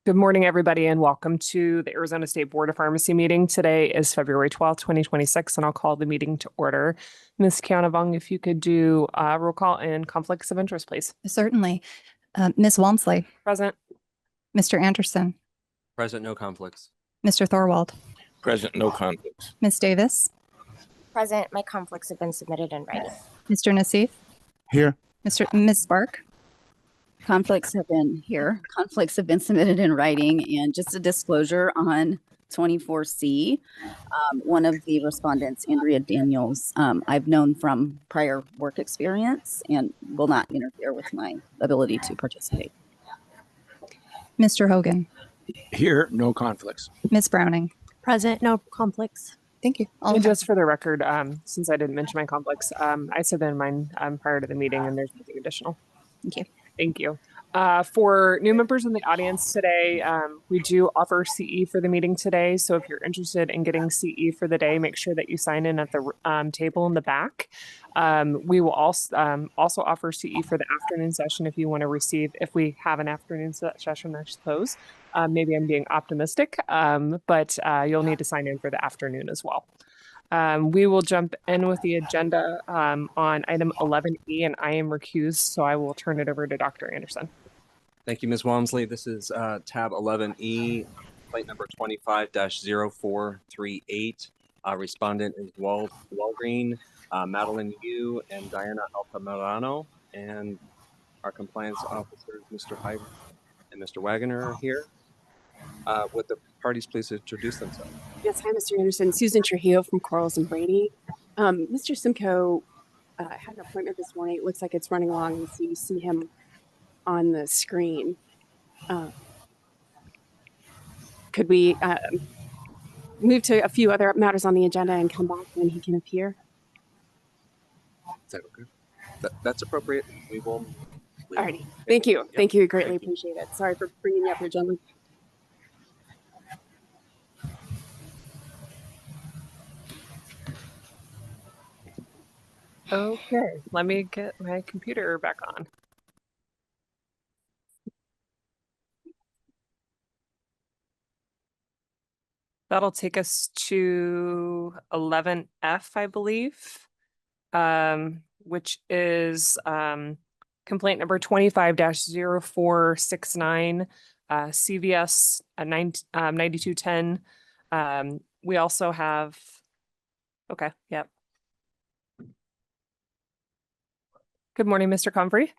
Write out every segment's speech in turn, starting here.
Good morning, everybody, and welcome to the Arizona State Board of Pharmacy meeting. Today is February 12th, 2026, and I'll call the meeting to order. Ms. Kianavong, if you could do roll call and conflicts of interest, please. Certainly. Ms. Walmsley. Present. Mr. Anderson. Present, no conflicts. Mr. Thorwald. Present, no conflicts. Ms. Davis. Present, my conflicts have been submitted in writing. Mr. Nassif. Here. Ms. Spark. Conflicts have been here. Conflicts have been submitted in writing, and just a disclosure on 24C, one of the respondents, Andrea Daniels, I've known from prior work experience and will not interfere with my ability to participate. Mr. Hogan. Here, no conflicts. Ms. Browning. Present, no conflicts. Thank you. And just for the record, since I didn't mention my conflicts, I submitted mine prior to the meeting, and there's nothing additional. Thank you. Thank you. For new members in the audience today, we do offer CE for the meeting today. So if you're interested in getting CE for the day, make sure that you sign in at the table in the back. We will also offer CE for the afternoon session if you want to receive, if we have an afternoon session, I suppose. Maybe I'm being optimistic, but you'll need to sign in for the afternoon as well. We will jump in with the agenda on item 11E, and I am recused, so I will turn it over to Dr. Anderson. Thank you, Ms. Walmsley. This is tab 11E, complaint number 25-0438. Respondent is Walgreen, Madeline Yu, and Diana Altamirano, and our compliance officers, Mr. Hyber and Mr. Wagner, are here. Would the parties please introduce themselves? Yes, hi, Mr. Anderson. Susan Trujillo from Quarles and Brady. Mr. Simcoe had an appointment this morning. It looks like it's running along, so you see him on the screen. Could we move to a few other matters on the agenda and come back when he can appear? Is that okay? That's appropriate. We will. Alrighty. Thank you. Yep. Thank you. Greatly appreciate it. Sorry for bringing you up here, gentlemen. Okay, let me get my computer back on. That'll take us to 11F, I believe, which is complaint number 25-0469, CVS 9210. We also have, okay, yep. Good morning, Mr. Comfrey.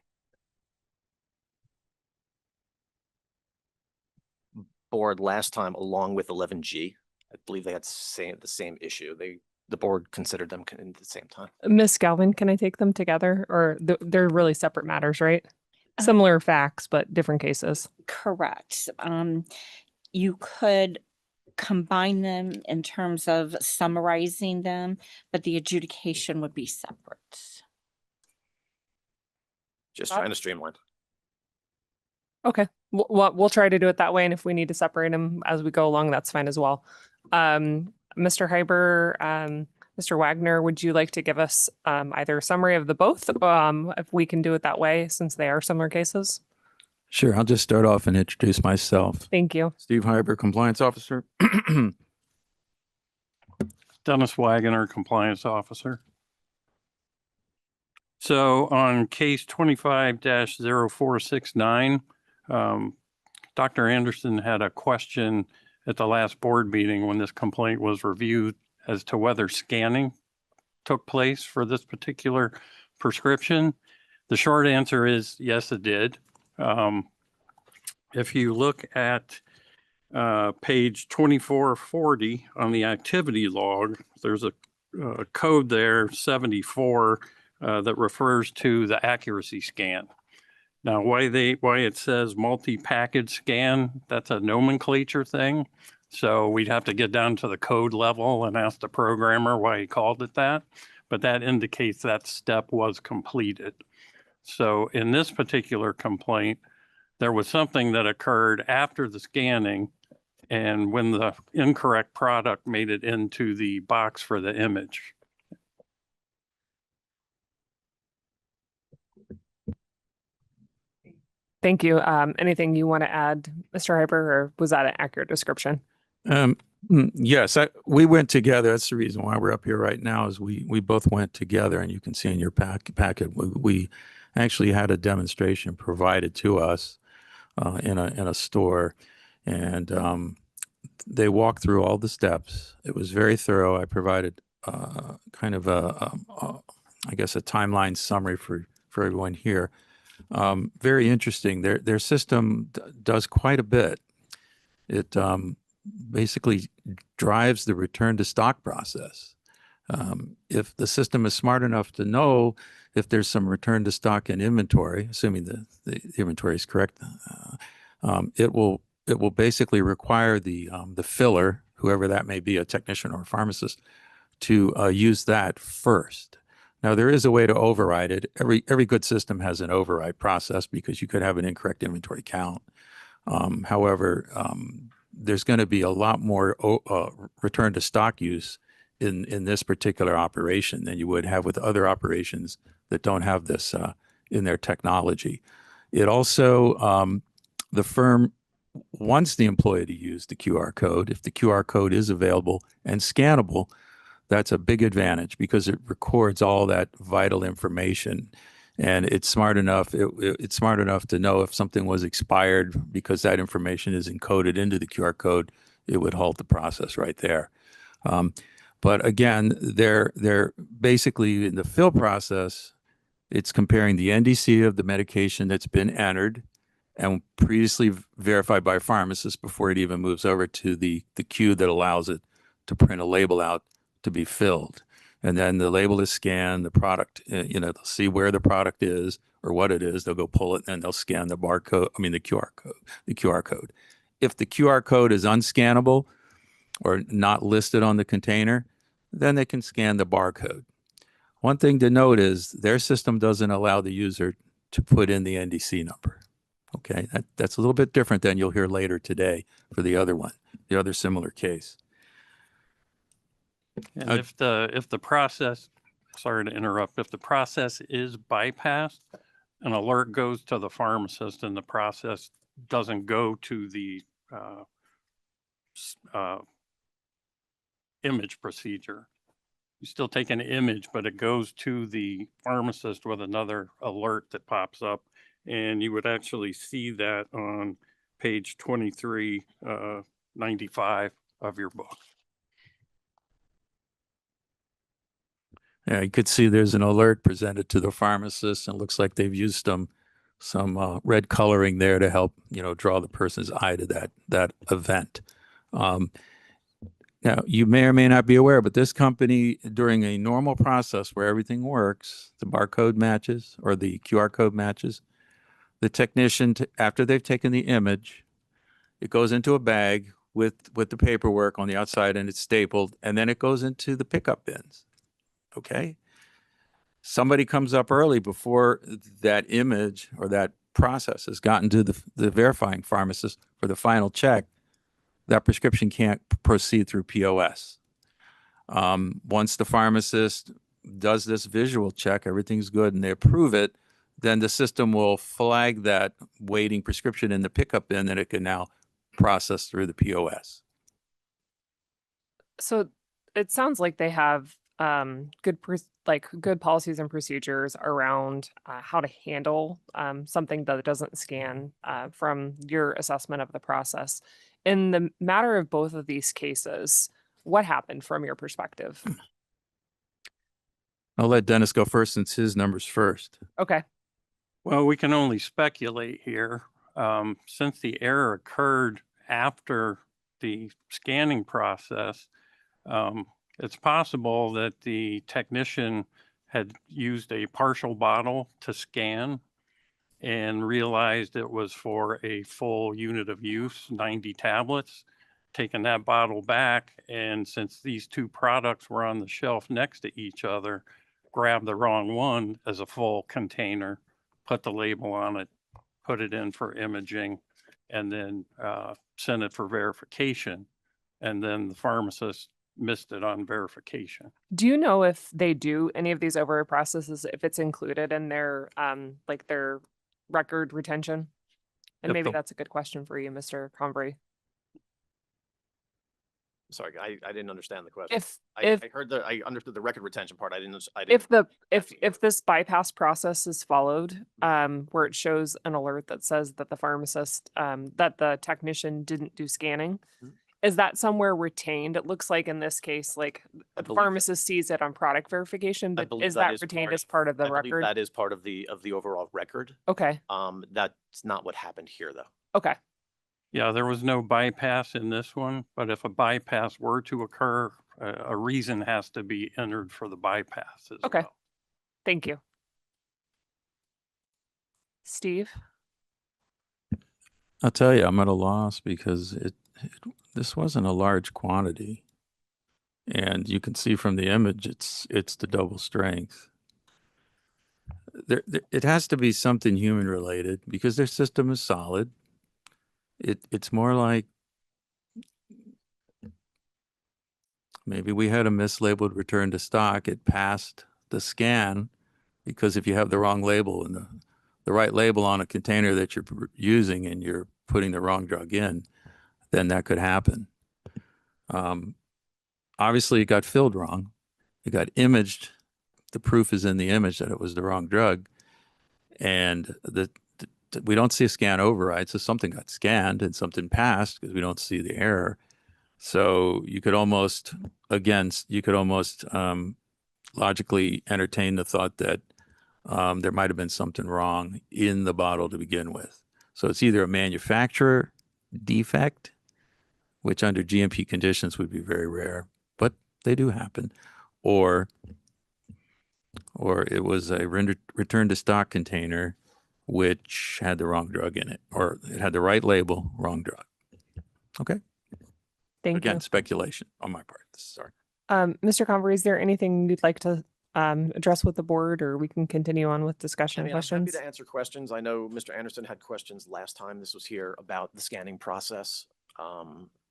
Board last time, along with 11G, I believe they had the same issue. The board considered them at the same time. Ms. Galvin, can I take them together, or they're really separate matters, right? Similar facts, but different cases. Correct. You could combine them in terms of summarizing them, but the adjudication would be separate. Just trying to streamline. Okay, we'll try to do it that way, and if we need to separate them as we go along, that's fine as well. Mr. Hyber, Mr. Wagner, would you like to give us either a summary of the both, if we can do it that way, since they are similar cases? Sure, I'll just start off and introduce myself. Thank you. Steve Hyber, Compliance Officer. Dennis Wagner, Compliance Officer. So on case 25-0469, Dr. Anderson had a question at the last board meeting when this complaint was reviewed as to whether scanning took place for this particular prescription. The short answer is yes, it did. If you look at page 2440 on the activity log, there's a code there, 74, that refers to the accuracy scan. Now, why it says multi-package scan, that's a nomenclature thing. So we'd have to get down to the code level and ask the programmer why he called it that. But that indicates that step was completed. So in this particular complaint, there was something that occurred after the scanning and when the incorrect product made it into the box for the image. Thank you. Anything you want to add, Mr. Hyper, or was that an accurate description? Yes, we went together. That's the reason why we're up here right now is we both went together, and you can see in your packet, we actually had a demonstration provided to us in a store, and they walked through all the steps. It was very thorough. I provided kind of I guess a timeline summary for everyone here. Very interesting. Their system does quite a bit. It basically drives the return to stock process. If the system is smart enough to know if there's some return to stock in inventory, assuming the inventory is correct, it will basically require the filler, whoever that may be, a technician or a pharmacist, to use that first. Now, there is a way to override it. Every good system has an override process because you could have an incorrect inventory count. However, there's going to be a lot more return to stock use in this particular operation than you would have with other operations that don't have this in their technology. It also, the firm wants the employee to use the QR code. If the QR code is available and scannable, that's a big advantage because it records all that vital information, and it's smart enough. It's smart enough to know if something was expired because that information is encoded into the QR code. It would halt the process right there. But again, they're basically in the fill process. It's comparing the NDC of the medication that's been entered and previously verified by a pharmacist before it even moves over to the queue that allows it to print a label out to be filled. And then the label is scanned, the product, they'll see where the product is or what it is. They'll go pull it and they'll scan the QR code. If the QR code is unscannable or not listed on the container, then they can scan the barcode. One thing to note is their system doesn't allow the user to put in the NDC number. Okay, that's a little bit different than you'll hear later today for the other one, the other similar case. And if the process, sorry to interrupt, if the process is bypassed, an alert goes to the pharmacist and the process doesn't go to the image procedure. You still take an image, but it goes to the pharmacist with another alert that pops up. And you would actually see that on page 2395 of your book. Yeah, you could see there's an alert presented to the pharmacist, and it looks like they've used some red coloring there to help, draw the person's eye to that event. Now, you may or may not be aware, but this company, during a normal process where everything works, the barcode matches or the QR code matches, the technician, after they've taken the image, it goes into a bag with the paperwork on the outside and it's stapled, and then it goes into the pickup bins. Okay. Somebody comes up early before that image or that process has gotten to the verifying pharmacist for the final check. That prescription can't proceed through POS. Once the pharmacist does this visual check, everything's good, and they approve it, then the system will flag that waiting prescription in the pickup bin that it can now process through the POS. So it sounds like they have good policies and procedures around how to handle something that doesn't scan from your assessment of the process. In the matter of both of these cases, what happened from your perspective? I'll let Dennis go first since his number's first. Okay. Well, we can only speculate here. Since the error occurred after the scanning process, it's possible that the technician had used a partial bottle to scan and realized it was for a full unit of use, 90 tablets, taken that bottle back. And since these two products were on the shelf next to each other, grabbed the wrong one as a full container, put the label on it, put it in for imaging, and then sent it for verification. And then the pharmacist missed it on verification. Do you know if they do any of these override processes, if it's included in their their record retention? And If maybe the- that's a good question for you, Mr. Convery. Sorry, I didn't understand the question. If I understood the record retention part. I didn't. if this bypass process is followed, where it shows an alert that says that the pharmacist, that the technician didn't do scanning, Mhm. is that somewhere retained? It looks like in this case, like the believe- pharmacist sees it on product verification, I but believe is that that is retained part- as part of the I believe record? that is part of the overall record. Okay, That's not what happened here, though. okay, Yeah, there was no bypass in this one, but if a bypass were to occur, a reason has to be entered for the bypass as Okay. well. thank you. Steve? I'll tell you, I'm at a loss because this wasn't a large quantity. And you can see from the image, it's the double strength. It has to be something human related because their system is solid. It's more like maybe we had a mislabeled return to stock. It passed the scan because if you have the wrong label and the right label on a container that you're using and you're putting the wrong drug in, then that could happen. Obviously, it got filled wrong. It got imaged. The proof is in the image that it was the wrong drug. And we don't see a scan override. So something got scanned and something passed because we don't see the error. So you could almost, logically entertain the thought that there might have been something wrong in the bottle to begin with. So it's either a manufacturer defect, which under GMP conditions would be very rare, but they do happen, or it was a return to stock container which had the wrong drug in it, or it had the right label, wrong drug. Okay. Thank Again, you. speculation on my part. Sorry. Mr. Convery, is there anything you'd like to address with the board, or we can continue on with discussion and I'm happy questions? to answer questions. I know Mr. Anderson had questions last time this was here about the scanning process.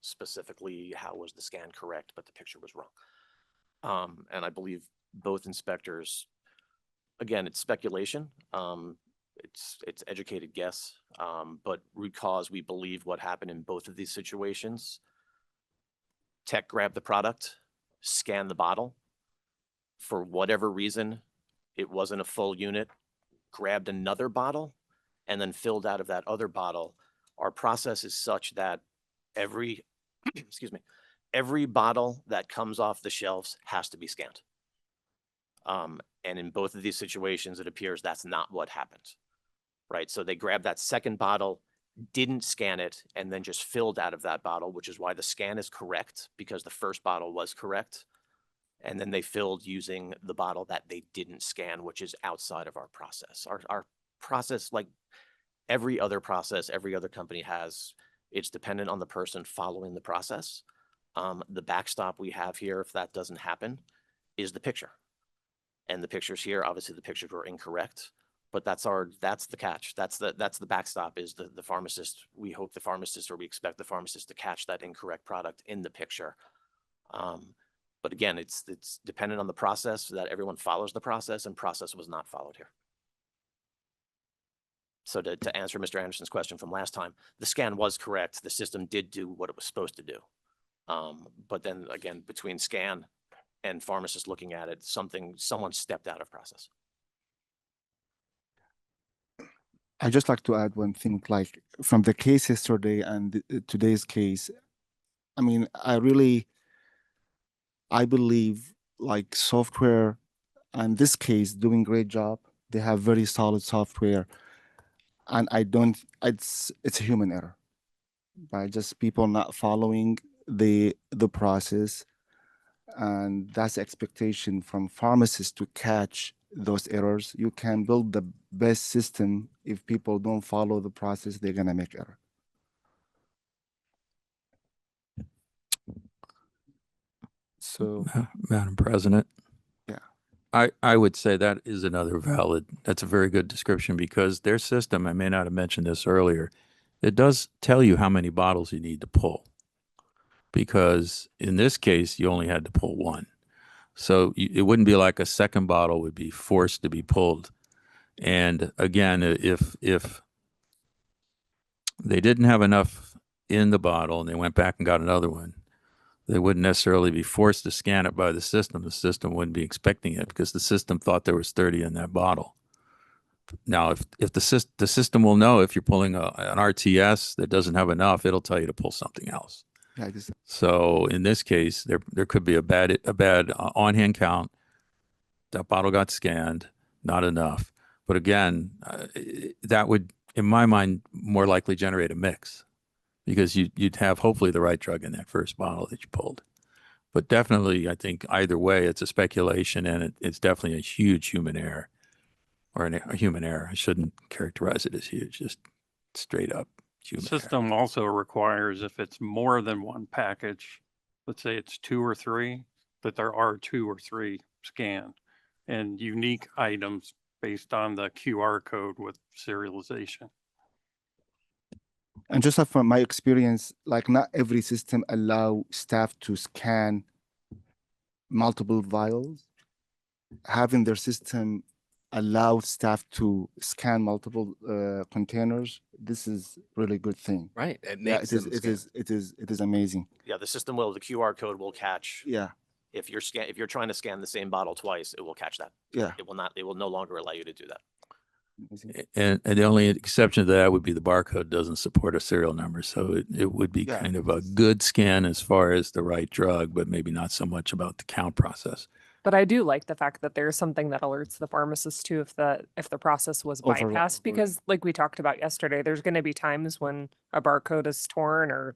Specifically, how was the scan correct, but the picture was wrong. And I believe both inspectors, again, it's speculation. It's educated guess, but root cause, we believe what happened in both of these situations. Tech grabbed the product, scanned the bottle. For whatever reason, it wasn't a full unit, grabbed another bottle, and then filled out of that other bottle. Our process is such that every, every bottle that comes off the shelves has to be scanned. And in both of these situations, it appears that's not what happened, right? So they grabbed that second bottle, didn't scan it, and then just filled out of that bottle, which is why the scan is correct, because the first bottle was correct. And then they filled using the bottle that they didn't scan, which is outside of our process. Our process, like every other process, every other company has, it's dependent on the person following the process. The backstop we have here, if that doesn't happen, is the picture. And the pictures here, obviously the pictures were incorrect, but that's the catch. That's the backstop is the pharmacist. We hope the pharmacist, or we expect the pharmacist to catch that incorrect product in the picture. But again, it's dependent on the process that everyone follows the process, and process was not followed here. So to answer Mr. Anderson's question from last time, the scan was correct. The system did do what it was supposed to do. But then again, between scan and pharmacist looking at it, someone stepped out of process. I'd just like to add one thing, like from the case yesterday and today's case. I mean, I believe like software, and this case doing great job. They have very solid software, and it's a human error by just people not following the process, and that's the expectation from pharmacists to catch those errors. You can build the best system. If people don't follow the process, they're gonna make error. So, Madam President. Yeah. I would say that is that's a very good description, because their system, I may not have mentioned this earlier, it does tell you how many bottles you need to pull, because in this case, you only had to pull one. So it wouldn't be like a second bottle would be forced to be pulled. And again, if they didn't have enough in the bottle and they went back and got another one, they wouldn't necessarily be forced to scan it by the system. The system wouldn't be expecting it because the system thought there was 30 in that bottle. Now, if the system will know if you're pulling an RTS that doesn't have enough, it'll tell you to pull something else. Yeah, So in this case, there could be a bad on hand count. That bottle got scanned, not enough. But again, that would, in my mind, more likely generate a mix because you'd have hopefully the right drug in that first bottle that you pulled. But definitely, I think either way, it's a speculation and it's definitely a huge human error or a human error. I shouldn't characterize it as huge, just straight up human error. System also requires if it's more than one package, let's say it's 2 or 3, that there are 2 or 3 scanned and unique items based on the QR code with serialization. And just from my experience, like not every system allow staff to scan multiple vials. Having their system allow staff to scan multiple containers, this is really good thing. Right. It Yeah, makes it is amazing. Yeah, the system will, the QR code will catch. Yeah. If you're trying to scan the same bottle twice, it will catch that. Yeah. It will no longer allow you to do that. And the only exception to that would be the barcode doesn't support a serial number. So it would be kind of a good scan as far as the right drug, but maybe not so much about the count process. But I do like the fact that there's something that alerts the pharmacist too if the process was bypassed, because like we talked about yesterday, there's going to be times when a barcode is torn or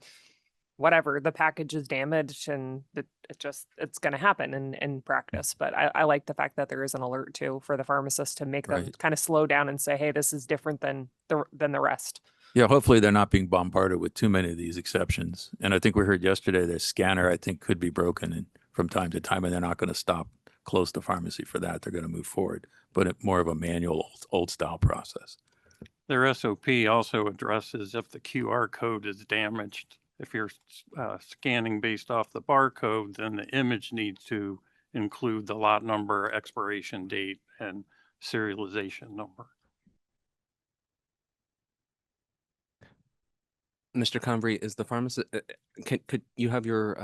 whatever, the package is damaged, and it's going to happen in practice. But I like the fact that there is an alert too for the pharmacist to make them kind of slow down and say, hey, this is different than the rest. Yeah, hopefully they're not being bombarded with too many of these exceptions. And I think we heard yesterday the scanner, I think, could be broken from time to time, and they're not going to close the pharmacy for that. They're going to move forward, but more of a manual old style process. Their SOP also addresses if the QR code is damaged. If you're scanning based off the barcode, then the image needs to include the lot number, expiration date, and serialization number. Mr. Convery, is the pharmacist, could you have your,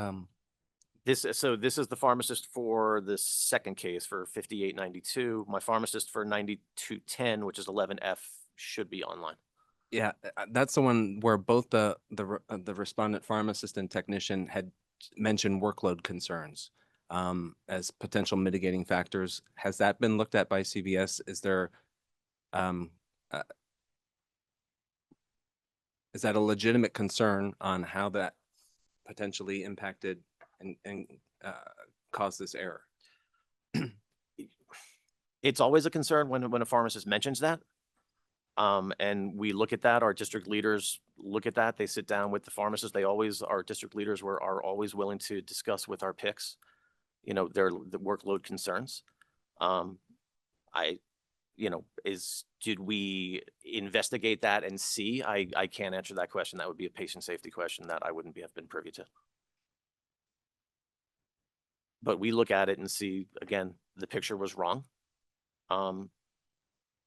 This is the pharmacist for the second case for 5892. My pharmacist for 9210, which is 11F, should be online. yeah, that's the one where both the respondent pharmacist and technician had mentioned workload concerns as potential mitigating factors. Has that been looked at by CVS? Is there, is that a legitimate concern on how that potentially impacted and caused this error? It's always a concern when a pharmacist mentions that. And we look at that, our district leaders look at that, they sit down with the pharmacist. Our district leaders are always willing to discuss with our picks, the workload concerns. Did we investigate that and see? I can't answer that question. That would be a patient safety question that I wouldn't have been privy to. But we look at it and see, again, the picture was wrong.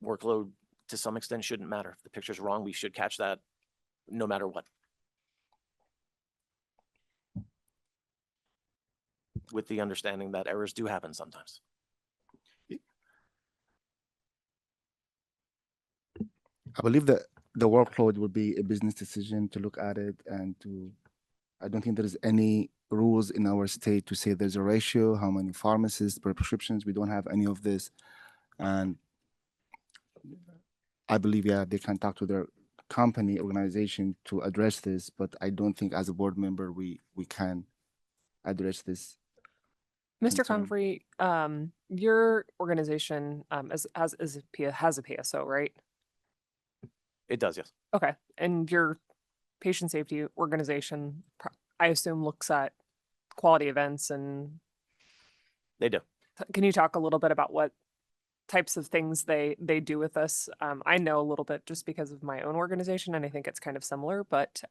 Workload to some extent shouldn't matter. If the picture's wrong, we should catch that no matter what. With the understanding that errors do happen sometimes. I believe that the workload would be a business decision to look at it I don't think there's any rules in our state to say there's a ratio, how many pharmacists per prescriptions. We don't have any of this. And I believe, they can talk to their company organization to address this, but I don't think as a board member, we can address this. Mr. concern. Convery, your organization has a PSO, right? It does, yes. Okay. And your patient safety organization, I assume, looks at quality events and... They do. Can you talk a little bit about what types of things they do with us? I know a little bit just because of my own organization, and I think it's kind of similar, but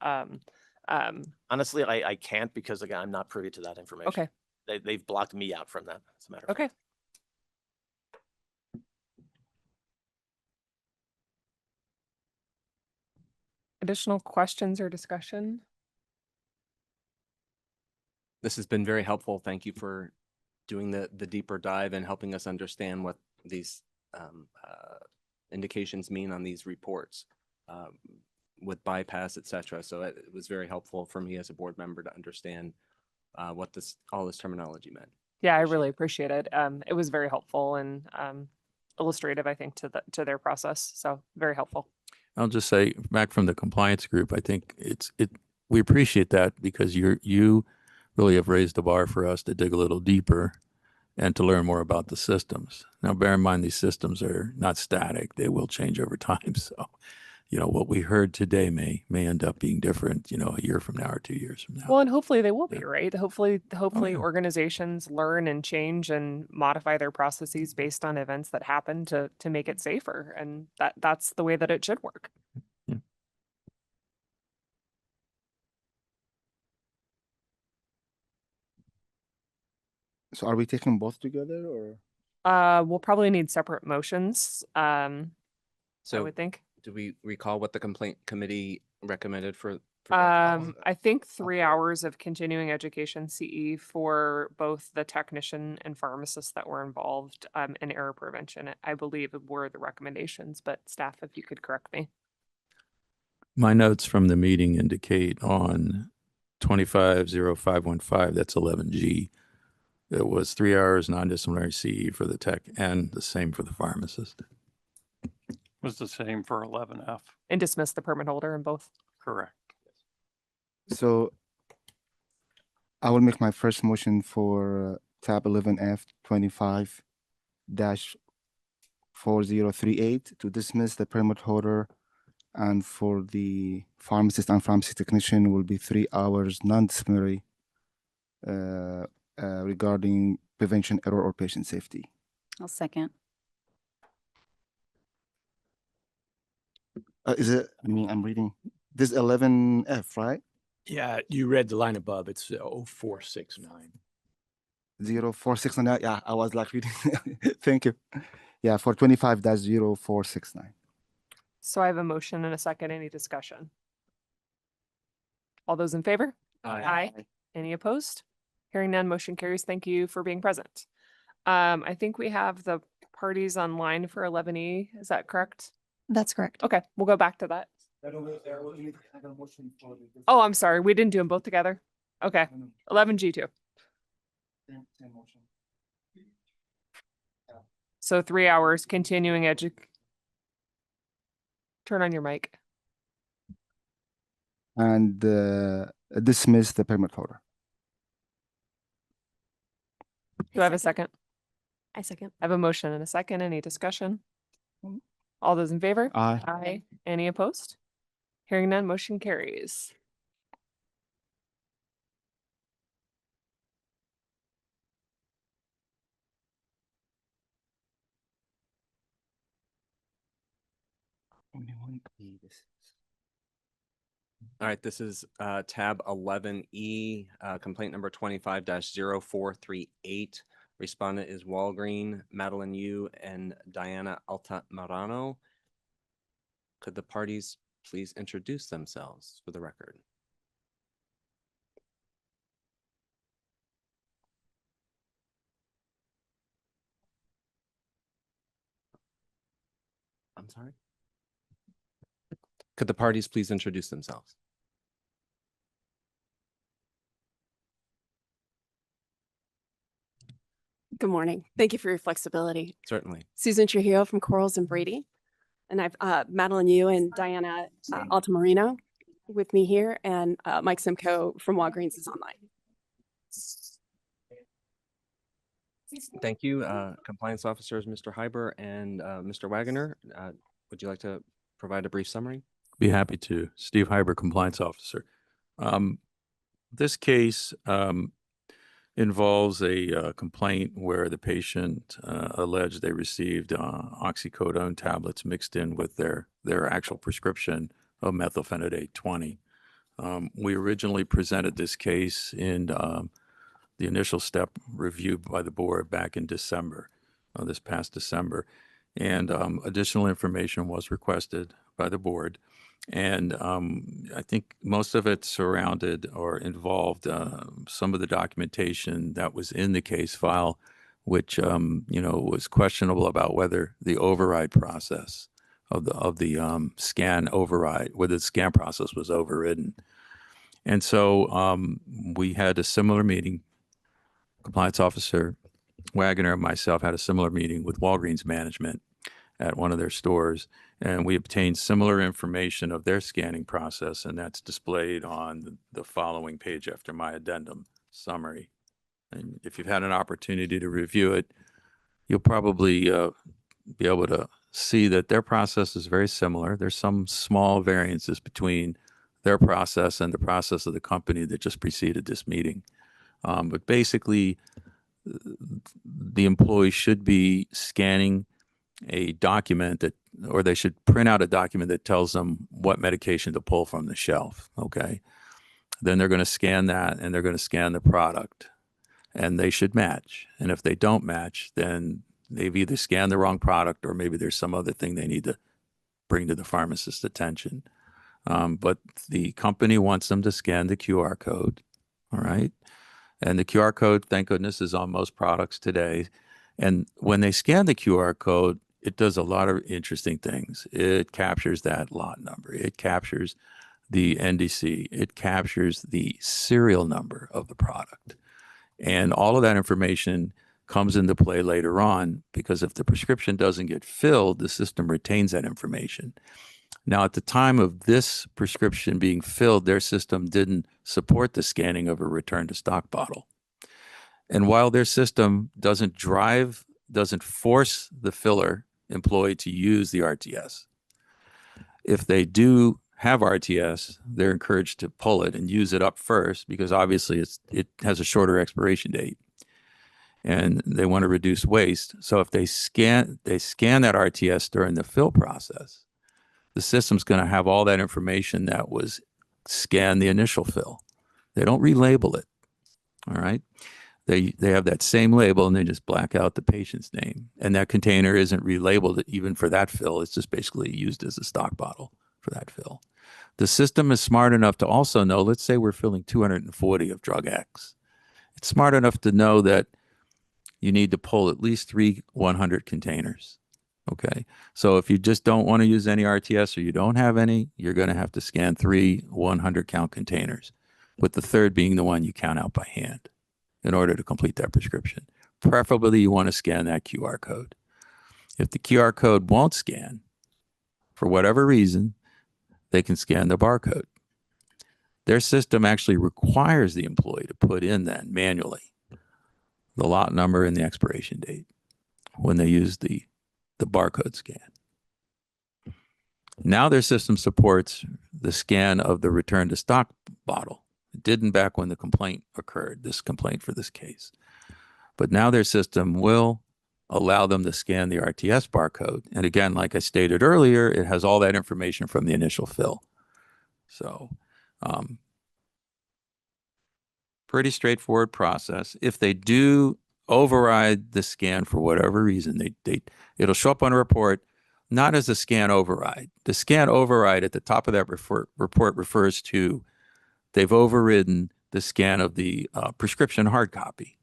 honestly, I can't because, again, I'm not privy to that information. Okay. They've blocked me out from that, as a matter of fact. Okay. Additional questions or discussion? This has been very helpful. Thank you for doing the deeper dive and helping us understand what these indications mean on these reports with bypass, et cetera. So it was very helpful for me as a board member to understand what all this terminology meant. Yeah, I really appreciate it. It was very helpful and illustrative, I think, to their process. So very helpful. I'll just say back from the compliance group, I think we appreciate that because you really have raised the bar for us to dig a little deeper and to learn more about the systems. Now, bear in mind, these systems are not static. They will change over time. So, what we heard today may end up being different, a year from now or 2 years from now. Well, and hopefully they will be, right? Hopefully yeah. organizations learn and change and modify their processes based on events that happen to make it safer. And that's the way that it should work. Yeah. So are we taking both together or? We'll probably need separate motions. I So would think. do we recall what the complaint committee recommended for that? I think 3 hours of continuing education CE for both the technician and pharmacists that were involved in error prevention, I believe were the recommendations, but staff, if you could correct me. My notes from the meeting indicate on 250515, that's 11G, it was 3 hours non-disciplinary CE for the tech and the same for the pharmacist. Was the same for 11F. And dismiss the permit holder in both. Correct. So I will make my first motion for tab 11F 25-4038 to dismiss the permit holder, and for the pharmacist and pharmacy technician will be 3 hours non-disciplinary regarding prevention error or patient safety. I'll second. I'm reading this 11F, right? Yeah, you read the line above. It's 0469. 0469. Yeah, I was like reading. Thank you. Yeah, for 25-0469. So I have a motion and a second. Any discussion? All those in favor? Aye. Any opposed? Hearing none, motion carries. Thank you for being present. I think we have the parties online for 11E. Is that correct? That's correct. Okay, we'll go back to that. Oh, I'm sorry. We didn't do them both together. Okay, 11G2. So 3 hours continuing Turn on your mic. And dismiss the permit holder. Do I have a second? I second. I have a motion and a second. Any discussion? All those in favor? Aye. Aye. Any opposed? Hearing none, motion carries. All right, this is tab 11E, complaint number 25-0438. Respondent is Walgreen, Madeline Yu, and Diana Altamirano. Could the parties please introduce themselves for the record? I'm sorry? Could the parties please introduce themselves? Good morning. Thank you for your flexibility. Certainly. Susan Trujillo from Corals and Brady. And I've Madeline Yu and Diana Altamirano with me here, and Mike Simcoe from Walgreens is online. Thank you. Compliance officers, Mr. Hyber and Mr. Wagoner. Would you like to provide a brief summary? Be happy to. Steve Hyber, Compliance Officer. This case involves a complaint where the patient alleged they received oxycodone tablets mixed in with their actual prescription of methylphenidate 20. We originally presented this case in the initial step reviewed by the board back in December, this past December. And additional information was requested by the board. And I think most of it surrounded or involved some of the documentation that was in the case file, which was questionable about whether the override process of the scan override, whether the scan process was overridden. And so we had a similar meeting. Compliance Officer Wagoner and myself had a similar meeting with Walgreens management at one of their stores, and we obtained similar information of their scanning process, and that's displayed on the following page after my addendum summary. And if you've had an opportunity to review it, you'll probably be able to see that their process is very similar. There's some small variances between their process and the process of the company that just preceded this meeting. But basically, the employee should be scanning a document that, or they should print out a document that tells them what medication to pull from the shelf. Okay. Then they're going to scan that and they're going to scan the product, and they should match. And if they don't match, then they've either scanned the wrong product or maybe there's some other thing they need to bring to the pharmacist's attention. But the company wants them to scan the QR code. All right. And the QR code, thank goodness, is on most products today. And when they scan the QR code, it does a lot of interesting things. It captures that lot number. It captures the NDC. It captures the serial number of the product. And all of that information comes into play later on, because if the prescription doesn't get filled, the system retains that information. Now, at the time of this prescription being filled, their system didn't support the scanning of a return to stock bottle. And while their system doesn't force the filler employee to use the RTS, if they do have RTS, they're encouraged to pull it and use it up first, because obviously it has a shorter expiration date and they want to reduce waste. So if they scan that RTS during the fill process, the system's going to have all that information that was scanned the initial fill. They don't relabel it. All right. They have that same label and they just black out the patient's name. And that container isn't relabeled even for that fill. It's just basically used as a stock bottle for that fill. The system is smart enough to also know, let's say we're filling 240 of drug X. It's smart enough to know that you need to pull at least 3 100 containers. Okay. So if you just don't want to use any RTS or you don't have any, you're going to have to scan 3 100 count containers, with the third being the one you count out by hand in order to complete that prescription. Preferably, you want to scan that QR code. If the QR code won't scan, for whatever reason, they can scan the barcode. Their system actually requires the employee to put in that manually, the lot number and the expiration date, when they use the barcode scan. Now their system supports the scan of the return to stock bottle. It didn't back when the complaint occurred, this complaint for this case. But now their system will allow them to scan the RTS barcode. And again, like I stated earlier, it has all that information from the initial fill. So pretty straightforward process. If they do override the scan for whatever reason, it'll show up on a report, not as a scan override. The scan override at the top of that report refers to they've overridden the scan of the prescription hard copy.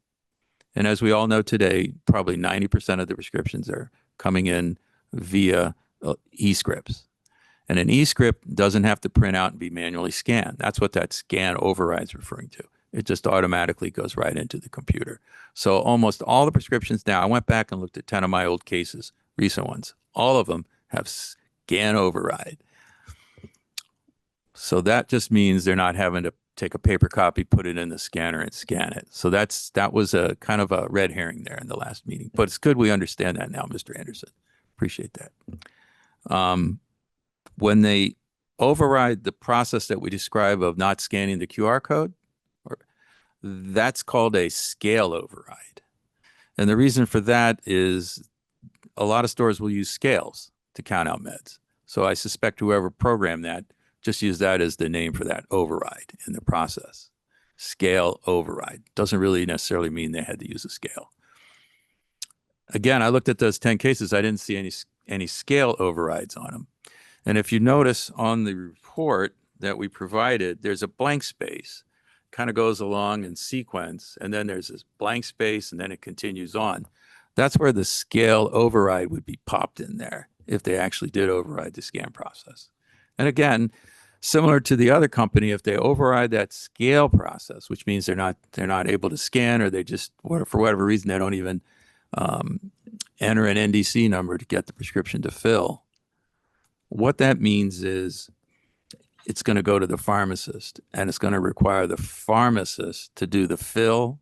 And as we all know today, probably 90% of the prescriptions are coming in via e-scripts. And an e-script doesn't have to print out and be manually scanned. That's what that scan override is referring to. It just automatically goes right into the computer. So almost all the prescriptions now, I went back and looked at 10 of my old cases, recent ones. All of them have scan override. So that just means they're not having to take a paper copy, put it in the scanner and scan it. So that was a kind of a red herring there in the last meeting, but it's good we understand that now, Mr. Anderson. Appreciate that. When they override the process that we describe of not scanning the QR code, that's called a scale override. And the reason for that is a lot of stores will use scales to count out meds. So I suspect whoever programmed that just use that as the name for that override in the process. Scale override. Doesn't really necessarily mean they had to use a scale. Again, I looked at those 10 cases. I didn't see any scale overrides on them. And if you notice on the report that we provided, there's a blank space, kind of goes along in sequence, and then there's this blank space, and then it continues on. That's where the scale override would be popped in there if they actually did override the scan process. And again, similar to the other company, if they override that scale process, which means they're not able to scan, or they just, for whatever reason, they don't even enter an NDC number to get the prescription to fill. What that means is it's going to go to the pharmacist, and it's going to require the pharmacist to do the fill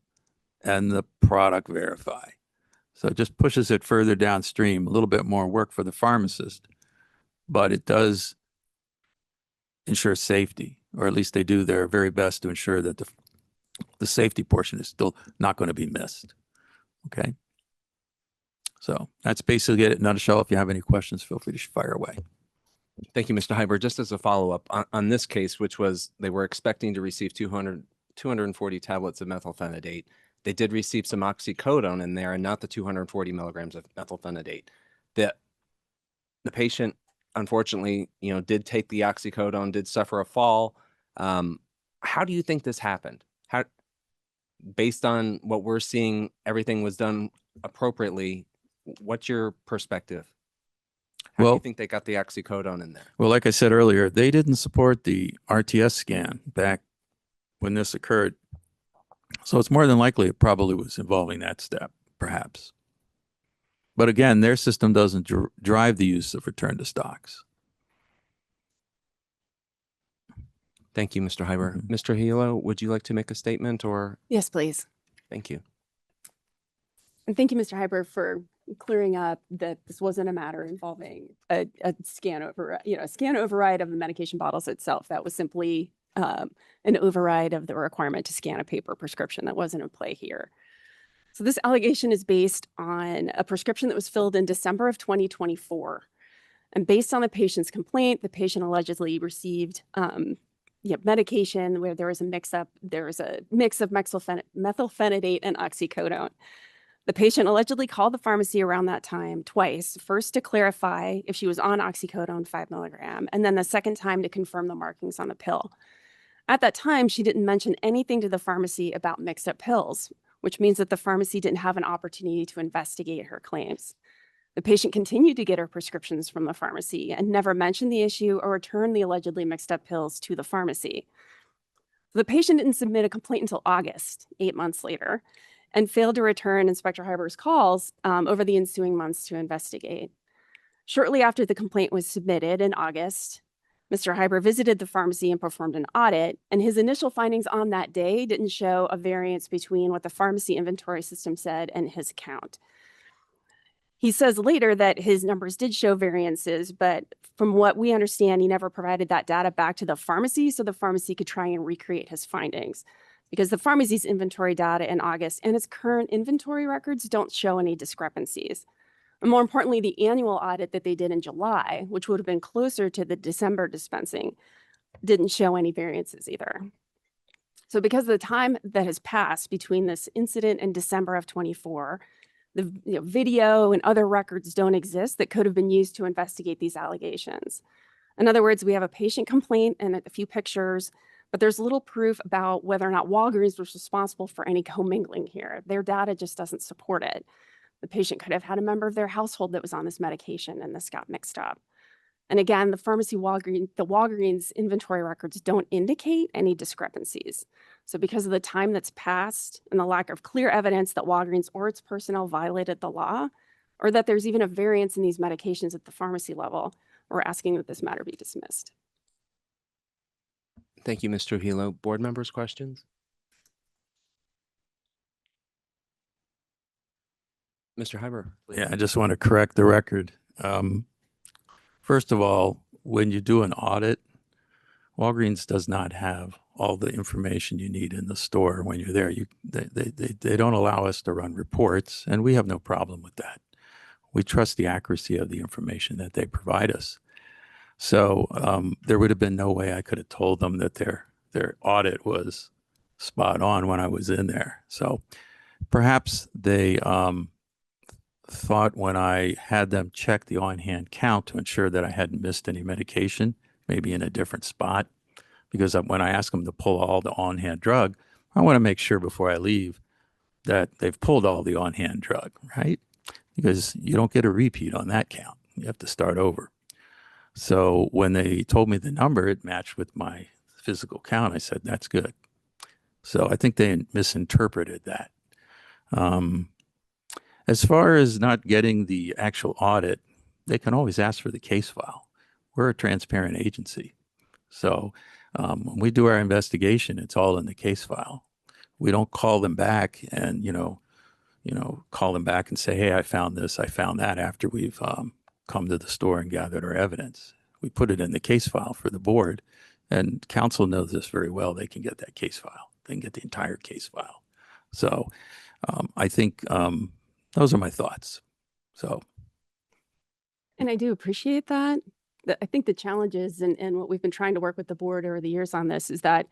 and the product verify. So it just pushes it further downstream, a little bit more work for the pharmacist, but it does ensure safety, or at least they do their very best to ensure that the safety portion is still not going to be missed. Okay. So that's basically it in a nutshell. If you have any questions, feel free to fire away. Thank you, Mr. Heiber. Just as a follow-up on this case, which was they were expecting to receive 240 tablets of methylphenidate. They did receive some oxycodone in there and not the 240 milligrams of methylphenidate. The patient, unfortunately, did take the oxycodone, did suffer a fall. How do you think this happened? Based on what we're seeing, everything was done appropriately. What's your perspective? How do you think they got the oxycodone in there? Well, like I said earlier, they didn't support the RTS scan back when this occurred. So it's more than likely it probably was involving that step, perhaps. But again, their system doesn't drive the use of return to stocks. Thank you, Mr. Heiber. Mr. Hilo, would you like to make a statement or? Yes, please. Thank you. And thank you, Mr. Heiber, for clearing up that this wasn't a matter involving a scan override, a scan override of the medication bottles itself. That was simply an override of the requirement to scan a paper prescription that wasn't in play here. So this allegation is based on a prescription that was filled in December of 2024. And based on the patient's complaint, the patient allegedly received medication where there was a mix of methylphenidate and oxycodone. The patient allegedly called the pharmacy around that time twice, first to clarify if she was on oxycodone 5 milligram, and then the second time to confirm the markings on the pill. At that time, she didn't mention anything to the pharmacy about mixed up pills, which means that the pharmacy didn't have an opportunity to investigate her claims. The patient continued to get her prescriptions from the pharmacy and never mentioned the issue or returned the allegedly mixed up pills to the pharmacy. The patient didn't submit a complaint until August, 8 months later, and failed to return Inspector Heiber's calls over the ensuing months to investigate. Shortly after the complaint was submitted in August, Mr. Heiber visited the pharmacy and performed an audit, and his initial findings on that day didn't show a variance between what the pharmacy inventory system said and his account. He says later that his numbers did show variances, but from what we understand, he never provided that data back to the pharmacy so the pharmacy could try and recreate his findings, because the pharmacy's inventory data in August and its current inventory records don't show any discrepancies. And more importantly, the annual audit that they did in July, which would have been closer to the December dispensing, didn't show any variances either. So because of the time that has passed between this incident and December of 24, the video and other records don't exist that could have been used to investigate these allegations. In other words, we have a patient complaint and a few pictures, but there's little proof about whether or not Walgreens was responsible for any commingling here. Their data just doesn't support it. The patient could have had a member of their household that was on this medication and this got mixed up. And again, the Walgreens inventory records don't indicate any discrepancies. So because of the time that's passed and the lack of clear evidence that Walgreens or its personnel violated the law, or that there's even a variance in these medications at the pharmacy level, we're asking that this matter be dismissed. Thank you, Mr. Hilo. Board members, questions? Mr. Heiber, please. Yeah, I just want to correct the record. First of all, when you do an audit, Walgreens does not have all the information you need in the store when you're there. They don't allow us to run reports, and we have no problem with that. We trust the accuracy of the information that they provide us. So there would have been no way I could have told them that their audit was spot on when I was in there. So perhaps they thought when I had them check the on-hand count to ensure that I hadn't missed any medication, maybe in a different spot, because when I ask them to pull all the on-hand drug, I want to make sure before I leave that they've pulled all the on-hand drug, right? Because you don't get a repeat on that count. You have to start over. So when they told me the number, it matched with my physical count. I said, that's good. So I think they misinterpreted that. As far as not getting the actual audit, they can always ask for the case file. We're a transparent agency. So when we do our investigation, it's all in the case file. We don't call them back and, call them back and say, hey, I found this, I found that after we've come to the store and gathered our evidence. We put it in the case file for the board, and counsel knows this very well. They can get that case file. They can get the entire case file. So I think those are my thoughts. So. And I do appreciate that. I think the challenge is, and what we've been trying to work with the board over the years on this, is that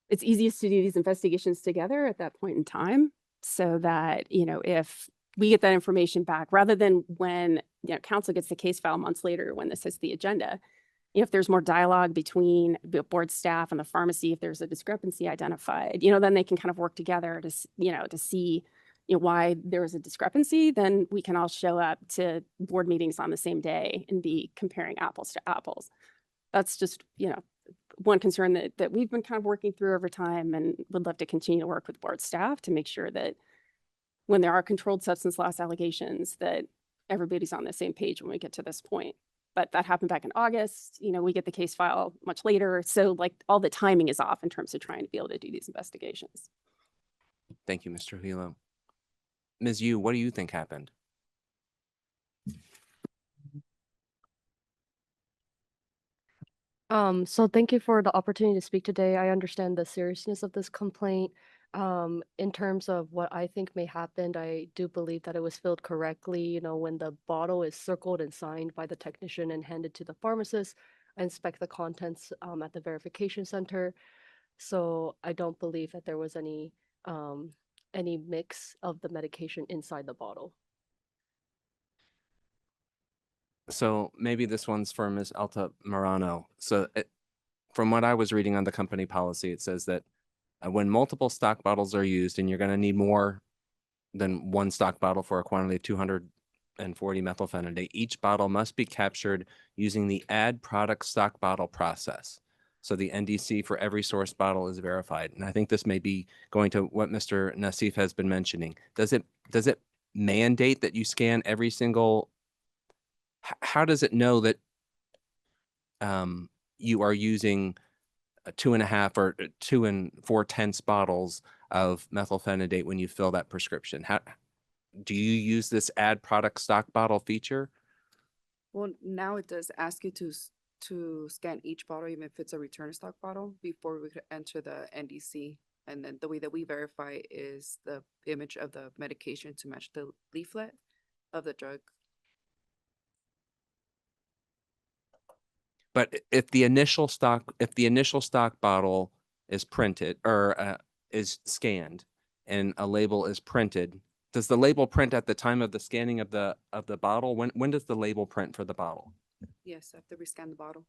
it's easiest to do these investigations together at that point in time, so that, if we get that information back, rather than when, council gets the case file months later when this hits the agenda, if there's more dialogue between the board staff and the pharmacy, if there's a discrepancy identified, then they can kind of work together to see why there was a discrepancy. Then we can all show up to board meetings on the same day and be comparing apples to apples. That's just, one concern that we've been kind of working through over time, and would love to continue to work with board staff to make sure that when there are controlled substance loss allegations, that everybody's on the same page when we get to this point. But that happened back in August. We get the case file much later. So all the timing is off in terms of trying to be able to do these investigations. Thank you, Mr. Hilo. Ms. Yu, what do you think happened? So thank you for the opportunity to speak today. I understand the seriousness of this complaint. In terms of what I think may happen, I do believe that it was filled correctly. When the bottle is circled and signed by the technician and handed to the pharmacist, I inspect the contents at the verification center. So I don't believe that there was any mix of the medication inside the bottle. So maybe this one's for Ms. Alta Marano. So from what I was reading on the company policy, it says that when multiple stock bottles are used, and you're going to need more than one stock bottle for a quantity of 240 methylphenidate, each bottle must be captured using the add product stock bottle process. So the NDC for every source bottle is verified. And I think this may be going to what Mr. Nassif has been mentioning. Does it mandate that you scan every single? How does it know that you are using 2.5 or 2 4/10 bottles of methylphenidate when you fill that prescription? How do you use this add product stock bottle feature? Well, now it does ask you to scan each bottle, even if it's a return stock bottle, before we could enter the NDC. And then the way that we verify is the image of the medication to match the leaflet of the drug. But if the initial stock bottle is printed or is scanned and a label is printed, does the label print at the time of the scanning of the bottle? When does the label print for the bottle? Yes, after we scan the bottle.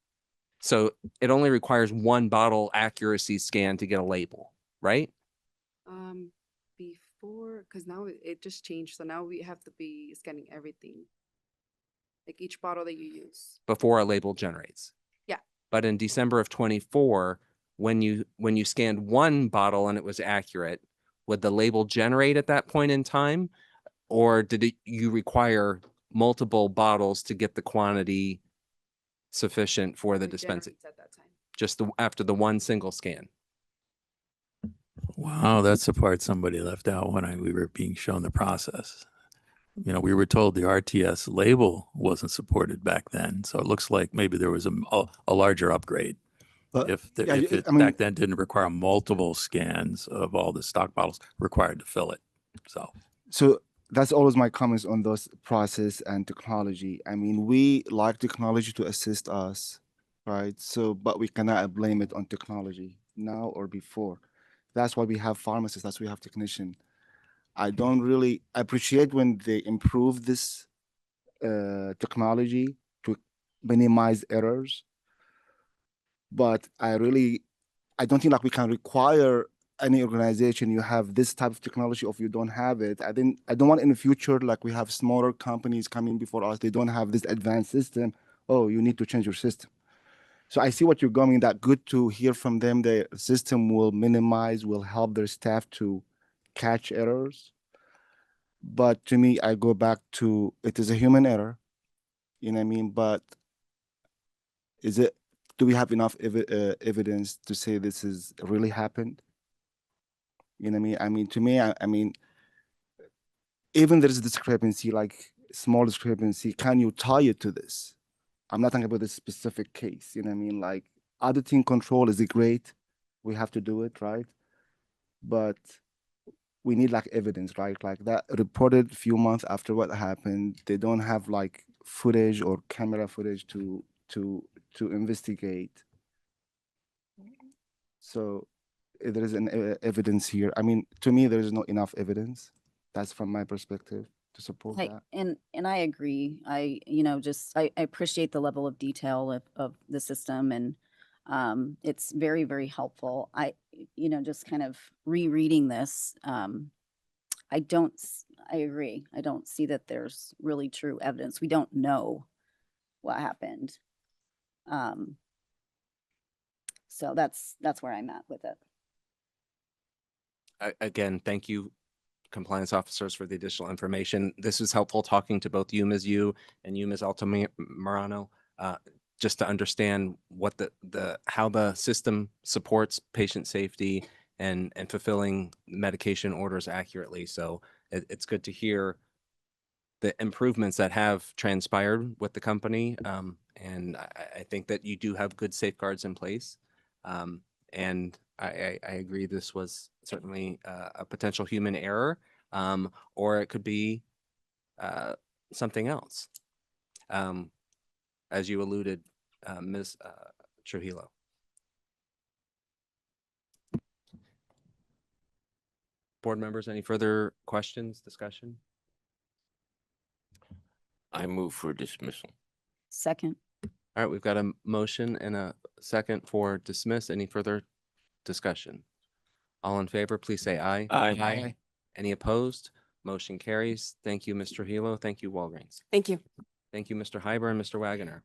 So it only requires one bottle accuracy scan to get a label, right? Before, because now it just changed. So now we have to be scanning everything, like each bottle that you use. Before a label generates. Yeah. But in December of 24, when you scanned one bottle and it was accurate, would the label generate at that point in time? Or did you require multiple bottles to get the quantity sufficient for the dispensing? At that time. Just after the one single scan. Wow, that's the part somebody left out when we were being shown the process. We were told the RTS label wasn't supported back then, so it looks like maybe there was a larger upgrade. But If it back then didn't require multiple scans of all the stock bottles required to fill it. So that's always my comments on those process and technology. I mean, we like technology to assist us, right? So, but we cannot blame it on technology now or before. That's why we have pharmacists. That's why we have technicians. I don't really appreciate when they improve this technology to minimize errors. But I don't think like we can require any organization you have this type of technology if you don't have it. I don't want in the future like we have smaller companies coming before us. They don't have this advanced system. Oh, you need to change your system. So I see what you're going. That good to hear from them. The system will help their staff to catch errors. But to me, I go back to it is a human error. You know what I mean? But do we have enough evidence to say this is really happened? You know what I mean? I mean, to me, I mean, even there is discrepancy, like small discrepancy, can you tie it to this? I'm not talking about this specific case. You know what I mean? Like auditing control is great. We have to do it, right? But we need like evidence, right? Like that reported a few months after what happened. They don't have like footage or camera footage to investigate. So there is an evidence here. I mean, to me, there is not enough evidence. That's from my perspective to support that. And I agree. I appreciate the level of detail of the system, and it's very, very helpful. Just kind of rereading this, I agree. I don't see that there's really true evidence. We don't know what happened. So that's where I'm at with it. Again, thank you, compliance officers, for the additional information. This was helpful talking to both you, Ms. Yu, and you, Ms. Altamirano, just to understand what how the system supports patient safety and fulfilling medication orders accurately. So it's good to hear the improvements that have transpired with the company. And I think that you do have good safeguards in place. And I agree this was certainly a potential human error, or it could be something else, as you alluded, Ms. Trujillo. Board members, any further questions, discussion? I move for dismissal. Second. All right, we've got a motion and a second for dismiss. Any further discussion? All in favor, please say aye. Aye. Aye. Any opposed? Motion carries. Thank you, Mr. Hilo. Thank you, Walgreens. Thank you. Thank you, Mr. Hyber and Mr. Wagoner.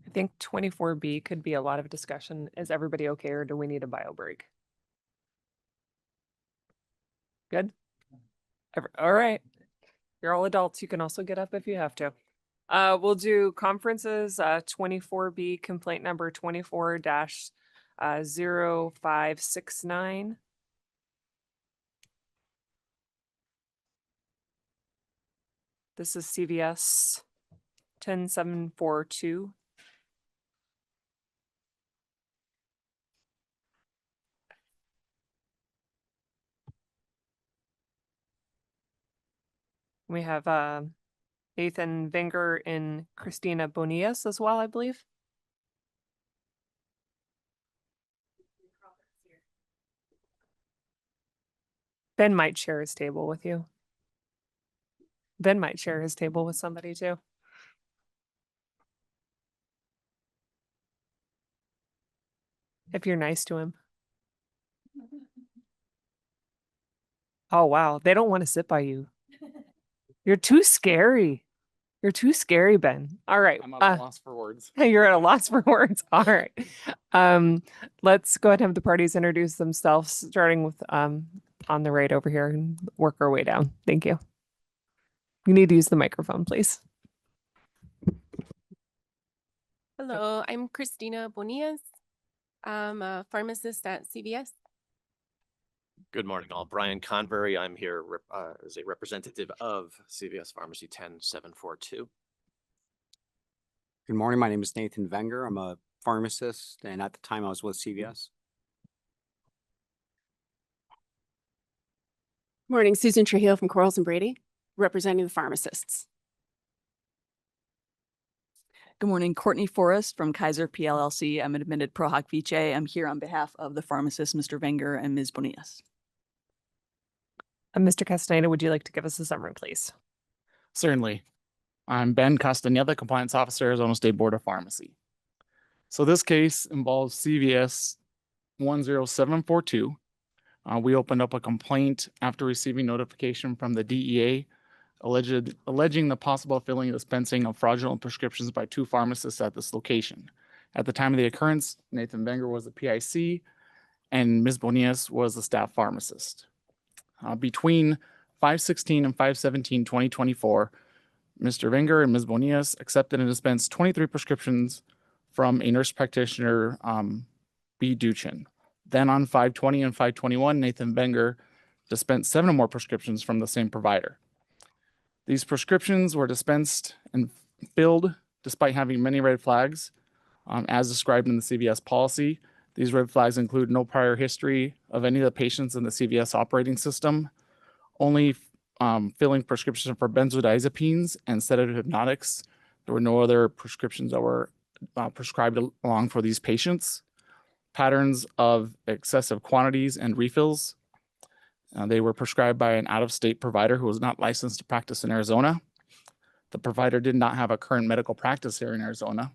I think 24B could be a lot of discussion. Is everybody okay, or do we need a bio break? Good? All right. You're all adults. You can also get up if you have to. We'll do conferences, 24B, complaint number 24-0569. This is CVS 10742. We have Ethan Venger and Christina Bonias as well, I believe. Ben might share his table with you. Ben might share his table with somebody too. If you're nice to him. Oh, wow. They don't want to sit by you. You're too scary. You're too scary, Ben. All right. I'm at a loss for words. You're at a loss for words. All right. Let's go ahead and have the parties introduce themselves, starting with on the right over here, and work our way down. Thank you. You need to use the microphone, please. Hello, I'm Christina Bonias. I'm a pharmacist at CVS. Good morning, all. Brian Convery. I'm here as a representative of CVS Pharmacy 10742. Good morning. My name is Nathan Wenger. I'm a pharmacist, and at the time I was with CVS. Morning, Susan Trujillo from Corals and Brady, representing the pharmacists. Good morning, Courtney Forrest from Kaiser PLLC. I'm an admitted Pro Hoc Vice. I'm here on behalf of the pharmacists, Mr. Wenger and Ms. Bonillas. Mr. Castaneda, would you like to give us a summary, please? Certainly. I'm Ben Castaneda, Compliance Officer, Arizona State Board of Pharmacy. So this case involves CVS 10742. We opened up a complaint after receiving notification from the DEA alleging the possible filling and dispensing of fraudulent prescriptions by 2 pharmacists at this location. At the time of the occurrence, Nathan Wenger was the PIC and Ms. Bonillas was the staff pharmacist. Between 5/16 and 5/17/2024, Mr. Wenger and Ms. Bonillas accepted and dispensed 23 prescriptions from a nurse practitioner, B. Duchin. Then on 5/20 and 5/21, Nathan Wenger dispensed 7 more prescriptions from the same provider. These prescriptions were dispensed and filled despite having many red flags, as described in the CVS policy. These red flags include no prior history of any of the patients in the CVS operating system, only filling prescriptions for benzodiazepines and sedative hypnotics. There were no other prescriptions that were prescribed along for these patients. Patterns of excessive quantities and refills. They were prescribed by an out-of-state provider who was not licensed to practice in Arizona. The provider did not have a current medical practice here in Arizona.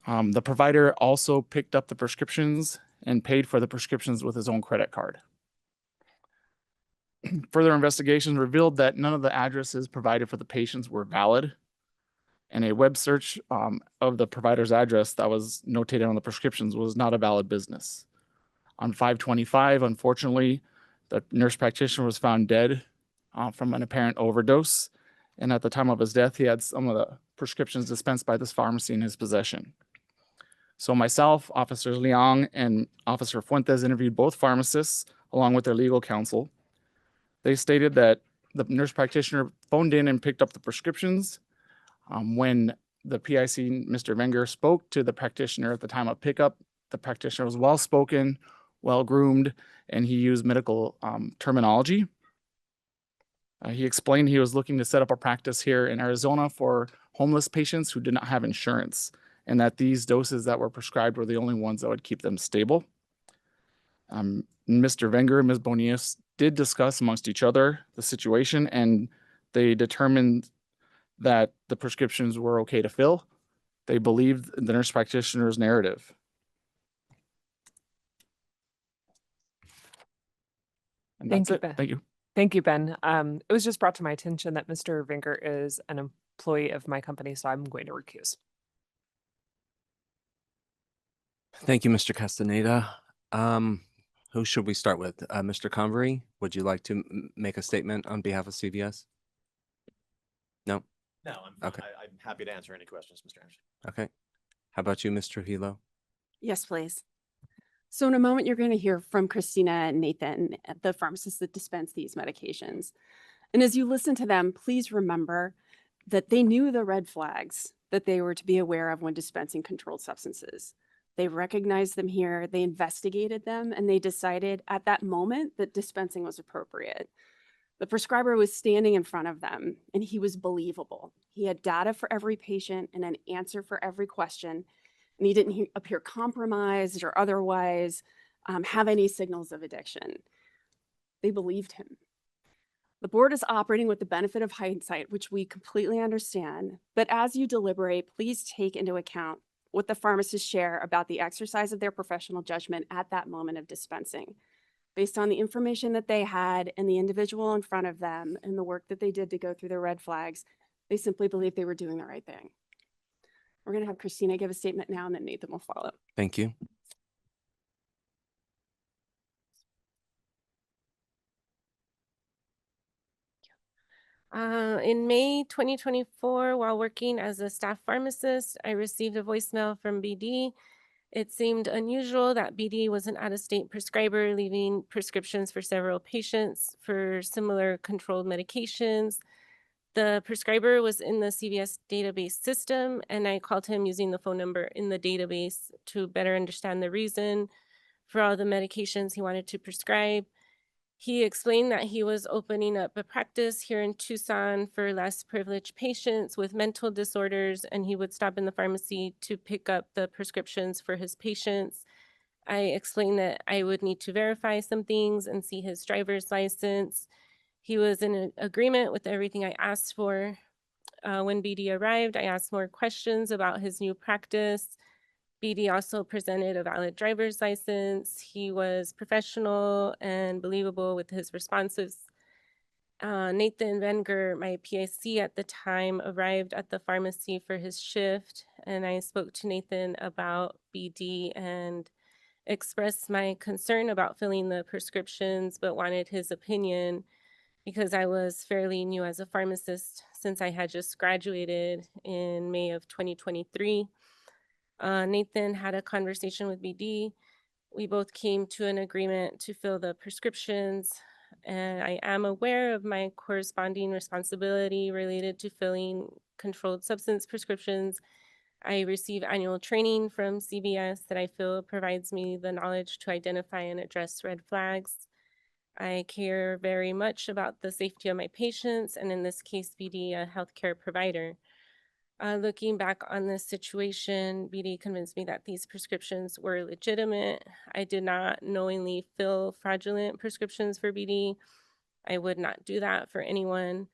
The provider also picked up the prescriptions and paid for the prescriptions with his own credit card. Further investigations revealed that none of the addresses provided for the patients were valid, and a web search of the provider's address that was notated on the prescriptions was not a valid business. On 5/25, unfortunately, the nurse practitioner was found dead from an apparent overdose, and at the time of his death, he had some of the prescriptions dispensed by this pharmacy in his possession. So myself, Officer Leong, and Officer Fuentes interviewed both pharmacists along with their legal counsel. They stated that the nurse practitioner phoned in and picked up the prescriptions. When the PIC, Mr. Wenger, spoke to the practitioner at the time of pickup, the practitioner was well-spoken, well-groomed, and he used medical terminology. He explained he was looking to set up a practice here in Arizona for homeless patients who did not have insurance, and that these doses that were prescribed were the only ones that would keep them stable. Mr. Wenger and Ms. Bonillas did discuss amongst each other the situation, and they determined that the prescriptions were okay to fill. They believed the nurse practitioner's narrative. And Thank that's you, it. Ben. Thank you. Thank you, Ben. It was just brought to my attention that Mr. Wenger is an employee of my company, so I'm going to recuse. Thank you, Mr. Castaneda. Who should we start with? Mr. Convery, would you like to make a statement on behalf of CVS? No? No, I'm happy to answer any questions, Mr. Anderson. Okay. How about you, Mr. Trujillo? Yes, please. So in a moment, you're going to hear from Christina and Nathan, the pharmacists that dispense these medications. And as you listen to them, please remember that they knew the red flags that they were to be aware of when dispensing controlled substances. They recognized them here, they investigated them, and they decided at that moment that dispensing was appropriate. The prescriber was standing in front of them, and he was believable. He had data for every patient and an answer for every question, and he didn't appear compromised or otherwise have any signals of addiction. They believed him. The board is operating with the benefit of hindsight, which we completely understand, but as you deliberate, please take into account what the pharmacists share about the exercise of their professional judgment at that moment of dispensing. Based on the information that they had and the individual in front of them and the work that they did to go through their red flags, they simply believed they were doing the right thing. We're going to have Christina give a statement now, and then Nathan will follow. Thank you. In May 2024, while working as a staff pharmacist, I received a voicemail from BD It seemed unusual that BD was an out-of-state prescriber, leaving prescriptions for several patients for similar controlled medications. The prescriber was in the CVS database system, and I called him using the phone number in the database to better understand the reason for all the medications he wanted to prescribe. He explained that he was opening up a practice here in Tucson for less privileged patients with mental disorders, and he would stop in the pharmacy to pick up the prescriptions for his patients. I explained that I would need to verify some things and see his driver's license. He was in agreement with everything I asked for. When BD arrived, I asked more questions about his new practice. BD also presented a valid driver's license. He was professional and believable with his responses. Nathan Venger, my PIC at the time, arrived at the pharmacy for his shift, and I spoke to Nathan about BD and expressed my concern about filling the prescriptions, but wanted his opinion because I was fairly new as a pharmacist since I had just graduated in May of 2023. Nathan had a conversation with BD. We both came to an agreement to fill the prescriptions, and I am aware of my corresponding responsibility related to filling controlled substance prescriptions. I receive annual training from CVS that I feel provides me the knowledge to identify and address red flags. I care very much about the safety of my patients, and in this case, BD, a healthcare provider. Looking back on this situation, BD convinced me that these prescriptions were legitimate. I did not knowingly fill fraudulent prescriptions for BD. I would not do that for anyone.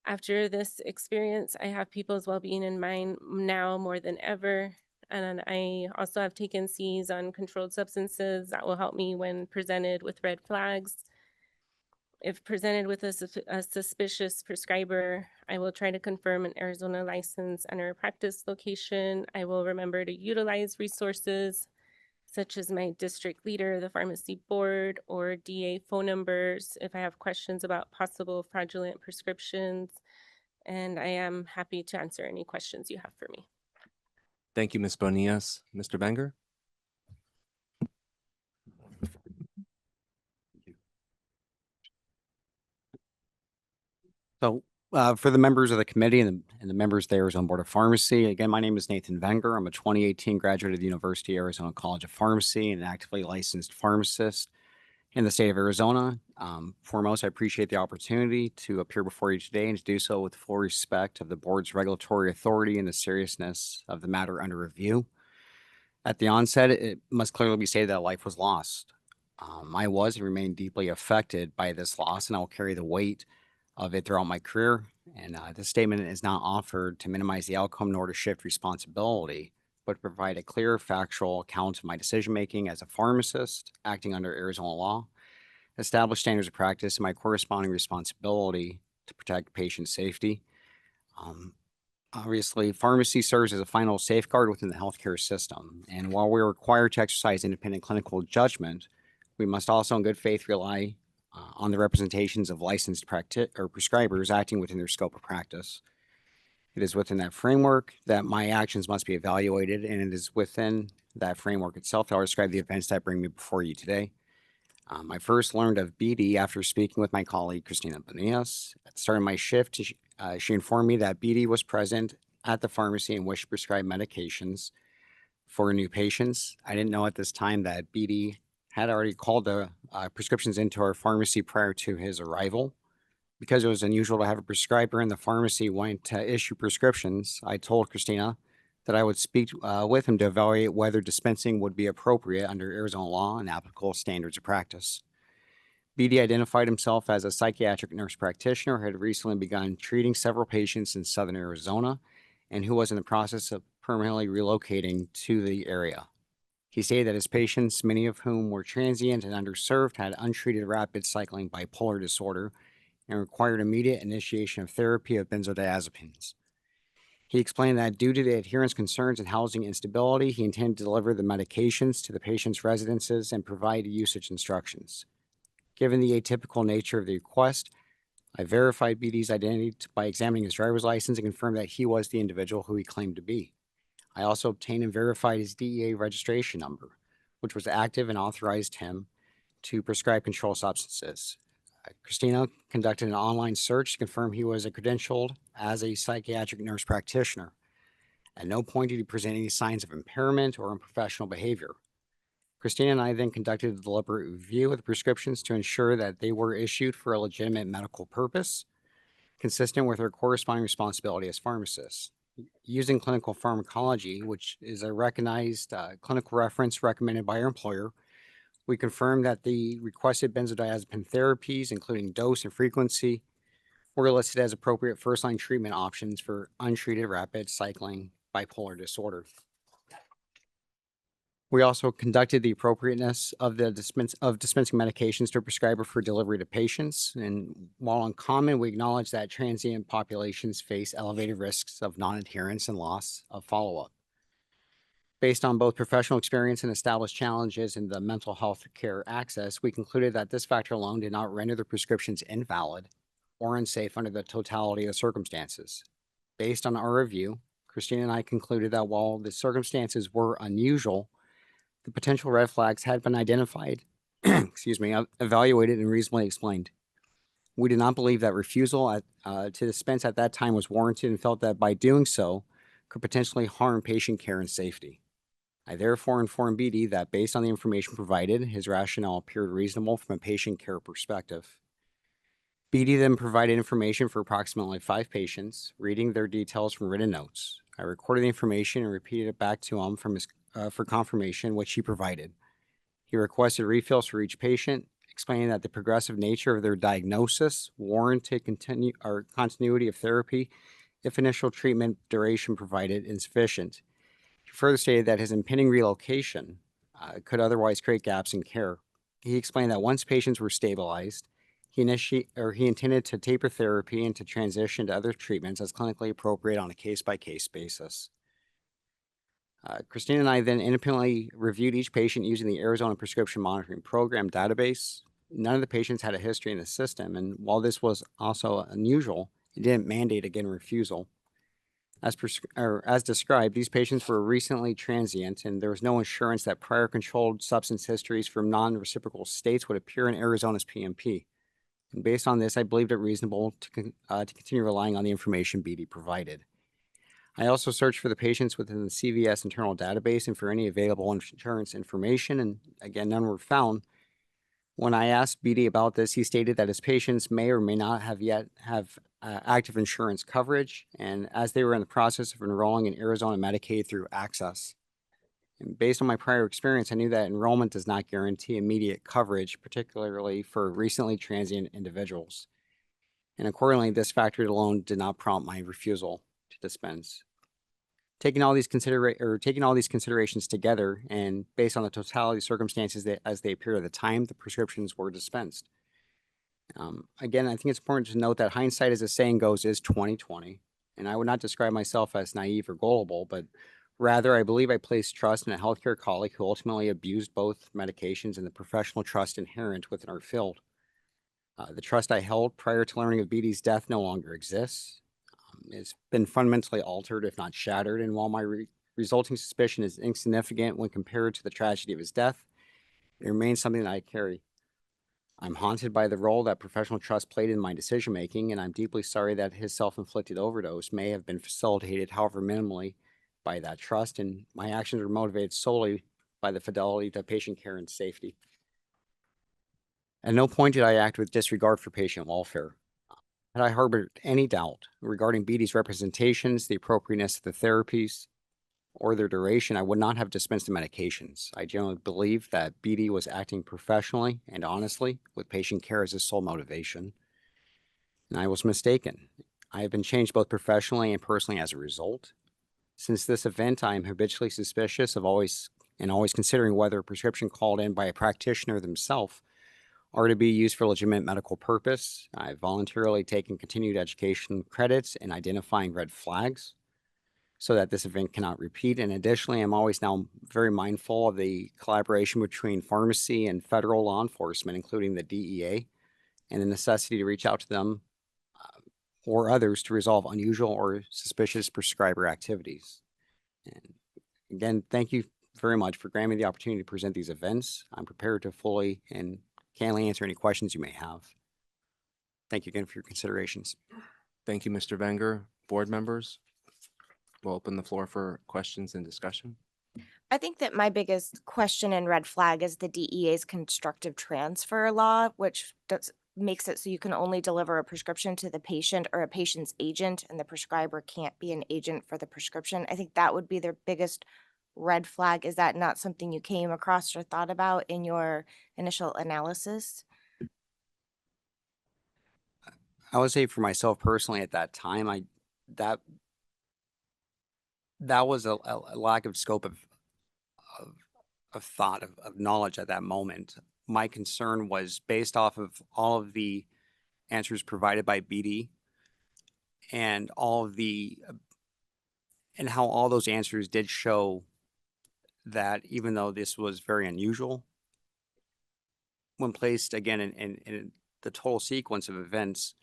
After this experience, I have people's well-being in mind now more than ever. And I also have taken C's on controlled substances that will help me when presented with red flags. If presented with a suspicious prescriber, I will try to confirm an Arizona license and or practice location. I will remember to utilize resources such as my district leader, the pharmacy board, or DA phone numbers if I have questions about possible fraudulent prescriptions. And I am happy to answer any questions you have for me. Thank you, Ms. Bonillas. Mr. Venger? So for the members of the committee and the members of the Arizona Board of Pharmacy, again, my name is Nathan Venger. I'm a 2018 graduate of the University of Arizona College of Pharmacy and an actively licensed pharmacist in the state of Arizona. Foremost, I appreciate the opportunity to appear before you today and to do so with full respect of the board's regulatory authority and the seriousness of the matter under review. At the onset, it must clearly be stated that life was lost. I was and remain deeply affected by this loss, and I will carry the weight of it throughout my career. And this statement is not offered to minimize the outcome nor to shift responsibility, but to provide a clear, factual account of my decision-making as a pharmacist acting under Arizona law, establish standards of practice, and my corresponding responsibility to protect patient safety. Obviously, pharmacy serves as a final safeguard within the healthcare system. And while we're required to exercise independent clinical judgment, we must also in good faith rely on the representations of licensed prescribers acting within their scope of practice. It is within that framework that my actions must be evaluated, and it is within that framework itself that I'll describe the events that bring me before you today. I first learned of BD after speaking with my colleague, Christina Bonillas. At the start of my shift, she informed me that BD was present at the pharmacy and wished to prescribe medications for new patients. I didn't know at this time that BD had already called the prescriptions into our pharmacy prior to his arrival. Because it was unusual to have a prescriber in the pharmacy wanting to issue prescriptions, I told Christina that I would speak with him to evaluate whether dispensing would be appropriate under Arizona law and applicable standards of practice. BD identified himself as a psychiatric nurse practitioner who had recently begun treating several patients in southern Arizona and who was in the process of permanently relocating to the area. He stated that his patients, many of whom were transient and underserved, had untreated rapid cycling bipolar disorder and required immediate initiation of therapy of benzodiazepines. He explained that due to the adherence concerns and housing instability, he intended to deliver the medications to the patient's residences and provide usage instructions. Given the atypical nature of the request, I verified BD's identity by examining his driver's license and confirmed that he was the individual who he claimed to be. I also obtained and verified his DEA registration number, which was active and authorized him to prescribe controlled substances. Christina conducted an online search to confirm he was credentialed as a psychiatric nurse practitioner. At no point did he present any signs of impairment or unprofessional behavior. Christina and I then conducted a deliberate review of the prescriptions to ensure that they were issued for a legitimate medical purpose, consistent with her corresponding responsibility as pharmacists. Using clinical pharmacology, which is a recognized clinical reference recommended by our employer, we confirmed that the requested benzodiazepine therapies, including dose and frequency, were listed as appropriate first-line treatment options for untreated rapid cycling bipolar disorder. We also conducted the appropriateness of the dispensing medications to a prescriber for delivery to patients. And while uncommon, we acknowledge that transient populations face elevated risks of non-adherence and loss of follow-up. Based on both professional experience and established challenges in the mental health care access, we concluded that this factor alone did not render the prescriptions invalid or unsafe under the totality of circumstances. Based on our review, Christina and I concluded that while the circumstances were unusual, the potential red flags had been identified, evaluated, and reasonably explained. We did not believe that refusal to dispense at that time was warranted and felt that by doing so could potentially harm patient care and safety. I therefore informed BD that based on the information provided, his rationale appeared reasonable from a patient care perspective. BD then provided information for approximately 5 patients, reading their details from written notes. I recorded the information and repeated it back to him for confirmation, which he provided. He requested refills for each patient, explaining that the progressive nature of their diagnosis warranted continuity of therapy if initial treatment duration provided insufficient. He further stated that his impending relocation could otherwise create gaps in care. He explained that once patients were stabilized, he intended to taper therapy and to transition to other treatments as clinically appropriate on a case-by-case basis. Christina and I then independently reviewed each patient using the Arizona Prescription Monitoring Program database. None of the patients had a history in the system, and while this was also unusual, it didn't mandate again refusal. As described, these patients were recently transient, and there was no assurance that prior controlled substance histories from non-reciprocal states would appear in Arizona's PMP. And based on this, I believed it reasonable to continue relying on the information BD provided. I also searched for the patients within the CVS internal database and for any available insurance information, and again, none were found. When I asked BD about this, he stated that his patients may or may not have yet have active insurance coverage, and as they were in the process of enrolling in Arizona Medicaid through Access. And based on my prior experience, I knew that enrollment does not guarantee immediate coverage, particularly for recently transient individuals. And accordingly, this factor alone did not prompt my refusal to dispense. Taking all these considerations together and based on the totality of circumstances as they appear at the time, the prescriptions were dispensed. Again, I think it's important to note that hindsight, as the saying goes, is 20/20. And I would not describe myself as naive or gullible, but rather I believe I placed trust in a healthcare colleague who ultimately abused both medications and the professional trust inherent within our field. The trust I held prior to learning of BD's death no longer exists. It's been fundamentally altered, if not shattered, and while my resulting suspicion is insignificant when compared to the tragedy of his death, it remains something that I carry. I'm haunted by the role that professional trust played in my decision-making, and I'm deeply sorry that his self-inflicted overdose may have been facilitated, however minimally, by that trust, and my actions were motivated solely by the fidelity to patient care and safety. At no point did I act with disregard for patient welfare. Had I harbored any doubt regarding BD's representations, the appropriateness of the therapies, or their duration, I would not have dispensed the medications. I generally believe that BD was acting professionally and honestly with patient care as his sole motivation. And I was mistaken. I have been changed both professionally and personally as a result. Since this event, I am habitually suspicious of always considering whether a prescription called in by a practitioner themselves are to be used for legitimate medical purpose. I've voluntarily taken continued education credits in identifying red flags so that this event cannot repeat. And additionally, I'm always now very mindful of the collaboration between pharmacy and federal law enforcement, including the DEA, and the necessity to reach out to them or others to resolve unusual or suspicious prescriber activities. And Again, thank you very much for granting me the opportunity to present these events. I'm prepared to fully and candidly answer any questions you may have. Thank you again for your considerations. Thank you, Mr. Venger. Board members, we'll open the floor for questions and discussion. I think that my biggest question and red flag is the DEA's constructive transfer law, which makes it so you can only deliver a prescription to the patient or a patient's agent, and the prescriber can't be an agent for the prescription. I think that would be their biggest red flag. Is that not something you came across or thought about in your initial analysis? I would say for myself personally at that time, that was a lack of scope of thought, of knowledge at that moment. My concern was based off of all of the answers provided by BD and all of the and how all those answers did show that even though this was very unusual, when placed again in the total sequence of events,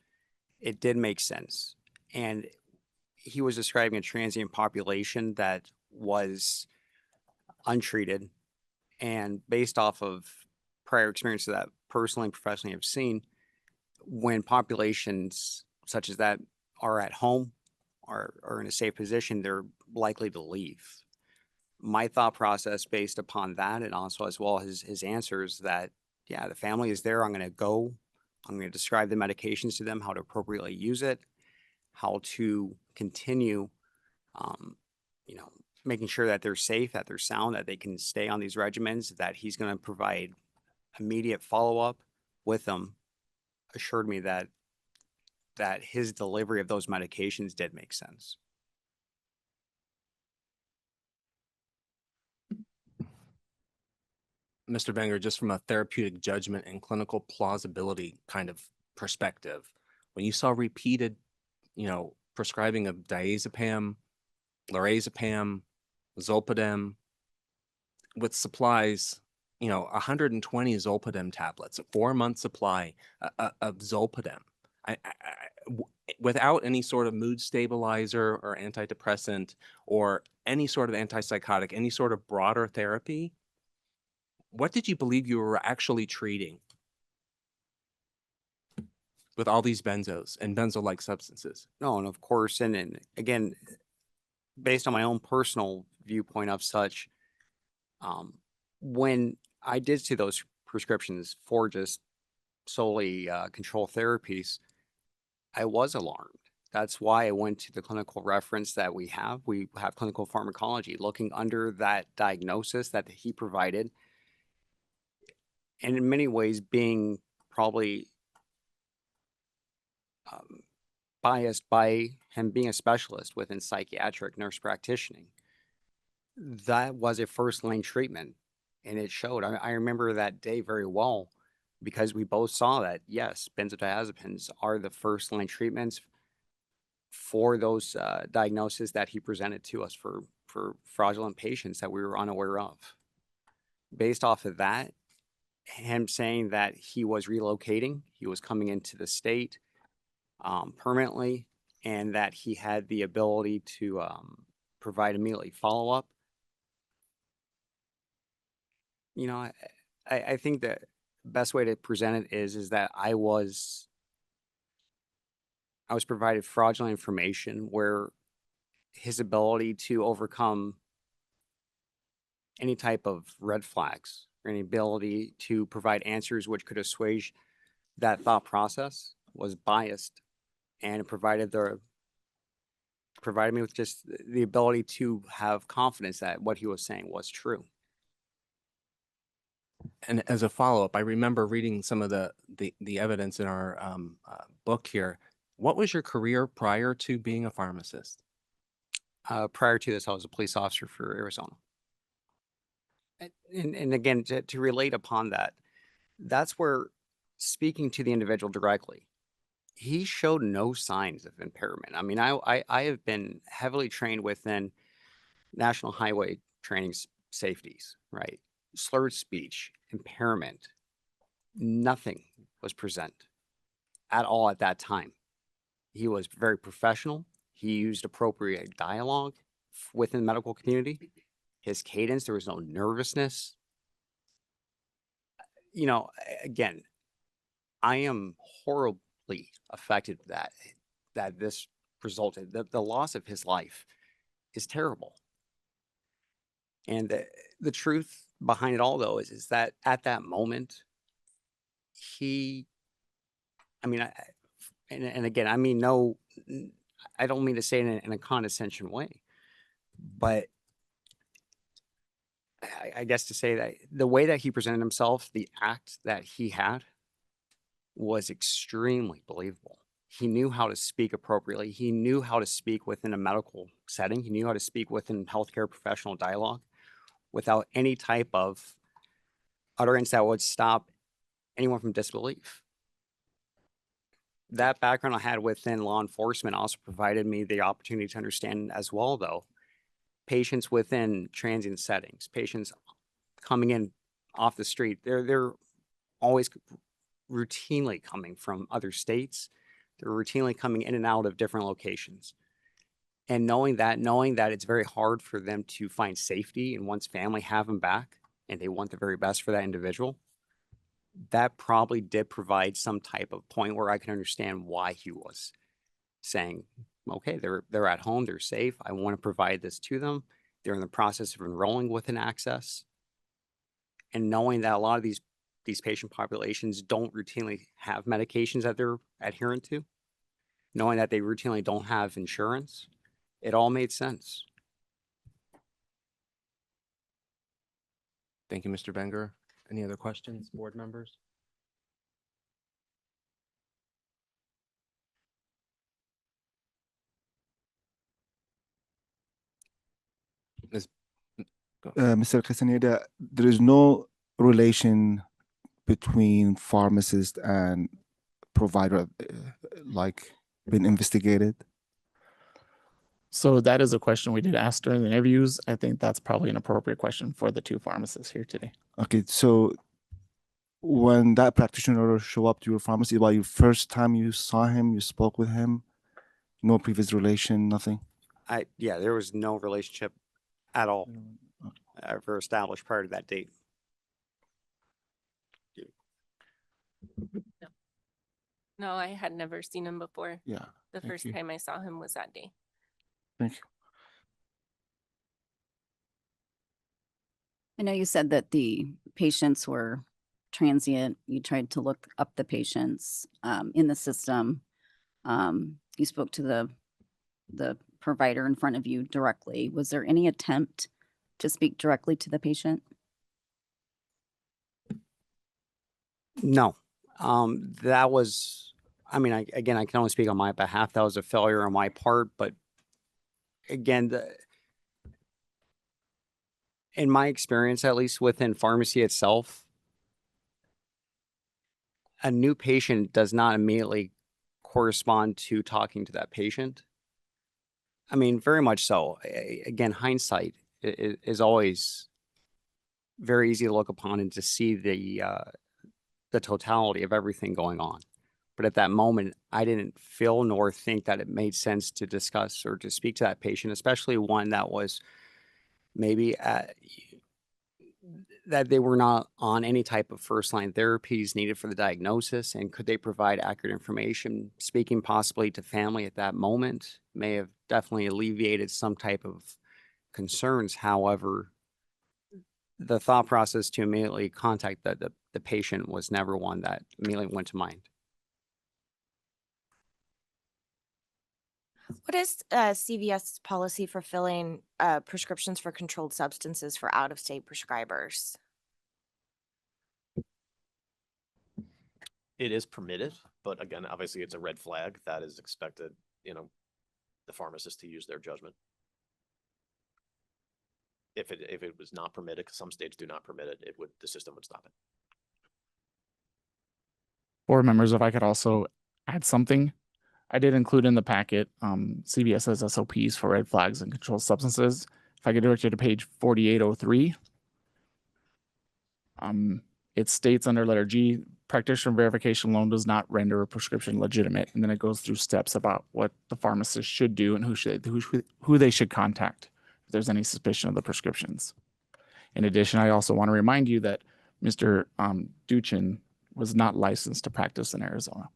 it did make sense. And he was describing a transient population that was untreated, and based off of prior experiences that personally and professionally have seen, when populations such as that are at home or are in a safe position, they're likely to leave. My thought process based upon that, and also as well as his answers, that yeah, the family is there. I'm going to describe the medications to them, how to appropriately use it, how to continue, making sure that they're safe, that they're sound, that they can stay on these regimens, that he's going to provide immediate follow-up with them, assured me that his delivery of those medications did make sense. Mr. Venger, just from a therapeutic judgment and clinical plausibility kind of perspective, when you saw repeated, prescribing of diazepam, lorazepam, zolpidem with supplies, 120 zolpidem tablets, a 4-month supply of zolpidem, without any sort of mood stabilizer or antidepressant or any sort of antipsychotic, any sort of broader therapy. What did you believe you were actually treating with all these benzos and benzo-like substances? No, and of course, and again, based on my own personal viewpoint of such, when I did see those prescriptions for just solely control therapies, I was alarmed. That's why I went to the clinical reference that we have. We have clinical pharmacology looking under that diagnosis that he provided, and in many ways being probably biased by him being a specialist within psychiatric nurse practicing. That was a first line treatment, and it showed. I remember that day very well because we both saw that, yes, benzodiazepines are the first line treatments for those diagnoses that he presented to us for fraudulent patients that we were unaware of. Based off of that, him saying that he was relocating, he was coming into the state permanently, and that he had the ability to provide immediately follow-up. I think the best way to present it is that I was provided fraudulent information where his ability to overcome any type of red flags or any ability to provide answers which could assuage that thought process was biased, and it provided me with just the ability to have confidence that what he was saying was true. And as a follow-up, I remember reading some of the evidence in our book here. What was your career prior to being a pharmacist? Prior to this, I was a police officer for Arizona. And again, to relate upon that, that's where speaking to the individual directly, he showed no signs of impairment. I mean, I have been heavily trained within National Highway Training safeties, right? Slurred speech, impairment, nothing was present at all at that time. He was very professional. He used appropriate dialogue within the medical community, his cadence. There was no nervousness. You know, again, I am horribly affected that this resulted. The loss of his life is terrible. And the truth behind it all, though, is that at that moment, and again, I mean, no, I don't mean to say it in a condescension way, but I guess to say that the way that he presented himself, the act that he had was extremely believable. He knew how to speak appropriately. He knew how to speak within a medical setting. He knew how to speak within healthcare professional dialogue without any type of utterance that would stop anyone from disbelief. That background I had within law enforcement also provided me the opportunity to understand as well, though, patients within transient settings, patients coming in off the street, they're always routinely coming from other states. They're routinely coming in and out of different locations. And knowing that it's very hard for them to find safety and one's family have them back and they want the very best for that individual, that probably did provide some type of point where I can understand why he was saying, okay, they're at home, they're safe. I want to provide this to them. They're in the process of enrolling with an access. And knowing that a lot of these patient populations don't routinely have medications that they're adherent to, knowing that they routinely don't have insurance, it all made sense. Thank you, Mr. Benger. Any other questions, board members? Mr. Castaneda, there is no relation between pharmacist and provider, like been investigated? So that is a question we did ask during the interviews. I think that's probably an appropriate question for the two pharmacists here today. Okay, so when that practitioner show up to your pharmacy, about your first time you saw him, you spoke with him, no previous relation, nothing? Yeah, there was no relationship at all ever established prior to that date. No, I had never seen him before. Yeah. The thank first you. time I saw him was that day. Thank you. I know you said that the patients were transient. You tried to look up the patients in the system. You spoke to the provider in front of you directly. Was there any attempt to speak directly to the patient? No, that was, I mean, again, I can only speak on my behalf. That was a failure on my part, but again, in my experience, at least within pharmacy itself, a new patient does not immediately correspond to talking to that patient. I mean, very much so. Again, hindsight is always very easy to look upon and to see the totality of everything going on. But at that moment, I didn't feel nor think that it made sense to discuss or to speak to that patient, especially one that was maybe that they were not on any type of first-line therapies needed for the diagnosis, and could they provide accurate information? Speaking possibly to family at that moment may have definitely alleviated some type of concerns. However, the thought process to immediately contact the patient was never one that immediately went to mind. What is CVS's policy for filling prescriptions for controlled substances for out-of-state prescribers? It is permitted, but again, obviously it's a red flag that is expected, the pharmacist to use their judgment. If it was not permitted, because some states do not permit it, the system would stop it. Board members, if I could also add something. I did include in the packet CVS's SOPs for red flags and controlled substances. If I could direct you to page 4803. It states under letter G, practitioner verification alone does not render a prescription legitimate. And then it goes through steps about what the pharmacist should do and who they should contact. there's any suspicion of the prescriptions. In addition, I also want to remind you that Mr. Duchin was not licensed to practice in Arizona.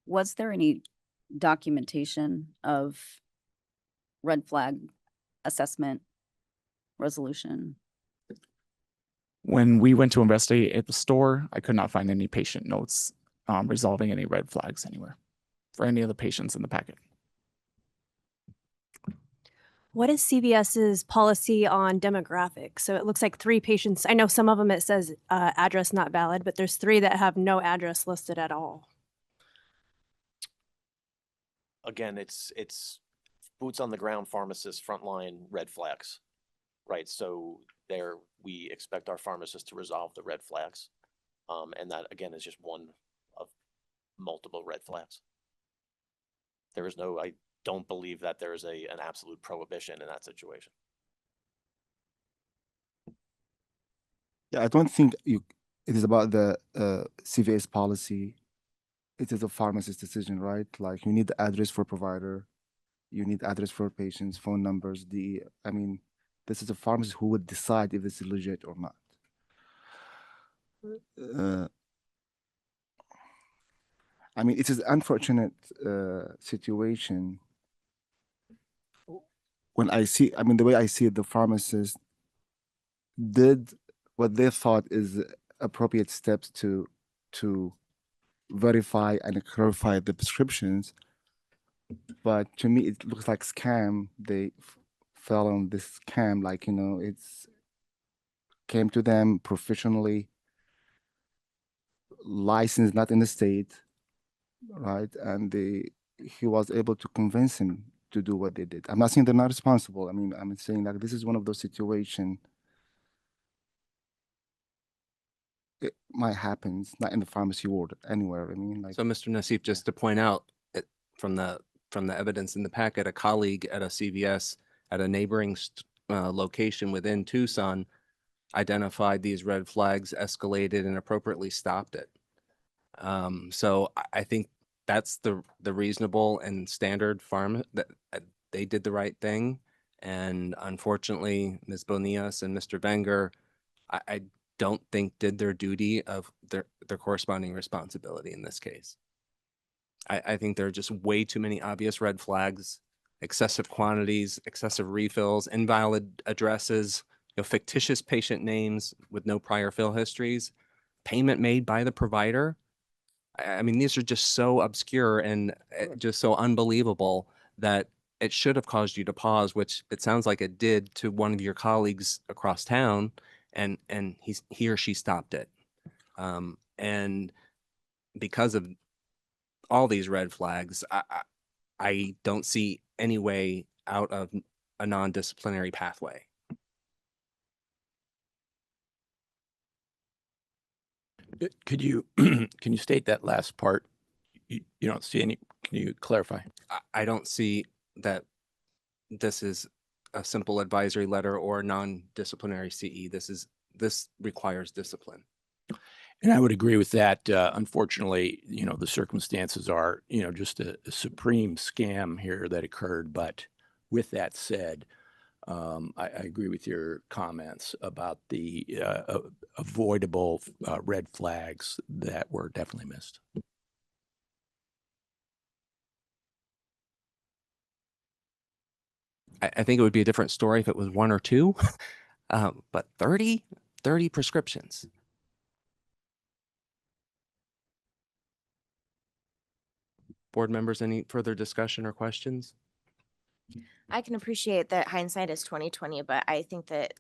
Was there any documentation of red flag assessment resolution? When we went to investigate at the store, I could not find any patient notes resolving any red flags anywhere for any of the patients in the packet. What is CVS's policy on demographics? So it looks like 3 patients. I know some of them it says address not valid, but there's 3 that have no address listed at all. Again, it's boots on the ground pharmacist frontline red flags, right? So there we expect our pharmacists to resolve the red flags. And that again is just one of multiple red flags. There is no, I don't believe that there is an absolute prohibition in that situation. Yeah, I don't think it is about the CVS policy. It is a pharmacist decision, right? Like you need the address for provider, you need address for patients, phone numbers. I mean, this is a pharmacist who would decide if this is legit or not. I mean, it is an unfortunate situation. When I see, I mean, the way I see it, the pharmacist did what they thought is appropriate steps to verify and clarify the prescriptions. But to me, it looks like scam. They fell on this scam, like, you know, it's came to them professionally, licensed, not in the state, right? And he was able to convince him to do what they did. I'm not saying they're not responsible. I mean, I'm saying that this is one of those situations. It might happen, it's not in the pharmacy world, anywhere. I mean, like. So, Mr. Nassif, just to point out, from the evidence in the packet, a colleague at a CVS at a neighboring location within Tucson identified these red flags, escalated, and appropriately stopped it. So I think that's the reasonable and standard farm that they did the right thing. And unfortunately, Ms. Bonillas and Mr. Wenger, I don't think did their duty of their corresponding responsibility in this case. I think there are just way too many obvious red flags, excessive quantities, excessive refills, invalid addresses, fictitious patient names with no prior fill histories, payment made by the provider. I mean, these are just so obscure and just so unbelievable that it should have caused you to pause, which it sounds like it did to one of your colleagues across town, and he or she stopped it. And because of all these red flags, I don't see any way out of a non-disciplinary pathway. Could you can you state that last part? You don't see any, can you clarify? I don't see that this is a simple advisory letter or non-disciplinary CE. This requires discipline. And I would agree with that. Unfortunately, the circumstances are, just a supreme scam here that occurred. But with that said, I agree with your comments about the avoidable red flags that were definitely missed. I think it would be a different story if it was 1 or 2, but 30 prescriptions. Board members, any further discussion or questions? I can appreciate that hindsight is 20/20, but I think that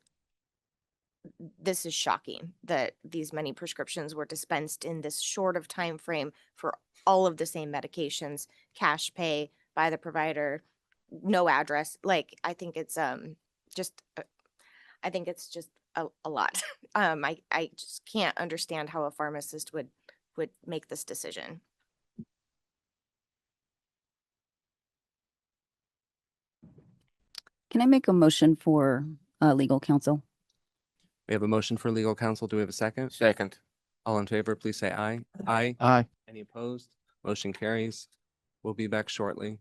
this is shocking that these many prescriptions were dispensed in this short of time frame for all of the same medications, cash pay by the provider, no address. Like, I think it's just a lot. I just can't understand how a pharmacist would make this decision. Can I make a motion for legal counsel? We have a motion for legal counsel. Do we have a second? Second. All in favor, please say aye. Aye. Aye. Any opposed? Motion carries. We'll be back shortly.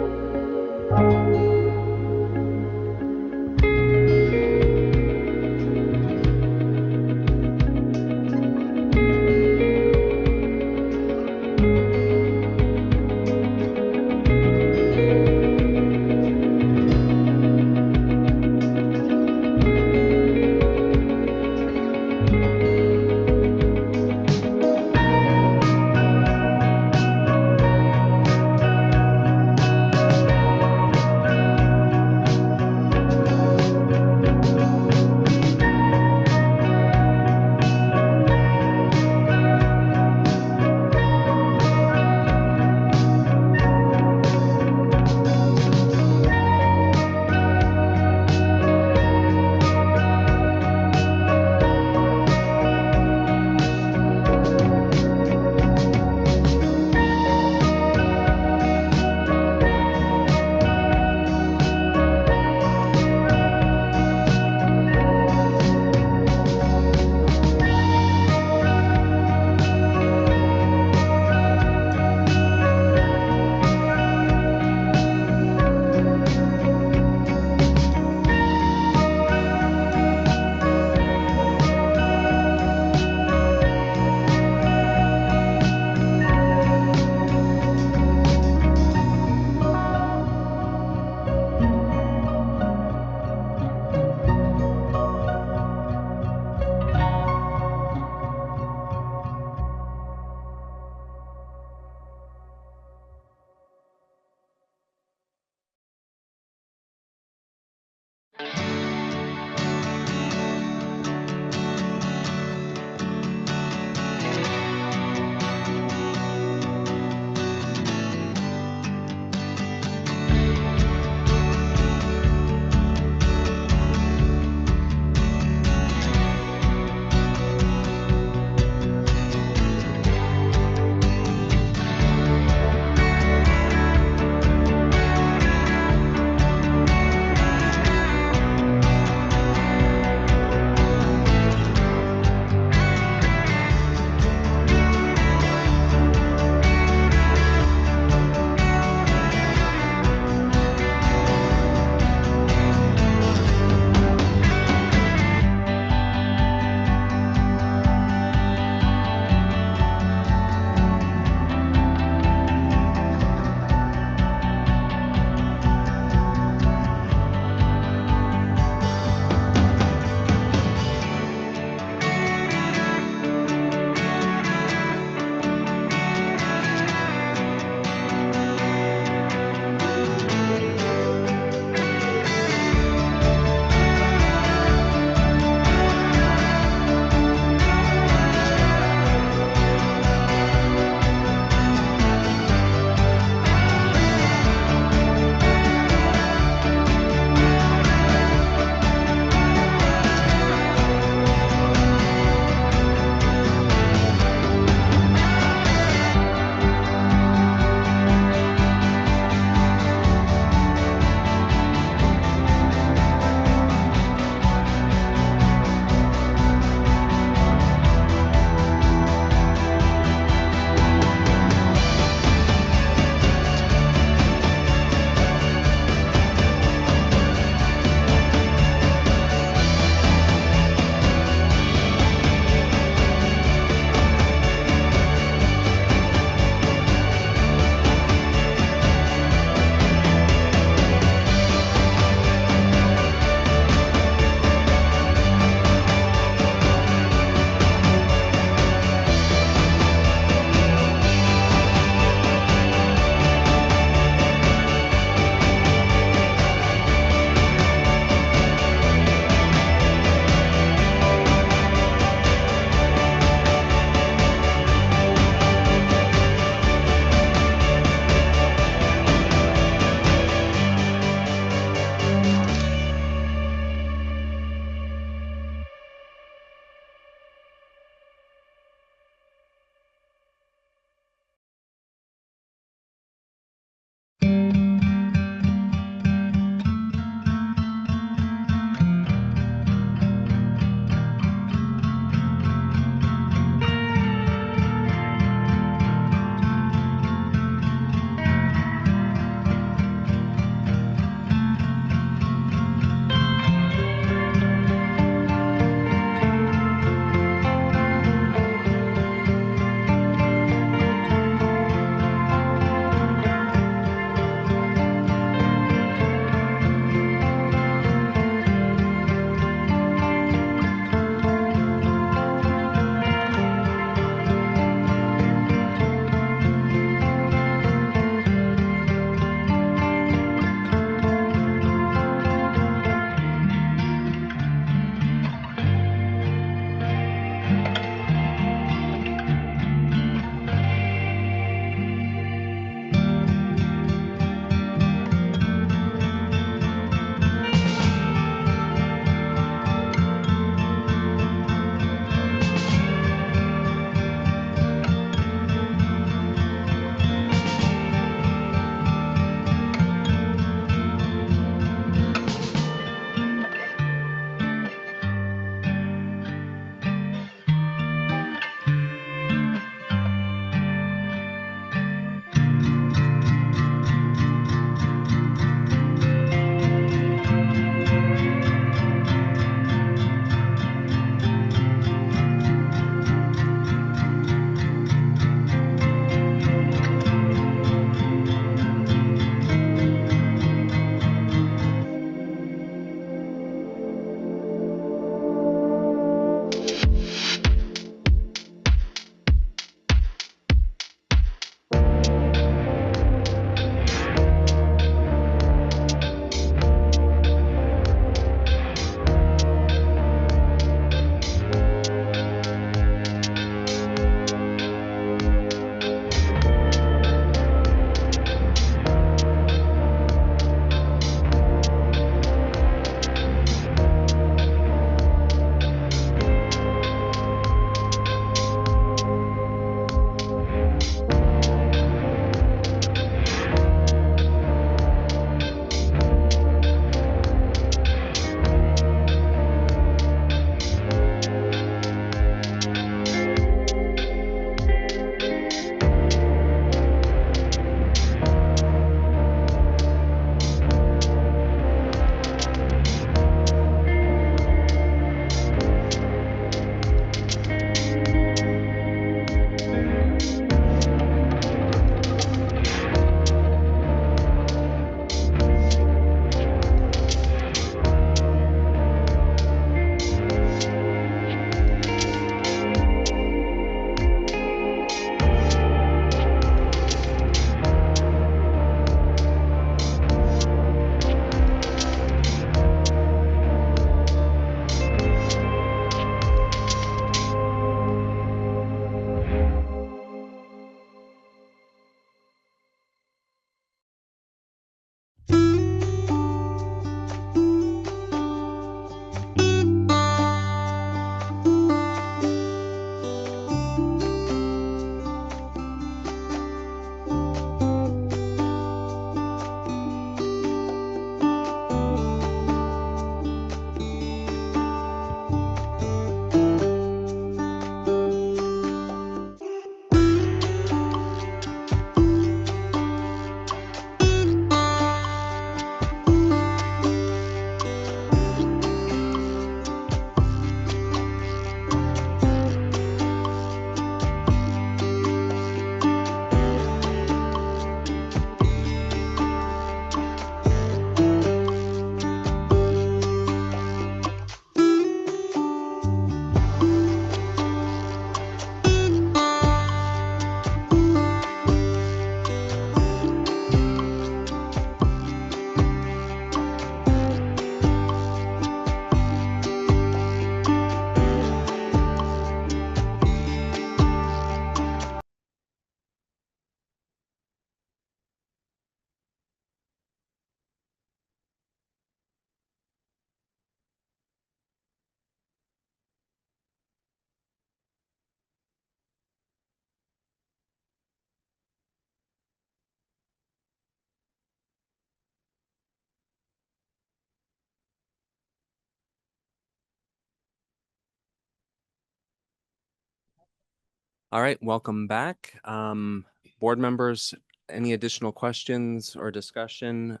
All right, welcome back. Board members, any additional questions or discussion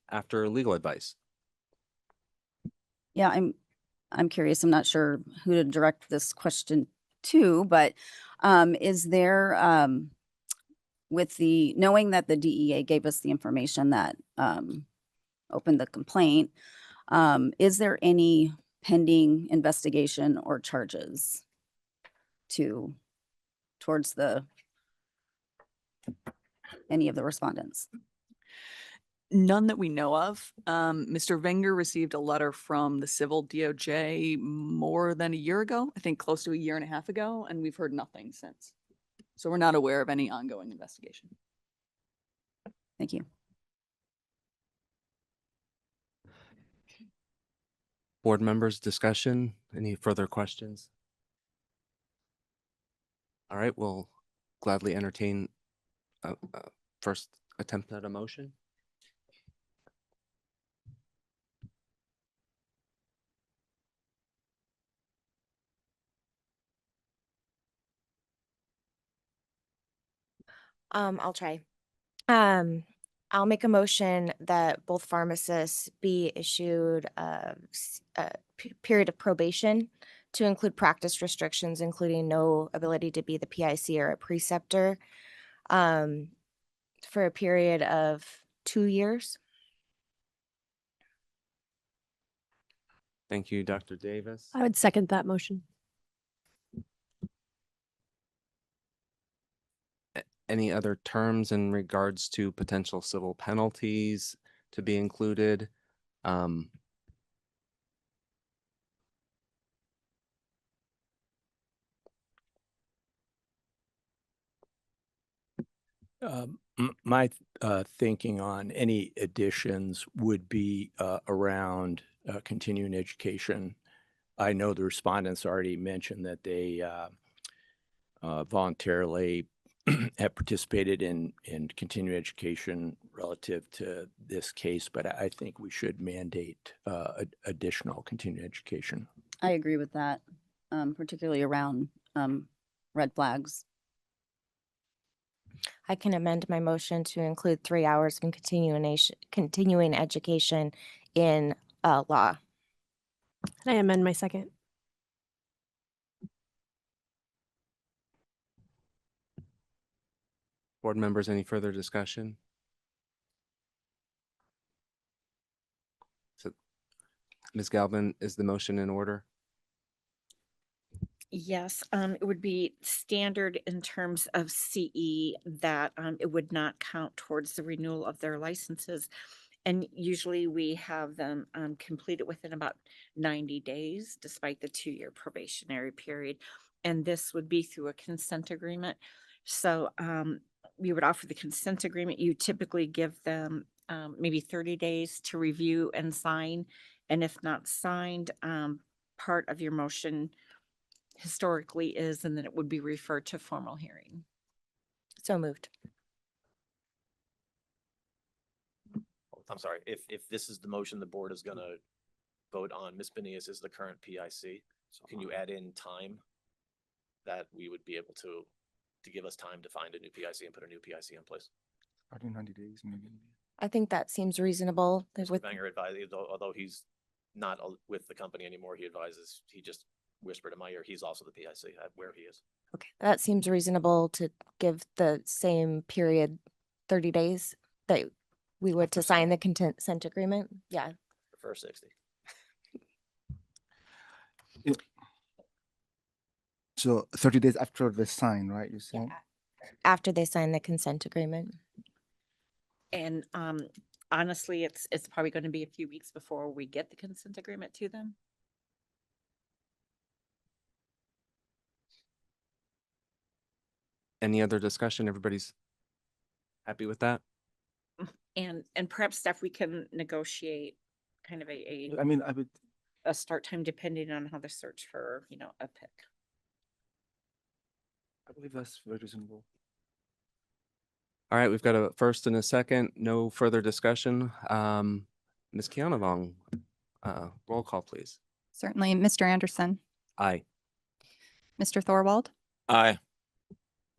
after legal advice? Yeah, I'm curious. I'm not sure who to direct this question to, but is there with the knowing that the DEA gave us the information that opened the complaint, is there any pending investigation or charges towards any of the respondents? None that we know of. Mr. Wenger received a letter from the civil DOJ more than a year ago, I think close to a year and a half ago, and we've heard nothing since. So we're not aware of any ongoing investigation. Thank you. Board members, discussion, any further questions? All right, we'll gladly entertain a first attempt at a motion. I'll try. I'll make a motion that both pharmacists be issued a period of probation to include practice restrictions, including no ability to be the PIC or a preceptor, for a period of 2 years. Thank you, Dr. Davis. I would second that motion. Any other terms in regards to potential civil penalties to be included? My thinking on any additions would be around continuing education. I know the respondents already mentioned that they voluntarily have participated in continuing education relative to this case, but I think we should mandate additional continuing education. I agree with that, particularly around red flags. I can amend my motion to include 3 hours of continuing education in law. I amend my second. Board members, any further discussion? So, Ms. Galvin, is the motion in order? Yes, it would be standard in terms of CE that it would not count towards the renewal of their licenses. And usually we have them complete it within about 90 days, despite the 2-year probationary period. And this would be through a consent agreement. So we would offer the consent agreement. You typically give them maybe 30 days to review and sign. And if not signed, part of your motion historically is, and then it would be referred to formal hearing. So moved. I'm sorry, if this is the motion the board is gonna vote on, Ms. Benias is the current PIC. So can you add in time that we would be able to give us time to find a new PIC and put a new PIC in place? I think 90 days maybe. I think that seems reasonable. Mr. Wenger advised, although he's not with the company anymore, he advises, he just whispered in my ear, he's also the PIC at where he is. Okay, that seems reasonable to give the same period, 30 days, that we would to sign the consent agreement. Yeah. Prefer 60. So 30 days after the sign, right? You said? After they sign the consent agreement. And honestly, it's probably going to be a few weeks before we get the consent agreement to them. Any other discussion? Everybody's happy with that? And perhaps staff, we can negotiate kind of a I mean, I would. a start time depending on how the search for, a pick. I believe that's very reasonable. All right, we've got a first and a second. No further discussion. Ms. Kianavong, roll call, please. Certainly. Mr. Anderson, Aye. Mr. Thorwald, Aye.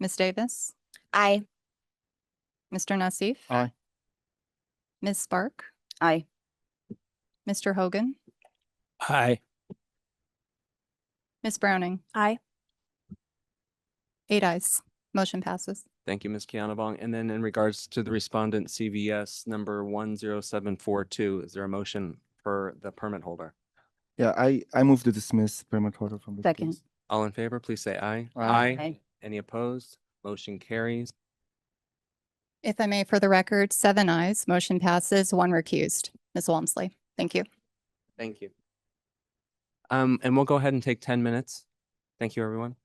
Ms. Davis, Aye. Mr. Nassif, Aye. Ms. Spark, Aye. Mr. Hogan, Aye. Ms. Browning. Aye. 8 ayes. Motion passes. Thank you, Ms. Kianabong. And then in regards to the respondent CVS number 10742, is there a motion for the permit holder? Yeah, I move to dismiss permit holder from this Second. case. All in favor, please say aye. Aye. Any opposed? Motion carries. If I may, for the record, 7 ayes. Motion passes, 1 recused. Ms. Walmsley, thank you. Thank you. And we'll go ahead and take 10 minutes. Thank you, everyone.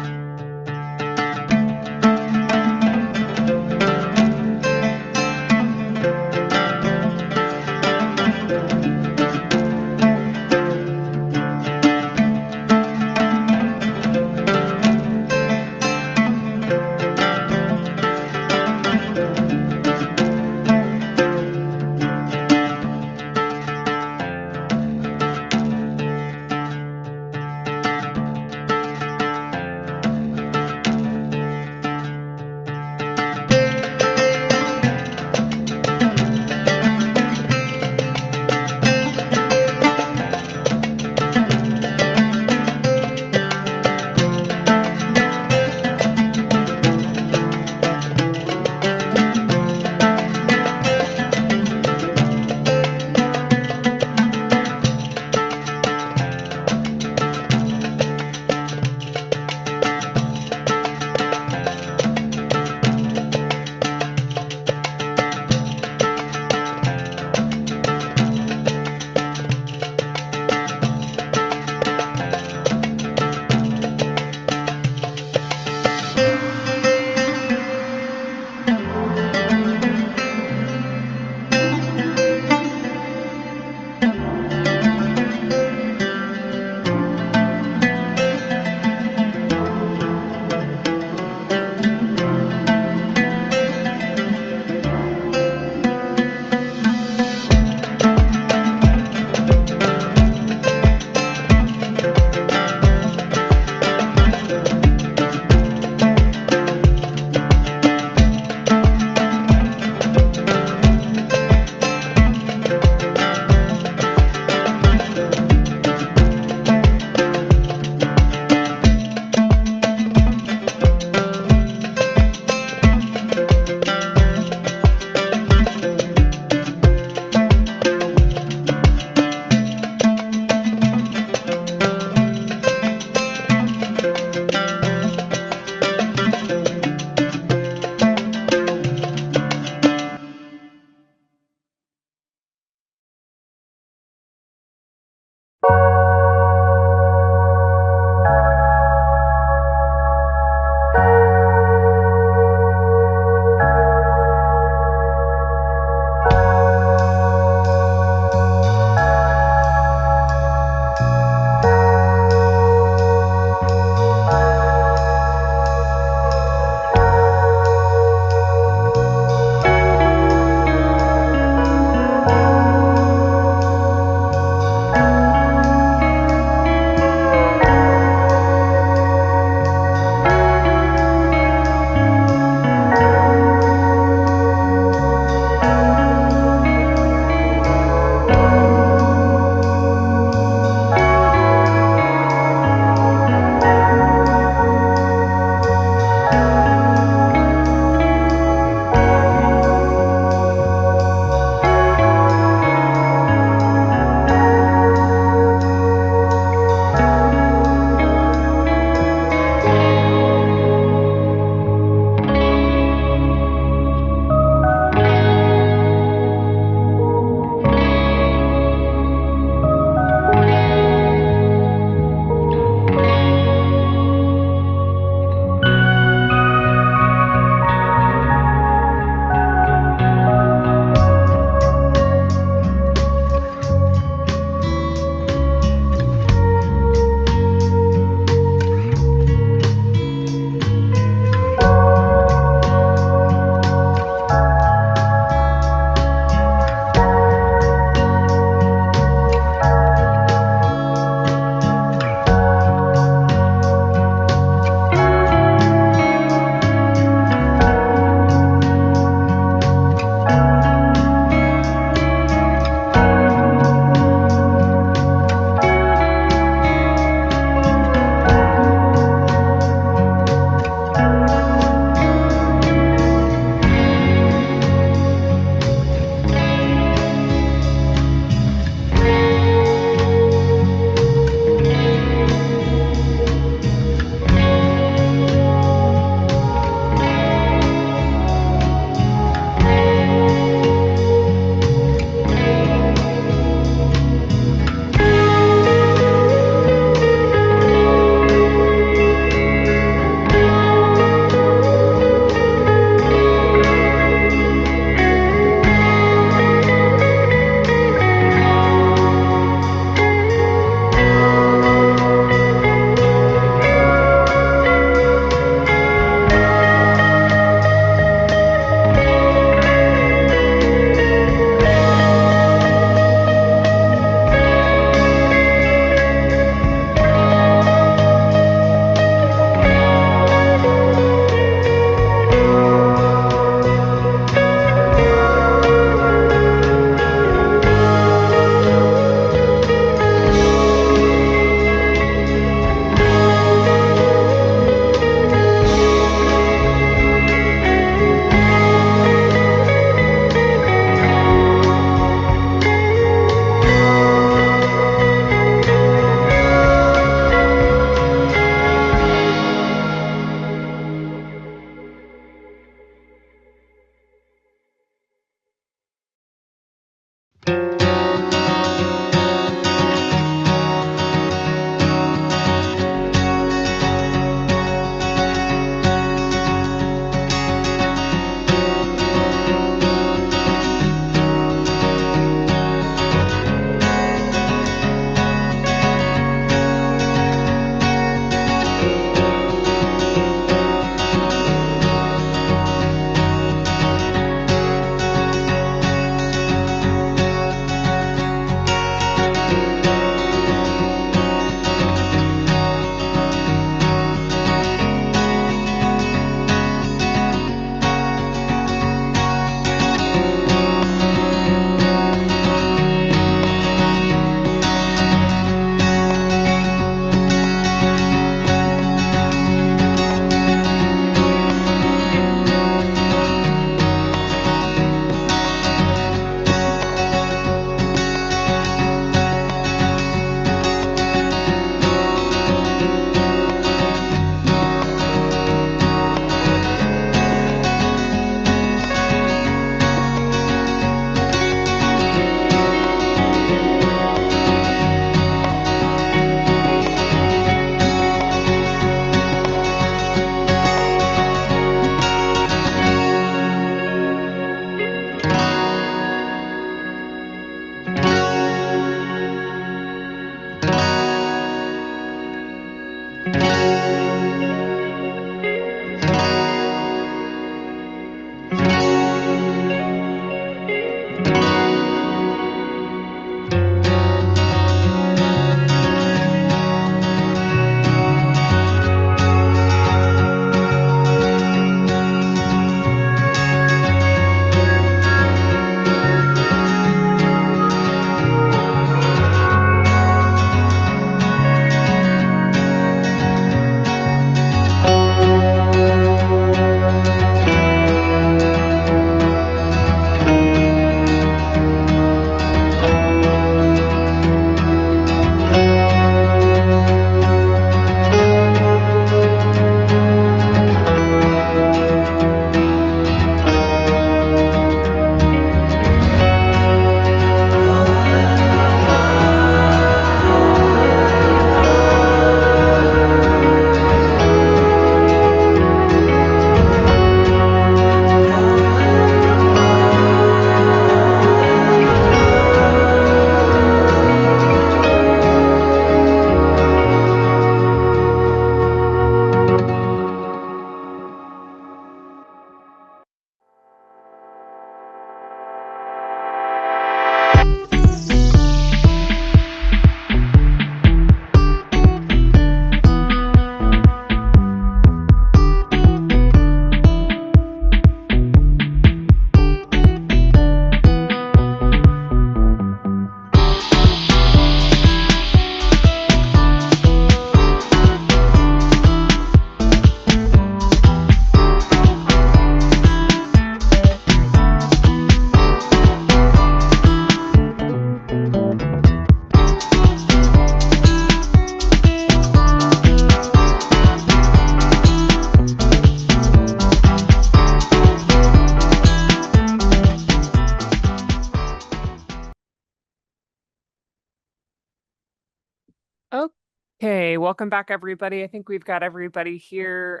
Okay, welcome back, everybody. I think we've got everybody here.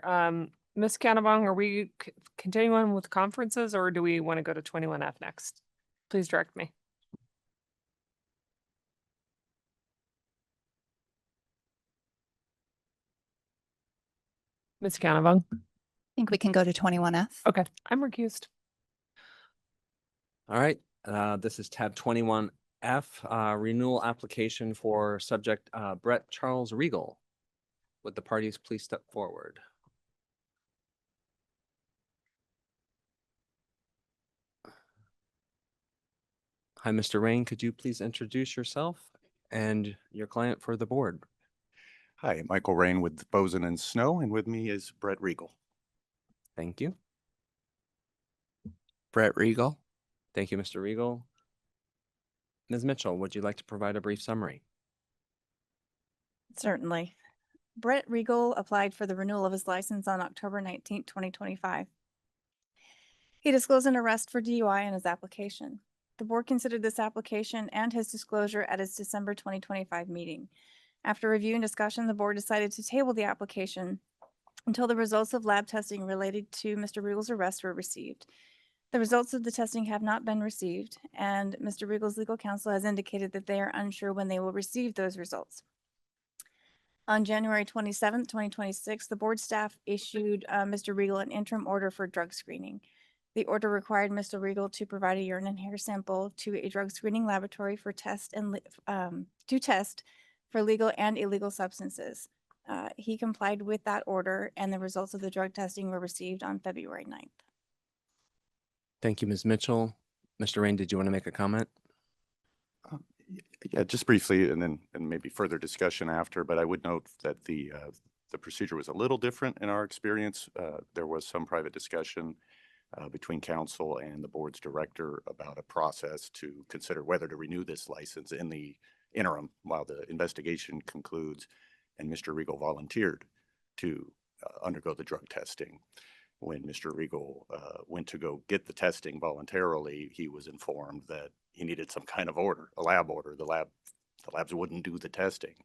Ms. Canavong, are we continuing with conferences or do we want to go to 21F next? Please direct me. Ms. Canavong? I think we can go to 21F. Okay, I'm recused. All right, this is tab 21F, renewal application for subject Brett Charles Regal. Would the parties please step forward? Hi, Mr. Rain, could you please introduce yourself and your client for the board? Hi, Michael Rain with Boson and Snow, and with me is Brett Regal. Thank you. Brett Regal. Thank you, Mr. Regal. Ms. Mitchell, would you like to provide a brief summary? Certainly. Brett Regal applied for the renewal of his license on October 19, 2025. He disclosed an arrest for DUI in his application. The board considered this application and his disclosure at its December 2025 meeting. After review and discussion, the board decided to table the application until the results of lab testing related to Mr. Regal's arrest were received. The results of the testing have not been received, and Mr. Regal's legal counsel has indicated that they are unsure when they will receive those results. On January 27, 2026, the board staff issued Mr. Regal an interim order for drug screening. The order required Mr. Regal to provide a urine and hair sample to a drug screening laboratory for test for legal and illegal substances. He complied with that order, and the results of the drug testing were received on February 9th. Thank you, Ms. Mitchell. Mr. Rain, did you want to make a comment? Yeah, just briefly, and maybe further discussion after, but I would note that the procedure was a little different in our experience. There was some private discussion between council and the board's director about a process to consider whether to renew this license in the interim while the investigation concludes, and Mr. Regal volunteered to undergo the drug testing. When Mr. Regal went to go get the testing voluntarily, he was informed that he needed some kind of order, a lab order. The labs wouldn't do the testing.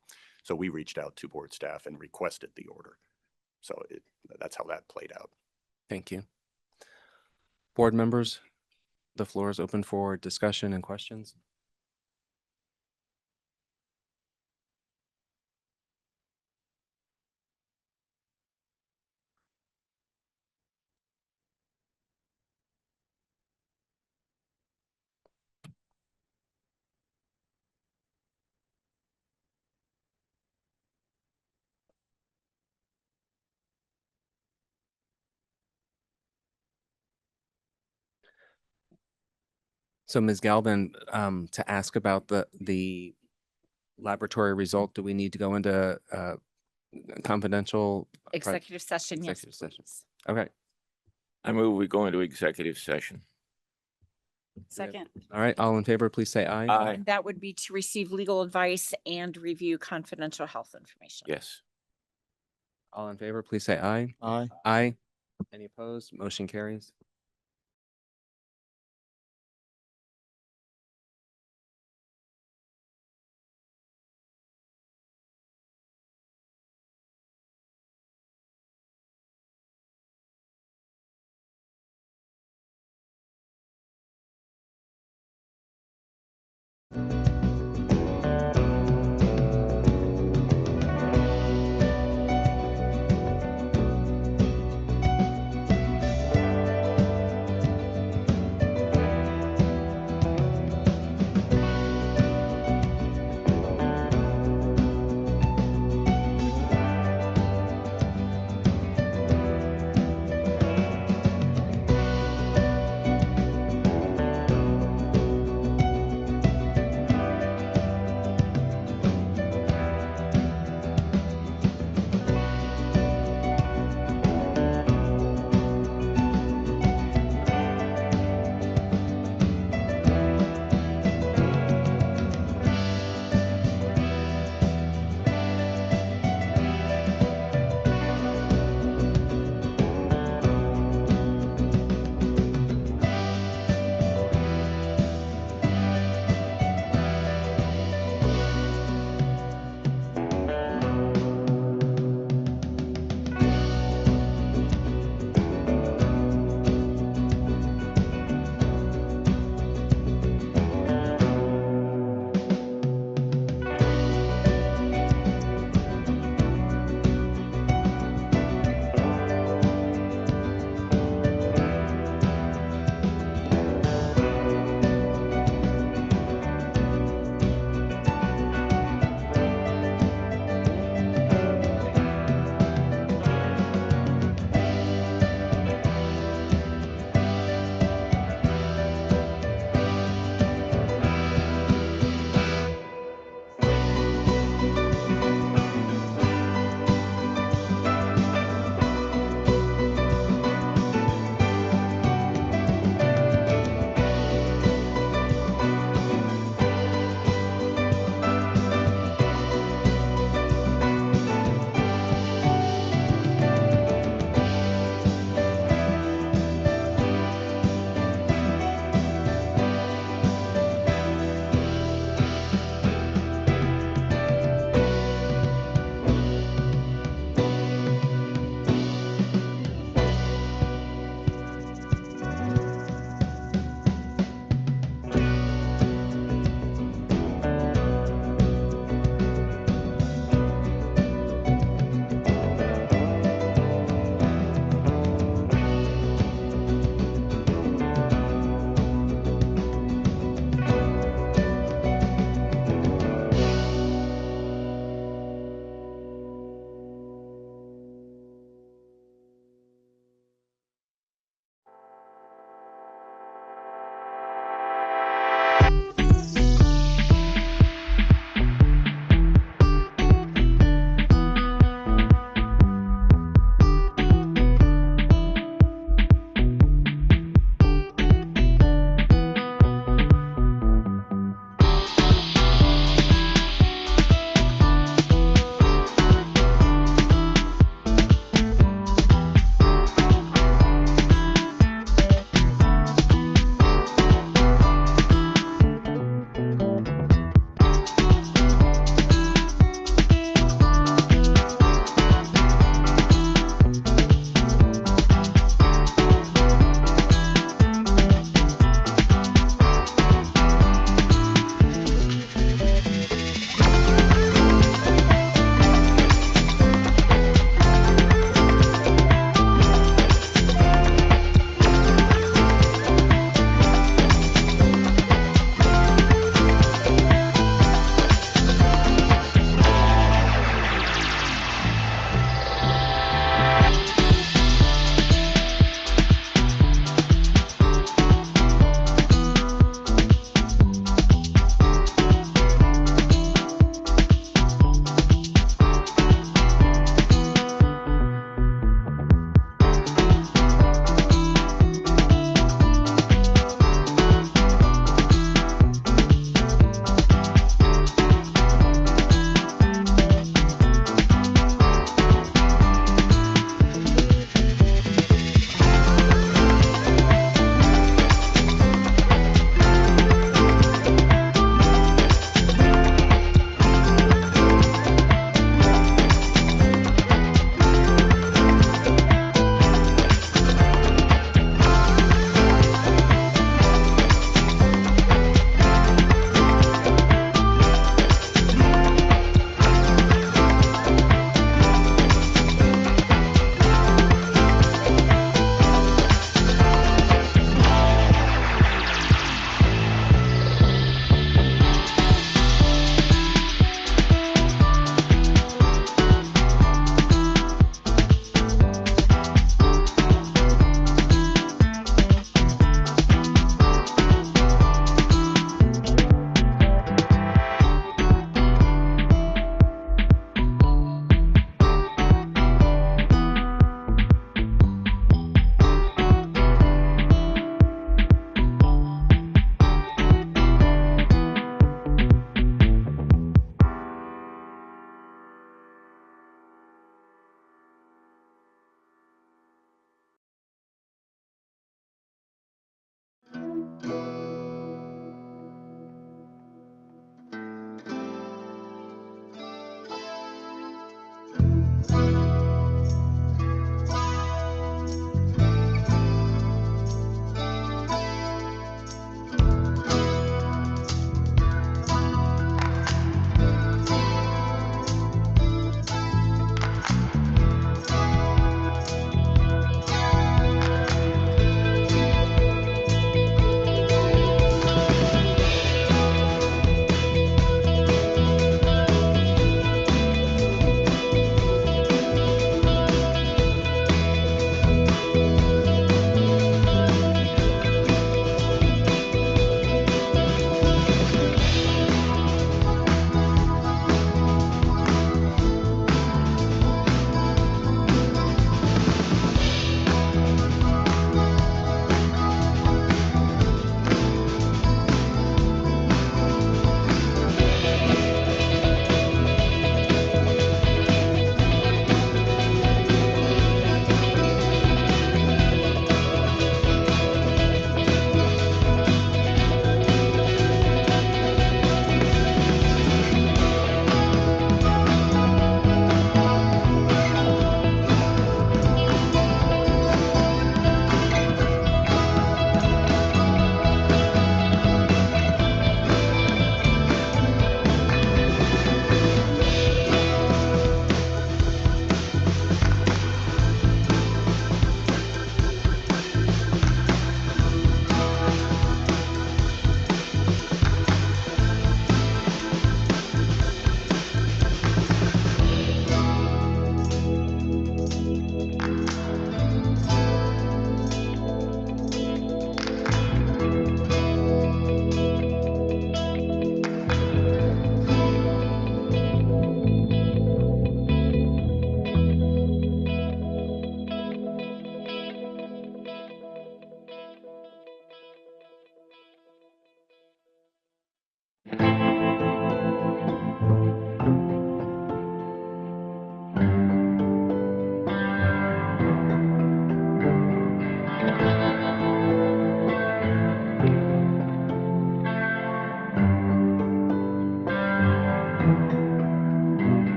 So we reached out to board staff and requested the order. So that's how that played out. Thank you. Board members, the floor is open for discussion and questions. So Ms. Galvin, to ask about the laboratory result, do we need to go into confidential? Executive session, yes, Executive session. please. Okay. I move we go into executive session. Second. All right. All in favor, please say aye. Aye. And that would be to receive legal advice and review confidential health information. Yes. All in favor, please say aye. Aye. Aye. Any opposed? Motion carries.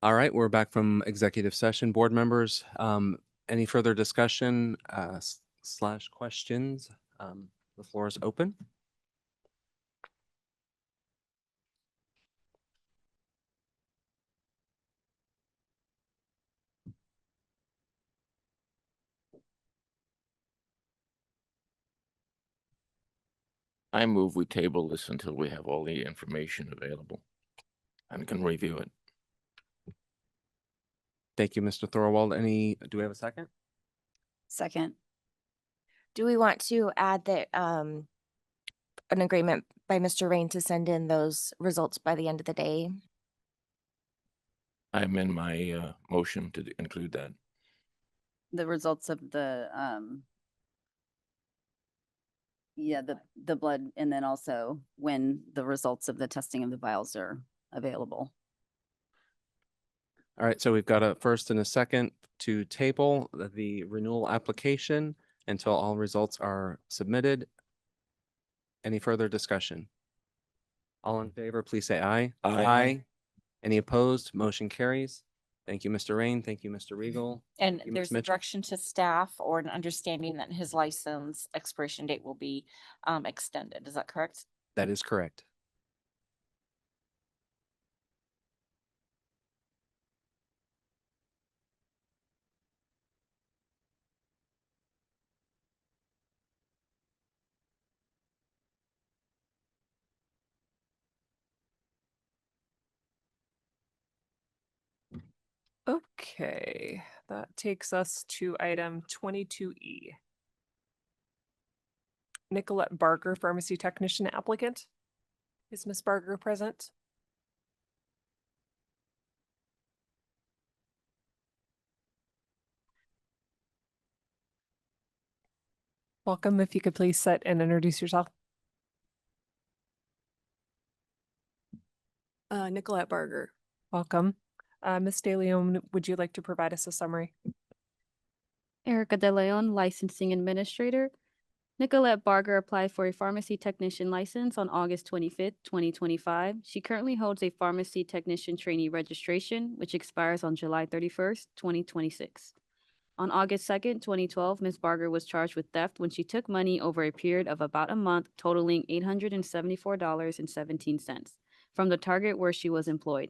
All right, we're back from executive session. Board members, any further discussion slash questions? The floor is open. I move we table this until we have all the information available and can review it. Thank you, Mr. Thorwald. Do we have a second? Second. Do we want to add that an agreement by Mr. Rain to send in those results by the end of the day? I amend my motion to include that. The results of the, the blood, and then also when the results of the testing of the vials are available. All right, so we've got a first and a second to table the renewal application until all results are submitted. Any further discussion? All in favor, please say aye. Aye. Any opposed? Motion carries. Thank you, Mr. Rain. Thank you, Mr. Regal. And Thank you, Ms. there's a Mitchell. direction to staff or an understanding that his license expiration date will be extended. Is that correct? That is correct. Okay, that takes us to item 22E. Nicolette Barker, pharmacy technician applicant. Is Ms. Barker present? Welcome. If you could please sit and introduce yourself. Nicolette Barger. Welcome. Ms. De Leon, would you like to provide us a summary? Erica De Leon, licensing administrator. Nicolette Barger applied for a pharmacy technician license on August 25th, 2025. She currently holds a pharmacy technician trainee registration, which expires on July 31st, 2026. On August 2nd, 2012, Ms. Barger was charged with theft when she took money over a period of about a month, totaling $874.17 from the Target where she was employed.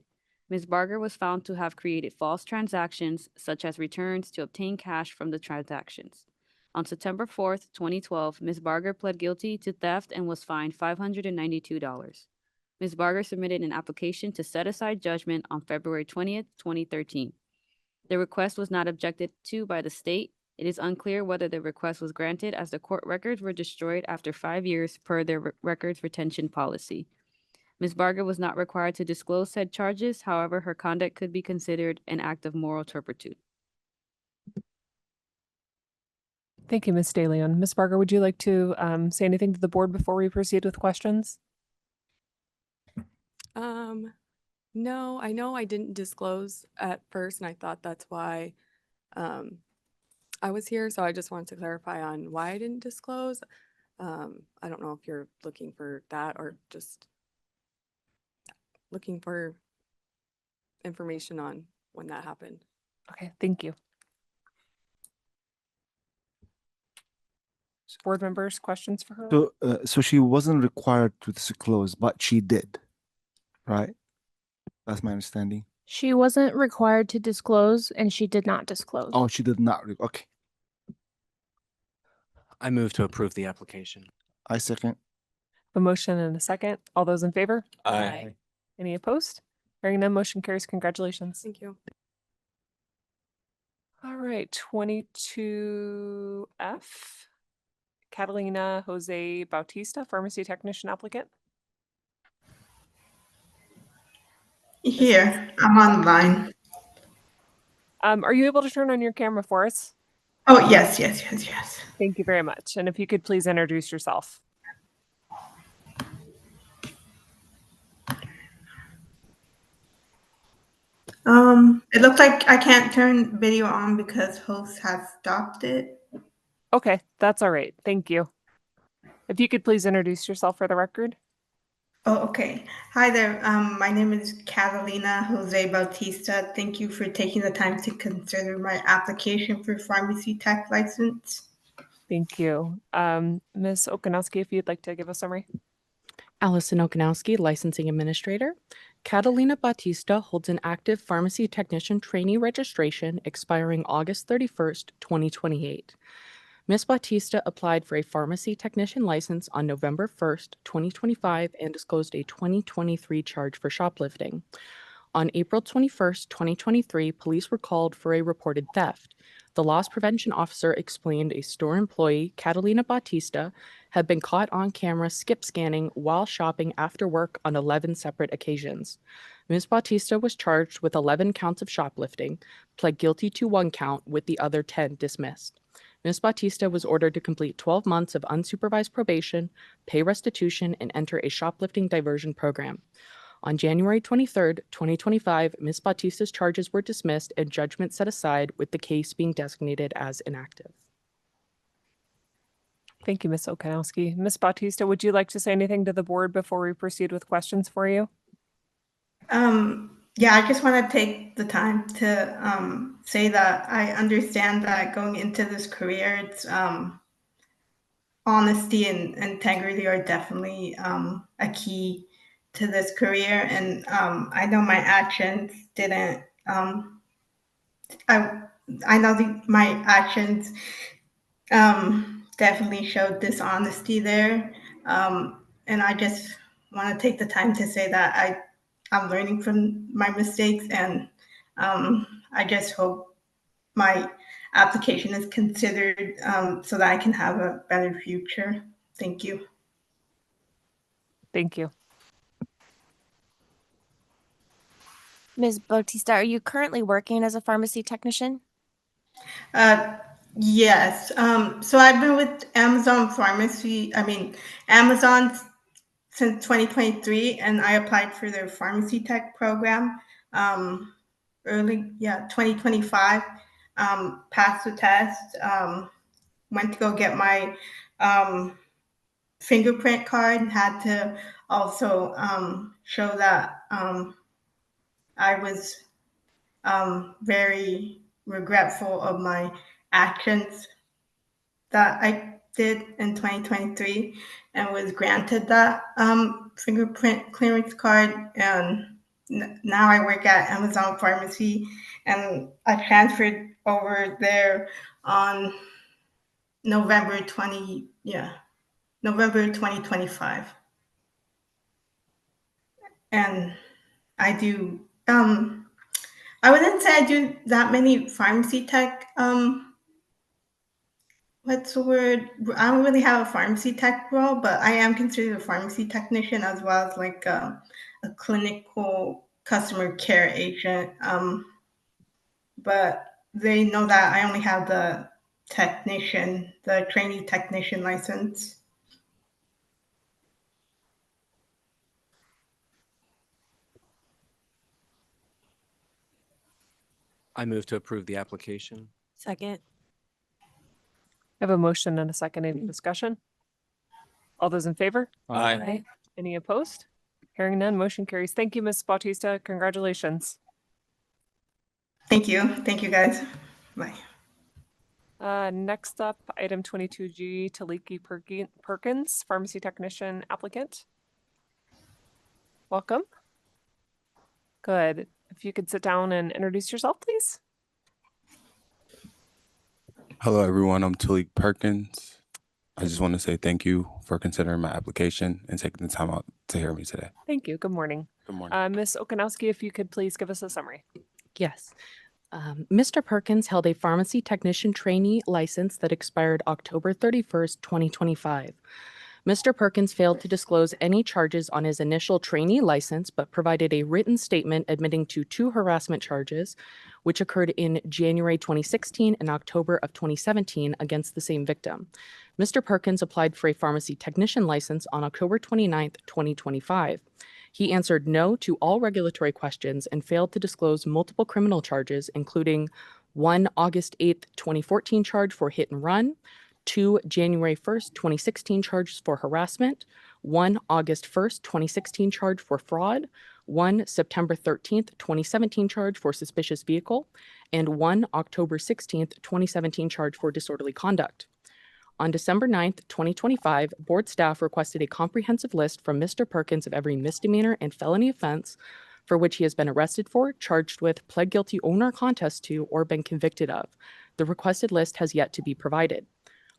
Ms. Barger was found to have created false transactions, such as returns, to obtain cash from the transactions. On September 4th, 2012, Ms. Barger pled guilty to theft and was fined $592. Ms. Barger submitted an application to set aside judgment on February 20th, 2013. The request was not objected to by the state. It is unclear whether the request was granted as the court records were destroyed after 5 years per their records retention policy. Ms. Barger was not required to disclose said charges. However, her conduct could be considered an act of moral turpitude. Thank you, Ms. De Leon. Ms. Barger, would you like to say anything to the board before we proceed with questions? No, I know I didn't disclose at first, and I thought that's why I was here. So I just wanted to clarify on why I didn't disclose. I don't know if you're looking for that or just looking for information on when that happened. Okay, thank you. Board members, questions for her? So she wasn't required to disclose, but she did, right? That's my understanding. She wasn't required to disclose, and she did not disclose. Oh, she did not. Okay. I move to approve the application. I second. A motion and a second. All those in favor? Aye. Any opposed? Hearing none, motion carries. Congratulations. Thank you. All right, 22F. Catalina Jose Bautista, pharmacy technician applicant. Here, I'm online. Are you able to turn on your camera for us? Oh, yes. Thank you very much. And if you could please introduce yourself. It looks like I can't turn video on because host has stopped it. Okay, that's all right. Thank you. If you could please introduce yourself for the record. Oh, okay. Hi there. My name is Catalina Jose Bautista. Thank you for taking the time to consider my application for pharmacy tech license. Thank you. Ms. Okanowski, if you'd like to give a summary. Allison Okanowski, Licensing Administrator. Catalina Bautista holds an active pharmacy technician trainee registration expiring August 31st, 2028. Ms. Bautista applied for a pharmacy technician license on November 1st, 2025, and disclosed a 2023 charge for shoplifting. On April 21st, 2023, police were called for a reported theft. The loss prevention officer explained a store employee, Catalina Bautista, had been caught on camera skip scanning while shopping after work on 11 separate occasions. Ms. Bautista was charged with 11 counts of shoplifting, pled guilty to 1 count, with the other 10 dismissed. Ms. Bautista was ordered to complete 12 months of unsupervised probation, pay restitution, and enter a shoplifting diversion program. On January 23rd, 2025, Ms. Bautista's charges were dismissed and judgment set aside, with the case being designated as inactive. Thank you, Ms. Okanowski. Ms. Bautista, would you like to say anything to the board before we proceed with questions for you? Yeah, I just want to take the time to say that I understand that going into this career, it's honesty and integrity are definitely a key to this career. And I know my actions didn't. I know my actions definitely showed dishonesty there, and I just want to take the time to say that I'm learning from my mistakes, and I just hope my application is considered so that I can have a better future. Thank you. Thank you. Ms. Bautista, are you currently working as a pharmacy technician? Yes. So I've been with Amazon since 2023, and I applied for their pharmacy tech program early 2025. Passed the test. Went to go get my fingerprint card, and had to also show that I was very regretful of my actions that I did in 2023, and was granted that fingerprint clearance card. And now I work at Amazon Pharmacy, and I transferred over there on November 2025. And I do, I wouldn't say I do that many pharmacy tech, what's the word? I don't really have a pharmacy tech role, but I am considered a pharmacy technician, as well as like a clinical customer care agent. But they know that I only have the trainee technician license. I move to approve the application. Second. I have a motion and a second. Any discussion? All those in favor? Aye. Any opposed? Hearing none, motion carries. Thank you, Ms. Bautista. Congratulations. Thank you. Thank you, guys. Bye. Next up, item 22G, Taliki Perkins, pharmacy technician applicant. Welcome. Good. If you could sit down and introduce yourself, please. Hello, everyone. I'm Talik Perkins. I just want to say thank you for considering my application and taking the time out to hear me today. Thank you. Good morning. Good morning. Ms. Okanowski, if you could please give us a summary. Yes. Mr. Perkins held a pharmacy technician trainee license that expired October 31st, 2025. Mr. Perkins failed to disclose any charges on his initial trainee license, but provided a written statement admitting to 2 harassment charges, which occurred in January 2016 and October of 2017 against the same victim. Mr. Perkins applied for a pharmacy technician license on October 29th, 2025. He answered no to all regulatory questions and failed to disclose multiple criminal charges, including 1 August 8th, 2014 charge for hit and run, 2 January 1st, 2016 charges for harassment, one August 1st, 2016 charge for fraud, one September 13th, 2017 charge for suspicious vehicle, and one October 16th, 2017 charge for disorderly conduct. On December 9th, 2025, board staff requested a comprehensive list from Mr. Perkins of every misdemeanor and felony offense for which he has been arrested for, charged with, pled guilty or no contest to, or been convicted of. The requested list has yet to be provided.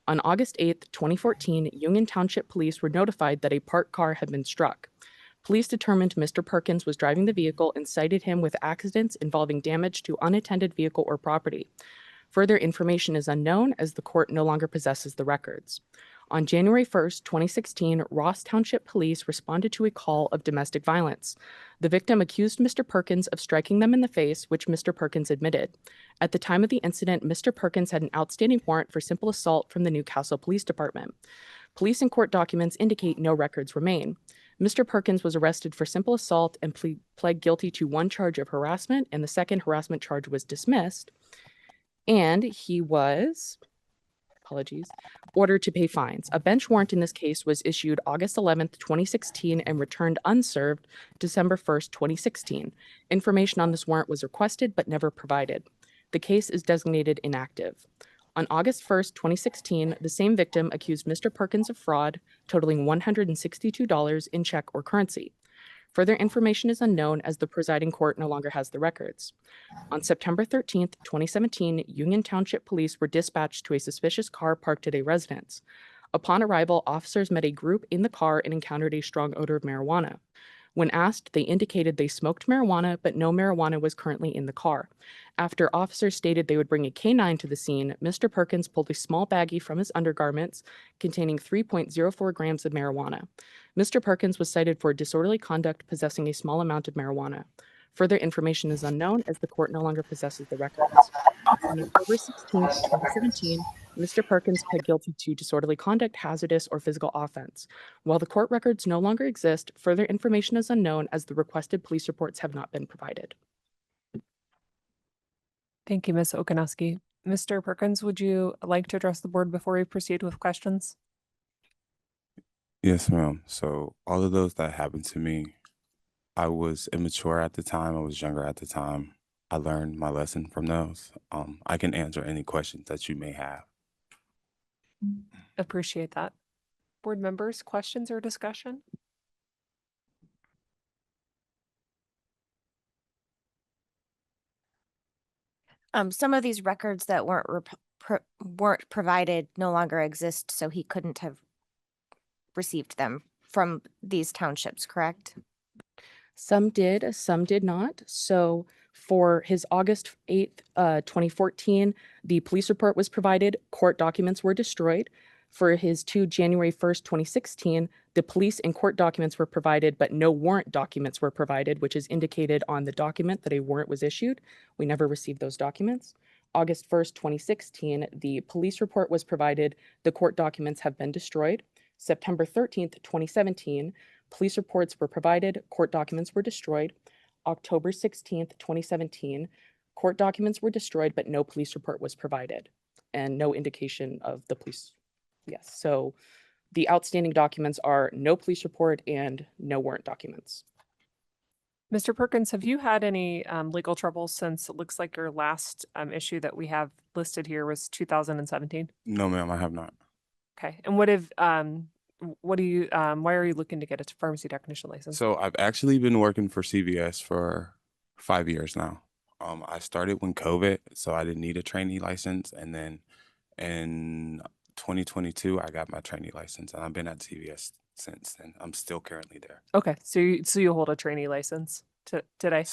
On August 8th, 2014, Union Township Police were notified that a parked car had been struck. Police determined Mr. Perkins was driving the vehicle and cited him with accidents involving damage to unattended vehicle or property. Further information is unknown as the court no longer possesses the records. On January 1st, 2016, Ross Township Police responded to a call of domestic violence. The victim accused Mr. Perkins of striking them in the face, which Mr. Perkins admitted. At the time of the incident, Mr. Perkins had an outstanding warrant for simple assault from the Newcastle Police Department. Police and court documents indicate no records remain. Mr. Perkins was arrested for simple assault and pled guilty to one charge of harassment, and the second harassment charge was dismissed. And he was, ordered to pay fines. A bench warrant in this case was issued August 11th, 2016 and returned unserved December 1st, 2016. Information on this warrant was requested but never provided. The case is designated inactive. On August 1st, 2016, the same victim accused Mr. Perkins of fraud, totaling $162 in check or currency. Further information is unknown as the presiding court no longer has the records. On September 13th, 2017, Union Township Police were dispatched to a suspicious car parked at a residence. Upon arrival, officers met a group in the car and encountered a strong odor of marijuana. When asked, they indicated they smoked marijuana, but no marijuana was currently in the car. After officers stated they would bring a K-9 to the scene, Mr. Perkins pulled a small baggie from his undergarments containing 3.04 grams of marijuana. Mr. Perkins was cited for disorderly conduct possessing a small amount of marijuana. Further information is unknown as the court no longer possesses the records. On October 16, 2017, Mr. Perkins pled guilty to disorderly conduct, hazardous, or physical offense. While the court records no longer exist, further information is unknown as the requested police reports have not been provided. Thank you, Ms. Okanowski. Mr. Perkins, would you like to address the board before we proceed with questions? Yes, ma'am. So all of those that happened to me, I was immature at the time. I was younger at the time. I learned my lesson from those. I can answer any questions that you may have. Appreciate that. Board members, questions or discussion? Some of these records that weren't provided no longer exist, so he couldn't have received them from these townships, correct? Some did, some did not. So for his August 8th, 2014, the police report was provided, court documents were destroyed. For his January 1st, 2016, the police and court documents were provided, but no warrant documents were provided, which is indicated on the document that a warrant was issued. We never received those documents. August 1st, 2016, the police report was provided, the court documents have been destroyed. September 13th, 2017, police reports were provided, court documents were destroyed. October 16th, 2017, court documents were destroyed, but no police report was provided and no indication of the police. Yes, so the outstanding documents are no police report and no warrant documents. Mr. Perkins, have you had any legal trouble since it looks like your last issue that we have listed here was 2017? No, ma'am, I have not. Okay, and why are you looking to get a pharmacy technician license? So I've actually been working for CVS for 5 years now. I started when COVID, so I didn't need a trainee license. And then in 2022, I got my trainee license, and I've been at CVS since then. I'm still currently there. Okay, so you hold a trainee license today?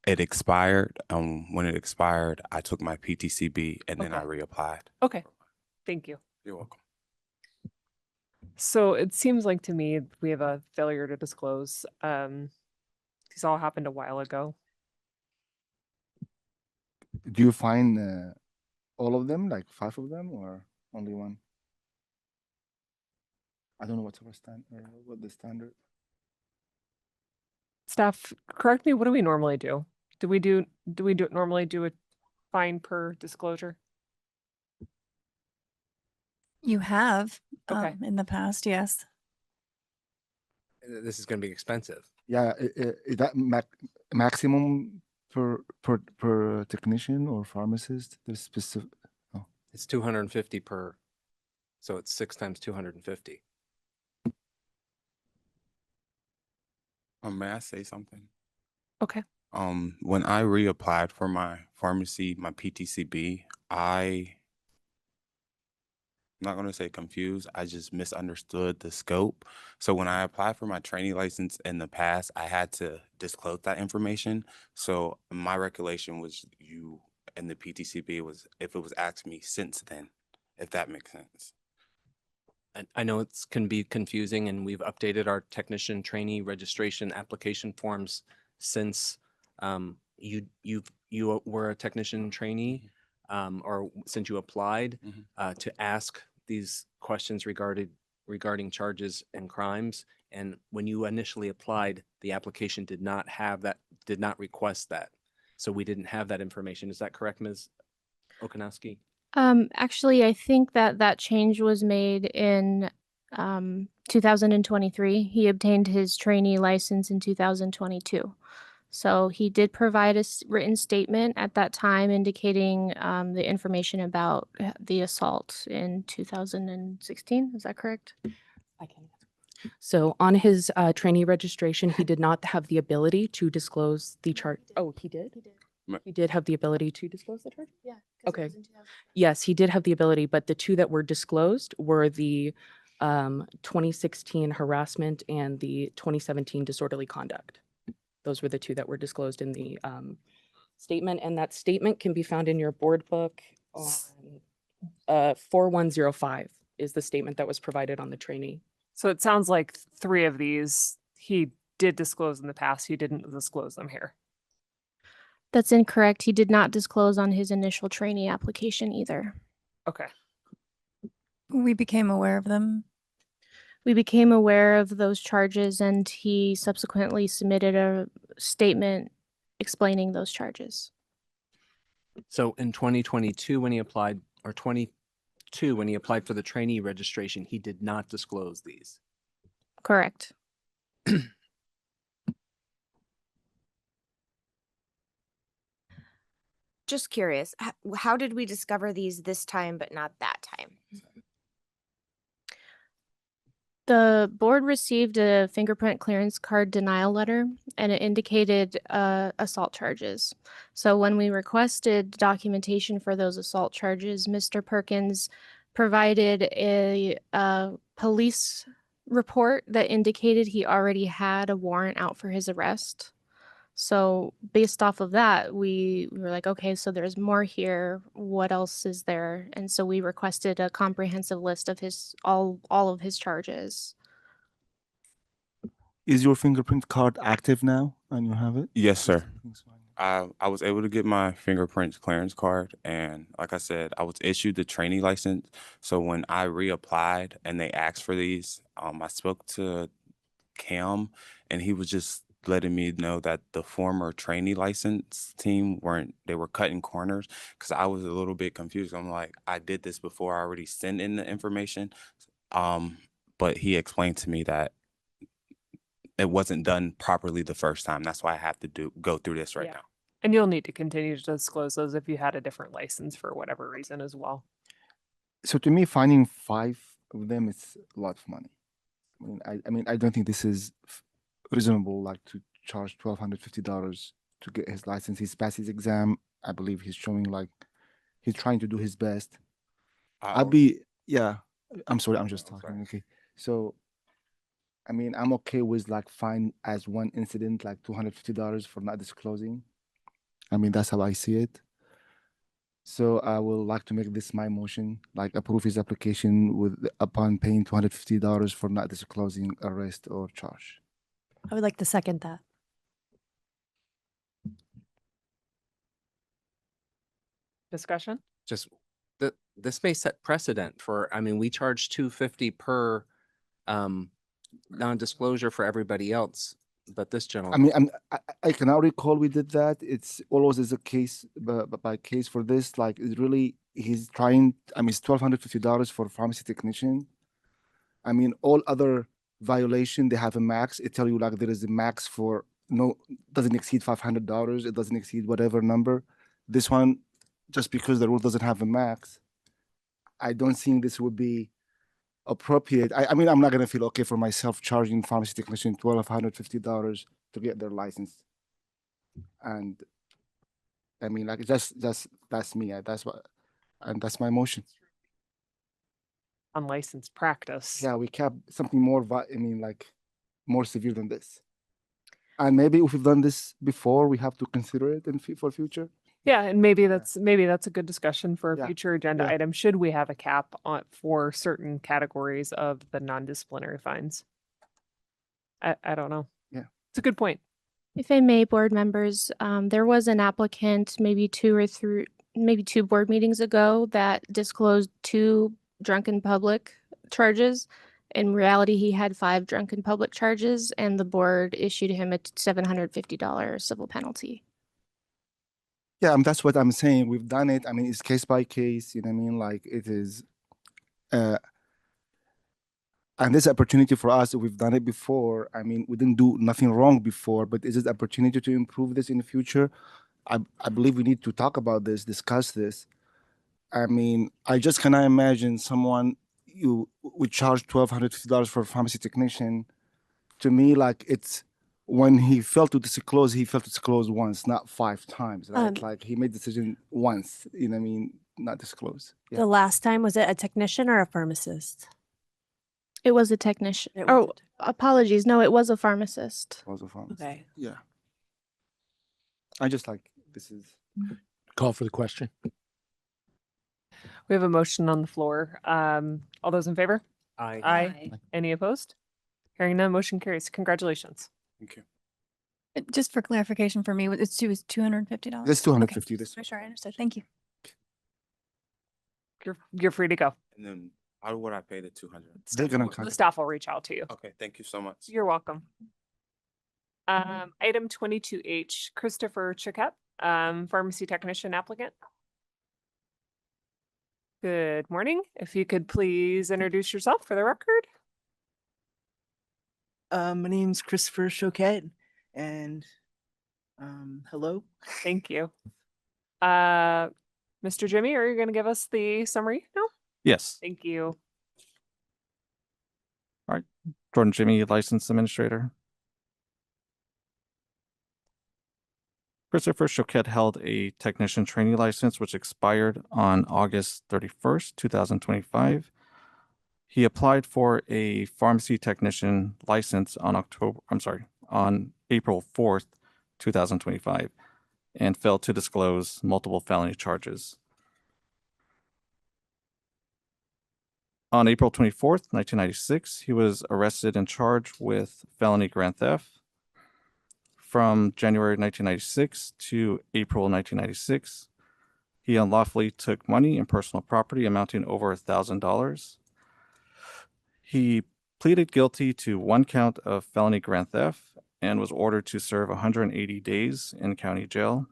It expired. When it expired, I took my PTCB and then I reapplied. Okay, thank you. You're welcome. So it seems like to me we have a failure to disclose. These all happened a while ago. Do you find all of them, like 5 of them, or only one? I don't know what the standard. Staff, correct me. What do we normally do? Do we normally do a fine per disclosure? You have Okay. in the past, yes. this is going to be expensive. Yeah, is that maximum per technician or pharmacist? There's specific. Oh. It's 250 per, so it's 6 times 250. May I say something? Okay. When I reapplied for my pharmacy, my PTCB, I'm not going to say confused. I just misunderstood the scope. So when I applied for my training license in the past, I had to disclose that information. So my recollection was you and the PTCB was if it was asked me since then, if that makes sense. I know it's can be confusing, and we've updated our technician trainee registration application forms since you were a technician trainee, or since you applied to ask these questions regarding charges and crimes. And when you initially applied, the application did not have that, did not request that. So we didn't have that information. Is that correct, Ms. Okanowski? Actually, I think that change was made in 2023. He obtained his trainee license in 2022. So he did provide a written statement at that time indicating the information about the assault in 2016. Is that correct? I can. So on his trainee registration, he did not have the ability to disclose the chart. Oh, he did? He did have the ability to disclose the charge? Yeah. Okay. Yes, he did have the ability, but the two that were disclosed were the 2016 harassment and the 2017 disorderly conduct. Those were the two that were disclosed in the statement, and that statement can be found in your board book on 4105 is the statement that was provided on the trainee. So it sounds like 3 of these he did disclose in the past. He didn't disclose them here. That's incorrect. He did not disclose on his initial trainee application either. Okay. We became aware of them. We became aware of those charges, and he subsequently submitted a statement explaining those charges. So in 2022, when he applied, or 22, when he applied for the trainee registration, he did not disclose these. Correct. Just curious, how did we discover these this time but not that time? The board received a fingerprint clearance card denial letter, and it indicated assault charges. So when we requested documentation for those assault charges, Mr. Perkins provided a police report that indicated he already had a warrant out for his arrest. So based off of that, we were like, okay, so there's more here. What else is there? And so we requested a comprehensive list of his all of his charges. Is your fingerprint card active now and you have it? Yes, sir. I was able to get my fingerprints clearance card, and like I said, I was issued the trainee license. So when I reapplied and they asked for these, I spoke to Cam, and he was just letting me know that the former trainee license team they were cutting corners, because I was a little bit confused. I'm like, I did this before, I already sent in the information. But he explained to me that it wasn't done properly the first time. That's why I have to go through this right now. And you'll need to continue to disclose those if you had a different license for whatever reason as well. So to me, finding 5 of them is a lot of money. I don't think this is reasonable, like to charge $1,250 to get his license. He's passed his exam. I believe he's showing like he's trying to do his best. I'm sorry, I'm just talking. Okay. So, I'm okay with like fine as one incident, like $250 for not disclosing. That's how I see it. So I would like to make this my motion, like approve his application upon paying $250 for not disclosing arrest or charge. I would like to second that. Discussion? Just this may set precedent for, we charge $250 per non-disclosure for everybody else, but this gentleman. I cannot recall we did that. It's always is a case by case for this. Like it's really he's trying. It's $1,250 for pharmacy technician. All other violation, they have a max. It tell you like there is a max for no, doesn't exceed $500. It doesn't exceed whatever number. This one, just because the rule doesn't have a max, I don't think this would be appropriate. I mean, I'm not gonna feel okay for myself charging pharmacy technician $1,250 to get their license. And I mean, like, that's me. That's what, and that's my motion. Unlicensed practice. Yeah, we kept something more, I mean, like, more severe than this. And maybe if we've done this before, we have to consider it for future. Yeah, and maybe that's a good discussion for a Yeah, future agenda yeah. item. Should we have a cap on for certain categories of the non-disciplinary fines? I don't know. Yeah. It's a good point. If I may, board members, there was an applicant maybe two board meetings ago that disclosed 2 drunken public charges. In reality, he had 5 drunken public charges, and the board issued him a $750 civil penalty. Yeah, that's what I'm saying. We've done it. I mean, it's case by case, you know what I mean? Like, it is, and this opportunity for us, we've done it before. I mean, we didn't do nothing wrong before, but is this opportunity to improve this in the future? I believe we need to talk about this, discuss this. I mean, I just cannot imagine someone you would charge $1,250 for a pharmacy technician. To me, like, it's when he failed to disclose once, not 5 times, right? Like, he made decision once, you know what I mean? Not disclose. Yeah. The last time, was it a technician or a pharmacist? It was a technician. It was Oh, apologies. No, it was a pharmacist. Was a pharmacist. Okay. Yeah. I just like, this is. Call for the question. We have a motion on the floor. All those in favor? Aye. Aye. Any opposed? Hearing none, motion carries. Congratulations. Thank you. Just for clarification for me, it was $250? That's $250. Just make sure I understood. Thank you. You're free to go. And then how would I pay the 200? They're gonna The staff will reach out to you. Okay, thank you so much. You're welcome. Item 22H, Christopher Chiquette, pharmacy technician applicant. Good morning. If you could please introduce yourself for the record. My name's Christopher Choquette, and hello. Thank you. Mr. Jimmy, are you going to give us the summary? No? Yes. Thank you. All right. Jordan Jimmy, licensed administrator. Christopher Choquette held a technician trainee license, which expired on August 31st, 2025. He applied for a pharmacy technician license on April 4th, 2025, and failed to disclose multiple felony charges. On April 24th, 1996, he was arrested and charged with felony grand theft. From January 1996 to April 1996, he unlawfully took money and personal property amounting over $1,000. He pleaded guilty to 1 count of felony grand theft and was ordered to serve 180 days in county jail.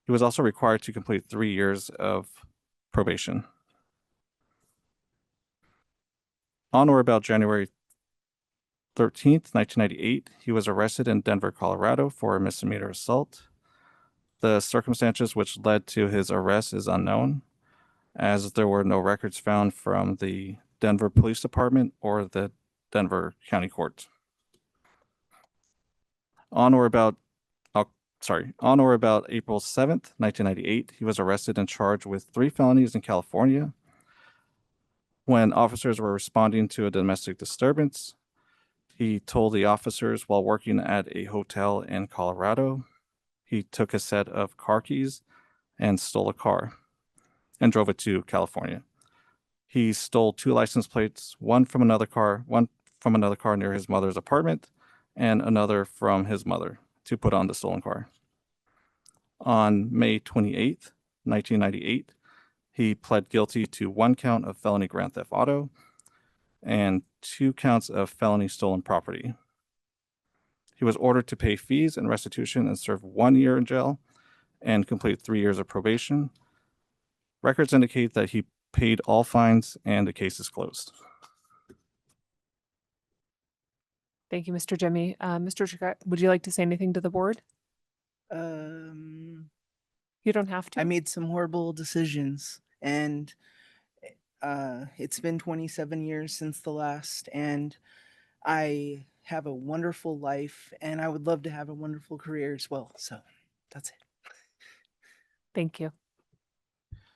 He was also required to complete 3 years of probation. On or about January 13th, 1998, he was arrested in Denver, Colorado for a misdemeanor assault. The circumstances which led to his arrest is unknown, as there were no records found from the Denver Police Department or the Denver County Court. On or about April 7th, 1998, he was arrested and charged with 3 felonies in California. When officers were responding to a domestic disturbance, he told the officers while working at a hotel in Colorado, he took a set of car keys and stole a car and drove it to California. He stole 2 license plates, one from another car near his mother's apartment, and another from his mother to put on the stolen car. On May 28th, 1998, he pled guilty to 1 count of felony grand theft auto and 2 counts of felony stolen property. He was ordered to pay fees and restitution and serve 1 year in jail and complete 3 years of probation. Records indicate that he paid all fines and the case is closed. Thank you, Mr. Jimmy. Mr. Chigat, would you like to say anything to the board? You don't have to. I made some horrible decisions, and it's been 27 years since the last, and I have a wonderful life, and I would love to have a wonderful career as well. So that's it. Thank you.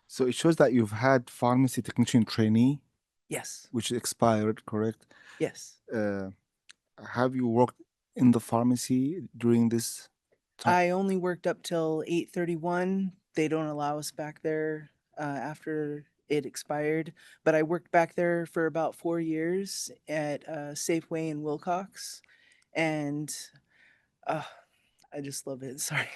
So it shows that you've had pharmacy technician trainee, Yes. which expired, correct? Yes. Have you worked in the pharmacy during this time? I only worked up till 8:31. They don't allow us back there after it expired, but I worked back there for about 4 years at Safeway in Wilcox, and I just love it. Sorry.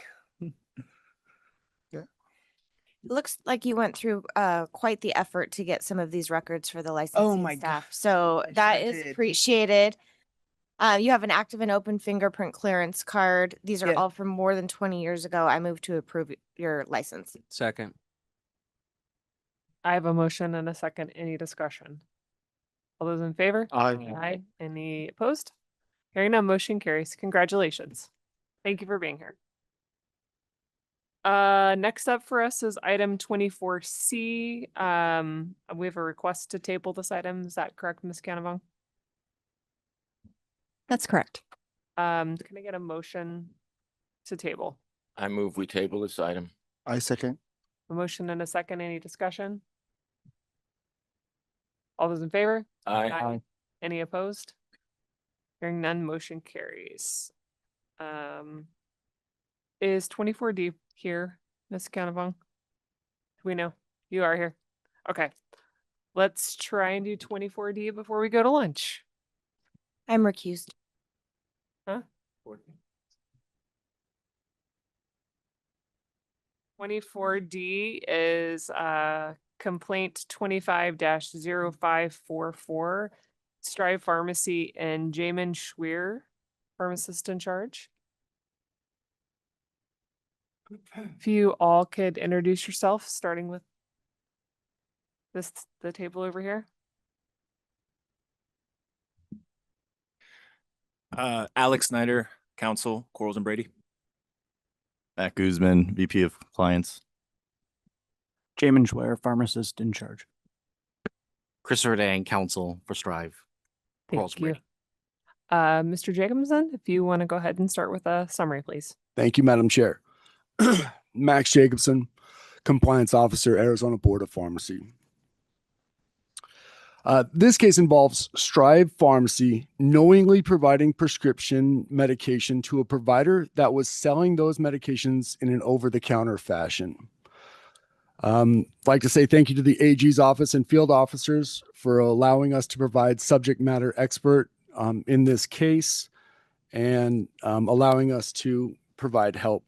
Looks like you went through quite the effort to get some of these records for the licensing my staff. So that sure is did. appreciated. You have an active and open fingerprint clearance card. These are Yeah. all from more than 20 years ago. I move to approve your license. Second. I have a motion and a second. Any discussion? All those in favor? Aye. Aye. Any opposed? Hearing none, motion carries. Congratulations. Thank you for being here. Next up for us is item 24C. We have a request to table this item. Is that correct, Ms. Canavong? That's correct. Can I get a motion to table? I move we table this item. I second. A motion and a second. Any discussion? All those in favor? Aye. Any opposed? Hearing none, motion carries. Is 24D here, Ms. Canavong? We know you are here. Okay. Let's try and do 24D before we go to lunch. I'm recused. Huh? 24D is complaint 25-0544, Strive Pharmacy and Jamin Schweer, pharmacist in charge. If you all could introduce yourself, starting with the table over here. Alex Snyder, Counsel, Quarles and Brady. Matt Guzman, VP of Compliance. Jamin Schwer, Pharmacist in charge. Christopher Dang, Counsel for Strive. Quarles Thank and you. Brady. Mr. Jacobson, if you want to go ahead and start with a summary, please. Thank you, Madam Chair. Max Jacobson, Compliance Officer, Arizona Board of Pharmacy. This case involves Strive Pharmacy knowingly providing prescription medication to a provider that was selling those medications in an over-the-counter fashion. I'd like to say thank you to the AG's office and field officers for allowing us to provide subject matter expert in this case and allowing us to provide help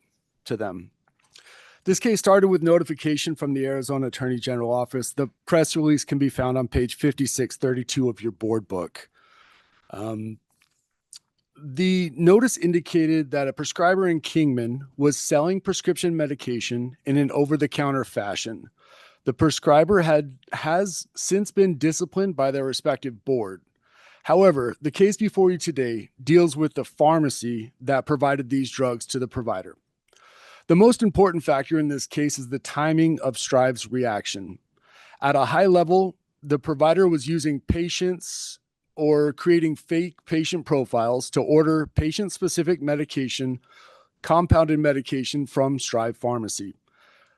to them. This case started with notification from the Arizona Attorney General Office. The press release can be found on page 5632 of your board book. The notice indicated that a prescriber in Kingman was selling prescription medication in an over-the-counter fashion. The prescriber has since been disciplined by their respective board. However, the case before you today deals with the pharmacy that provided these drugs to the provider. The most important factor in this case is the timing of Strive's reaction. At a high level, the provider was using patients or creating fake patient profiles to order patient-specific medication, compounded medication from Strive Pharmacy.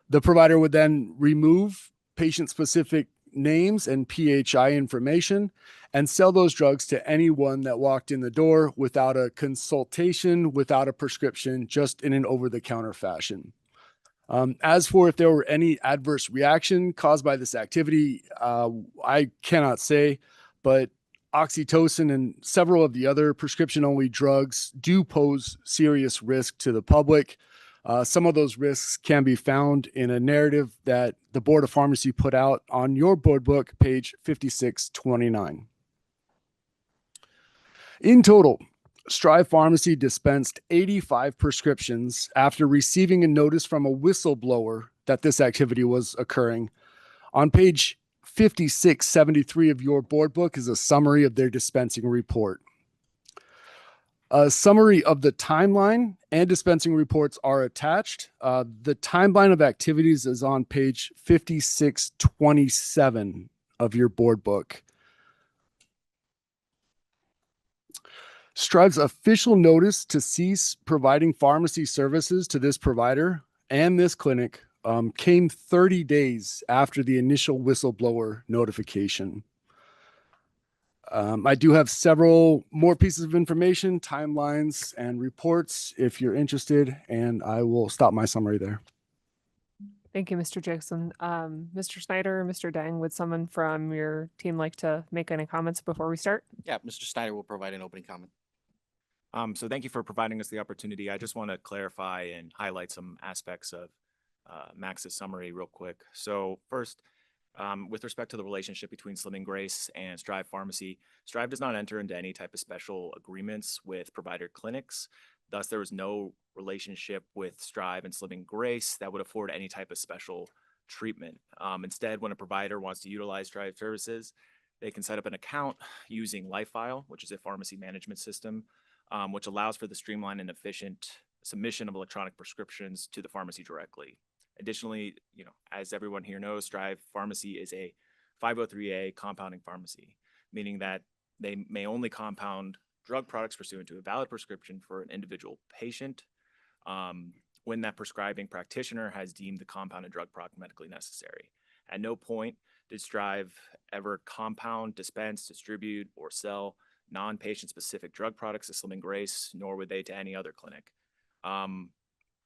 The provider would then remove patient-specific names and PHI information and sell those drugs to anyone that walked in the door without a consultation, without a prescription, just in an over-the-counter fashion. As for if there were any adverse reaction caused by this activity, I cannot say, but oxytocin and several of the other prescription-only drugs do pose serious risk to the public. Some of those risks can be found in a narrative that the Board of Pharmacy put out on your board book, page 5629. In total, Strive Pharmacy dispensed 85 prescriptions after receiving a notice from a whistleblower that this activity was occurring. On page 5673 of your board book is a summary of their dispensing report. A summary of the timeline and dispensing reports are attached. The timeline of activities is on page 5627 of your board book. Strive's official notice to cease providing pharmacy services to this provider and this clinic came 30 days after the initial whistleblower notification. I do have several more pieces of information, timelines, and reports if you're interested, and I will stop my summary there. Thank you, Mr. Jackson. Mr. Snyder, Mr. Dang, would someone from your team like to make any comments before we start? Yeah, Mr. Snyder will provide an opening comment. So thank you for providing us the opportunity. I just want to clarify and highlight some aspects of Max's summary real quick. So first, with respect to the relationship between Slimming Grace and Strive Pharmacy, Strive does not enter into any type of special agreements with provider clinics. Thus, there is no relationship with Strive and Slimming Grace that would afford any type of special treatment. Instead, when a provider wants to utilize Strive services, they can set up an account using LifeFile, which is a pharmacy management system, which allows for the streamlined and efficient submission of electronic prescriptions to the pharmacy directly. Additionally, as everyone here knows, Strive Pharmacy is a 503A compounding pharmacy, meaning that they may only compound drug products pursuant to a valid prescription for an individual patient when that prescribing practitioner has deemed the compounded drug product medically necessary. At no point did Strive ever compound, dispense, distribute, or sell non-patient specific drug products to Slimming Grace, nor would they to any other clinic.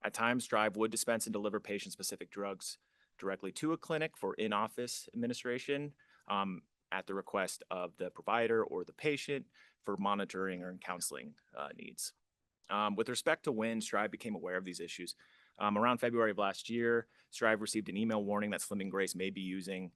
At times, Strive would dispense and deliver patient-specific drugs directly to a clinic for in-office administration at the request of the provider or the patient for monitoring or counseling needs. With respect to when Strive became aware of these issues, around February of last year, Strive received an email warning that Slimming Grace may be using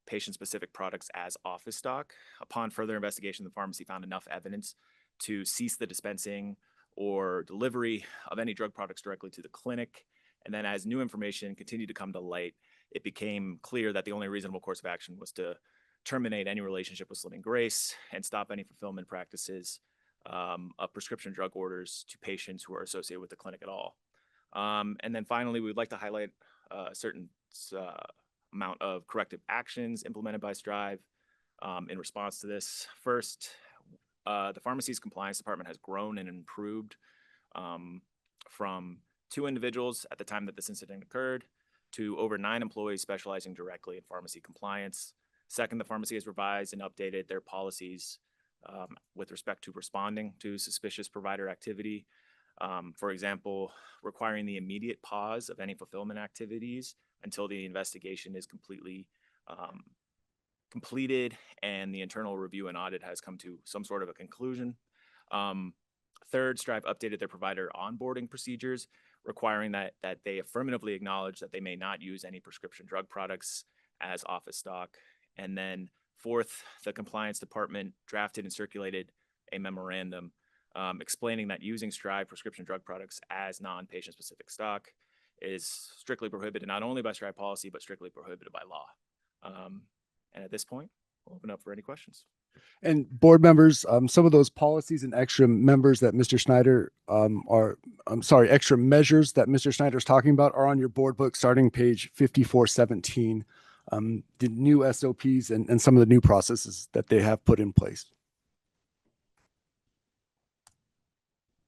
patient-specific products as office stock. Upon further investigation, the pharmacy found enough evidence to cease the dispensing or delivery of any drug products directly to the clinic. And then as new information continued to come to light, it became clear that the only reasonable course of action was to terminate any relationship with Slimming Grace and stop any fulfillment practices of prescription drug orders to patients who are associated with the clinic at all. And then finally, we would like to highlight a certain amount of corrective actions implemented by Strive in response to this. First, the pharmacy's compliance department has grown and improved from 2 individuals at the time that this incident occurred to over 9 employees specializing directly in pharmacy compliance. Second, the pharmacy has revised and updated their policies with respect to responding to suspicious provider activity. For example, requiring the immediate pause of any fulfillment activities until the investigation is completely completed and the internal review and audit has come to some sort of a conclusion. Third, Strive updated their provider onboarding procedures, requiring that they affirmatively acknowledge that they may not use any prescription drug products as office stock. And then fourth, the compliance department drafted and circulated a memorandum explaining that using Strive prescription drug products as non-patient specific stock is strictly prohibited, not only by Strive policy, but strictly prohibited by law. And at this point, we'll open up for any questions. And board members, some of those policies and extra members that Mr. Snyder extra measures that Mr. Snyder is talking about are on your board book starting page 5417. The new SOPs and some of the new processes that they have put in place.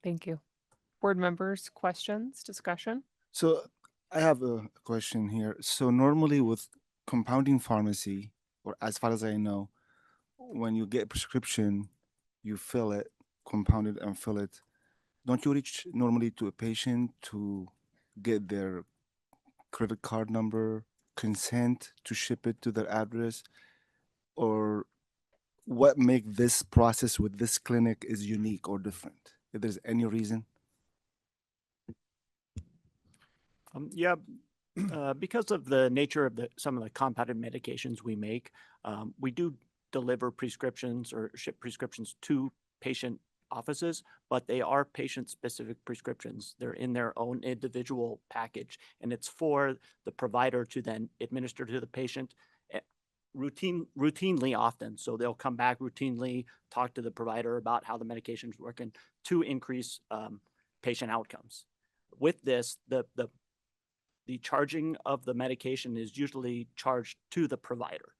Thank you. Board members, questions, discussion? So I have a question here. So normally with compounding pharmacy, or as far as I know, when you get a prescription, you fill it, compound it and fill it. Don't you reach normally to a patient to get their credit card number, consent to ship it to their address? Or what make this process with this clinic is unique or different? If there's any reason? Because of the nature of some of the compounded medications we make, we do deliver prescriptions or ship prescriptions to patient offices, but they are patient-specific prescriptions. They're in their own individual package, and it's for the provider to then administer to the patient routinely often. So they'll come back routinely, talk to the provider about how the medication's working to increase patient outcomes. With this, the charging of the medication is usually charged to the provider.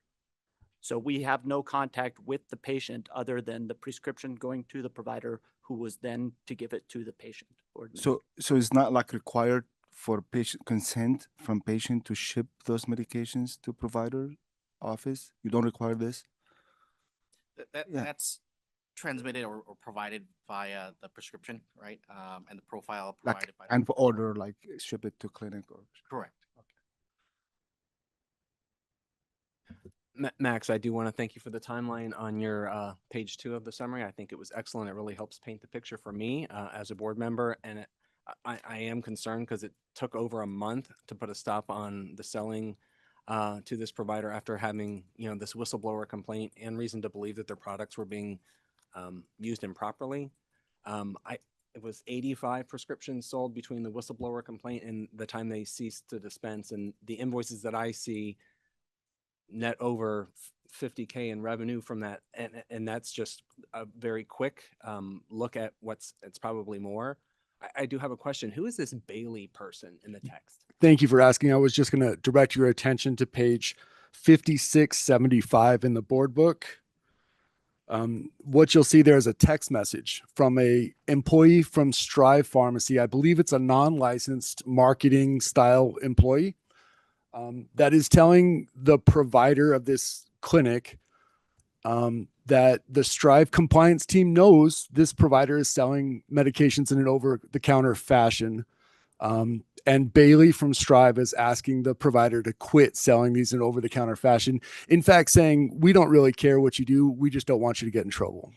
So we have no contact with the patient other than the prescription going to the provider, who was then to give it to the patient. So it's not like required for patient consent from patient to ship those medications to provider office? You don't require this? Yeah. That's transmitted or provided via the prescription, right? And the profile Like, provided by. and order, like ship it to clinic or? Correct. Max, I do want to thank you for the timeline on your page 2 of the summary. I think it was excellent. It really helps paint the picture for me as a board member. And I am concerned because it took over a month to put a stop on the selling to this provider after having, this whistleblower complaint and reason to believe that their products were being used improperly. It was 85 prescriptions sold between the whistleblower complaint and the time they ceased to dispense. And the invoices that I see net over 50K in revenue from that. And that's just a very quick look at it's probably more. I do have a question. Who is this Bailey person in the text? Thank you for asking. I was just going to direct your attention to page 5675 in the board book. What you'll see there is a text message from a employee from Strive Pharmacy. I believe it's a non-licensed marketing style employee that is telling the provider of this clinic that the Strive compliance team knows this provider is selling medications in an over-the-counter fashion. And Bailey from Strive is asking the provider to quit selling these in over-the-counter fashion. In fact, saying, we don't really care what you do. We just don't want you to get in trouble.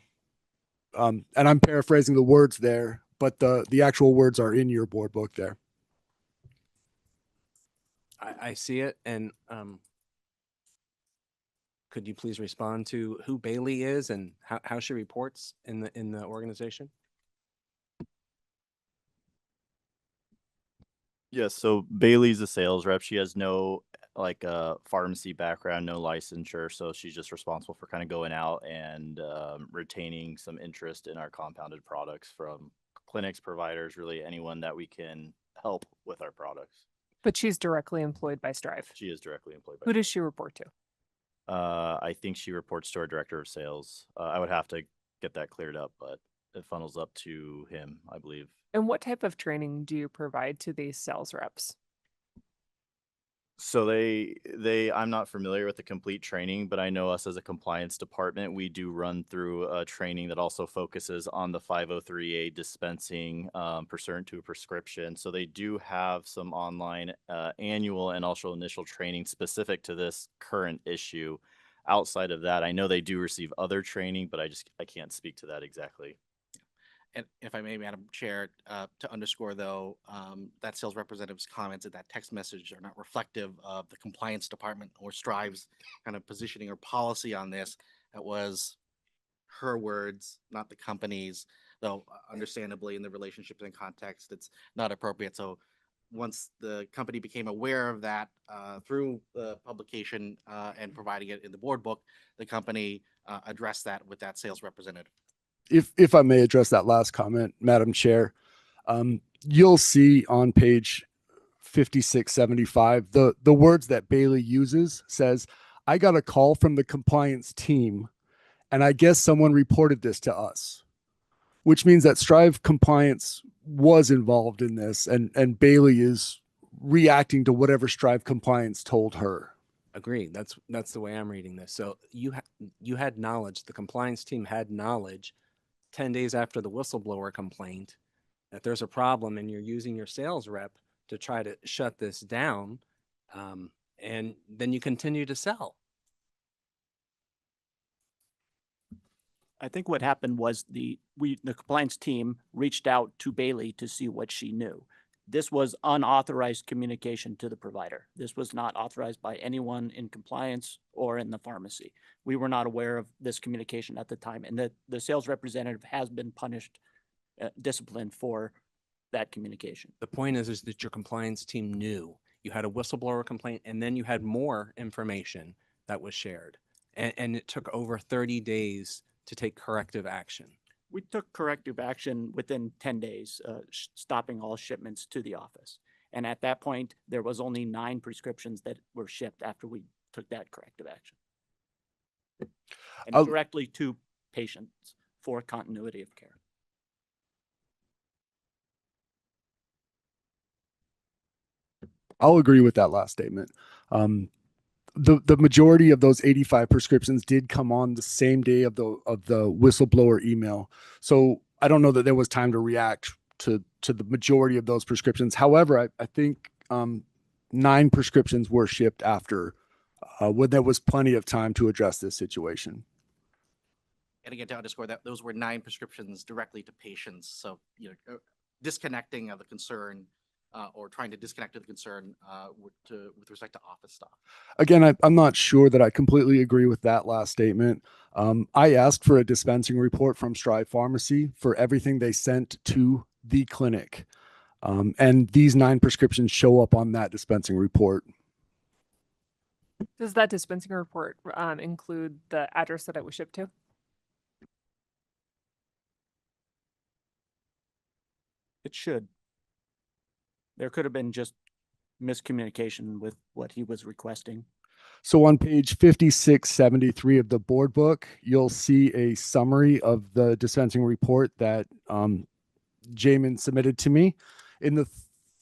And I'm paraphrasing the words there, but the actual words are in your board book there. I see it. And could you please respond to who Bailey is and how she reports in the organization? Yes, so Bailey's a sales rep. She has no pharmacy background, no licensure, so she's just responsible for kind of going out and retaining some interest in our compounded products from clinics, providers, really anyone that we can help with our products. But she's directly employed by Strive. She is directly employed by. Who does she report to? I think she reports to our director of sales. I would have to get that cleared up, but it funnels up to him, I believe. And what type of training do you provide to these sales reps? So I'm not familiar with the complete training, but I know us as a compliance department, we do run through a training that also focuses on the 503A dispensing pursuant to a prescription. So they do have some online annual and also initial training specific to this current issue. Outside of that, I know they do receive other training, but I can't speak to that exactly. And if I may, Madam Chair, to underscore though, that sales representative's comments in that text message are not reflective of the compliance department or Strive's kind of positioning or policy on this. It was her words, not the company's, though understandably in the relationships and context, it's not appropriate. So once the company became aware of that through the publication and providing it in the board book, the company addressed that with that sales representative. If I may address that last comment, Madam Chair, you'll see on page 5675, the words that Bailey uses says, I got a call from the compliance team, and I guess someone reported this to us, which means that Strive Compliance was involved in this, and Bailey is reacting to whatever Strive Compliance told her. Agreed. That's the way I'm reading this. So you had knowledge, the compliance team had knowledge 10 days after the whistleblower complaint that there's a problem, and you're using your sales rep to try to shut this down, and then you continue to sell. I think what happened was the compliance team reached out to Bailey to see what she knew. This was unauthorized communication to the provider. This was not authorized by anyone in compliance or in the pharmacy. We were not aware of this communication at the time, and the sales representative has been punished, disciplined for that communication. The point is that your compliance team knew you had a whistleblower complaint, and then you had more information that was shared. And it took over 30 days to take corrective action. We took corrective action within 10 days, stopping all shipments to the office. And at that point, there was only 9 prescriptions that were shipped after we took that corrective action. And directly to patients for continuity of care. I'll agree with that last statement. The majority of those 85 prescriptions did come on the same day of the whistleblower email. So I don't know that there was time to react to the majority of those prescriptions. However, I think 9 prescriptions were shipped after when there was plenty of time to address this situation. And again, to underscore that, those were 9 prescriptions directly to patients. So, disconnecting of the concern or trying to disconnect the concern with respect to office staff. Again, I'm not sure that I completely agree with that last statement. I asked for a dispensing report from Strive Pharmacy for everything they sent to the clinic. And these 9 prescriptions show up on that dispensing report. Does that dispensing report include the address that it was shipped to? It should. There could have been just miscommunication with what he was requesting. So on page 5673 of the board book, you'll see a summary of the dispensing report that Jamin submitted to me. In the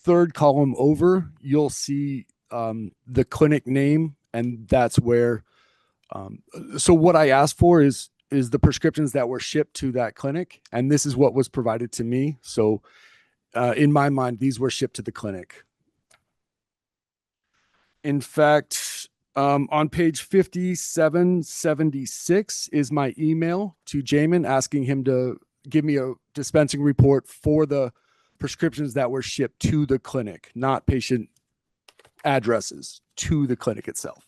third column over, you'll see the clinic name, and that's where. So what I asked for is the prescriptions that were shipped to that clinic, and this is what was provided to me. So in my mind, these were shipped to the clinic. In fact, on page 5776 is my email to Jamin asking him to give me a dispensing report for the prescriptions that were shipped to the clinic, not patient addresses, to the clinic itself.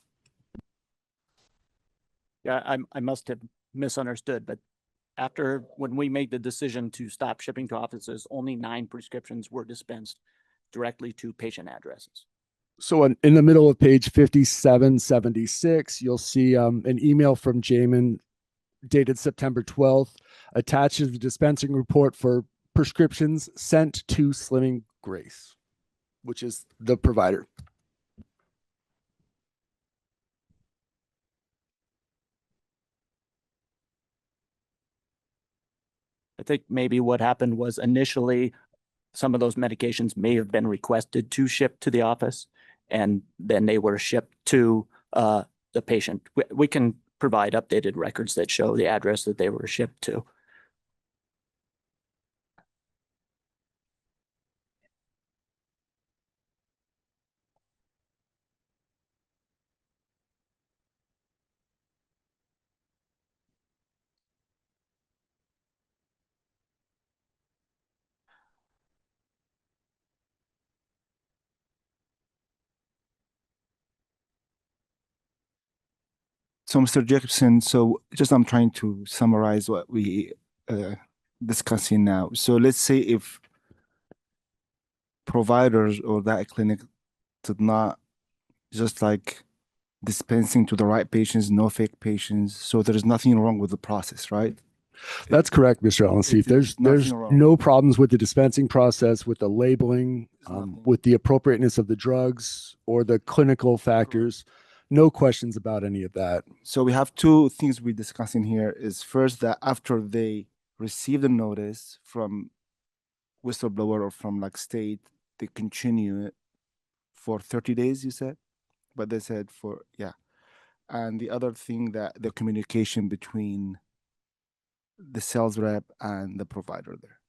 Yeah, I must have misunderstood, but when we made the decision to stop shipping to offices, only 9 prescriptions were dispensed directly to patient addresses. So in the middle of page 5776, you'll see an email from Jamin dated September 12th, attaches the dispensing report for prescriptions sent to Slimming Grace, which is the provider. I think maybe what happened was initially some of those medications may have been requested to ship to the office, and then they were shipped to the patient. We can provide updated records that show the address that they were shipped to. So, Mr. Jacobson, so just I'm trying to summarize what we discussing now. So let's say if providers or that clinic did not just like dispensing to the right patients, no fake patients, so there's nothing wrong with the process, right? That's correct, Mr. Allenseef. There's nothing wrong. no problems with the dispensing process, with the labeling, with the appropriateness of the drugs or the clinical factors. No questions about any of that. So we have 2 things we're discussing here is first that after they receive the notice from whistleblower or from like state, they continue it for 30 days, you said? But they said yeah. And the other thing that the communication between the sales rep and the provider there.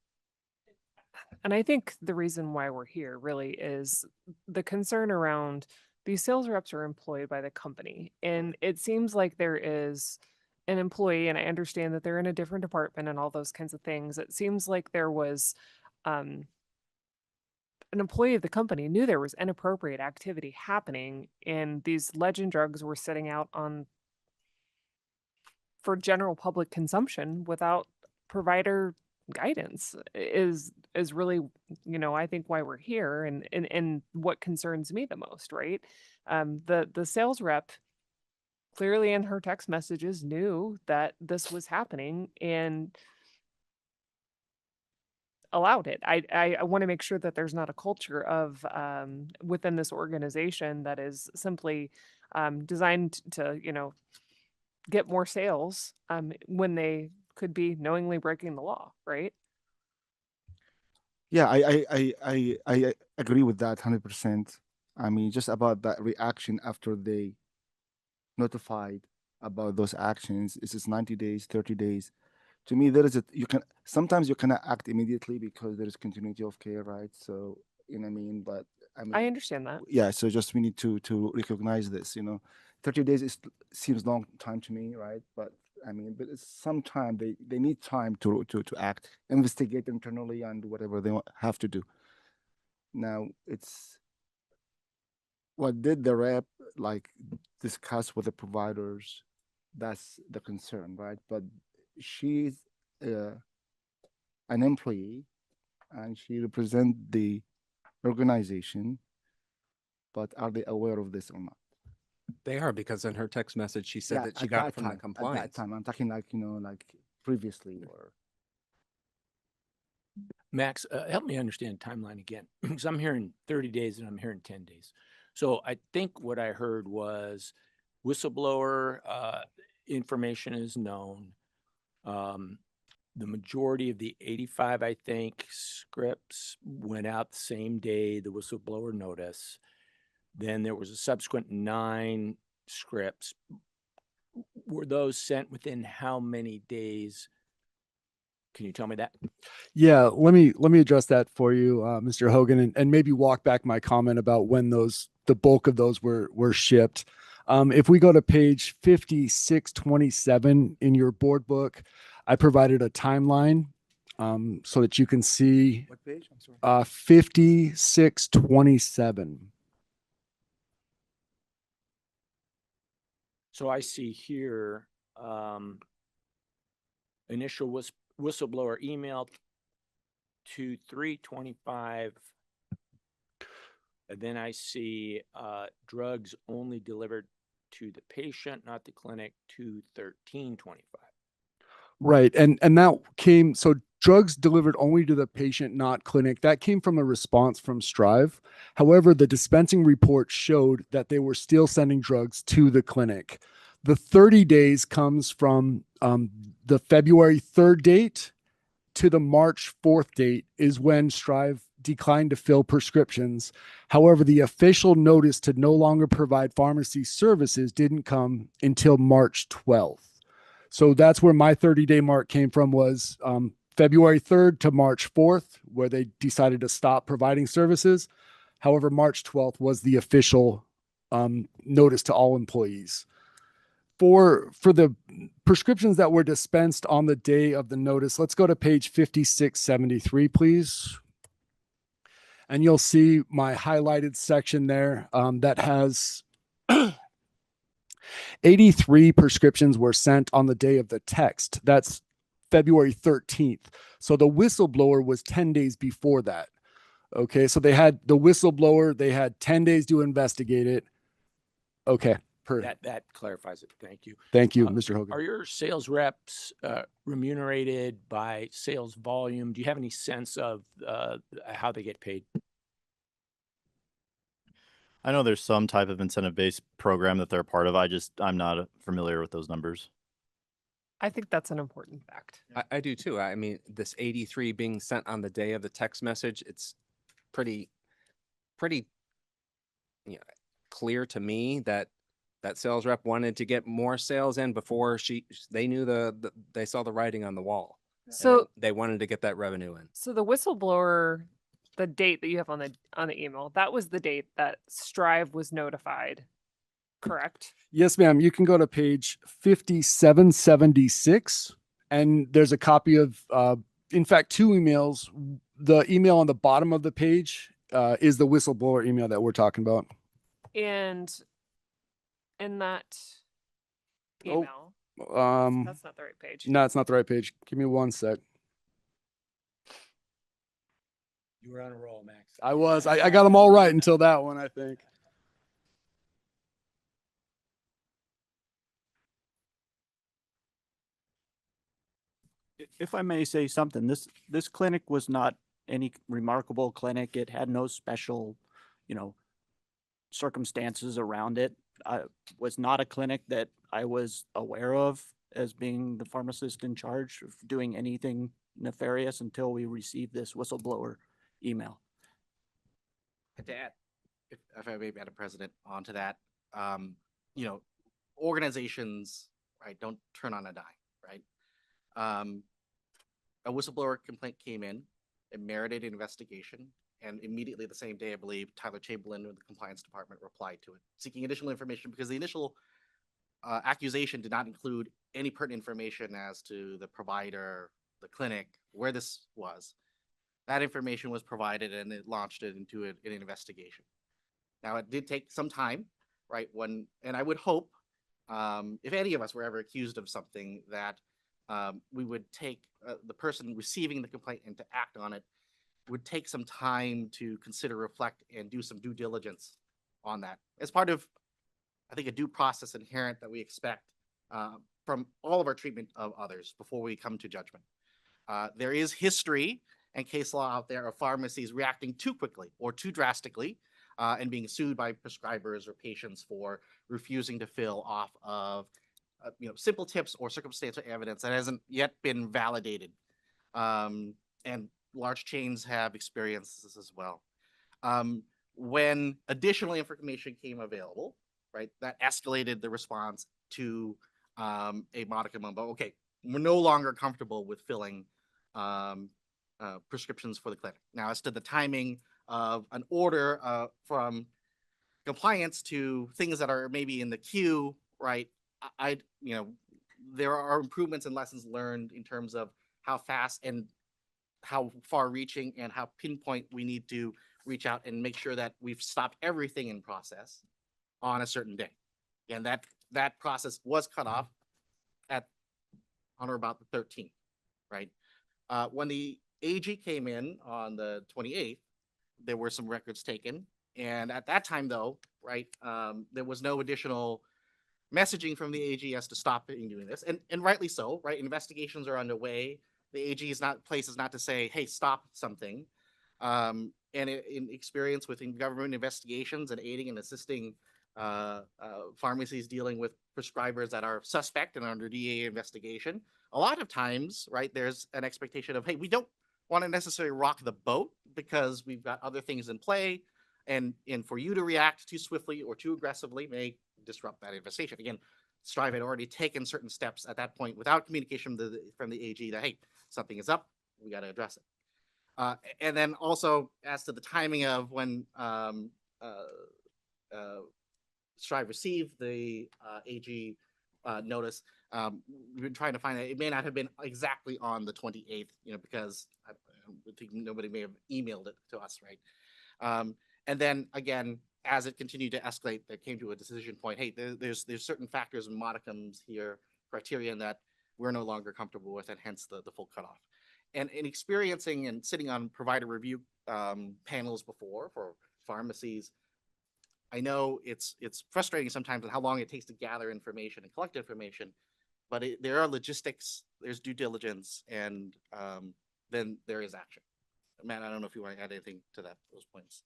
And I think the reason why we're here really is the concern around these sales reps are employed by the company. And it seems like there is an employee, and I understand that they're in a different department and all those kinds of things. It seems like there was an employee of the company knew there was inappropriate activity happening, and these legend drugs were sitting out for general public consumption without provider guidance is really, I think why we're here and what concerns me the most, right? The sales rep clearly in her text messages knew that this was happening and allowed it. I want to make sure that there's not a culture of within this organization that is simply designed to, get more sales when they could be knowingly breaking the law, right? Yeah, I agree with that 100%. I mean, just about that reaction after they notified about those actions, is it 90 days, 30 days? To me, there is sometimes you cannot act immediately because there is continuity of care, right? So, you know what I mean? But I mean, I understand that. yeah, so just we need to recognize this, 30 days seems long time to me, right? But I mean, but it's some time they need time to act, investigate internally and whatever they have to do. Now it's what did the rep like discuss with the providers? That's the concern, right? But she's an employee and she represents the organization, but are they aware of this or not? They are, because in her text message, she said that she at got that it from time, the At compliance. that time, I'm talking like, like previously or. Max, help me understand timeline again, because I'm hearing 30 days and I'm hearing 10 days. So I think what I heard was whistleblower information is known. The majority of the 85, I think, scripts went out the same day the whistleblower notice. Then there was a subsequent 9 scripts. Were those sent within how many days? Can you tell me that? Yeah, let me address that for you, Mr. Hogan, and maybe walk back my comment about when the bulk of those were shipped. If we go to page 5627 in your board book, I provided a timeline so that you can see. What page? I'm sorry. 5627. So I see here, initial whistleblower email to 3/25. And then I see drugs only delivered to the patient, not the clinic, to 13/25. Right. And that came, so drugs delivered only to the patient, not clinic. That came from a response from Strive. However, the dispensing report showed that they were still sending drugs to the clinic. The 30 days comes from the February 3rd date to the March 4th date is when Strive declined to fill prescriptions. However, the official notice to no longer provide pharmacy services didn't come until March 12th. So that's where my 30-day mark came from, was February 3rd to March 4th, where they decided to stop providing services. However, March 12th was the official notice to all employees. For the prescriptions that were dispensed on the day of the notice, let's go to page 5673, please. And you'll see my highlighted section there that has 83 prescriptions were sent on the day of the text. That's February 13th. So the whistleblower was 10 days before that. Okay, so they had the whistleblower, they had 10 days to investigate it. Okay, That clarifies it. Thank you. Thank you, Mr. Hogan. Are your sales reps remunerated by sales volume? Do you have any sense of how they get paid? I know there's some type of incentive-based program that they're a part of. I'm not familiar with those numbers. I think that's an important fact. I do too. I mean, this 83 being sent on the day of the text message, it's pretty clear to me that that sales rep wanted to get more sales in before they knew they saw the writing on the wall. So they wanted to get that revenue in. So the whistleblower, the date that you have on the email, that was the date that Strive was notified, correct? Yes, ma'am. You can go to page 5776, and there's a copy of, in fact, 2 emails. The email on the bottom of the page is the whistleblower email that we're talking about. And in that email, that's not the right page. No, it's not the right page. Give me 1 sec. You were on a roll, Max. I was. I got them all right until that one, I think. If I may say something, this clinic was not any remarkable clinic. It had no special, circumstances around it. I was not a clinic that I was aware of as being the pharmacist in charge of doing anything nefarious until we received this whistleblower email. And to add, if I may, Madam President, onto that, you know, organizations, right, don't turn on a dime, right? A whistleblower complaint came in, it merited an investigation, and immediately the same day, I believe, Tyler Chamberlain of the compliance department replied to it, seeking additional information because the initial accusation did not include any pertinent information as to the provider, the clinic, where this was. That information was provided and it launched it into an investigation. Now, it did take some time, right? And I would hope, if any of us were ever accused of something, that we would take the person receiving the complaint and to act on it would take some time to consider, reflect, and do some due diligence on that. As part of, I think, a due process inherent that we expect from all of our treatment of others before we come to judgment. There is history and case law out there of pharmacies reacting too quickly or too drastically and being sued by prescribers or patients for refusing to fill off of simple tips or circumstantial evidence that hasn't yet been validated. And large chains have experienced this as well. When additional information came available, right, that escalated the response to a modicum of, okay, we're no longer comfortable with filling prescriptions for the clinic. Now, as to the timing of an order from compliance to things that are maybe in the queue, right, there are improvements and lessons learned in terms of how fast and how far reaching and how pinpoint we need to reach out and make sure that we've stopped everything in process on a certain day. And that process was cut off on or about the 13th, right? When the AG came in on the 28th, there were some records taken. And at that time, though, right, there was no additional messaging from the AG as to stop doing this. And rightly so, right? Investigations are underway. The AG is not to say, hey, stop something. And in experience within government investigations and aiding and assisting pharmacies dealing with prescribers that are suspect and under DEA investigation, a lot of times, right, there's an expectation of, hey, we don't want to necessarily rock the boat because we've got other things in play. And for you to react too swiftly or too aggressively may disrupt that investigation. Again, Strive had already taken certain steps at that point without communication from the AG that, hey, something is up, we got to address it. And then also as to the timing of when Strive received the AG notice, we've been trying to find that it may not have been exactly on the 28th, because I think nobody may have emailed it to us, right? And then again, as it continued to escalate, that came to a decision point. Hey, there's certain factors and modicums here, criterion that we're no longer comfortable with, and hence the full cutoff. And in experiencing and sitting on provider review panels before for pharmacies, I know it's frustrating sometimes with how long it takes to gather information and collect information, but there are logistics, there's due diligence, and then there is action. Matt, I don't know if you want to add anything to those points.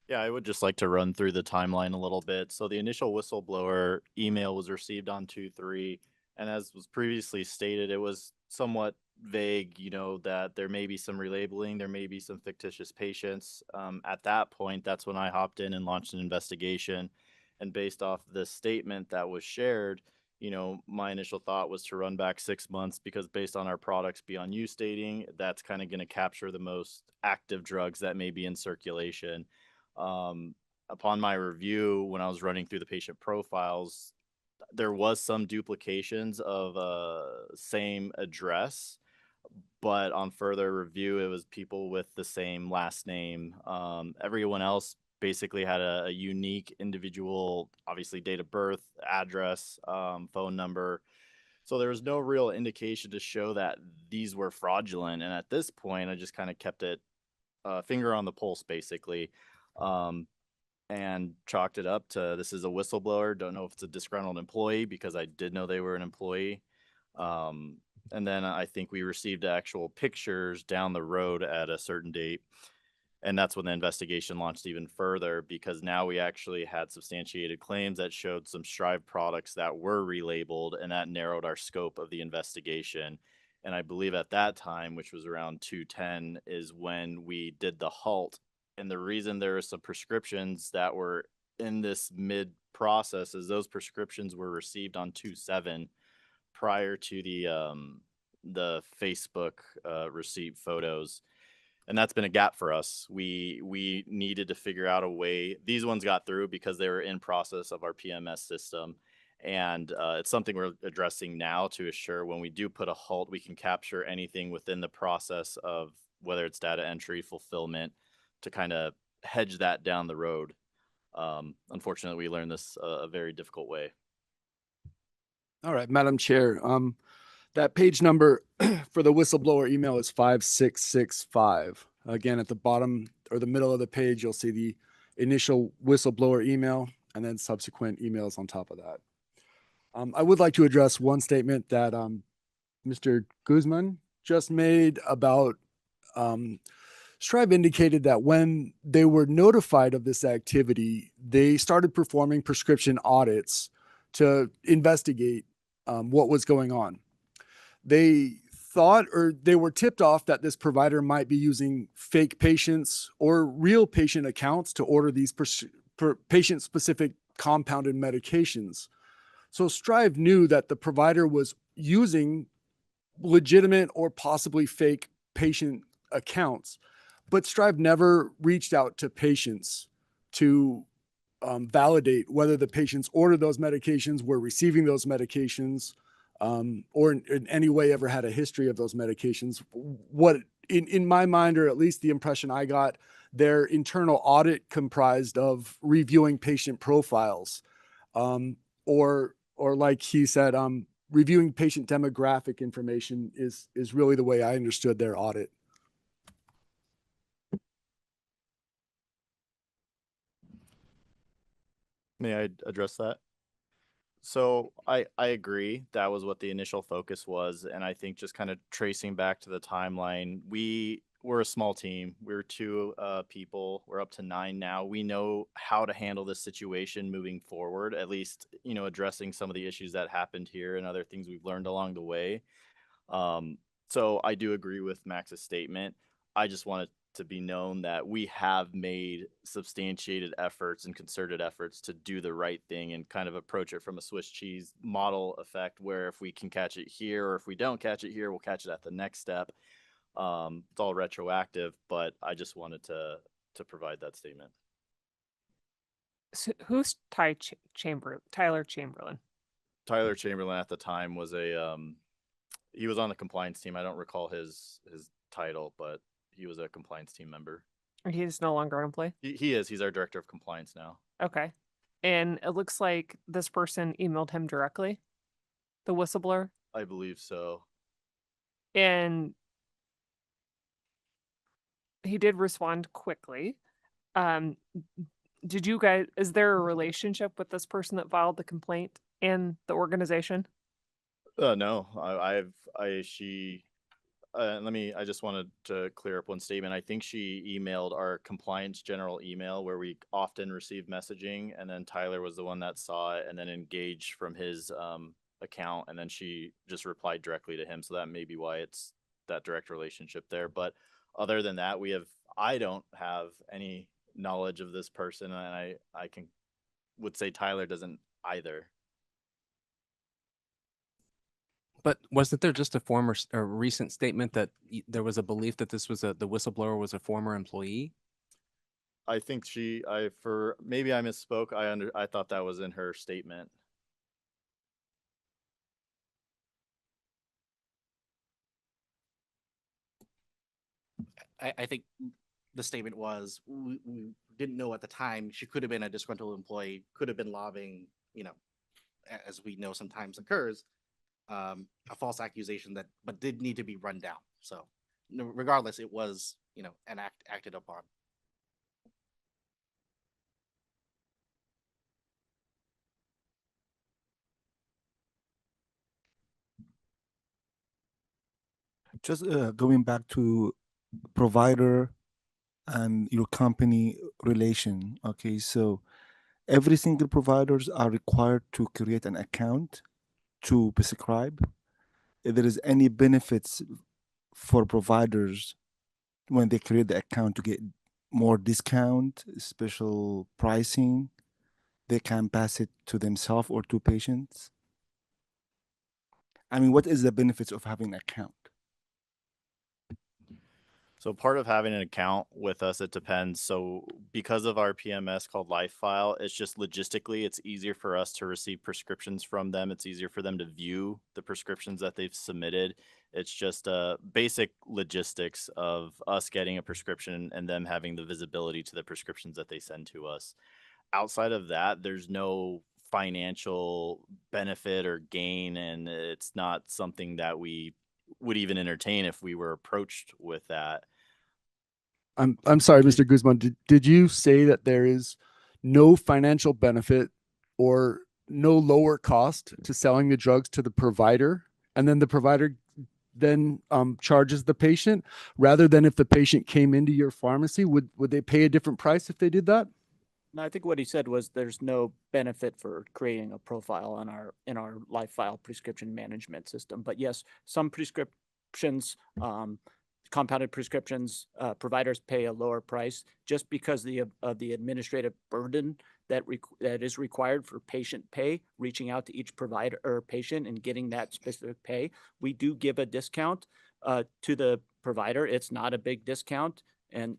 Yeah, I would just like to run through the timeline a little bit. So the initial whistleblower email was received on 2/3, and as was previously stated, it was somewhat vague, that there may be some relabeling, there may be some fictitious patients. At that point, that's when I hopped in and launched an investigation. And based off the statement that was shared, my initial thought was to run back 6 months because based on our products beyond use stating, that's kind of going to capture the most active drugs that may be in circulation. Upon my review, when I was running through the patient profiles, there was some duplications of same address, but on further review, it was people with the same last name. Everyone else basically had a unique individual, obviously date of birth, address, phone number. So there was no real indication to show that these were fraudulent. And at this point, I just kind of kept it finger on the pulse, basically. And chalked it up to this is a whistleblower. Don't know if it's a disgruntled employee because I did know they were an employee. And then I think we received actual pictures down the road at a certain date. And that's when the investigation launched even further, because now we actually had substantiated claims that showed some Strive products that were relabeled, and that narrowed our scope of the investigation. And I believe at that time, which was around 210, is when we did the halt. And the reason there are some prescriptions that were in this mid process is those prescriptions were received on 2/7 prior to the Facebook receipt photos. And that's been a gap for us. We needed to figure out a way. These ones got through because they were in process of our PMS system. And it's something we're addressing now to assure when we do put a halt, we can capture anything within the process of whether it's data entry, fulfillment, to kind of hedge that down the road. Unfortunately, we learned this a very difficult way. All right, Madam Chair, that page number for the whistleblower email is 5665. Again, at the bottom or the middle of the page, you'll see the initial whistleblower email and then subsequent emails on top of that. I would like to address one statement that Mr. Guzman just made about Strive indicated that when they were notified of this activity, they started performing prescription audits to investigate what was going on. They thought, or they were tipped off, that this provider might be using fake patients or real patient accounts to order these patient-specific compounded medications. So Strive knew that the provider was using legitimate or possibly fake patient accounts, but Strive never reached out to patients to validate whether the patients ordered those medications, were receiving those medications, or in any way ever had a history of those medications. What, in my mind, or at least the impression I got, their internal audit comprised of reviewing patient profiles, or like he said, reviewing patient demographic information is really the way I understood their audit. May I address that? So I agree that was what the initial focus was. And I think just kind of tracing back to the timeline, we're a small team. We're two people. We're up to 9 now. We know how to handle this situation moving forward, at least, addressing some of the issues that happened here and other things we've learned along the way. So I do agree with Max's statement. I just wanted to be known that we have made substantiated efforts and concerted efforts to do the right thing and kind of approach it from a Swiss cheese model effect, where if we can catch it here, or if we don't catch it here, we'll catch it at the next step. It's all retroactive, but I just wanted to provide that statement. So who's Tyler Chamberlain? Tyler Chamberlain at the time was he was on the compliance team. I don't recall his title, but he was a compliance team member. He's no longer an employee? He is. He's our director of compliance now. Okay. And it looks like this person emailed him directly, the whistleblower? I believe so. And he did respond quickly. Did you guys, is there a relationship with this person that filed the complaint and the organization? No, I just wanted to clear up one statement. I think she emailed our compliance general email where we often receive messaging, and then Tyler was the one that saw it and then engaged from his account, and then she just replied directly to him. So that may be why it's that direct relationship there. But other than that, I don't have any knowledge of this person, and I would say Tyler doesn't either. But wasn't there just a recent statement that there was a belief that this was the whistleblower was a former employee? I think maybe I misspoke. I thought that was in her statement. I think the statement was we didn't know at the time. She could have been a disgruntled employee, could have been lobbying, as we know sometimes occurs, a false accusation but did need to be run down. So regardless, it was, an acted upon. Just going back to provider and your company relation. Okay, so every single providers are required to create an account to prescribe. If there is any benefits for providers when they create the account to get more discount, special pricing, they can pass it to themselves or to patients. I mean, what is the benefits of having an account? So part of having an account with us, it depends. So because of our PMS called LifeFile, it's just logistically, it's easier for us to receive prescriptions from them. It's easier for them to view the prescriptions that they've submitted. It's just basic logistics of us getting a prescription and them having the visibility to the prescriptions that they send to us. Outside of that, there's no financial benefit or gain, and it's not something that we would even entertain if we were approached with that. I'm sorry, Mr. Guzman. Did you say that there is no financial benefit or no lower cost to selling the drugs to the provider, and then the provider then charges the patient, rather than if the patient came into your pharmacy? Would they pay a different price if they did that? No, I think what he said was there's no benefit for creating a profile on in our LifeFile prescription management system. But yes, some prescriptions, compounded prescriptions, providers pay a lower price just because of the administrative burden that is required for patient pay, reaching out to each provider or patient and getting that specific pay. We do give a discount to the provider. It's not a big discount, and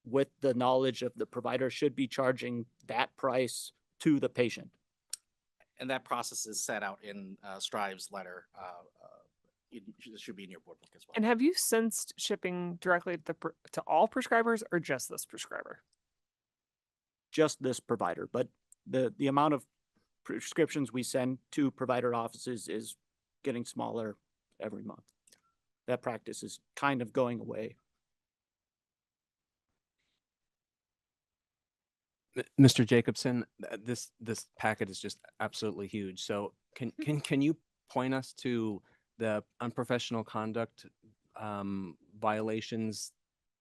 with the knowledge of the provider should be charging that price to the patient. And that process is set out in Strive's letter. It should be in your board book as well. And have you sensed shipping directly to all prescribers or just this prescriber? Just this provider, but the amount of prescriptions we send to provider offices is getting smaller every month. That practice is kind of going away. Mr. Jacobson, this packet is just absolutely huge. So can you point us to the unprofessional conduct violations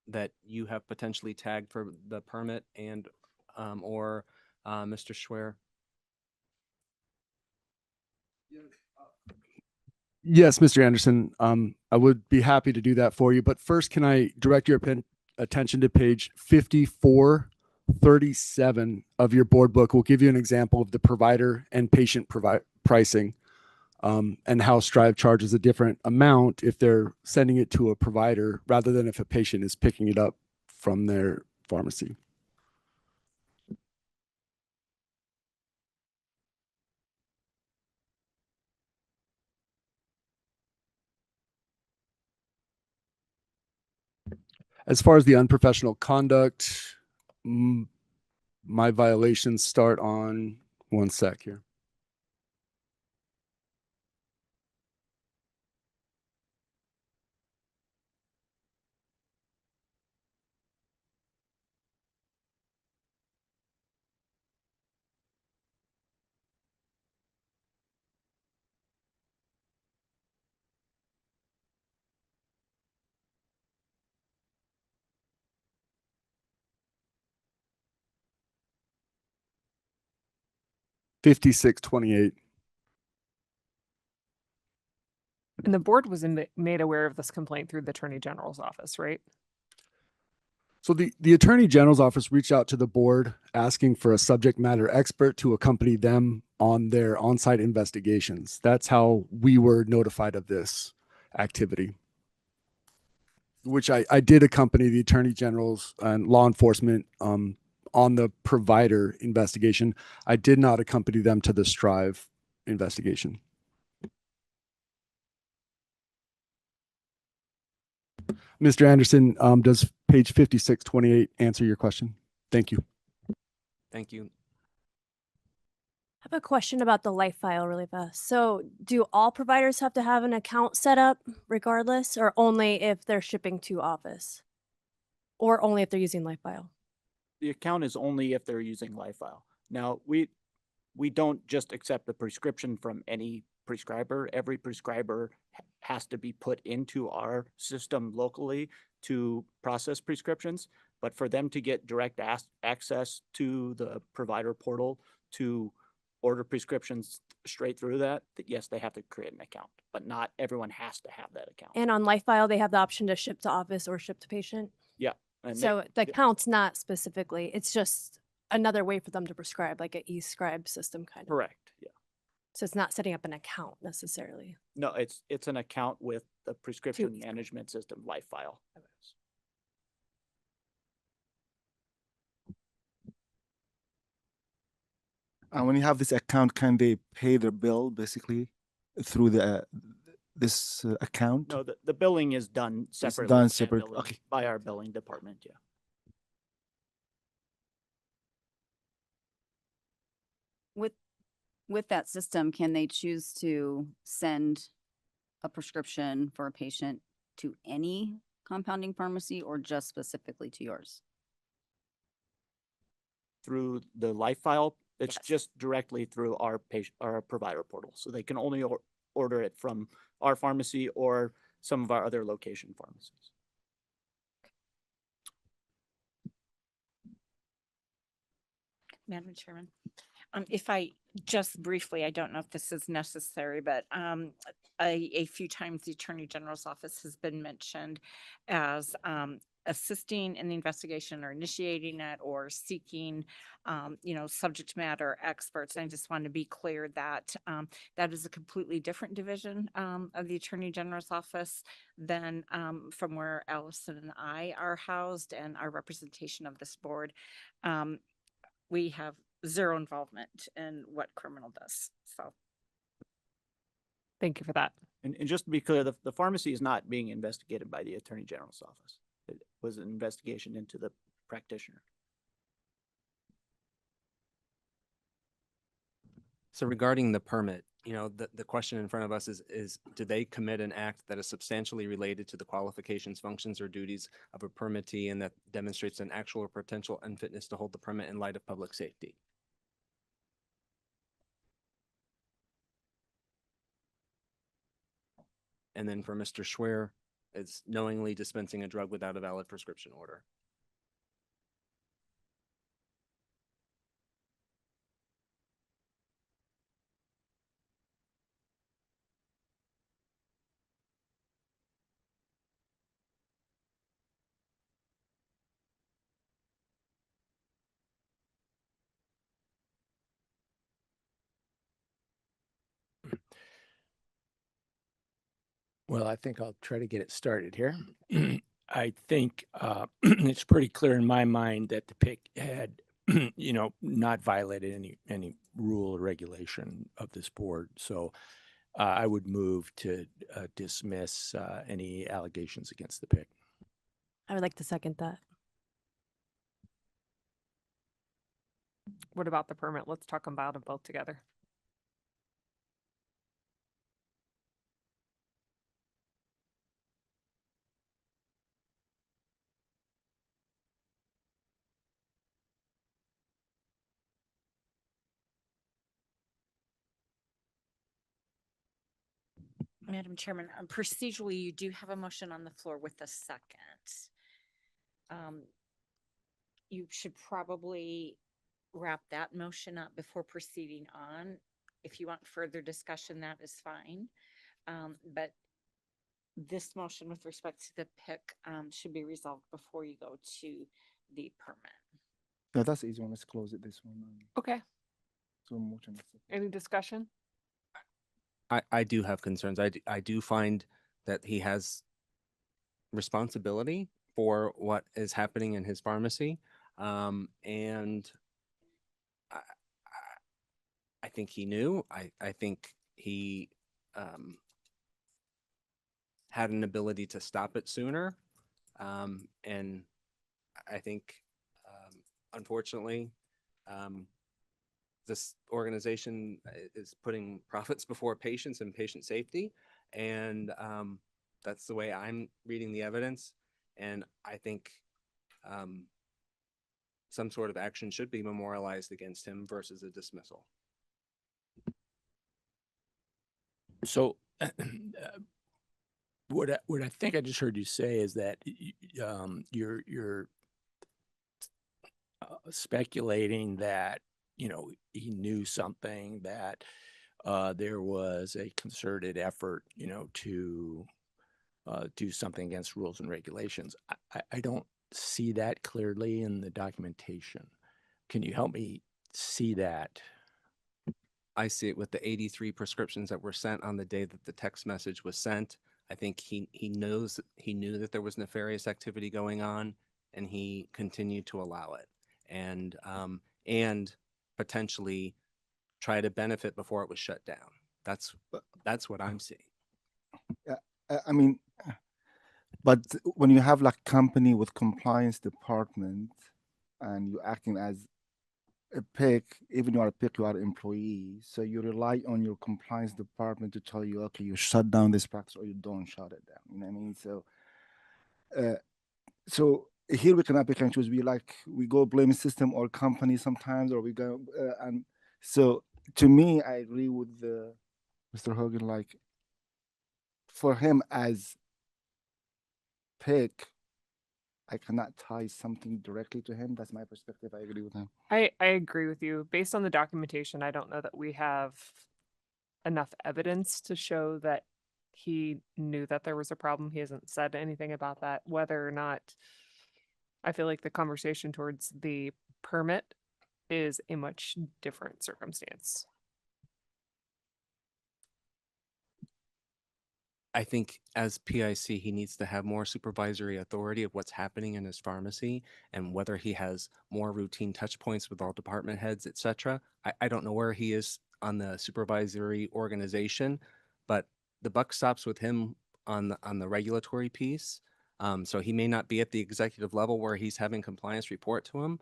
that you have potentially tagged for the permit and or Mr. Schwer? Yes, Mr. Anderson. I would be happy to do that for you. But first, can I direct your attention to page 5437 of your board book? Will give you an example of the provider and patient pricing, and how Strive charges a different amount if they're sending it to a provider rather than if a patient is picking it up from their pharmacy. As far as the unprofessional conduct, my violations start on one sec here. $56.28. And the board was made aware of this complaint through the Attorney General's office, right? So the Attorney General's office reached out to the board asking for a subject matter expert to accompany them on their on-site investigations. That's how we were notified of this activity, which I did accompany the Attorney General's and law enforcement on the provider investigation. I did not accompany them to the Strive investigation. Mr. Anderson, does page 5628 answer your question? Thank you. Thank you. I have a question about the LifeFile really fast. So do all providers have to have an account set up regardless, or only if they're shipping to office? Or only if they're using LifeFile? The account is only if they're using LifeFile. Now, we don't just accept the prescription from any prescriber. Every prescriber has to be put into our system locally to process prescriptions. But for them to get direct access to the provider portal to order prescriptions straight through that, yes, they have to create an account, but not everyone has to have that account. And on LifeFile, they have the option to ship to office or ship to patient. Yeah. And they- So the yeah. account's not specifically, it's just another way for them to prescribe, like an e-scribe system kind of. Correct, yeah. So it's not setting up an account necessarily. No, it's an account with the prescription management system, LifeFile. And when you have this account, can they pay their bill basically through the this account? No, the billing is done It's separately. done and separate. billing Okay. By our billing department, yeah. With that system, can they choose to send a prescription for a patient to any compounding pharmacy or just specifically to yours? Through the LifeFile, it's just directly through our patient, our provider portal. So they can only order it from our pharmacy or some of our other location pharmacies. Madam Chairman, if I just briefly, I don't know if this is necessary, but a few times the Attorney General's office has been mentioned as assisting in the investigation or initiating it or seeking, subject matter experts. And I just want to be clear that that is a completely different division of the Attorney General's office than from where Allison and I are housed and our representation of this board. We have zero involvement in what criminal does. So. Thank you for that. And just to be clear, the pharmacy is not being investigated by the Attorney General's office. It was an investigation into the practitioner. So regarding the permit, the question in front of us is do they commit an act that is substantially related to the qualifications, functions, or duties of a permittee and that demonstrates an actual or potential unfitness to hold the permit in light of public safety? And then for Mr. Schwer, it's knowingly dispensing a drug without a valid prescription order. Well, I think I'll try to get it started here. I think it's pretty clear in my mind that the PIC had, not violated any rule or regulation of this board. So I would move to dismiss any allegations against the PIC. I would like to second that. What about the permit? Let's talk about them both together. Madam Chairman, procedurally, you do have a motion on the floor with a second. You should probably wrap that motion up before proceeding on. If you want further discussion, that is fine. But this motion with respect to the PIC should be resolved before you go to the permit. Yeah, that's the easy one. Let's close it this one. Okay. So motion. Any discussion? I do have concerns. I do find that he has responsibility for what is happening in his pharmacy. And I think he knew. I think he had an ability to stop it sooner. And I think, unfortunately, this organization is putting profits before patients and patient safety. And that's the way I'm reading the evidence. And I think some sort of action should be memorialized against him versus a dismissal. So what I think I just heard you say is that you're speculating that he knew something, that there was a concerted effort to do something against rules and regulations. I don't see that clearly in the documentation. Can you help me see that? I see it with the 83 prescriptions that were sent on the day that the text message was sent. I think he knew that there was nefarious activity going on, and he continued to allow it, and potentially try to benefit before it was shut down. That's what I'm seeing. Yeah, I mean, but when you have like company with compliance department and you're acting as a pick, even you are a pick, you are an employee, so you rely on your compliance department to tell you, okay, you shut down this practice or you don't shut it down. You know what I mean? So here we cannot pick and choose. We go blame system or company sometimes, or we go and so to me, I agree with Mr. Hogan. Like for him as pick, I cannot tie something directly to him. That's my perspective. I agree with him. I agree with you. Based on the documentation, I don't know that we have enough evidence to show that he knew that there was a problem. He hasn't said anything about that. Whether or not, I feel like the conversation towards the permit is a much different circumstance. I think as PIC, he needs to have more supervisory authority of what's happening in his pharmacy and whether he has more routine touch points with all department heads, et cetera. I don't know where he is on the supervisory organization, but the buck stops with him on the regulatory piece. So he may not be at the executive level where he's having compliance report to him,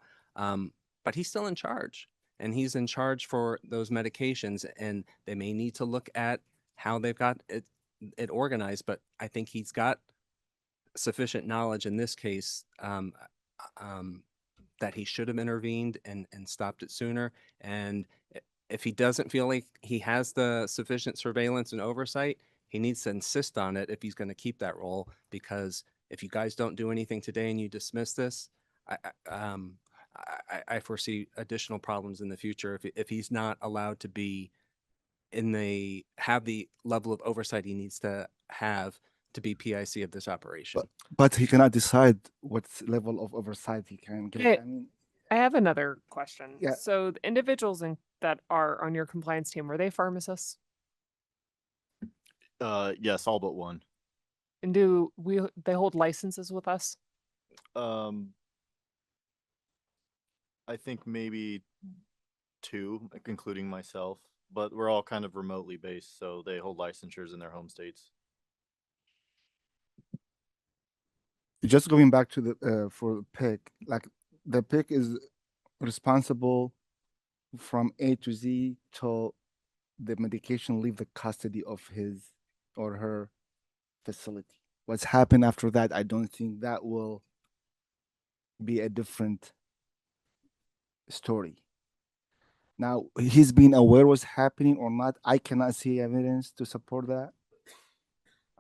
but he's still in charge, and he's in charge for those medications, and they may need to look at how they've got it organized, but I think he's got sufficient knowledge in this case that he should have intervened and stopped it sooner. And if he doesn't feel like he has the sufficient surveillance and oversight, he needs to insist on it if he's going to keep that role, because if you guys don't do anything today and you dismiss this, I foresee additional problems in the future if he's not allowed to be have the level of oversight he needs to have to be PIC of this operation. But he cannot decide what level of oversight he can get. I have another question. Yeah. So the individuals that are on your compliance team, were they pharmacists? Yes, all but one. And they hold licenses with us? I think maybe two, including myself, but we're all kind of remotely based, so they hold licensures in their home states. Just going back to the for PIC, like the PIC is responsible from A to Z till the medication leave the custody of his or her facility. What's happened after that, I don't think that will be a different story. Now, he's been aware what's happening or not. I cannot see evidence to support that.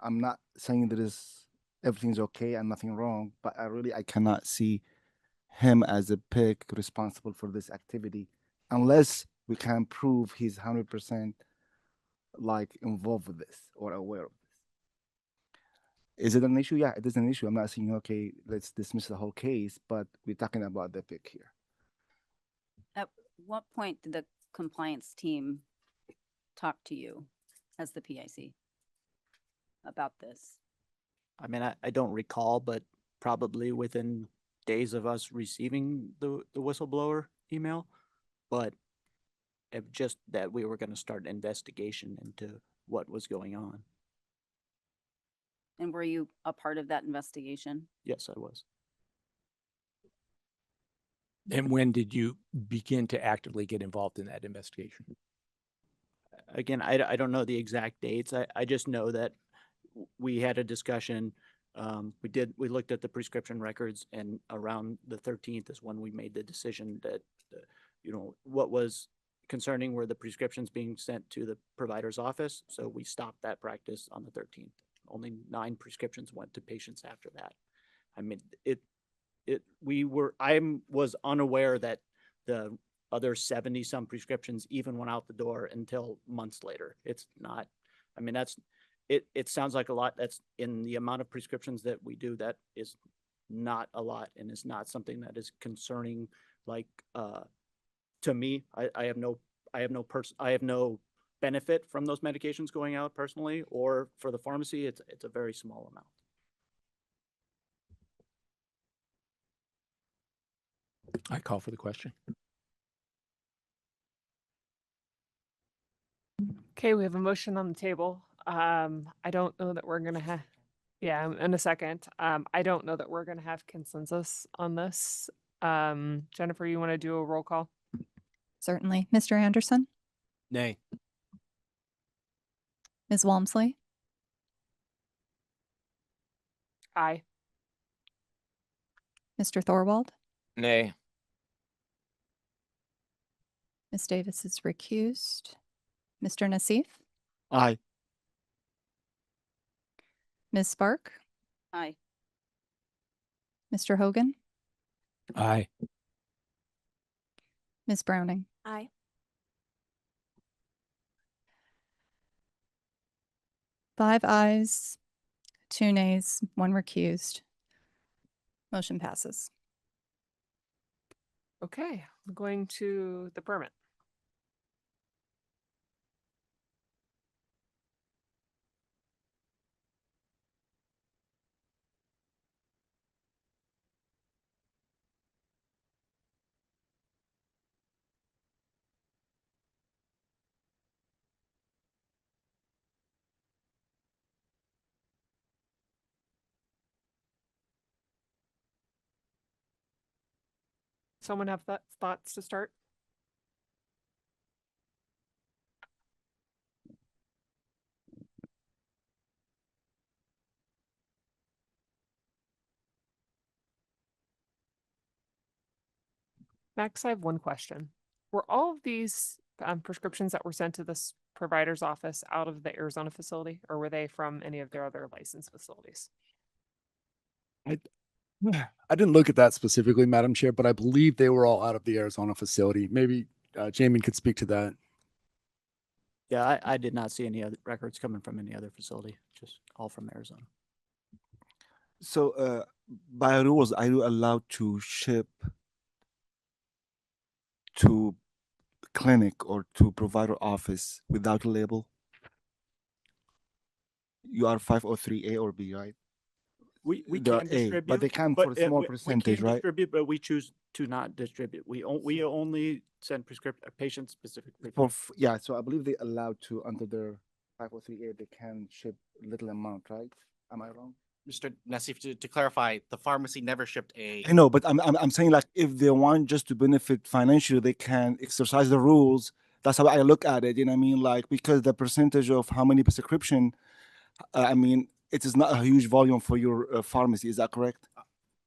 I'm not saying everything's okay and nothing wrong, but I cannot see him as a pick responsible for this activity unless we can prove he's 100% like involved with this or aware of this. Is it an issue? Yeah, it is an issue. I'm not saying, okay, let's dismiss the whole case, but we're talking about the pick here. At what point did the compliance team talk to you as the PIC about this? I mean, I don't recall, but probably within days of us receiving the whistleblower email, but just that we were going to start an investigation into what was going on. And were you a part of that investigation? Yes, I was. And when did you begin to actively get involved in that investigation? Again, I don't know the exact dates. I just know that we had a discussion. We looked at the prescription records, and around the 13th is when we made the decision that, what was concerning were the prescriptions being sent to the provider's office. So we stopped that practice on the 13th. Only 9 prescriptions went to patients after that. I mean, I was unaware that the other 70 some prescriptions even went out the door until months later. It's not, I mean, it sounds like a lot. That's in the amount of prescriptions that we do, that is not a lot, and it's not something that is concerning, like, to me. I have no benefit from those medications going out personally, or for the pharmacy. It's a very small amount. I call for the question. Okay, we have a motion on the table. I don't know that we're gonna have, yeah, in a second. I don't know that we're gonna have consensus on this. Jennifer, you want to do a roll call? Certainly. Mr. Anderson, Nay. Ms. Walmsley, Aye. Mr. Thorwald, Nay. Ms. Davis is recused. Mr. Nassif, Aye. Ms. Spark, Aye. Mr. Hogan, Aye. Ms. Browning. Aye. Five ayes, 2 nays, 1 recused. Motion passes. Okay, I'm going to the permit. Someone have thoughts to start? Max, I have one question. Were all of these prescriptions that were sent to this provider's office out of the Arizona facility, or were they from any of their other licensed facilities? I didn't look at that specifically, Madam Chair, but I believe they were all out of the Arizona facility. Maybe Jamie could speak to that. Yeah, I did not see any other records coming from any other facility, just all from Arizona. So, by rules, are you allowed to ship to clinic or to provider office without a label? You are 503A or B, right? We They're can A, distribute, but they can for a small we percentage, can right? distribute, but we choose to not distribute. We only send patient specific. Yeah, so I believe they allowed to under their 503A, they can ship little amount, right? Am I wrong? Mr. Nassif, to clarify, the pharmacy never shipped a. I know, but I'm saying like if they want just to benefit financially, they can exercise the rules. That's how I look at it. You know what I mean? Like because the percentage of how many prescription, I mean, it is not a huge volume for your pharmacy. Is that correct?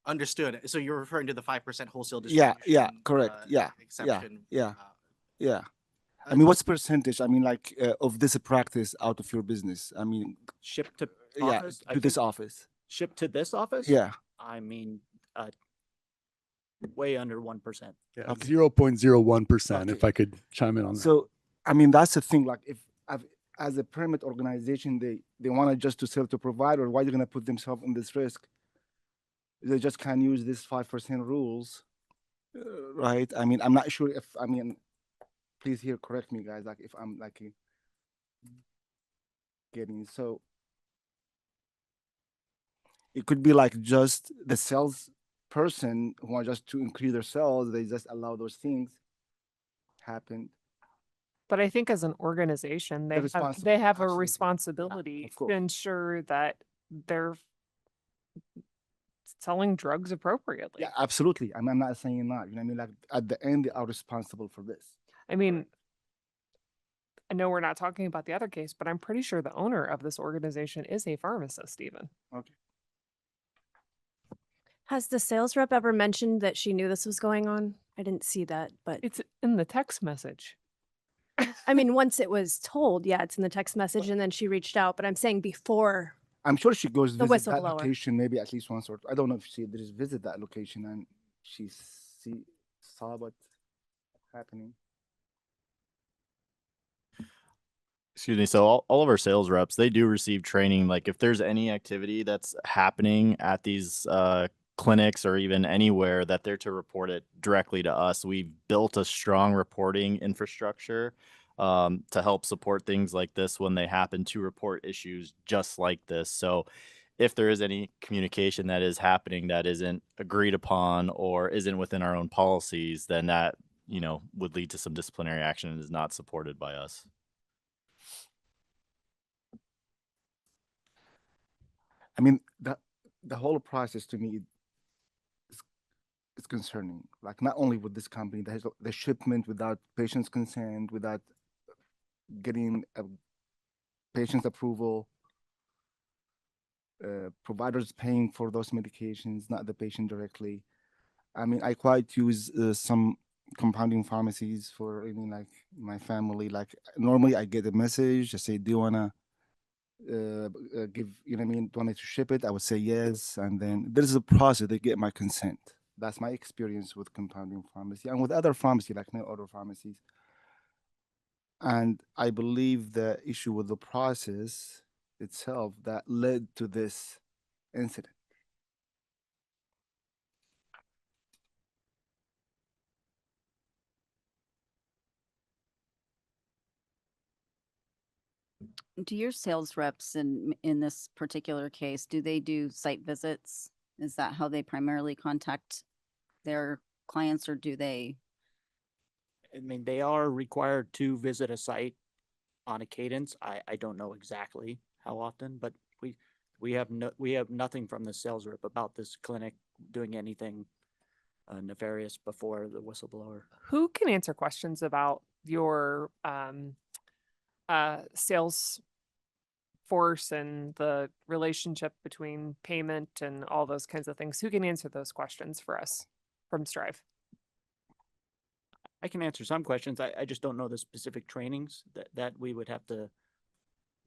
Understood. So you're referring to the 5% wholesale Yeah, distribution? yeah, correct. Yeah, exception. yeah. I mean, what's percentage? I mean, like of this practice out of your business? I mean, Shipped to yeah, office? I to this think office. Shipped to this office? Yeah. I mean, way under 1%. Yeah, 0.01%, if I could chime in on that. So, I mean, that's the thing. Like, if as a permit organization, they want to just to sell to provider, why are they going to put themselves in this risk? They just can't use this 5% rules, right? I mean, I'm not sure if, I mean, please here, correct me, guys, like if I'm like getting, so it could be like just the sales person who want just to increase their sales, they just allow those things happen. But I think as an organization, They're they have a responsible. responsibility Of course. to ensure that they're selling drugs appropriately. Yeah, absolutely. I'm not saying not. You know what I mean? Like at the end, they are responsible for this. I mean, I know we're not talking about the other case, but I'm pretty sure the owner of this organization is a pharmacist even. Okay. Has the sales rep ever mentioned that she knew this was going on? I didn't see that, but It's in the text message. I mean, once it was told, yeah, it's in the text message and then she reached out, but I'm saying before. I'm sure she goes The visit that whistleblower. location maybe at least once, or I don't know if she did visit that location and she saw what's happening. Excuse me. So all of our sales reps, they do receive training. Like if there's any activity that's happening at these clinics or even anywhere, that they're to report it directly to us. We've built a strong reporting infrastructure to help support things like this when they happen, to report issues just like this. So if there is any communication that is happening that isn't agreed upon or isn't within our own policies, then that, would lead to some disciplinary action and is not supported by us. I mean, the whole process to me is concerning. Like not only with this company, the shipment without patient's consent, without getting a patient's approval, providers paying for those medications, not the patient directly. I mean, I quite use some compounding pharmacies for like my family. Like normally I get a message, I say, do you wanna give, want me to ship it? I would say yes. And then there's a process, they get my consent. That's my experience with compounding pharmacy and with other pharmacy, like no other pharmacies. And I believe the issue with the process itself that led to this incident. Do your sales reps in this particular case, do they do site visits? Is that how they primarily contact their clients, or do they? I mean, they are required to visit a site on a cadence. I don't know exactly how often, but we have nothing from the sales rep about this clinic doing anything nefarious before the whistleblower. Who can answer questions about your sales force and the relationship between payment and all those kinds of things? Who can answer those questions for us from Strive? I can answer some questions. I just don't know the specific trainings that we would have to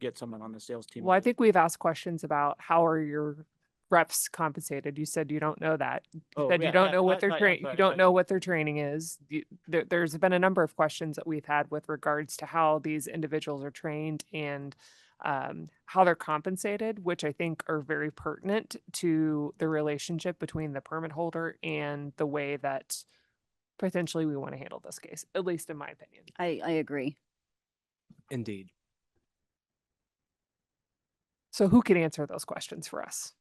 get someone on the sales team. Well, I think we've asked questions about how are your reps compensated. You said you don't know that. Oh, That yeah, you don't yeah, know what yeah, their yeah, you sorry, don't sorry. know what their training is. There's been a number of questions that we've had with regards to how these individuals are trained and how they're compensated, which I think are very pertinent to the relationship between the permit holder and the way that potentially we want to handle this case, at least in my opinion. I agree. Indeed. So who can answer those questions for us?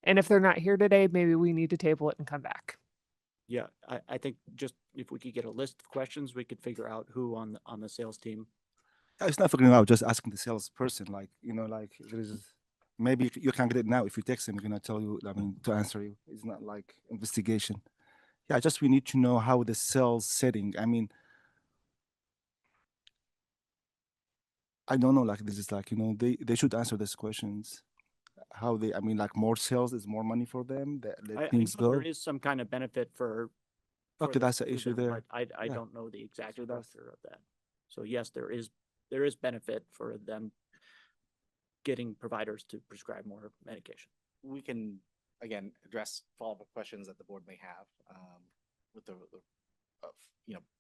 And if they're not here today, maybe we need to table it and come back. Yeah, I think just if we could get a list of questions, we could figure out who on the sales team. It's not figuring out, just asking the salesperson, like, like there is, maybe you can get it now. If you text him, he's gonna tell you, to answer you. It's not like investigation. Yeah, just we need to know how the sales setting. I mean, I don't know, like this is like, they should answer these questions. How they, like more sales is more money for them, that I let things know go. there is some kind of benefit for Okay, that's the to issue them, there. but I Yeah. don't know the exact structure of that. So yes, there is benefit for them getting providers to prescribe more medication. We can, again, address follow-up questions that the board may have with the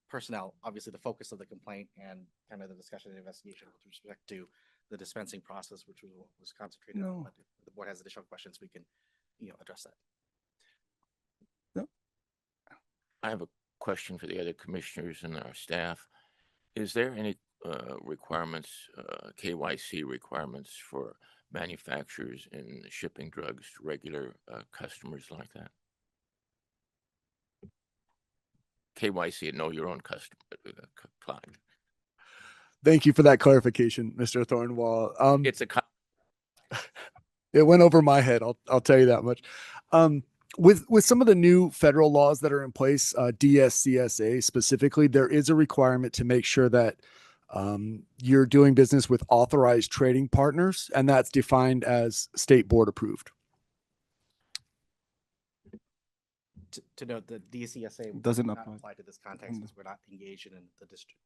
personnel, obviously the focus of the complaint and kind of the discussion and investigation with respect to the dispensing process, which was concentrated on. No. But if the board has additional questions, we can, address that. I have a question for the other commissioners and our staff. Is there any requirements, KYC requirements for manufacturers in shipping drugs to regular customers like that? KYC, know your own customer, client. Thank you for that clarification, Mr. Thornwall. It's a It went over my head. I'll tell you that much. With some of the new federal laws that are in place, DSCSA specifically, there is a requirement to make sure that you're doing business with authorized trading partners, and that's defined as state board approved. to note that DCSA Doesn't not apply. apply to this context because we're not engaged in the district.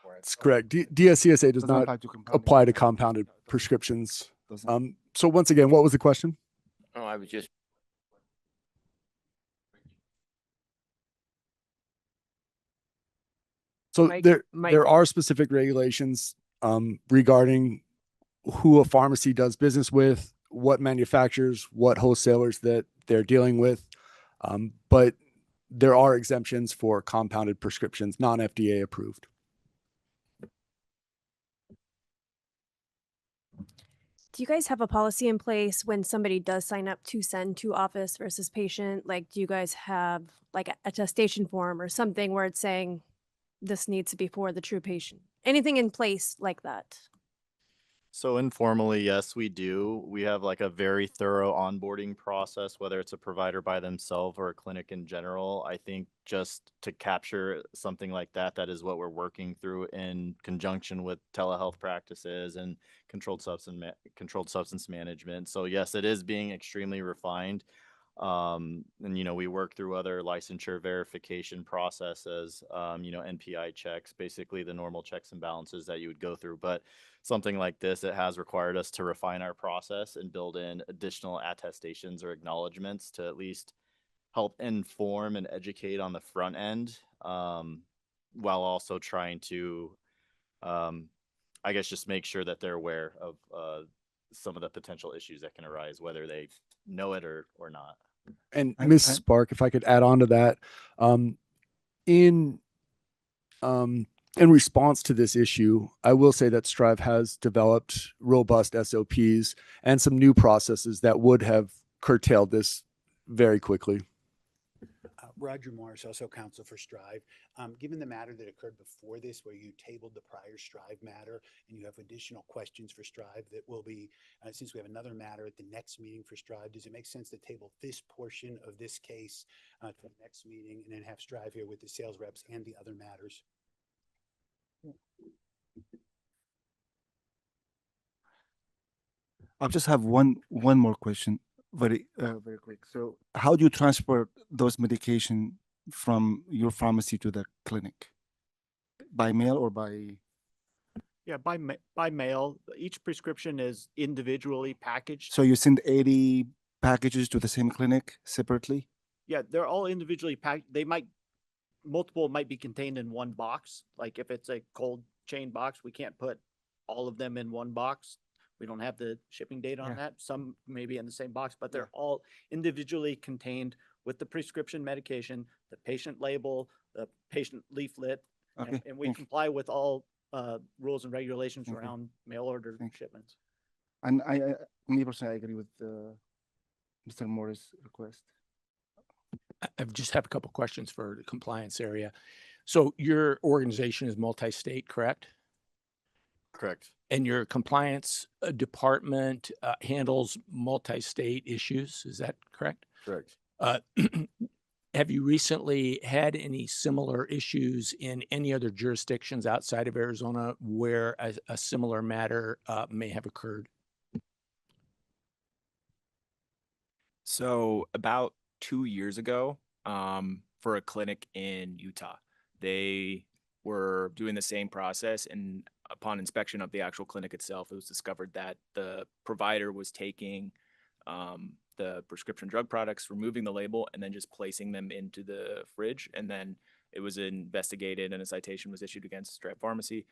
for it. That's correct. DSCSA does Doesn't not apply to compounded apply to prescriptions. compounded prescriptions. Doesn't. So once again, what was the question? Oh, I was just. So Mike- there Mike- are specific regulations regarding who a pharmacy does business with, what manufacturers, what wholesalers that they're dealing with. But there are exemptions for compounded prescriptions, non-FDA approved. Do you guys have a policy in place when somebody does sign up to send to office versus patient? Like, do you guys have like a attestation form or something where it's saying this needs to be for the true patient? Anything in place like that? So informally, yes, we do. We have like a very thorough onboarding process, whether it's a provider by themselves or a clinic in general. I think just to capture something like that, that is what we're working through in conjunction with telehealth practices and controlled substance management. So yes, it is being extremely refined. And, we work through other licensure verification processes, NPI checks, basically the normal checks and balances that you would go through. But something like this, it has required us to refine our process and build in additional attestations or acknowledgements to at least help inform and educate on the front end, while also trying to, I guess, just make sure that they're aware of some of the potential issues that can arise, whether they know it or not. And Ms. Spark, if I could add on to that, in response to this issue, I will say that Strive has developed robust SOPs and some new processes that would have curtailed this very quickly. Roger Morris, also counsel for Strive. Given the matter that occurred before this, where you tabled the prior Strive matter and you have additional questions for Strive that will be, since we have another matter at the next meeting for Strive, does it make sense to table this portion of this case to the next meeting and then have Strive here with the sales reps and the other matters? I just have one more question, very quick. So how do you transfer those medication from your pharmacy to the clinic? By mail or by? Yeah, by mail. Each prescription is individually packaged. So you send 80 packages to the same clinic separately? Yeah, they're all individually packed. Multiple might be contained in one box. Like if it's a cold chain box, we can't put all of them in one box. We don't have the shipping date on that. Some may be in the same box, but they're all individually contained with the prescription medication, the patient label, the patient leaflet. Okay, And we thank you. comply with all rules and regulations around mail order shipments. And I me personally, I agree with Mr. Morris' request. I just have a couple questions for the compliance area. So your organization is multi-state, correct? Correct. And your compliance department handles multi-state issues, is that correct? Correct. Have you recently had any similar issues in any other jurisdictions outside of Arizona where a similar matter may have occurred? So about 2 years ago, for a clinic in Utah, they were doing the same process, and upon inspection of the actual clinic itself, it was discovered that the provider was taking the prescription drug products, removing the label, and then just placing them into the fridge. And then it was investigated and a citation was issued against Strive Pharmacy.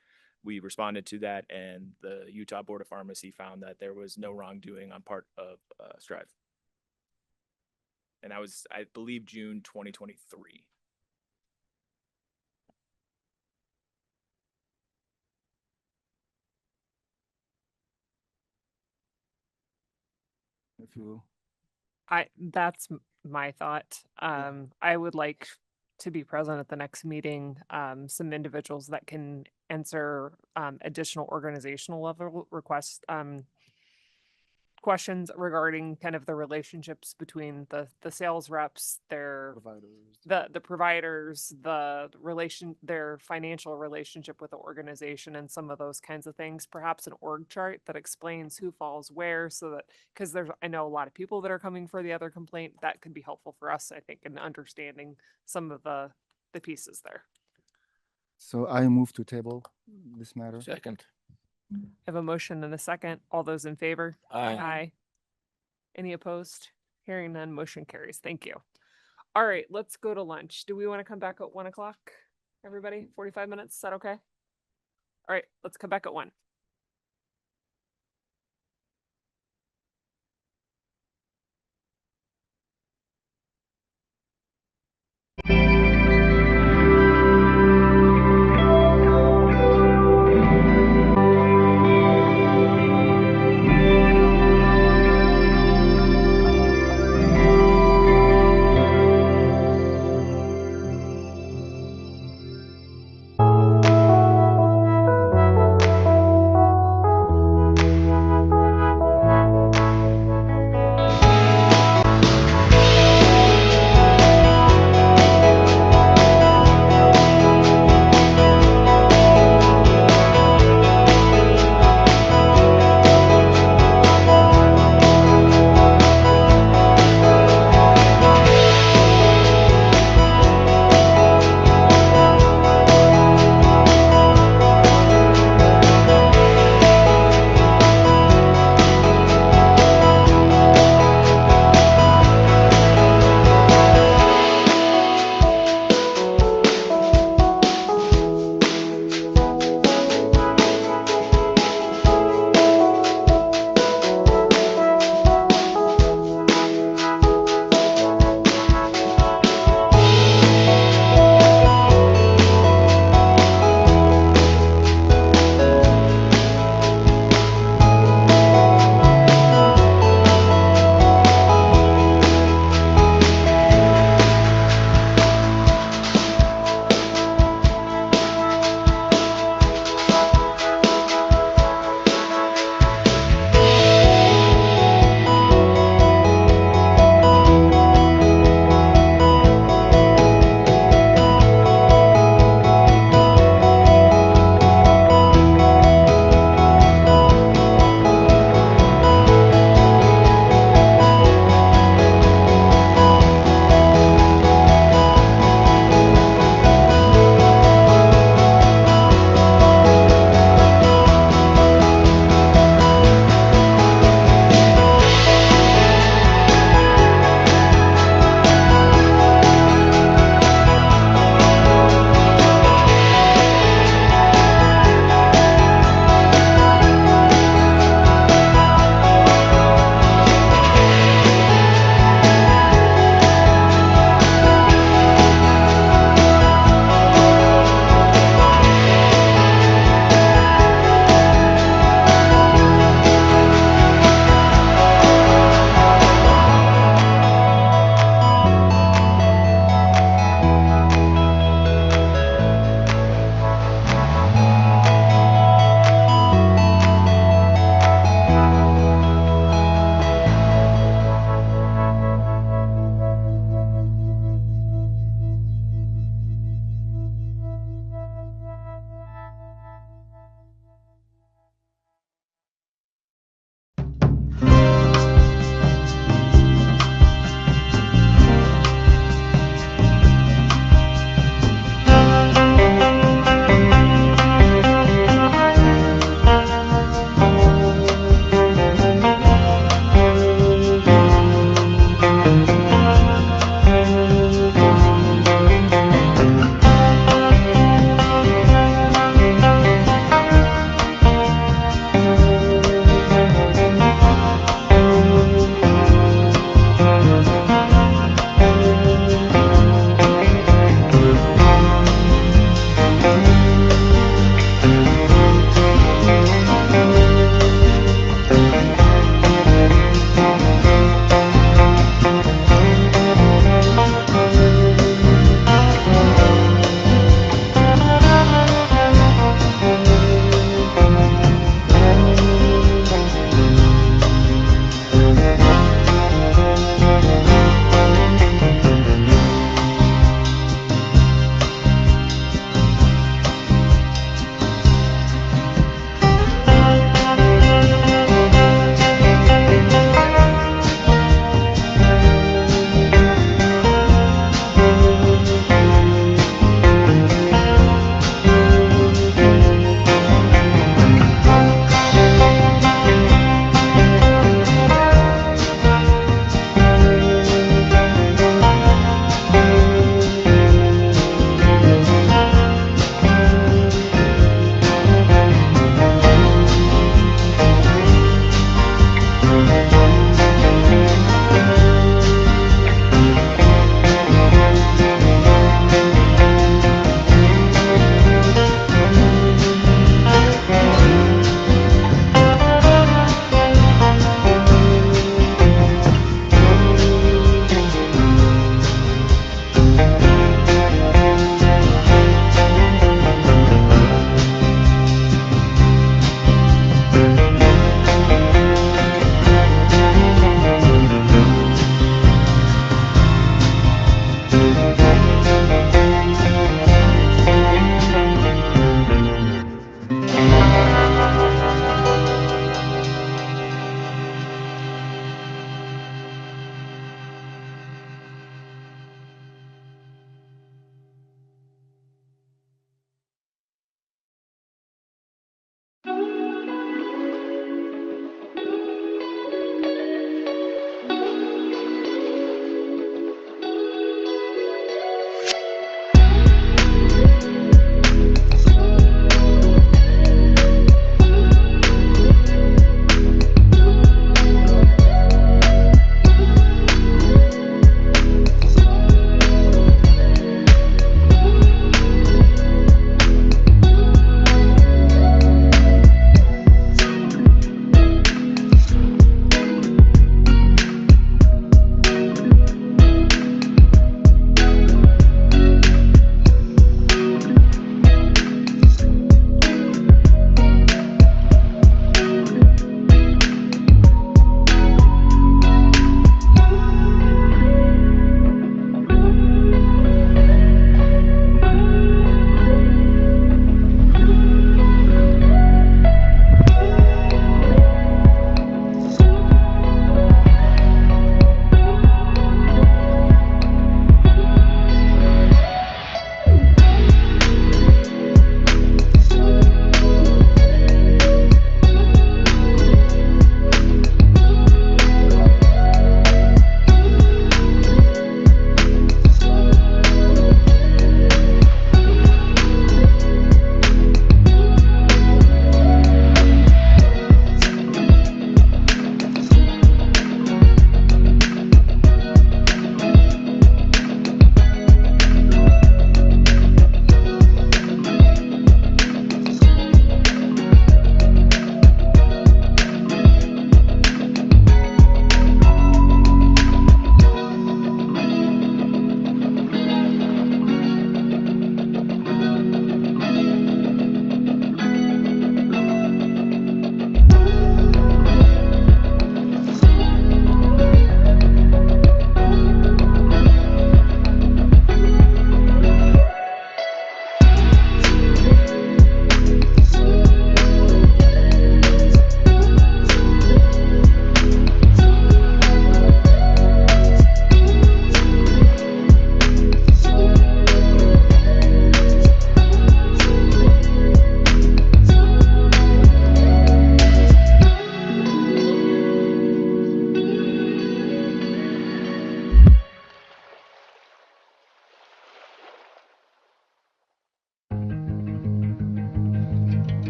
We responded to that, and the Utah Board of Pharmacy found that there was no wrongdoing on part of Strive. And that was, I believe, June 2023. If you That's my thought. I would like to be present at the next meeting. Some individuals that can answer additional organizational level requests. questions regarding kind of the relationships between the sales reps, the providers, their financial relationship with the organization, and some of those kinds of things. Perhaps an org chart that explains who falls where, so that, because I know a lot of people that are coming for the other complaint, that could be helpful for us, I think, in understanding some of the pieces there. So I move to table this matter. Second. I have a motion and a second. All those in favor? Aye. Aye. Any opposed? Hearing none, motion carries. Thank you. All right, let's go to lunch. Do we want to come back at 1 o'clock? Everybody, 45 minutes? Is that okay? All right, let's come back at 1.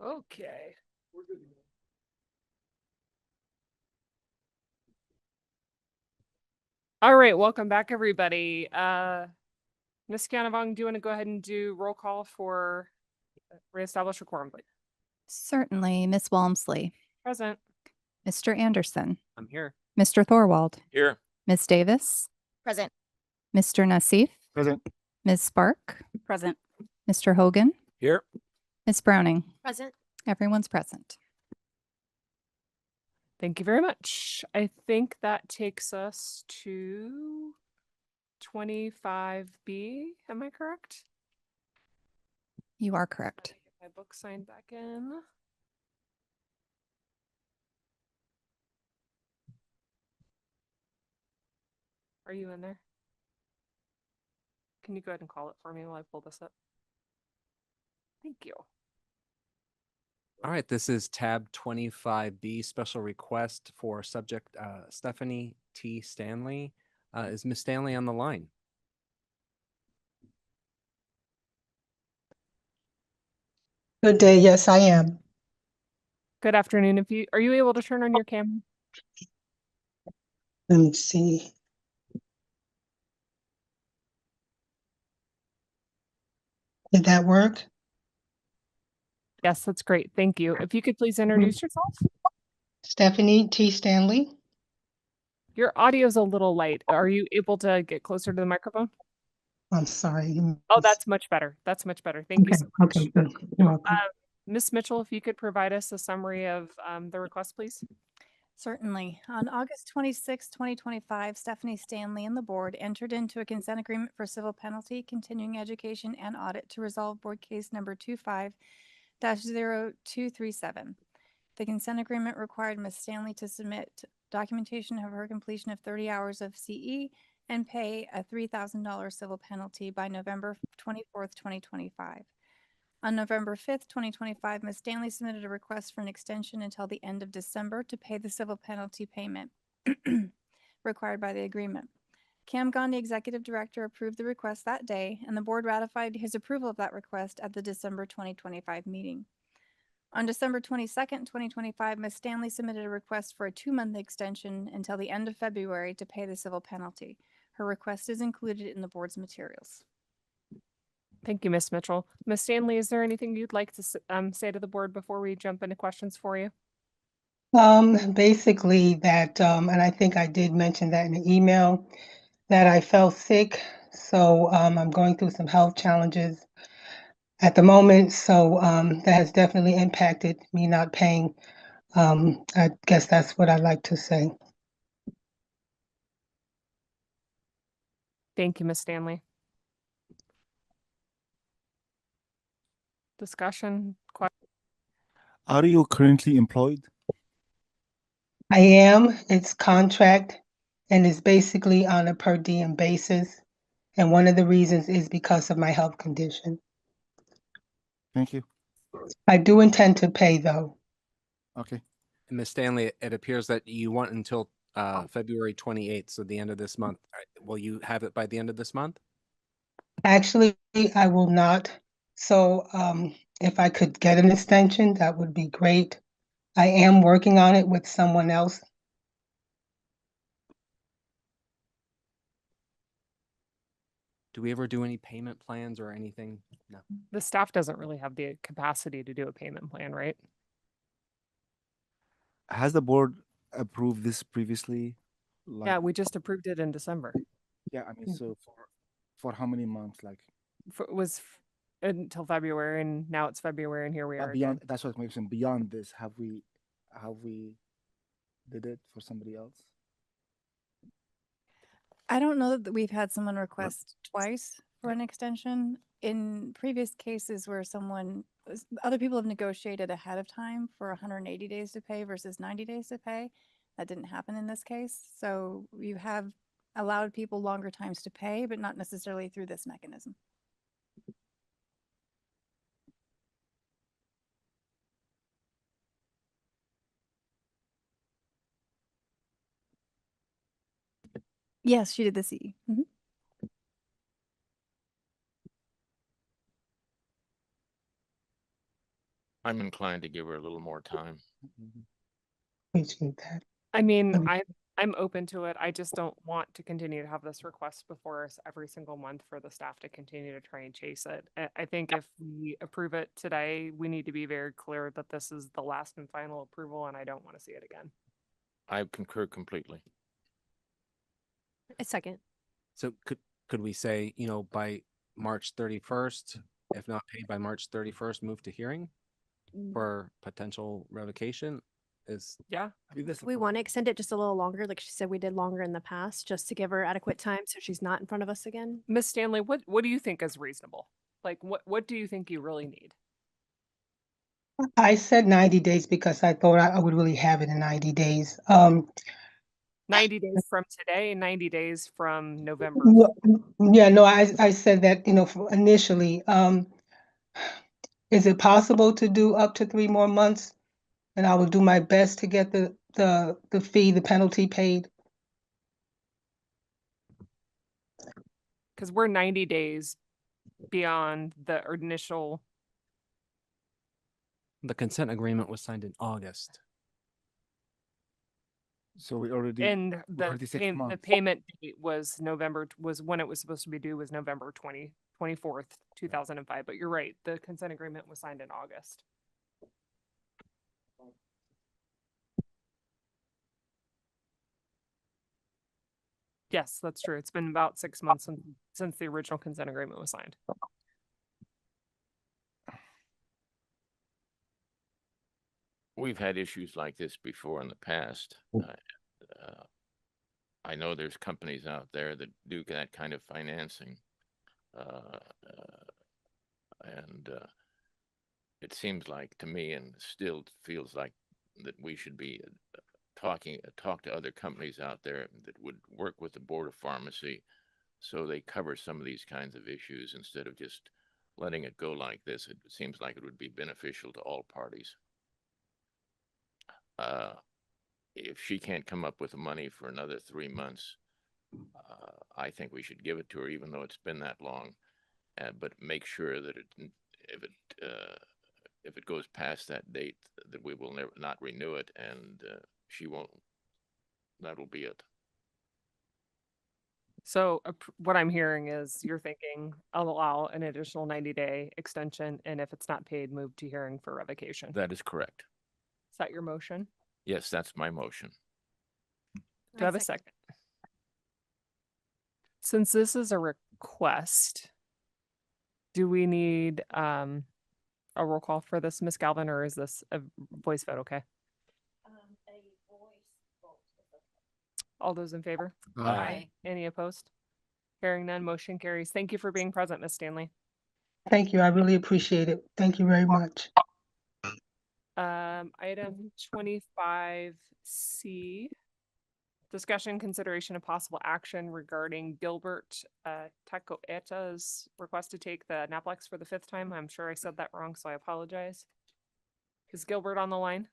Okay. All right, welcome back, everybody. Ms. Canavong, do you want to go ahead and do roll call for reestablish a quorum, please? Certainly. Ms. Walmsley, Present. Mr. Anderson, I'm here. Mr. Thorwald, Here. Ms. Davis, Present. Mr. Nassif, Present. Ms. Spark, Present. Mr. Hogan, Here. Ms. Browning. Present. Everyone's present. Thank you very much. I think that takes us to 25B. Am I correct? You are correct. Get my book signed back in. Are you in there? Can you go ahead and call it for me while I pull this up? Thank you. All right, this is tab 25B, special request for subject Stephanie T. Stanley. Is Ms. Stanley on the line? Good day. Yes, I am. Good afternoon. Are you able to turn on your camera? Let me see. Did that work? Yes, that's great. Thank you. If you could please introduce yourself. Stephanie T. Stanley. Your audio's a little light. Are you able to get closer to the microphone? I'm sorry. Oh, that's much better. That's much better. Thank you so much. Okay, good. You're welcome. Ms. Mitchell, if you could provide us a summary of the request, please. Certainly. On August 26, 2025, Stephanie Stanley and the board entered into a consent agreement for civil penalty, continuing education, and audit to resolve board case number 25-0237. The consent agreement required Ms. Stanley to submit documentation of her completion of 30 hours of CE and pay a $3,000 civil penalty by November 24th, 2025. On November 5th, 2025, Ms. Stanley submitted a request for an extension until the end of December to pay the civil penalty payment required by the agreement. Cam Gandhi, Executive Director, approved the request that day, and the board ratified his approval of that request at the December 2025 meeting. On December 22nd, 2025, Ms. Stanley submitted a request for a 2-month extension until the end of February to pay the civil penalty. Her request is included in the board's materials. Thank you, Ms. Mitchell. Ms. Stanley, is there anything you'd like to say to the board before we jump into questions for you? Basically that, and I think I did mention that in the email, that I fell sick. So I'm going through some health challenges at the moment. So that has definitely impacted me not paying. I guess that's what I'd like to say. Thank you, Ms. Stanley. Discussion? Are you currently employed? I am. It's contract and it's basically on a per diem basis. And one of the reasons is because of my health condition. Thank you. I do intend to pay though. Okay. Ms. Stanley, it appears that you want until February 28th, so the end of this month. Will you have it by the end of this month? Actually, I will not. So if I could get an extension, that would be great. I am working on it with someone else. Do we ever do any payment plans or anything? No. The staff doesn't really have the capacity to do a payment plan, right? Has the board approved this previously? Yeah, we just approved it in December. Yeah, I mean, so for how many months? Like It was until February, and now it's February, and here we are. beyond, that's what makes sense. Beyond this, have we did it for somebody else? I don't know that we've had someone request twice for an extension. In previous cases where other people have negotiated ahead of time for 180 days to pay versus 90 days to pay. That didn't happen in this case. So you have allowed people longer times to pay, but not necessarily through this mechanism. Yes, she did the CE. I'm inclined to give her a little more time. Appreciate that. I mean, Um, I'm open to it. I just don't want to continue to have this request before us every single month for the staff to continue to try and chase it. I think if we approve it today, we need to be very clear that this is the last and final approval, and I don't want to see it again. I concur completely. A second. So could we say, you know, by March 31st, if not paid by March 31st, move to hearing for potential revocation? Yeah. We want to extend it just a little longer, like she said we did longer in the past, just to give her adequate time so she's not in front of us again. Miss Stanley, what do you think is reasonable? Like, what do you think you really need? I said 90 days because I thought I would really have it in 90 days. 90 days from today, 90 days from November. Yeah, no, I said that, initially. Is it possible to do up to 3 more months? And I will do my best to get the fee, the penalty paid. Because we're 90 days beyond the initial. The consent agreement was signed in August. So we already. And we're the, already 6 the months. payment date was was when it was supposed to be due was November 24th, 2005. But you're right, the consent agreement was signed in August. Yes, that's true. It's been about 6 months since the original consent agreement was signed. We've had issues like this before in the past. I know there's companies out there that do that kind of financing. And it seems like to me, and still feels like, that we should be talk to other companies out there that would work with the Board of Pharmacy so they cover some of these kinds of issues instead of just letting it go like this. It seems like it would be beneficial to all parties. If she can't come up with the money for another 3 months, I think we should give it to her, even though it's been that long. But make sure that if it goes past that date, that we will not renew it, and she won't. That'll be it. So what I'm hearing is you're thinking allow an additional 90-day extension, and if it's not paid, move to hearing for revocation. That is correct. Is that your motion? Yes, that's my motion. Do I have a second? Since this is a request, do we need a roll call for this, Ms. Galvin, or is this a voice vote okay? All those in favor? Aye. Any opposed? Hearing none, motion carries. Thank you for being present, Ms. Stanley. Thank you. I really appreciate it. Thank you very much. Item 25C, discussion, consideration, of possible action regarding Gilbert Tacoeta's request to take the Naplex for the 5th time. I'm sure I said that wrong, so I apologize. Is Gilbert on the line?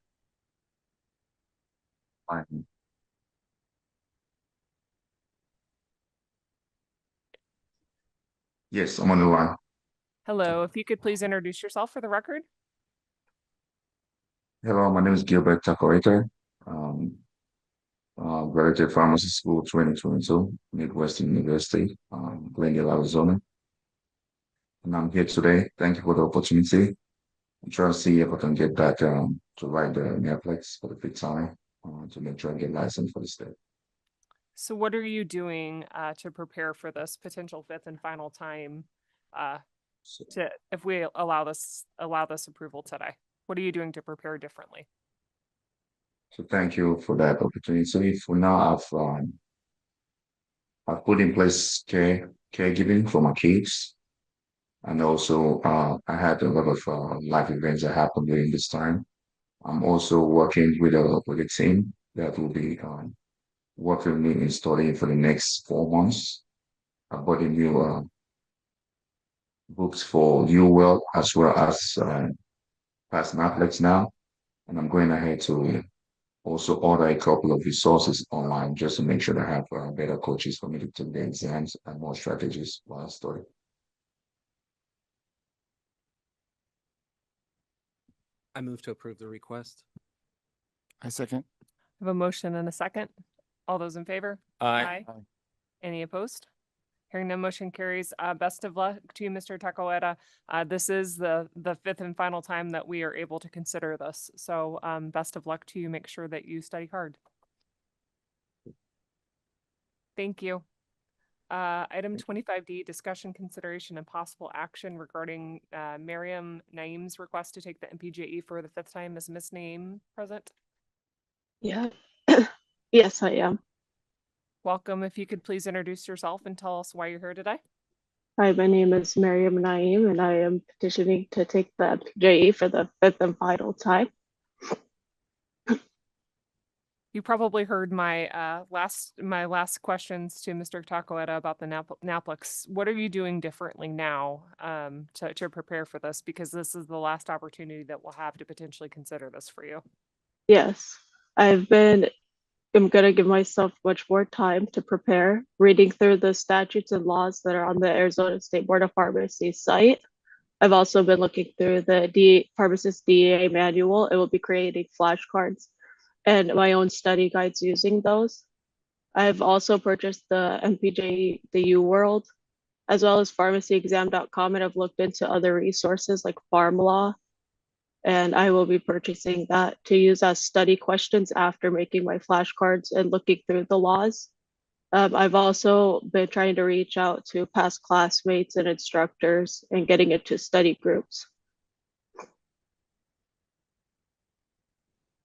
Yes, I'm on the line. Hello, if you could please introduce yourself for the record. Hello, my name is Gilbert Tacoeta. Graduate Pharmacy School 2022, Midwestern University, Glendale, Arizona. And I'm here today. Thank you for the opportunity. I'm trying to see if I can get back to ride the Netflix for the 5th time to make sure I get licensed for the state. So what are you doing to prepare for this potential 5th and final time if we allow this approval today? What are you doing to prepare differently? So thank you for that opportunity. For now, I've put in place caregiving for my kids. And also, I had a lot of life events that happened during this time. I'm also working with a team that will be working with me in studying for the next 4 months. I bought a new books for UWell as well as past Netflix now. And I'm going ahead to also order a couple of resources online just to make sure that I have better coaches for me to take the exams and more strategies while I study. I move to approve the request. I second. I have a motion and a second. All those in favor? Aye. Aye. Any opposed? Hearing no motion carries. Best of luck to you, Mr. Tacoeta. This is the fifth and final time that we are able to consider this. So best of luck to you. Make sure that you study hard. Thank you. Item 25D, discussion, consideration, and possible action regarding Miriam Naeem's request to take the MPJE for the fifth time. Is Ms. Naeem present? Yeah. Yes, I am. Welcome. If you could please introduce yourself and tell us why you're here today. Hi, my name is Miriam Naeem, and I am petitioning to take the MPJE for the fifth and final time. You probably heard my last questions to Mr. Tacoeta about the NAPLEX. What are you doing differently now to prepare for this? Because this is the last opportunity that we'll have to potentially consider this for you. Yes, I'm gonna give myself much more time to prepare, reading through the statutes and laws that are on the Arizona State Board of Pharmacy site. I've also been looking through the Pharmacist DEA manual. It will be creating flashcards and my own study guides using those. I've also purchased the MPJ, the UWorld, as well as pharmacyexam.com, and I've looked into other resources like PharmLaw. And I will be purchasing that to use as study questions after making my flashcards and looking through the laws. I've also been trying to reach out to past classmates and instructors and getting into study groups.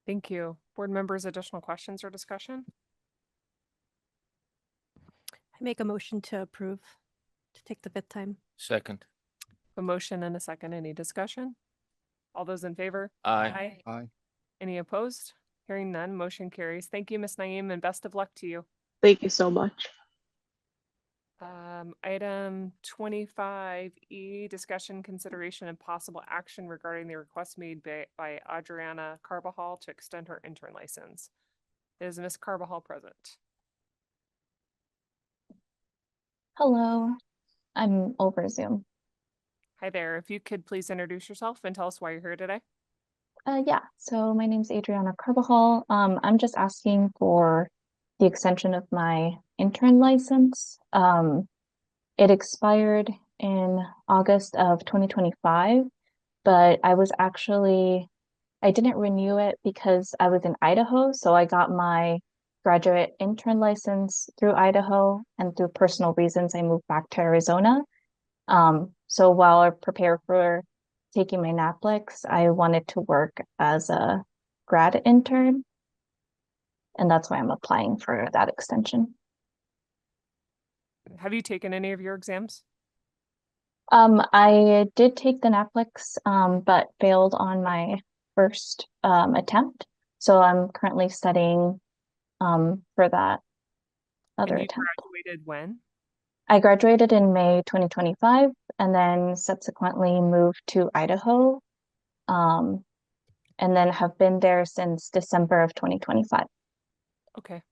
Thank you. Board members, additional questions or discussion? I make a motion to approve to take the fifth time. Second. A motion and a second. Any discussion? All those in favor? Aye. Aye. Any opposed? Hearing none, motion carries. Thank you, Ms. Naeem, and best of luck to you. Thank you so much. Item 25E, discussion, consideration, and possible action regarding the request made by Adriana Carbajal to extend her intern license. Is Ms. Carbajal present? Hello, I'm over Zoom. Hi there. If you could please introduce yourself and tell us why you're here today. Yeah, so my name's Adriana Carbajal. I'm just asking for the extension of my intern license. It expired in August of 2025, but I didn't renew it because I was in Idaho. So I got my graduate intern license through Idaho, and through personal reasons, I moved back to Arizona. So while I prepare for taking my NAPLEX, I wanted to work as a grad intern, and that's why I'm applying for that extension. Have you taken any of your exams? I did take the NAPLEX, but failed on my first attempt. So I'm currently studying for that other And you attempt. graduated when? I graduated in May 2025 and then subsequently moved to Idaho, and then have been there since December of 2025. Okay.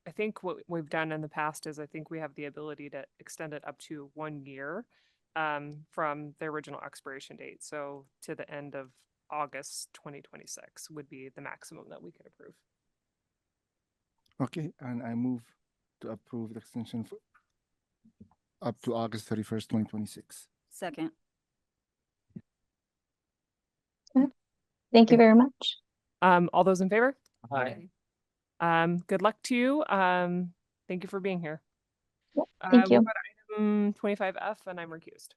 I think what we've done in the past is I think we have the ability to extend it up to 1 year from the original expiration date. So to the end of August 2026 would be the maximum that we could approve. Okay, and I move to approve the extension for up to August 31st, 2026. Second. Thank you very much. All those in favor? Aye. Good luck to you. Thank you for being here. Thank you. We'll go to item 25F, and I'm recused.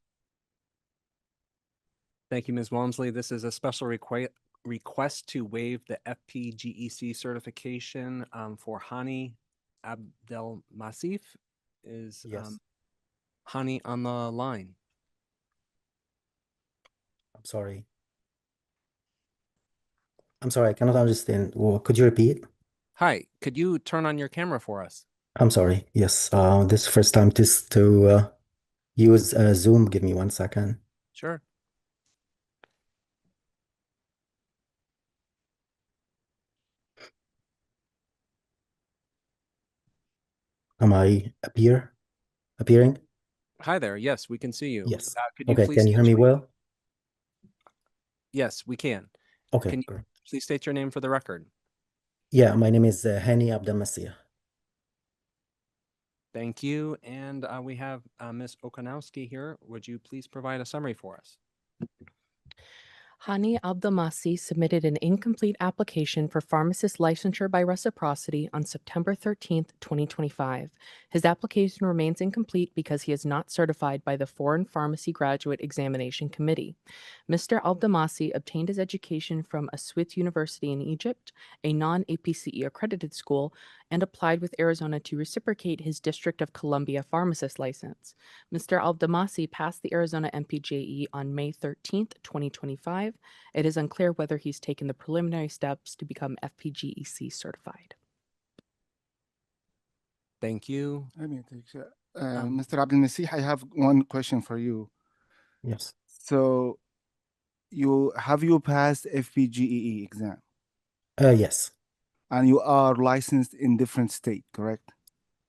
Thank you, Ms. Walmsley. This is a special request to waive the FPGEC certification for Hani Abdelmasif. Is Yes. Hani on the line? I'm sorry. I cannot understand. Well, could you repeat? Hi, could you turn on your camera for us? I'm sorry. Yes, this is the first time to use Zoom. Give me 1 second. Sure. Am I appearing? Hi there. Yes, we can see you. Yes. Could you Okay, please can you hear state me your- well? Yes, we can. Okay, Can you great. please state your name for the record? Yeah, my name is Hani Abdelmasih. Thank you. And we have Ms. Okanowski here. Would you please provide a summary for us? Hani Abdelmasih submitted an incomplete application for pharmacist licensure by reciprocity on September 13th, 2025. His application remains incomplete because he is not certified by the Foreign Pharmacy Graduate Examination Committee. Mr. Abdelmasih obtained his education from a Swiss university in Egypt, a non-APCE accredited school, and applied with Arizona to reciprocate his District of Columbia pharmacist license. Mr. Abdelmasih passed the Arizona MPJE on May 13th, 2025. It is unclear whether he's taken the preliminary steps to become FPGEC certified. Thank you. Let me take that. Mr. Abdelmasih, I have one question for you. Yes. So, you passed FPGEE exam? Yes, And you are licensed in different state, correct?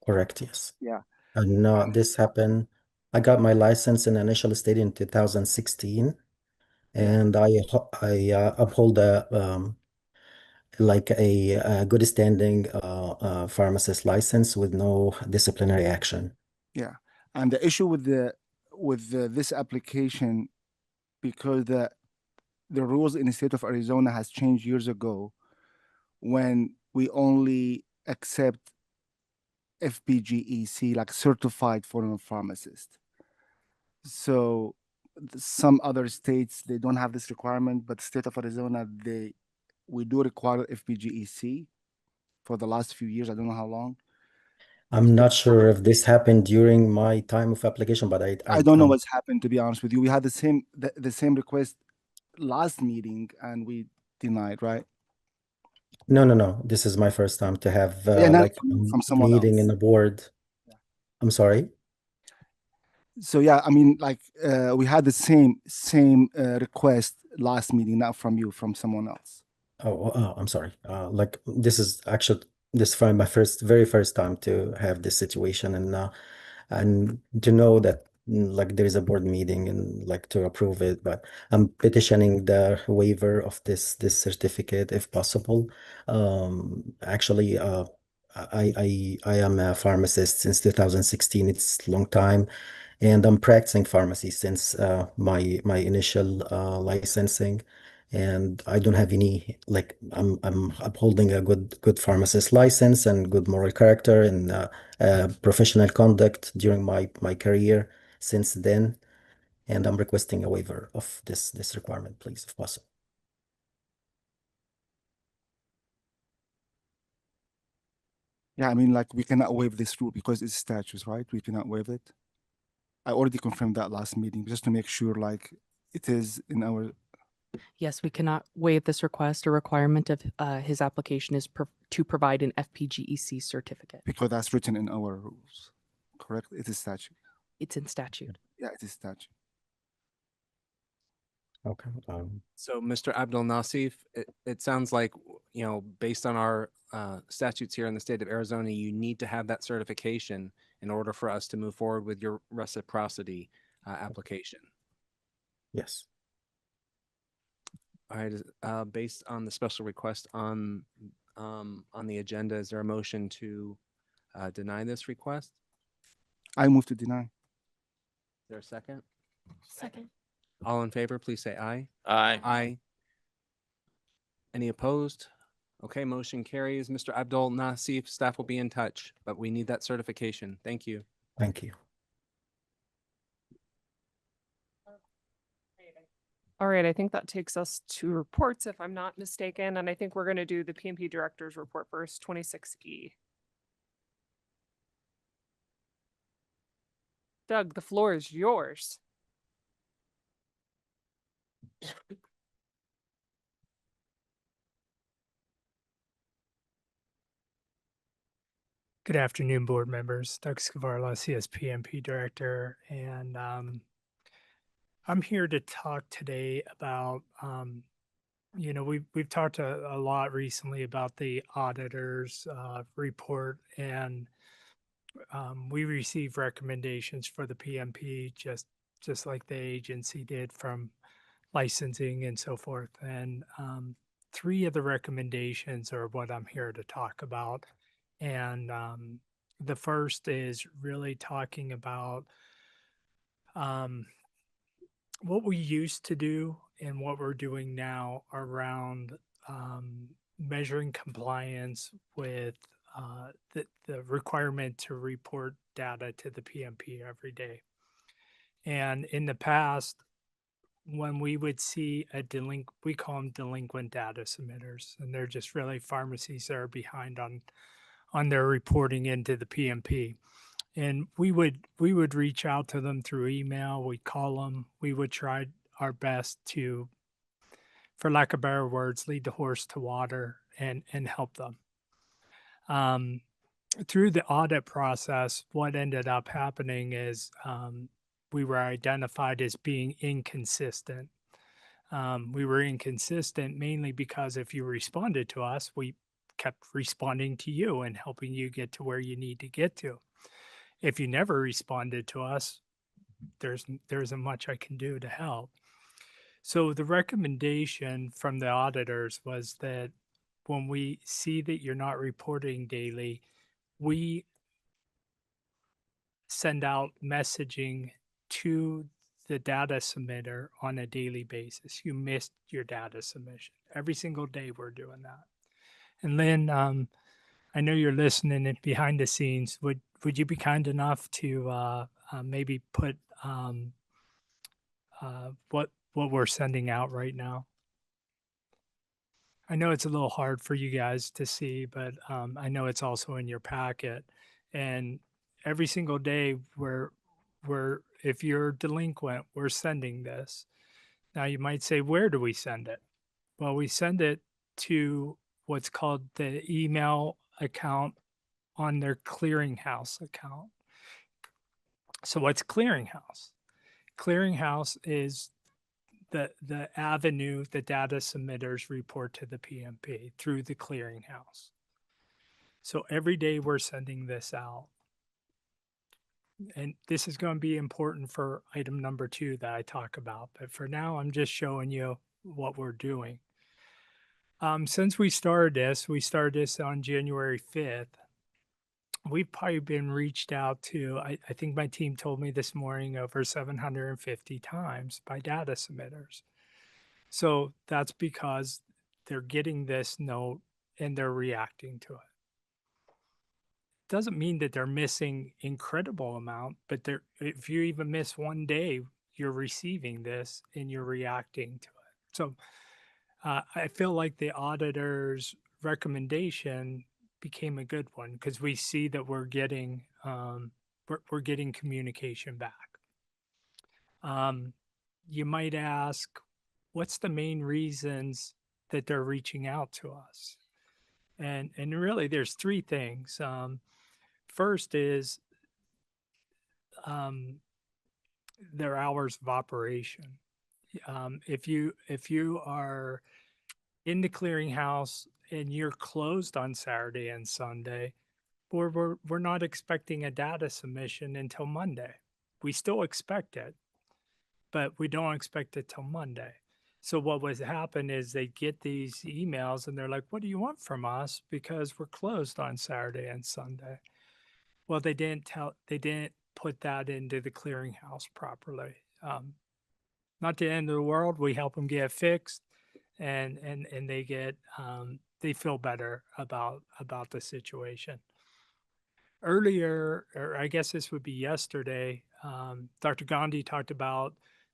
correct, yes. Yeah. And this happened, I got my license in initial state in 2016, and I uphold like a good standing pharmacist license with no disciplinary action. Yeah. And the issue with this application, because the rules in the state of Arizona has changed years ago, when we only accept FPGEC, like certified foreign pharmacist. So some other states, they don't have this requirement, but the state of Arizona, we do require FPGEC for the last few years. I don't know how long. I'm not sure if this happened during my time of application, but I don't know what's happened, to be honest with you. We had the same request last meeting and we denied, right? No. This is my first time to have Yeah, not like from someone meeting else. in the board. I'm sorry. So yeah, I mean, like we had the same request last meeting, not from you, from someone else. Oh, I'm sorry. Like this is actually my very first time to have this situation, and to know that like there is a board meeting and like to approve it, but I'm petitioning the waiver of this certificate if possible. Actually, I am a pharmacist since 2016. It's a long time, and I'm practicing pharmacy since my initial licensing, and I don't have any like I'm upholding a good pharmacist license and good moral character and professional conduct during my career since then, and I'm requesting a waiver of this requirement, please, if possible. Yeah, I mean, like we cannot waive this rule because it's statutes, right? We cannot waive it. I already confirmed that last meeting, just to make sure like it is in our. Yes, we cannot waive this request. A requirement of his application is to provide an FPGEC certificate. Because that's written in our rules, correct? It is statute. It's in statute. Yeah, it is statute. Okay. So, Mr. Abdel Nassif, it sounds like, based on our statutes here in the state of Arizona, you need to have that certification in order for us to move forward with your reciprocity application. Yes. All right. Based on the special request on the agenda, is there a motion to deny this request? I move to deny. Is there a second? Second. All in favor, please say aye. Aye. Aye. Any opposed? Okay, motion carries. Mr. Abdul Nassif, staff will be in touch, but we need that certification. Thank you. Thank you. All right, I think that takes us to reports, if I'm not mistaken, and I think we're going to do the PMP director's report first, 26E. Doug, the floor is yours. Good afternoon, board members. Doug Scavarla, CSPMP Director, and I'm here to talk today about, we've talked a lot recently about the auditor's report, and we received recommendations for the PMP just like the agency did from licensing and so forth. And three of the recommendations are what I'm here to talk about. And the first is really talking about what we used to do and what we're doing now around measuring compliance with the requirement to report data to the PMP every day. And in the past, when we would see we call them delinquent data submitters, and they're just really pharmacies that are behind on their reporting into the PMP. And we would reach out to them through email, we'd call them, we would try our best to, for lack of better words, lead the horse to water and help them. Through the audit process, what ended up happening is we were identified as being inconsistent. We were inconsistent mainly because if you responded to us, we kept responding to you and helping you get to where you need to get to. If you never responded to us, there isn't much I can do to help. So the recommendation from the auditors was that when we see that you're not reporting daily, we send out messaging to the data submitter on a daily basis. You missed your data submission. Every single day we're doing that. And Lynn, I know you're listening and behind the scenes. Would you be kind enough to maybe put what we're sending out right now? I know it's a little hard for you guys to see, but I know it's also in your packet. And every single day if you're delinquent, we're sending this. Now you might say, where do we send it? Well, we send it to what's called the email account on their clearinghouse account. So what's clearinghouse? Clearinghouse is the avenue the data submitters report to the PMP through the clearinghouse. So every day we're sending this out. And this is going to be important for item number 2 that I talk about. But for now, I'm just showing you what we're doing. Since we started this on January 5th. We've probably been reached out to, I think my team told me this morning, over 750 times by data submitters. So that's because they're getting this note and they're reacting to it. Doesn't mean that they're missing incredible amount, but if you even miss one day, you're receiving this and you're reacting to it. So I feel like the auditor's recommendation became a good one because we see that we're getting communication back. You might ask, what's the main reasons that they're reaching out to us? And really, there's 3 things. First is their hours of operation. If you are in the clearinghouse and you're closed on Saturday and Sunday, we're not expecting a data submission until Monday. We still expect it, but we don't expect it till Monday. So what would happen is they get these emails and they're like, what do you want from us? Because we're closed on Saturday and Sunday. Well, they didn't put that into the clearinghouse properly. Not the end of the world. We help them get fixed and they get, they feel better about the situation. Earlier, or I guess this would be yesterday, Dr. Gandhi talked about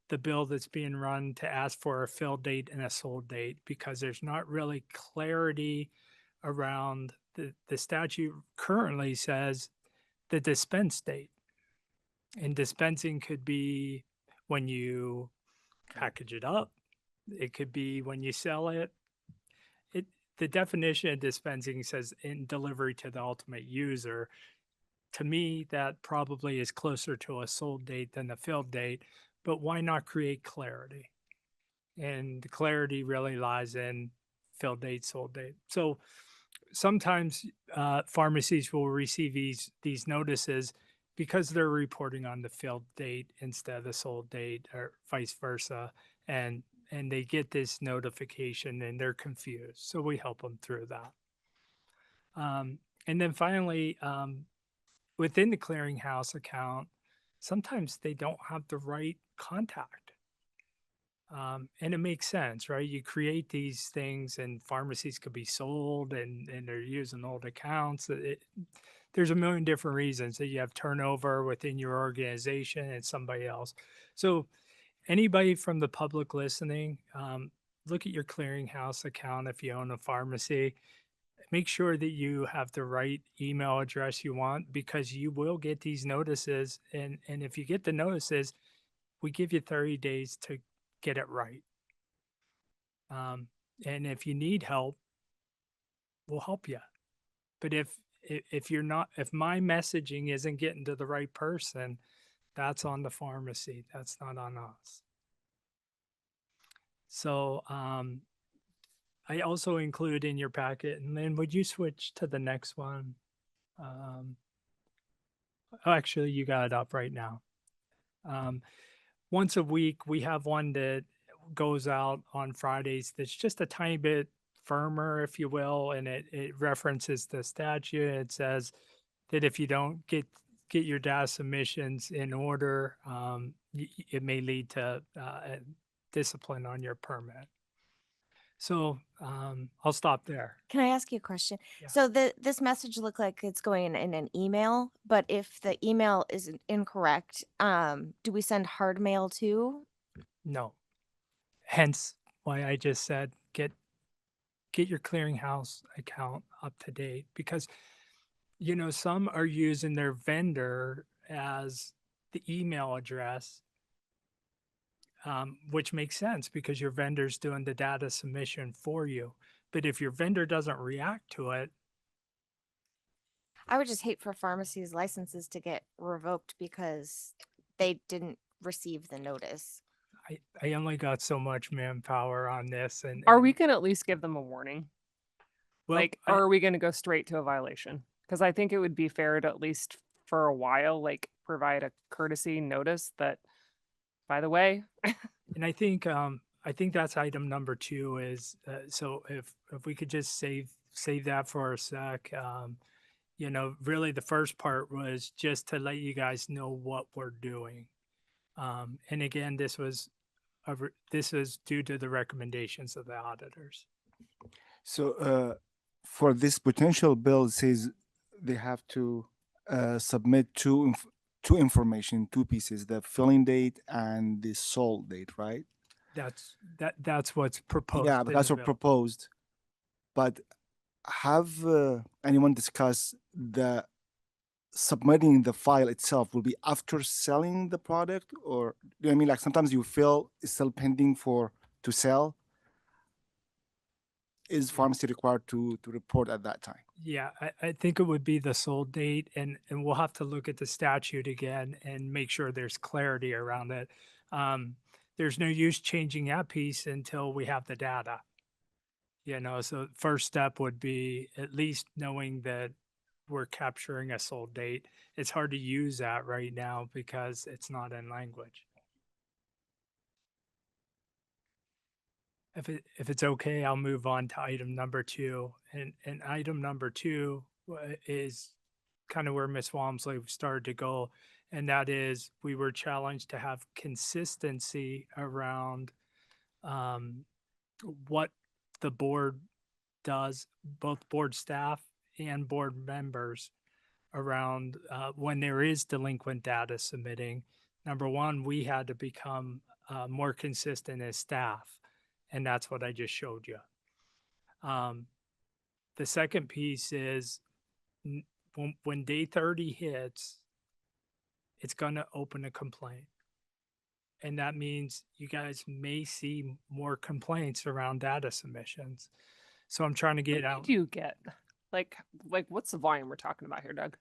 the bill that's being run to ask for a fill date and a sold date because there's not really clarity around the statute currently says the dispense date. And dispensing could be when you package it up. It could be when you sell it. The definition of dispensing says in delivery to the ultimate user. To me, that probably is closer to a sold date than a filled date, but why not create clarity? And the clarity really lies in filled date, sold date. So sometimes pharmacies will receive these notices because they're reporting on the filled date instead of the sold date or vice versa. And and they get this notification and they're confused. So we help them through that. And then finally, within the clearinghouse account, sometimes they don't have the right contact. And it makes sense, right? You create these things and pharmacies could be sold and they're using old accounts. There's a million different reasons that you have turnover within your organization and somebody else. So anybody from the public listening, look at your clearinghouse account if you own a pharmacy. Make sure that you have the right email address you want, because you will get these notices. And if you get the notices, we give you 30 days to get it right. And if you need help, we'll help you. But if you're not, if my messaging isn't getting to the right person, that's on the pharmacy. That's not on us. So I also include in your packet, and then would you switch to the next one? Oh, actually, you got it up right now. Once a week, we have one that goes out on Fridays that's just a tiny bit firmer, if you will, and it references the statute. It says that if you don't get your data submissions in order, it may lead to discipline on your permit. So I'll stop there. Can I ask you a question? Yeah. So this message looked like it's going in an email, but if the email is incorrect, do we send hard mail too? No. Hence why I just said get your clearinghouse account up to date, because you know some are using their vendor as the email address, which makes sense because your vendor's doing the data submission for you. But if your vendor doesn't react to it, I would just hate for pharmacies' licenses to get revoked because they didn't receive the notice. I only got so much manpower on this. And Are we going to at least give them a warning? Well, Like, or are we going to go straight to a violation? Because I think it would be fair to at least for a while, like provide a courtesy notice that, by the way. And I think that's item number 2 is, so if we could just save that for a sec. You know, really the first part was just to let you guys know what we're doing. And again, this was due to the recommendations of the auditors. So for this potential bill, it says they have to submit two information, 2 pieces, the filling date and the sold date, right? That's what's proposed. Yeah, in that's the what bill. proposed. But have anyone discussed the submitting the file itself will be after selling the product, or do you know what I mean, like sometimes you feel it's still pending to sell? Is pharmacy required to report at that time? Yeah, I think it would be the sold date, and we'll have to look at the statute again and make sure there's clarity around it. There's no use changing that piece until we have the data. You know, so first step would be at least knowing that we're capturing a sold date. It's hard to use that right now because it's not in language. If it's okay, I'll move on to item number 2. And item number 2 is kind of where Ms. Walmsley started to go. And that is, we were challenged to have consistency around what the board does, both board staff and board members, around when there is delinquent data submitting. Number 1, we had to become more consistent as staff. And that's what I just showed you. The second piece is when day 30 hits, it's going to open a complaint. And that means you guys may see more complaints around data submissions. So I'm trying to get out. What do you get? Like what's the volume we're talking about here, Doug?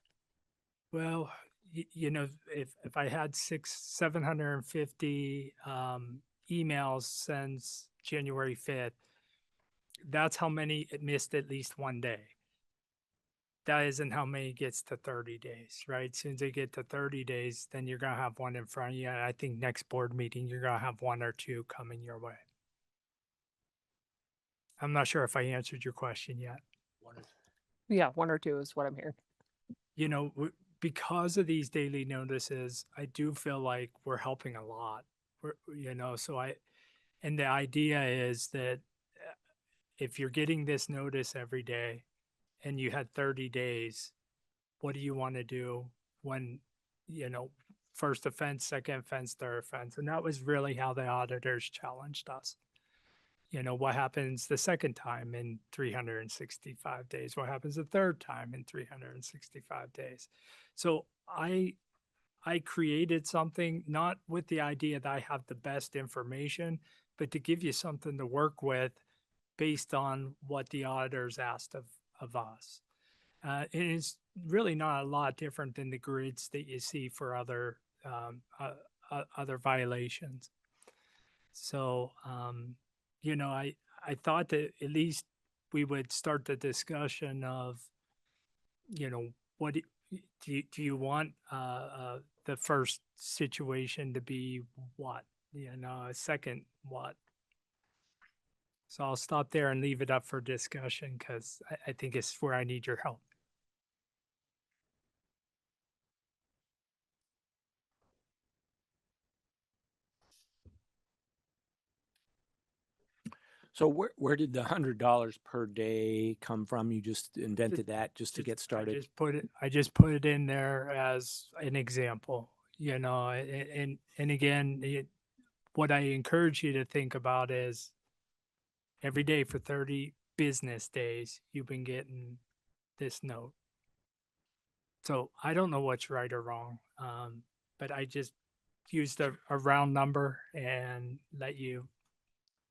Well, you know, if I had 750 emails since January 5th, that's how many it missed at least one day. That isn't how many gets to 30 days, right? As soon as they get to 30 days, then you're going to have one in front of you. And I think next board meeting, you're going to have 1 or 2 coming your way. I'm not sure if I answered your question yet. Yeah, 1 or 2 is what I'm hearing. You know, because of these daily notices, I do feel like we're helping a lot. And the idea is that if you're getting this notice every day and you had 30 days, what do you want to do when, first offense, second offense, third offense? And that was really how the auditors challenged us. What happens the second time in 365 days? What happens the third time in 365 days? So I created something not with the idea that I have the best information, but to give you something to work with based on what the auditors asked of us. And it's really not a lot different than the grids that you see for other violations. So, I thought that at least we would start the discussion of, what do you want the first situation to be what? A second what? So I'll stop there and leave it up for discussion because I think it's where I need your help. So where did the $100 per day come from? You just invented that just to get started? I just put it in there as an example, and again, what I encourage you to think about is every day for 30 business days, you've been getting this note. So I don't know what's right or wrong, but I just used a round number and let you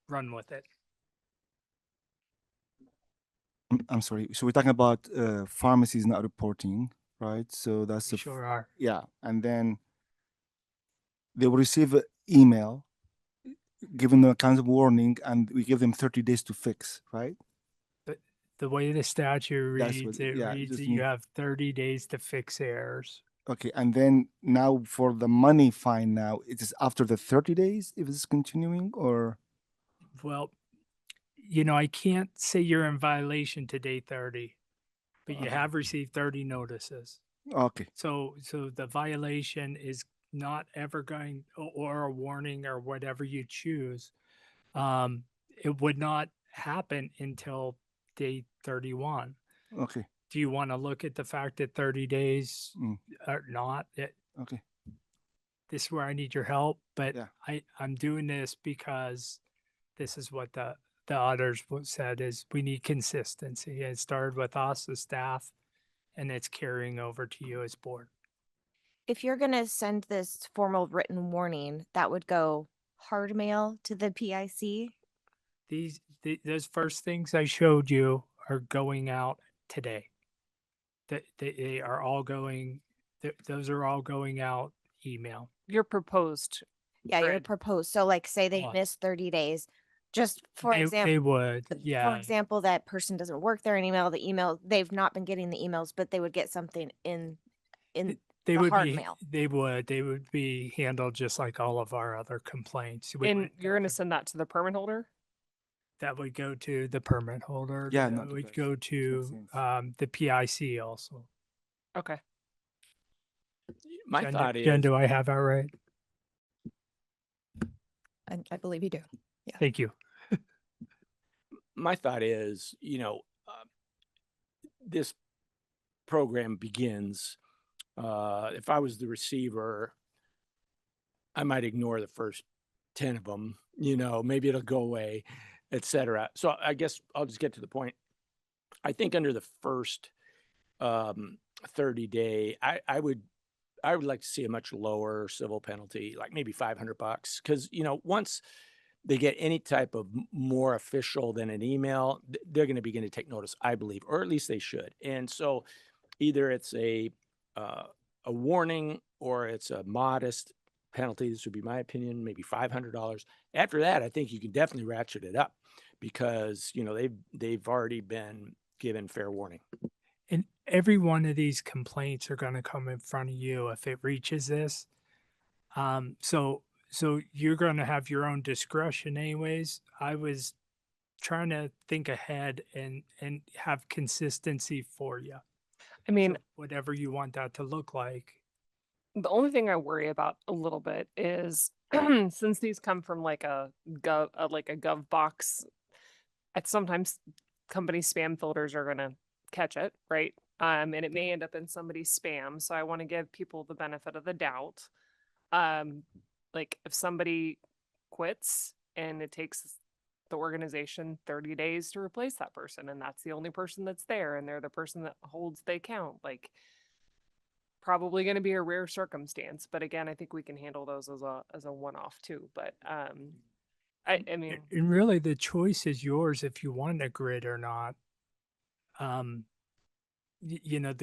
run with it. I'm sorry. So we're talking about pharmacies not reporting, right? So that's We sure are. Yeah, and then they will receive an email giving them a kind of warning, and we give them 30 days to fix, right? The way the statute That's reads, what- it yeah, reads just that you need- have 30 days to fix errors. Okay, and then now for the money fine, now it is after the 30 days if it's continuing, or Well, I can't say you're in violation to day 30, but you Okay. have received 30 notices. okay, So the violation is not ever going, or a warning or whatever you choose. It would not happen until day 31. okay, Do you want to look at the fact that 30 days Mm. are not? okay. This is where I need your help, but Yeah. I'm doing this because this is what the auditors said is we need consistency. It started with us, the staff, and it's carrying over to you as board. If you're gonna send this formal written warning, that would go hard mail to the PIC. Those first things I showed you are going out today. They are all going, those are all going out email. Your proposed Yeah, your grid. proposed. So like say they What? missed 30 days, just for They example, would, for yeah. example, that person doesn't work there anymore. The email, they've not been getting the emails, but they would get something in They the would hard be, mail. they would be handled just like all of our other complaints. And you're going to send that to the permit holder? That would go to the permit holder. Yeah, That not to would us. go Makes to sense. the PIC also. Okay. My Jen, thought Jen, is, do I have that right? I believe you do. Thank you. my thought is, this program begins. If I was the receiver, I might ignore the first 10 of them. Maybe it'll go away, etc. So I guess I'll just get to the point. I think under the first 30-day, I would like to see a much lower civil penalty, like maybe $500, because once they get any type of more official than an email, they're going to begin to take notice, I believe, or at least they should. And so either it's a warning or it's a modest penalty. This would be my opinion, maybe $500. After that, I think you can definitely ratchet it up because they've already been given fair warning. And every one of these complaints are going to come in front of you if it reaches this. So you're going to have your own discretion anyways. I was trying to think ahead and have consistency for you. I mean, Whatever you want that to look like. the only thing I worry about a little bit is since these come from like a gov box, sometimes company spam filters are gonna catch it, right? And it may end up in somebody's spam. So I want to give people the benefit of the doubt. Like if somebody quits and it takes the organization 30 days to replace that person, and that's the only person that's there, and they're the person that holds the account, like probably going to be a rare circumstance. But again, I think we can handle those as a one-off too. But I mean, And really the choice is yours if you want a grid or not. You know,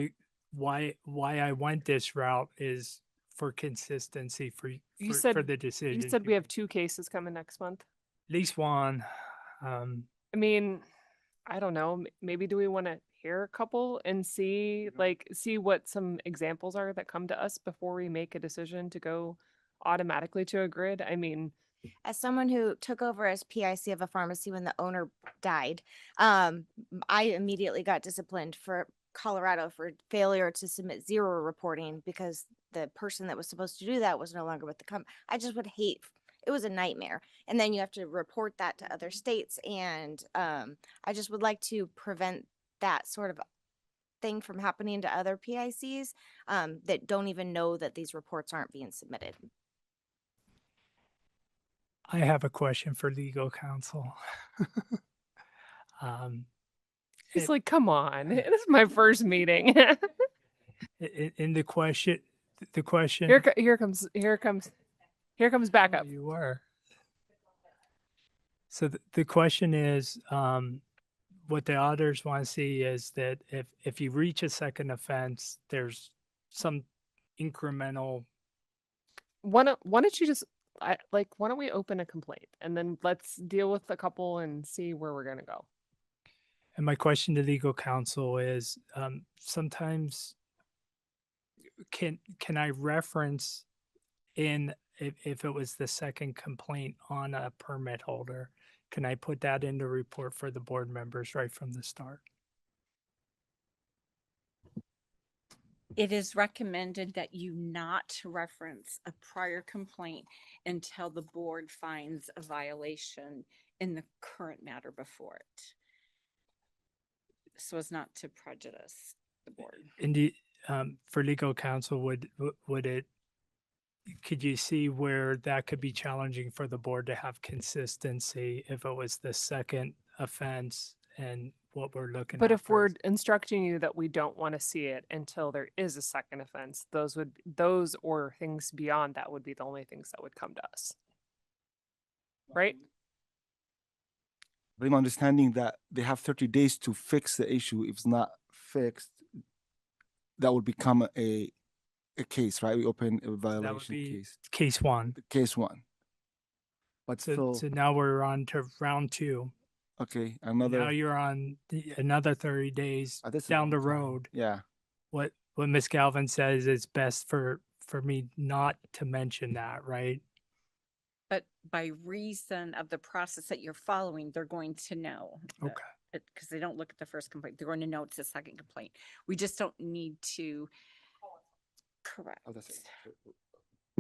why I went this route is for consistency for the decision. you said we have 2 cases coming next month. At least one. I mean, I don't know. Maybe do we want to hear a couple and see what some examples are that come to us before we make a decision to go automatically to a grid? I mean, As someone who took over as PIC of a pharmacy when the owner died, I immediately got disciplined for Colorado for failure to submit zero reporting because the person that was supposed to do that was no longer with the company. I just would hate. It was a nightmare. And then you have to report that to other states. And I just would like to prevent that sort of thing from happening to other PICs that don't even know that these reports aren't being submitted. I have a question for legal counsel. he's like, come on, this is my first meeting. In the question, Here comes backup. You were. So the question is, what the auditors want to see is that if you reach a second offense, there's some incremental. Why don't you just why don't we open a complaint and then let's deal with a couple and see where we're gonna go. And my question to legal counsel is, sometimes can I reference in if it was the second complaint on a permit holder, can I put that in the report for the board members right from the start? It is recommended that you not reference a prior complaint until the board finds a violation in the current matter before it, so as not to prejudice the board. Indeed, for legal counsel, would it, could you see where that could be challenging for the board to have consistency if it was the second offense and what we're looking But at? if we're instructing you that we don't want to see it until there is a second offense, those or things beyond that would be the only things that would come to us. Right? I'm understanding that they have 30 days to fix the issue. If it's not fixed, that would become a case, right? We open a violation case. Case one. Case one. But So now we're on to round two. Okay, Now you're on another 30 days down the road. Yeah. What Ms. Galvin says is best for me not to mention that, right? But by reason of the process that you're following, they're going to know. Okay. Because they don't look at the first complaint. They're going to know it's the second complaint. We just don't need to. Correct.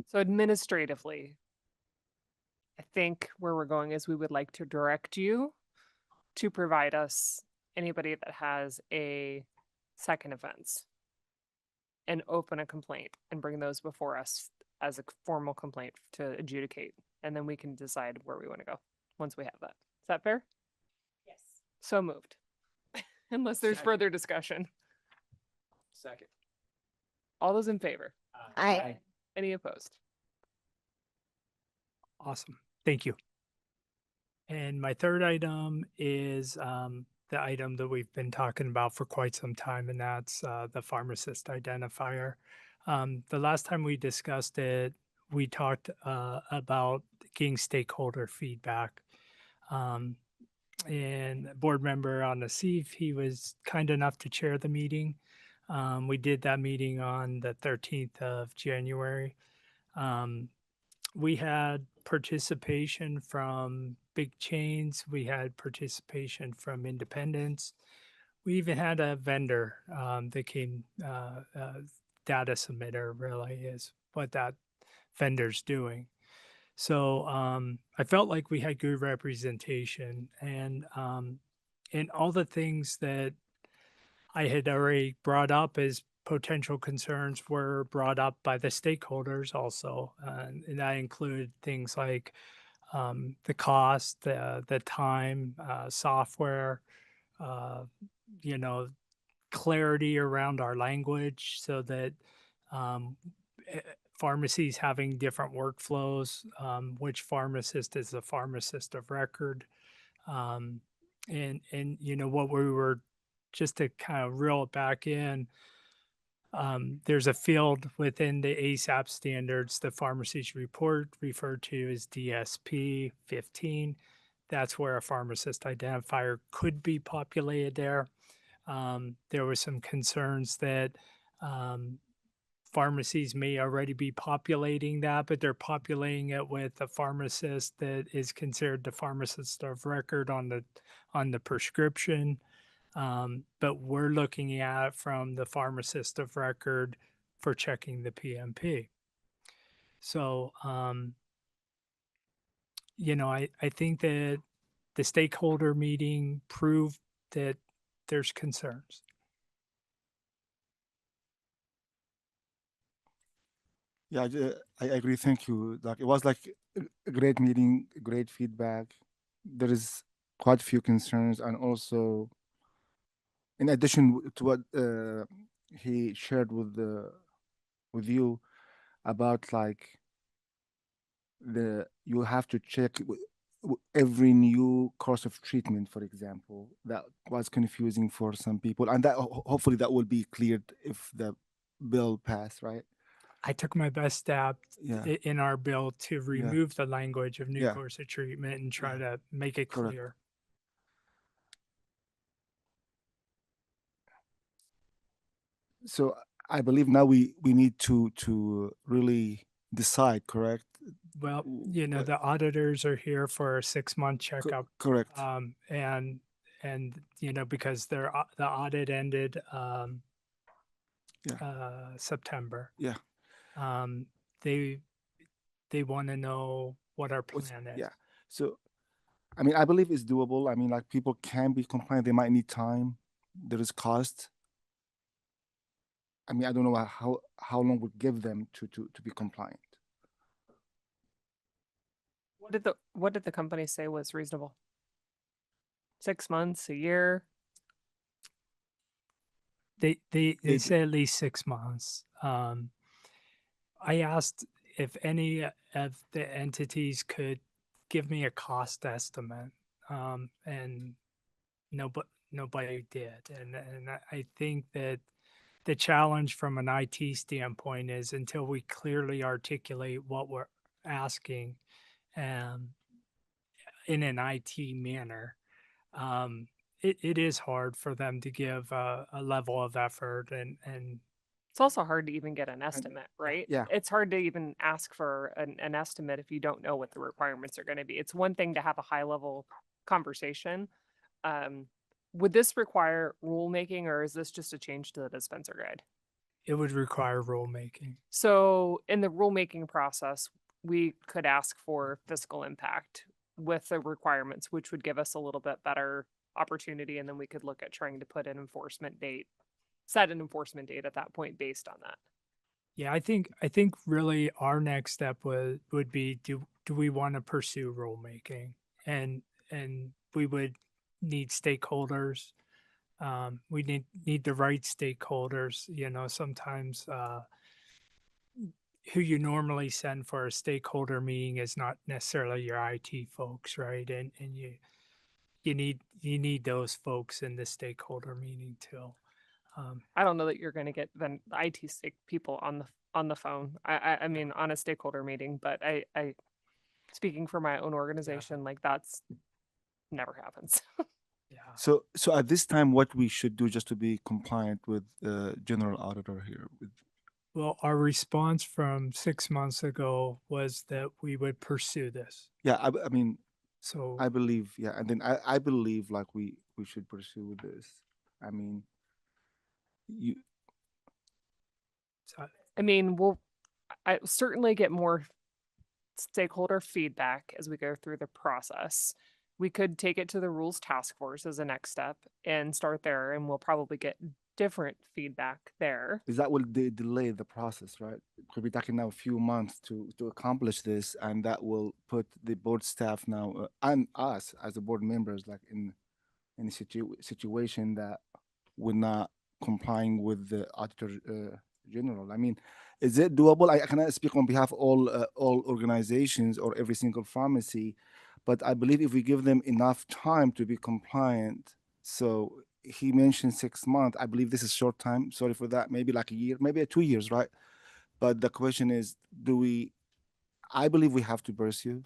So administratively, I think where we're going is we would like to direct you to provide us anybody that has a second offense and open a complaint and bring those before us as a formal complaint to adjudicate. And then we can decide where we want to go once we have that. Is that fair? Yes. So moved. Unless there's further discussion. Second. All those in favor? Aye. Any opposed? Awesome. Thank you. And my third item is the item that we've been talking about for quite some time, and that's the pharmacist identifier. The last time we discussed it, we talked about getting stakeholder feedback. And a board member on the CEIF, he was kind enough to chair the meeting. We did that meeting on the 13th of January. we had participation from big chains. We had participation from independents. We even had a vendor that came, data submitter really is what that vendor's doing. So I felt like we had good representation, and all the things that I had already brought up as potential concerns were brought up by the stakeholders also. And that included things like the cost, the time, software, uh, you know, clarity around our language so that um, pharmacies having different workflows, which pharmacist is a pharmacist of record. And you know what we were, just to kind of reel it back in, there's a field within the ASAP standards the pharmacies report referred to as DSP 15. That's where a pharmacist identifier could be populated there. There were some concerns that pharmacies may already be populating that, but they're populating it with a pharmacist that is considered the pharmacist of record on the prescription. But we're looking at it from the pharmacist of record for checking the PMP. So, you know, I think that the stakeholder meeting proved that there's concerns. Yeah, I agree. Thank you, Doc. It was like a great meeting, great feedback. There is quite a few concerns, and also, in addition to what he shared with you about like you have to check every new course of treatment, for example. That was confusing for some people, and that hopefully that will be cleared if the bill passed, right? I took my best stab Yeah. in our bill to remove the language of new Yeah. course of treatment and try to make it Correct. clear. So I believe now we need to really decide, correct? Well, you know, the auditors are here for a 6-month checkup. Correct. And you know, because the audit ended September. Yeah. They want to know what our plan is. Yeah. So, I mean, I believe it's doable. I mean, like people can be compliant. They might need time. There is cost. I mean, I don't know how long would give them to be compliant. What did the company say was reasonable? 6 months, a year? They say at least 6 months. I asked if any of the entities could give me a cost estimate, and nobody did. And I think that the challenge from an IT standpoint is until we clearly articulate what we're asking in an IT manner, it is hard for them to give a level of effort and It's also hard to even get an estimate, right? Yeah. It's hard to even ask for an estimate if you don't know what the requirements are going to be. It's one thing to have a high level conversation. Would this require rulemaking, or is this just a change to the dispenser guide? it would require rulemaking. So in the rulemaking process, we could ask for fiscal impact with the requirements, which would give us a little bit better opportunity. And then we could look at trying to put an enforcement date, set an enforcement date at that point based on that. Yeah, I think really our next step would be do we want to pursue rulemaking, and we would need stakeholders. We need the right stakeholders. You know, sometimes who you normally send for a stakeholder meeting is not necessarily your IT folks, right? And you need those folks in the stakeholder meeting too. I don't know that you're going to get the IT people on the phone. I mean, on a stakeholder meeting, but I speaking for my own organization, like that's never happens. So at this time, what we should do just to be compliant with general auditor here with Well, our response from 6 months ago was that we would pursue this. Yeah, I mean, So I believe, yeah, and then I believe like we should pursue this. I mean, you I mean, I certainly get more stakeholder feedback as we go through the process. We could take it to the rules task force as a next step and start there, and we'll probably get different feedback there. is that will delay the process, right? Could be taking now a few months to accomplish this, and that will put the board staff now and us as the board members like in a situation that we're not complying with the auditor general. I mean, is it doable? I cannot speak on behalf of all organizations or every single pharmacy, but I believe if we give them enough time to be compliant, so he mentioned 6 months. I believe this is short time. Sorry for that. Maybe like a year, maybe 2 years, right? But the question is, I believe we have to pursue,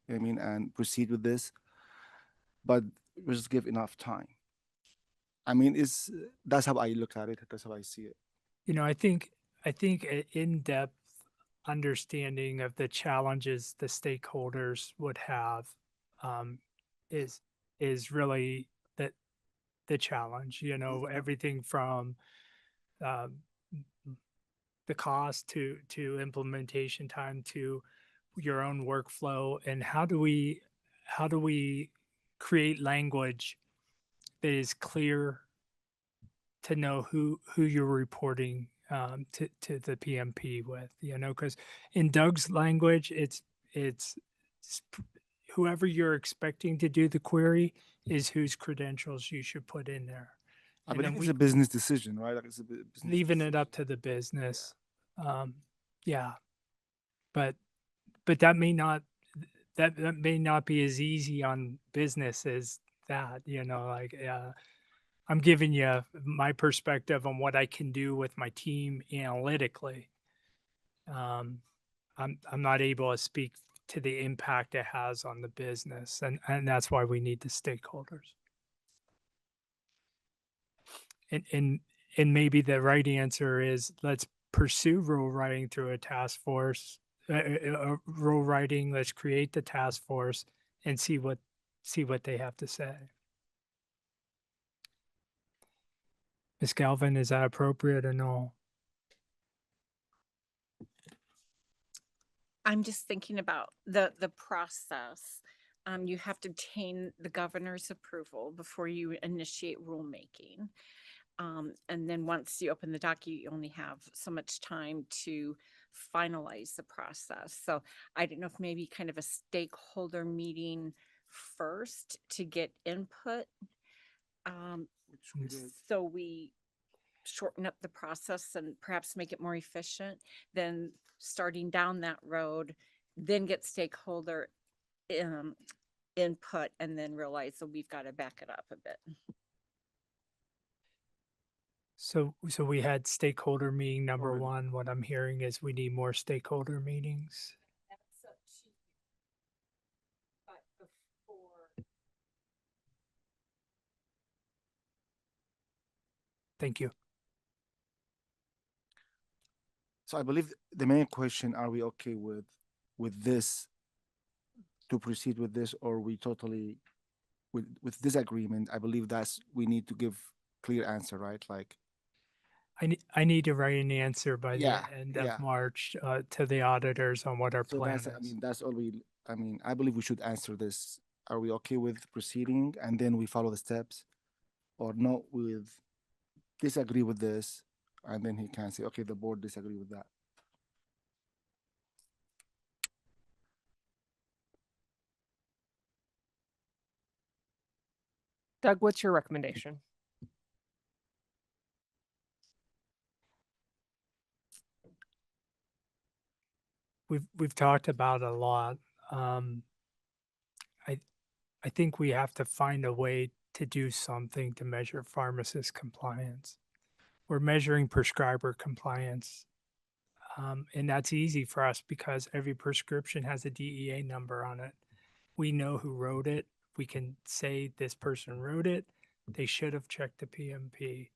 I mean, and proceed with this, but just give enough time. I mean, that's how I look at it. That's how I see it. you know, I think an in-depth understanding of the challenges the stakeholders would have is really the challenge. You know, everything from the cost to implementation time to your own workflow, and how do we create language that is clear to know who you're reporting to the PMP with, you know, because in Doug's language, it's whoever you're expecting to do the query is whose credentials you should put in there. I And believe then it's a business decision, right? Like it's a business leaving it up to the business. Yeah, but that may not be as easy on business as that, you know, like I'm giving you my perspective on what I can do with my team analytically. I'm not able to speak to the impact it has on the business, and that's why we need the stakeholders. And maybe the right answer is let's pursue rule writing through a task force. Rule writing. Let's create the task force and see what they have to say. Ms. Galvin, is that appropriate or no? I'm just thinking about the process. You have to obtain the governor's approval before you initiate rulemaking. And then once you open the docket, you only have so much time to finalize the process. So I don't know if maybe kind of a stakeholder meeting first to get input. So we shorten up the process and perhaps make it more efficient, then starting down that road, then get stakeholder input, and then realize that we've got to back it up a bit. So we had stakeholder meeting number one. What I'm hearing is we need more stakeholder meetings. Thank you. So I believe the main question, are we okay with this, to proceed with this, or we totally with this agreement? I believe we need to give clear answer, right? Like I need to write an answer by Yeah, the end yeah. of March to the auditors on what our so plan that's, is. I mean, that's all I believe we should answer this. Are we okay with proceeding and then we follow the steps, or no, with disagree with this, and then he can say, okay, the board disagree with that. Doug, what's your recommendation? We've talked about a lot. I think we have to find a way to do something to measure pharmacist compliance. We're measuring prescriber compliance. And that's easy for us because every prescription has a DEA number on it. We know who wrote it. We can say this person wrote it. They should have checked the PMP.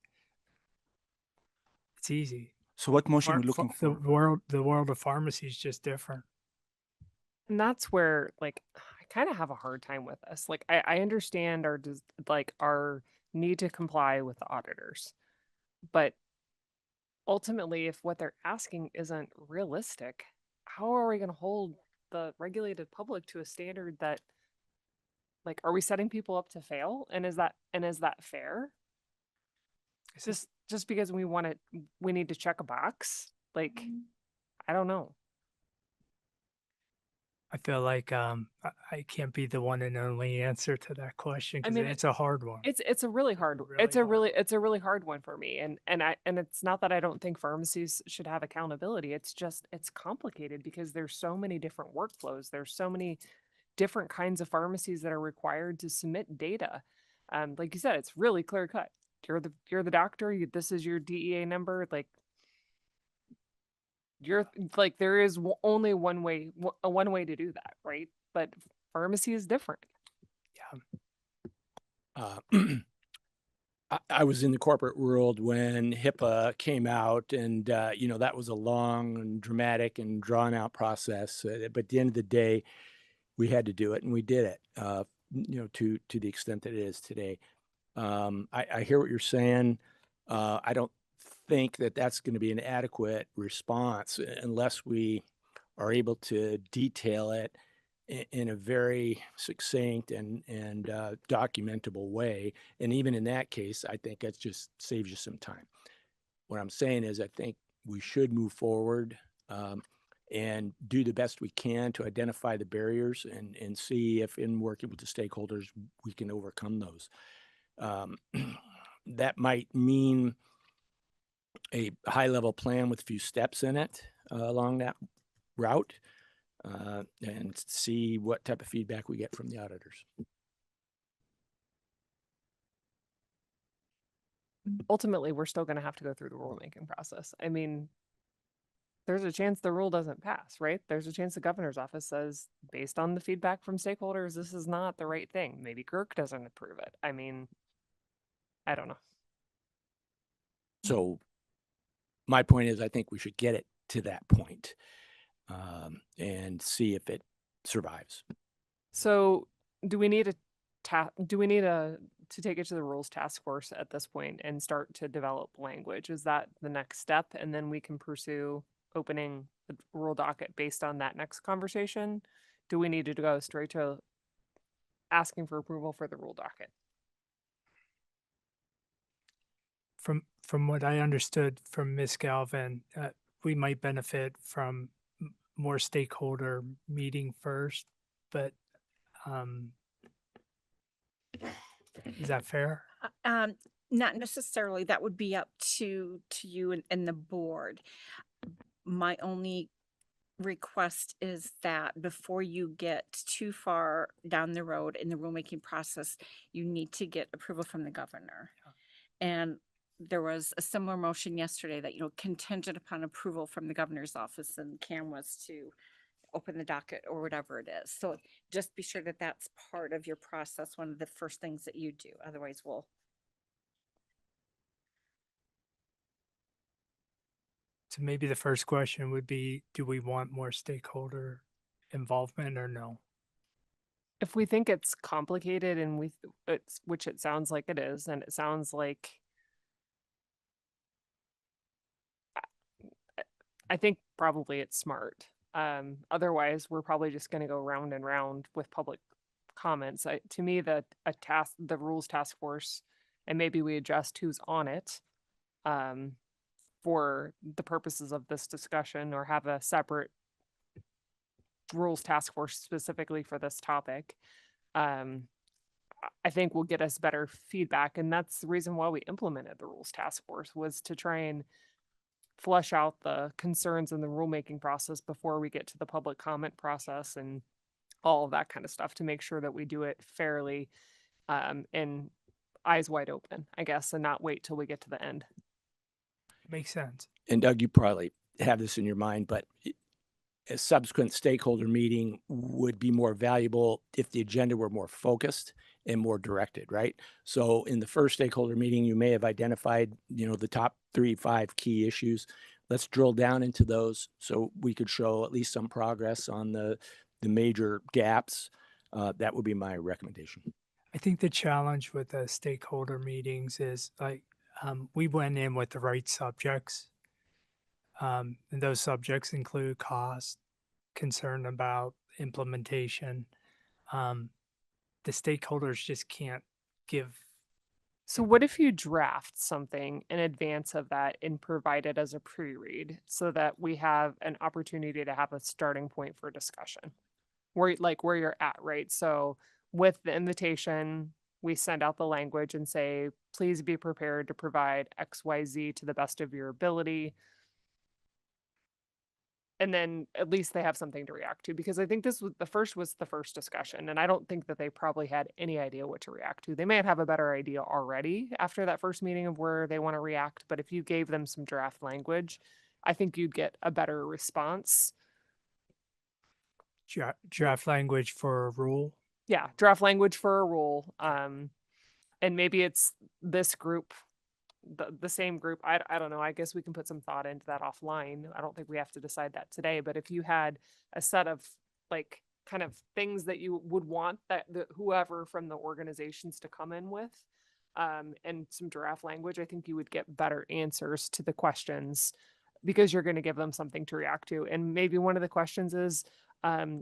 It's easy. So what motion are we looking The for? world of pharmacy is just different. And that's where, like, I kind of have a hard time with this. Like, I understand our need to comply with the auditors, but ultimately, if what they're asking isn't realistic, how are we going to hold the regulated public to a standard that, like, are we setting people up to fail? And is that fair? Just because we need to check a box? Like, I don't know. I feel like I can't be the one and only answer to that question I because mean, it's a hard one. It's a really hard it's a really hard one for me. And it's not that I don't think pharmacies should have accountability. It's just it's complicated because there's so many different workflows. There's so many different kinds of pharmacies that are required to submit data. Like you said, it's really clear cut. You're the doctor, this is your DEA number, like there is only one way to do that, right? But pharmacy is different. I was in the corporate world when HIPAA came out, and that was a long and dramatic and drawn out process. But at the end of the day, we had to do it, and we did it. To the extent that it is today. I hear what you're saying. I don't think that that's going to be an adequate response unless we are able to detail it in a very succinct and documentable way. And even in that case, I think that just saves you some time. What I'm saying is I think we should move forward and do the best we can to identify the barriers and see if in working with the stakeholders, we can overcome those. That might mean a high-level plan with a few steps in it along that route, and see what type of feedback we get from the auditors. Ultimately, we're still going to have to go through the rulemaking process. I mean, there's a chance the rule doesn't pass, right? There's a chance the governor's office says, based on the feedback from stakeholders, this is not the right thing. Maybe GERC doesn't approve it. I mean, I don't know. So my point is, I think we should get it to that point and see if it survives. So do we need to take it to the rules task force at this point and start to develop language? Is that the next step? And then we can pursue opening the rule docket based on that next conversation? Do we need to go straight to asking for approval for the rule docket? From what I understood from Ms. Galvin, we might benefit from more stakeholder meeting first, but is that fair? Not necessarily. That would be up to you and the board. My only request is that before you get too far down the road in the rulemaking process, you need to get approval from the governor. And there was a similar motion yesterday that, contingent upon approval from the governor's office, and Cam was to open the docket or whatever it is. So just be sure that that's part of your process, one of the first things that you do. Otherwise, we'll. So maybe the first question would be, do we want more stakeholder involvement or no? If we think it's complicated and which it sounds like it is, and it sounds like I think probably it's smart. Otherwise, we're probably just going to go round and round with public comments. To me, the rules task force, and maybe we adjust who's on it for the purposes of this discussion, or have a separate rules task force specifically for this topic. I think will get us better feedback. And that's the reason why we implemented the rules task force, was to try and flush out the concerns in the rulemaking process before we get to the public comment process and all of that kind of stuff, to make sure that we do it fairly and eyes wide open, I guess, and not wait till we get to the end. Makes sense. And Doug, you probably have this in your mind, but a subsequent stakeholder meeting would be more valuable if the agenda were more focused and more directed, right? So in the first stakeholder meeting, you may have identified, the top 3-5 key issues, let's drill down into those so we could show at least some progress on the major gaps. That would be my recommendation. I think the challenge with the stakeholder meetings is like, we went in with the right subjects. And those subjects include cost, concern about implementation. The stakeholders just can't give. So what if you draft something in advance of that and provide it as a pre-read so that we have an opportunity to have a starting point for discussion? Where you're at, right? So with the invitation, we send out the language and say, please be prepared to provide XYZ to the best of your ability. And then at least they have something to react to, because I think this was the first discussion, and I don't think that they probably had any idea what to react to. They may have a better idea already after that first meeting of where they want to react, but if you gave them some draft language, I think you'd get a better response. Draft language for a rule. Yeah, draft language for a rule. And maybe it's this group, the same group. I don't know. I guess we can put some thought into that offline. I don't think we have to decide that today, but if you had a set of like kind of things that you would want that whoever from the organizations to come in with, and some draft language, I think you would get better answers to the questions because you're going to give them something to react to. And maybe one of the questions is,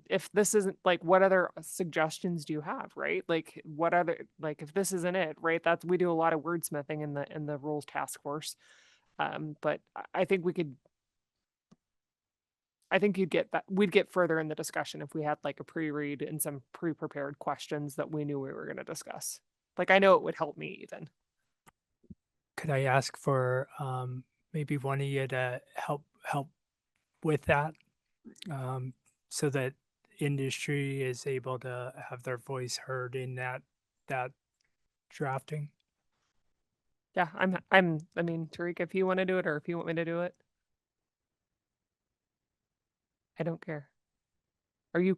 if this isn't like, what other suggestions do you have, right? Like what other, like if this isn't it, right? That's, we do a lot of wordsmithing in the rules task force. But I think you'd get that, we'd get further in the discussion if we had like a pre-read and some pre-prepared questions that we knew we were going to discuss. Like, I know it would help me even. Could I ask for maybe one of you to help with that, so that industry is able to have their voice heard in that drafting? Yeah, I mean, Tariq, if you want to do it or if you want me to do it, I don't care. Are you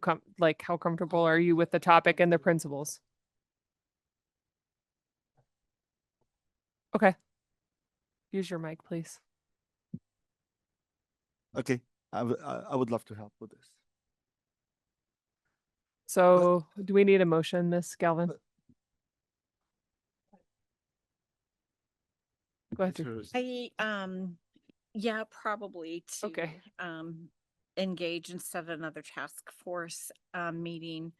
how comfortable are you with the topic and the principles? Okay. Use your mic, please. Okay, I would love to help with this. So do we need a motion, Miss Galvin? Go ahead. Yeah, probably to Okay. engage and set another task force meeting,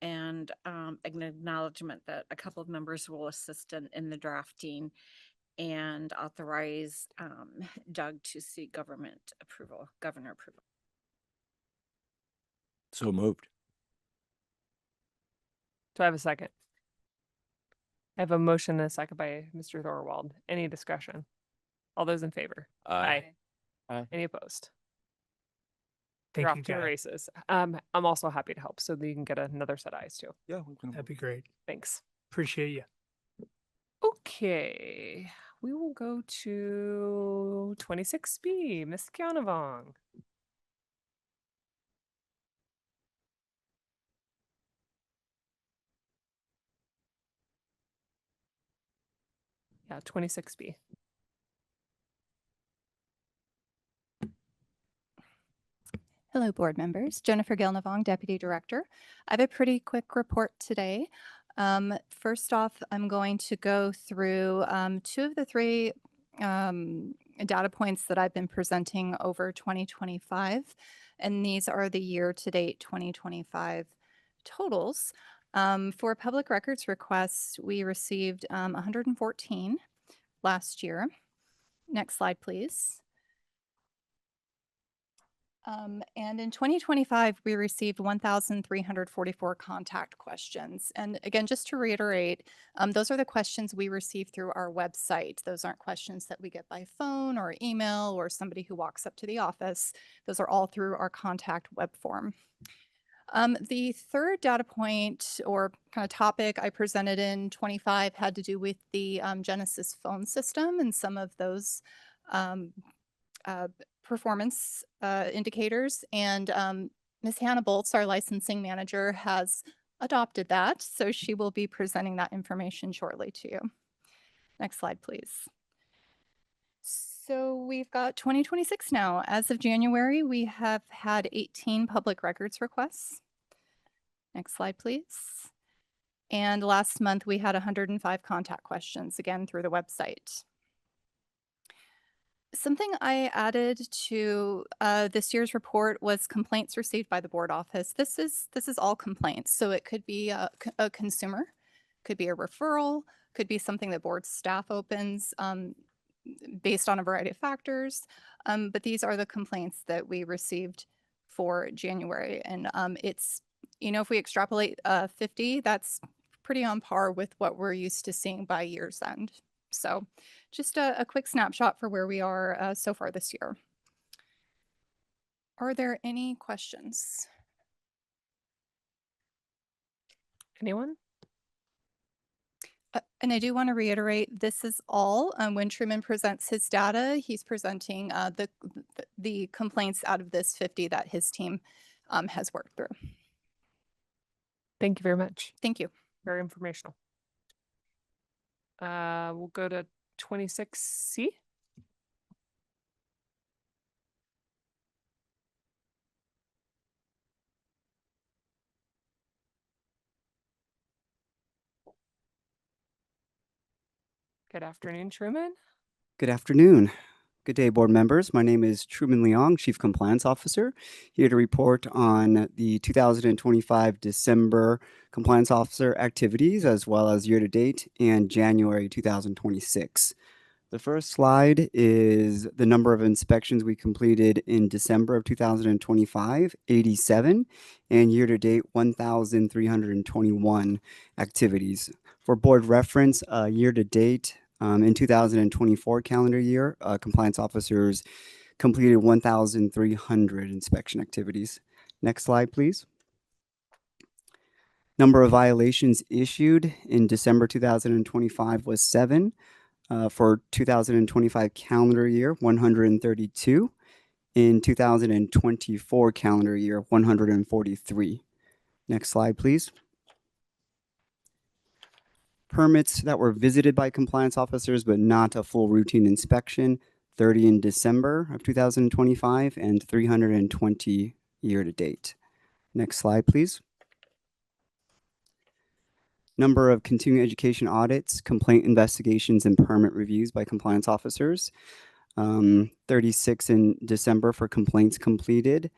and an acknowledgement that a couple of members will assist in the drafting, and authorize Doug to seek governor approval. So moved. Do I have a second? I have a motion and a second by Mr. Thorwald. Any discussion? All those in favor? Aye. Aye. Any opposed? Thank You're you, off to the Guy. races. I'm also happy to help so that you can get another set of eyes too. Yeah, we can. That'd be great. Thanks. Appreciate you. Okay, we will go to 26B, Ms. Kianavong. Yeah, 26B. Hello, board members. Jennifer Gilnavong, Deputy Director. I have a pretty quick report today. First off, I'm going to go through two of the three data points that I've been presenting over 2025, and these are the year-to-date 2025 totals. For public records requests, we received 114 last year. Next slide, please. And in 2025, we received 1,344 contact questions. And again, just to reiterate, those are the questions we receive through our website. Those aren't questions that we get by phone or email or somebody who walks up to the office. Those are all through our contact web form. The third data point or kind of topic I presented in 25 had to do with the Genesis phone system and some of those performance indicators. And Ms. Hannah Bolts, our licensing manager, has adopted that. So she will be presenting that information shortly to you. Next slide, please. So we've got 2026 now. As of January, we have had 18 public records requests. Next slide, please. And last month we had 105 contact questions, again through the website. Something I added to this year's report was complaints received by the board office. This is all complaints. So it could be a consumer, could be a referral, could be something that board staff opens based on a variety of factors. But these are the complaints that we received for January. And it's, if we extrapolate 50, that's pretty on par with what we're used to seeing by year's end. So just a quick snapshot for where we are so far this year. Are there any questions? Anyone? And I do want to reiterate, this is all when Truman presents his data, he's presenting the complaints out of this 50 that his team has worked through. Thank you very much. Thank you. Very informational. We'll go to 26C. Good afternoon, Truman. Good afternoon. Good day, board members. My name is Truman Leong, Chief Compliance Officer, here to report on the 2025 December Compliance Officer activities, as well as year-to-date and January 2026. The first slide is the number of inspections we completed in December of 2025, 87, and year-to-date 1,321 activities. For board reference, year-to-date in 2024 calendar year, compliance officers completed 1,300 inspection activities. Next slide, please. Number of violations issued in December 2025 was 7. For 2025 calendar year, 132. In 2024 calendar year, 143. Next slide, please. Permits that were visited by compliance officers but not a full routine inspection, 30 in December of 2025 and 320 year-to-date. Next slide, please. Number of continuing education audits, complaint investigations, and permit reviews by compliance officers. 36 in December for complaints completed.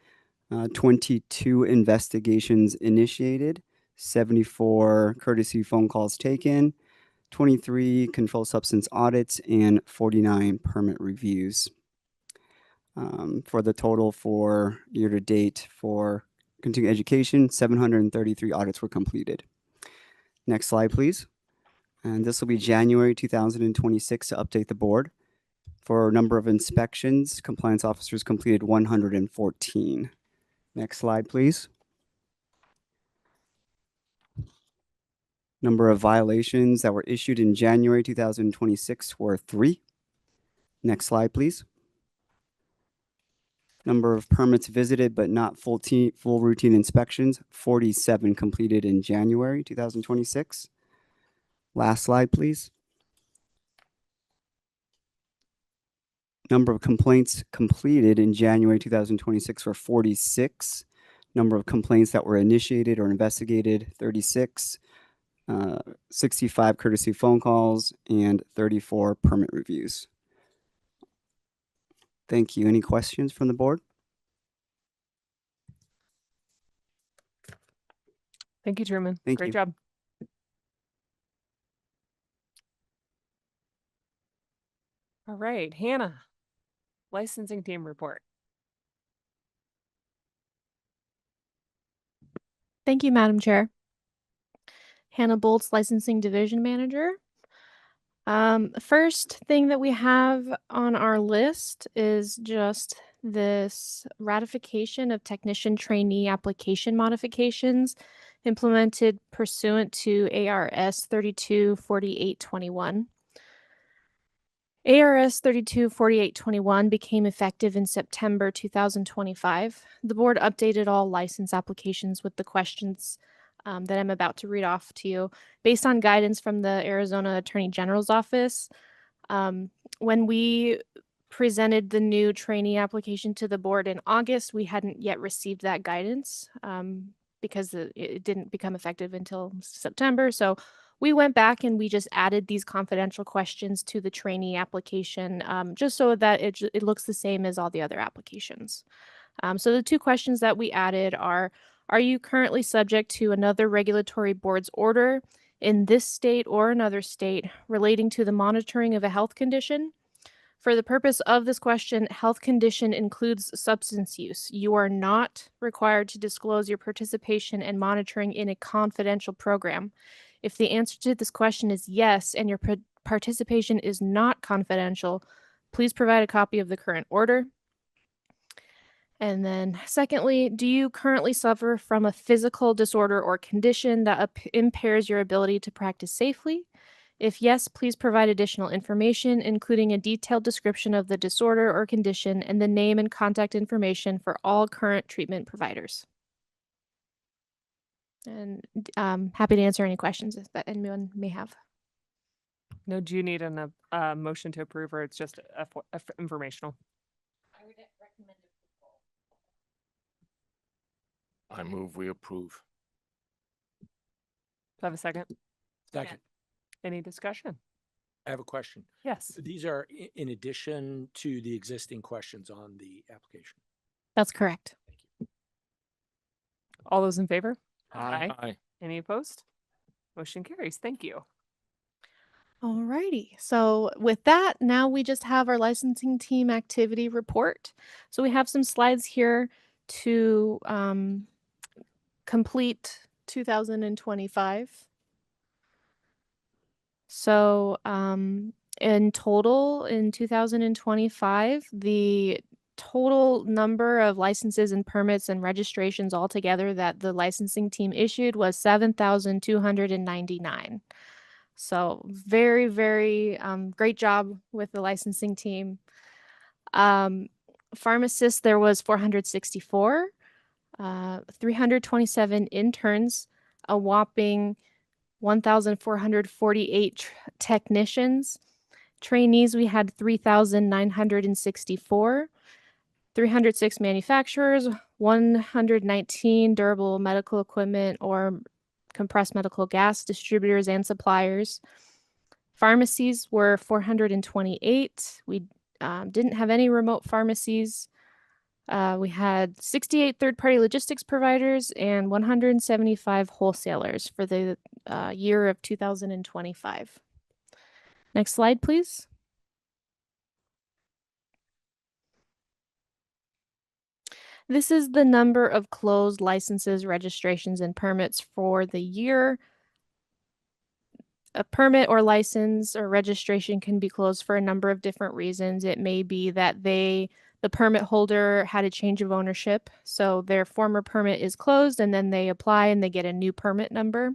22 investigations initiated. 74 courtesy phone calls taken. 23 controlled substance audits, and 49 permit reviews. For the total for year-to-date for continuing education, 733 audits were completed. Next slide, please. And this will be January 2026 to update the board. For number of inspections, compliance officers completed 114. Next slide, please. Number of violations that were issued in January 2026 were 3. Next slide, please. Number of permits visited but not full routine inspections, 47 completed in January 2026. Last slide, please. Number of complaints completed in January 2026 were 46. Number of complaints that were initiated or investigated, 36. 65 courtesy phone calls, and 34 permit reviews. Thank you. Any questions from the board? Thank you, Truman. Thank Great you. job. All right, Hannah, licensing team report. Thank you, Madam Chair. Hannah Bolts, Licensing Division Manager. First thing that we have on our list is just this ratification of technician trainee application modifications implemented pursuant to ARS 324821. ARS 324821 became effective in September 2025. The board updated all license applications with the questions that I'm about to read off to you based on guidance from the Arizona Attorney General's office. When we presented the new trainee application to the board in August. We hadn't yet received that guidance because it didn't become effective until September. So we went back and we just added these confidential questions to the trainee application just so that it looks the same as all the other applications. So the two questions that we added are you currently subject to another regulatory board's order in this state or another state relating to the monitoring of a health condition? For the purpose of this question, health condition includes substance use. You are not required to disclose your participation and monitoring in a confidential program. If the answer to this question is yes, and your participation is not confidential, please provide a copy of the current order. And then secondly, do you currently suffer from a physical disorder or condition that impairs your ability to practice safely? If yes, please provide additional information, including a detailed description of the disorder or condition and the name and contact information for all current treatment providers. And happy to answer any questions that anyone may have. No, do you need a motion to approve, or it's just informational? I would recommend approval. I move we approve. Do I have a second? Second. Any discussion? I have a question. Yes. These are in addition to the existing questions on the application. That's correct. All those in favor? Aye. Aye. Any opposed? Motion carries. Thank you. Alrighty. So with that, now we just have our licensing team activity report. So we have some slides here to complete 2025. So in total, in 2025, the total number of licenses and permits and registrations altogether that the licensing team issued was 7,299. So very, very great job with the licensing team. Pharmacists, there was 464, 327 interns, a whopping 1,448 technicians. Trainees, we had 3,964, 306 manufacturers, 119 durable medical equipment or compressed medical gas distributors and suppliers. Pharmacies were 428. We didn't have any remote pharmacies. We had 68 third-party logistics providers and 175 wholesalers for the year of 2025. Next slide, please. This is the number of closed licenses, registrations, and permits for the year. A permit or license or registration can be closed for a number of different reasons. It may be that the permit holder had a change of ownership, so their former permit is closed and then they apply and they get a new permit number.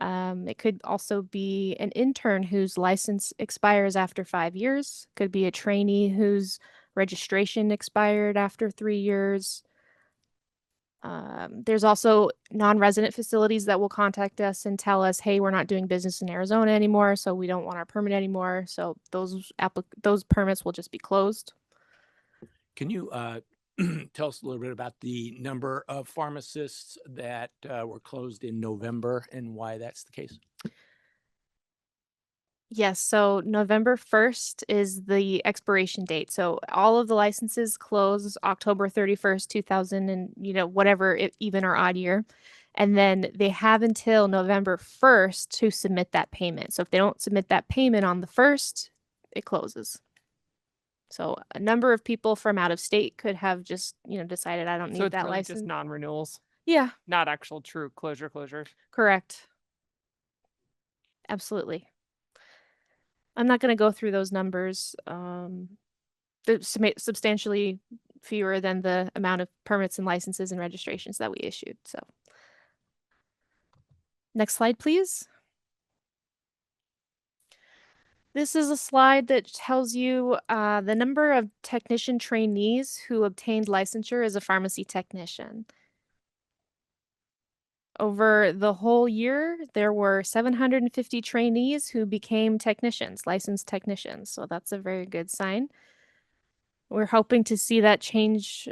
It could also be an intern whose license expires after 5 years. Could be a trainee whose registration expired after 3 years. There's also non-resident facilities that will contact us and tell us, hey, we're not doing business in Arizona anymore, so we don't want our permit anymore. So those permits will just be closed. Can you tell us a little bit about the number of pharmacists that were closed in November and why that's the case? Yes, so November 1st is the expiration date. So all of the licenses close October 31st, 2000 and, whatever, even or odd year. And then they have until November 1st to submit that payment. So if they don't submit that payment on the 1st, it closes. So a number of people from out of state could have just, decided I don't So need it's that really license. just non-renewals, Yeah, not actual true closures. correct. Absolutely. I'm not going to go through those numbers. They're substantially fewer than the amount of permits and licenses and registrations that we issued. So next slide, please. This is a slide that tells you the number of technician trainees who obtained licensure as a pharmacy technician. Over the whole year, there were 750 trainees who became technicians, licensed technicians. So that's a very good sign. We're hoping to see that change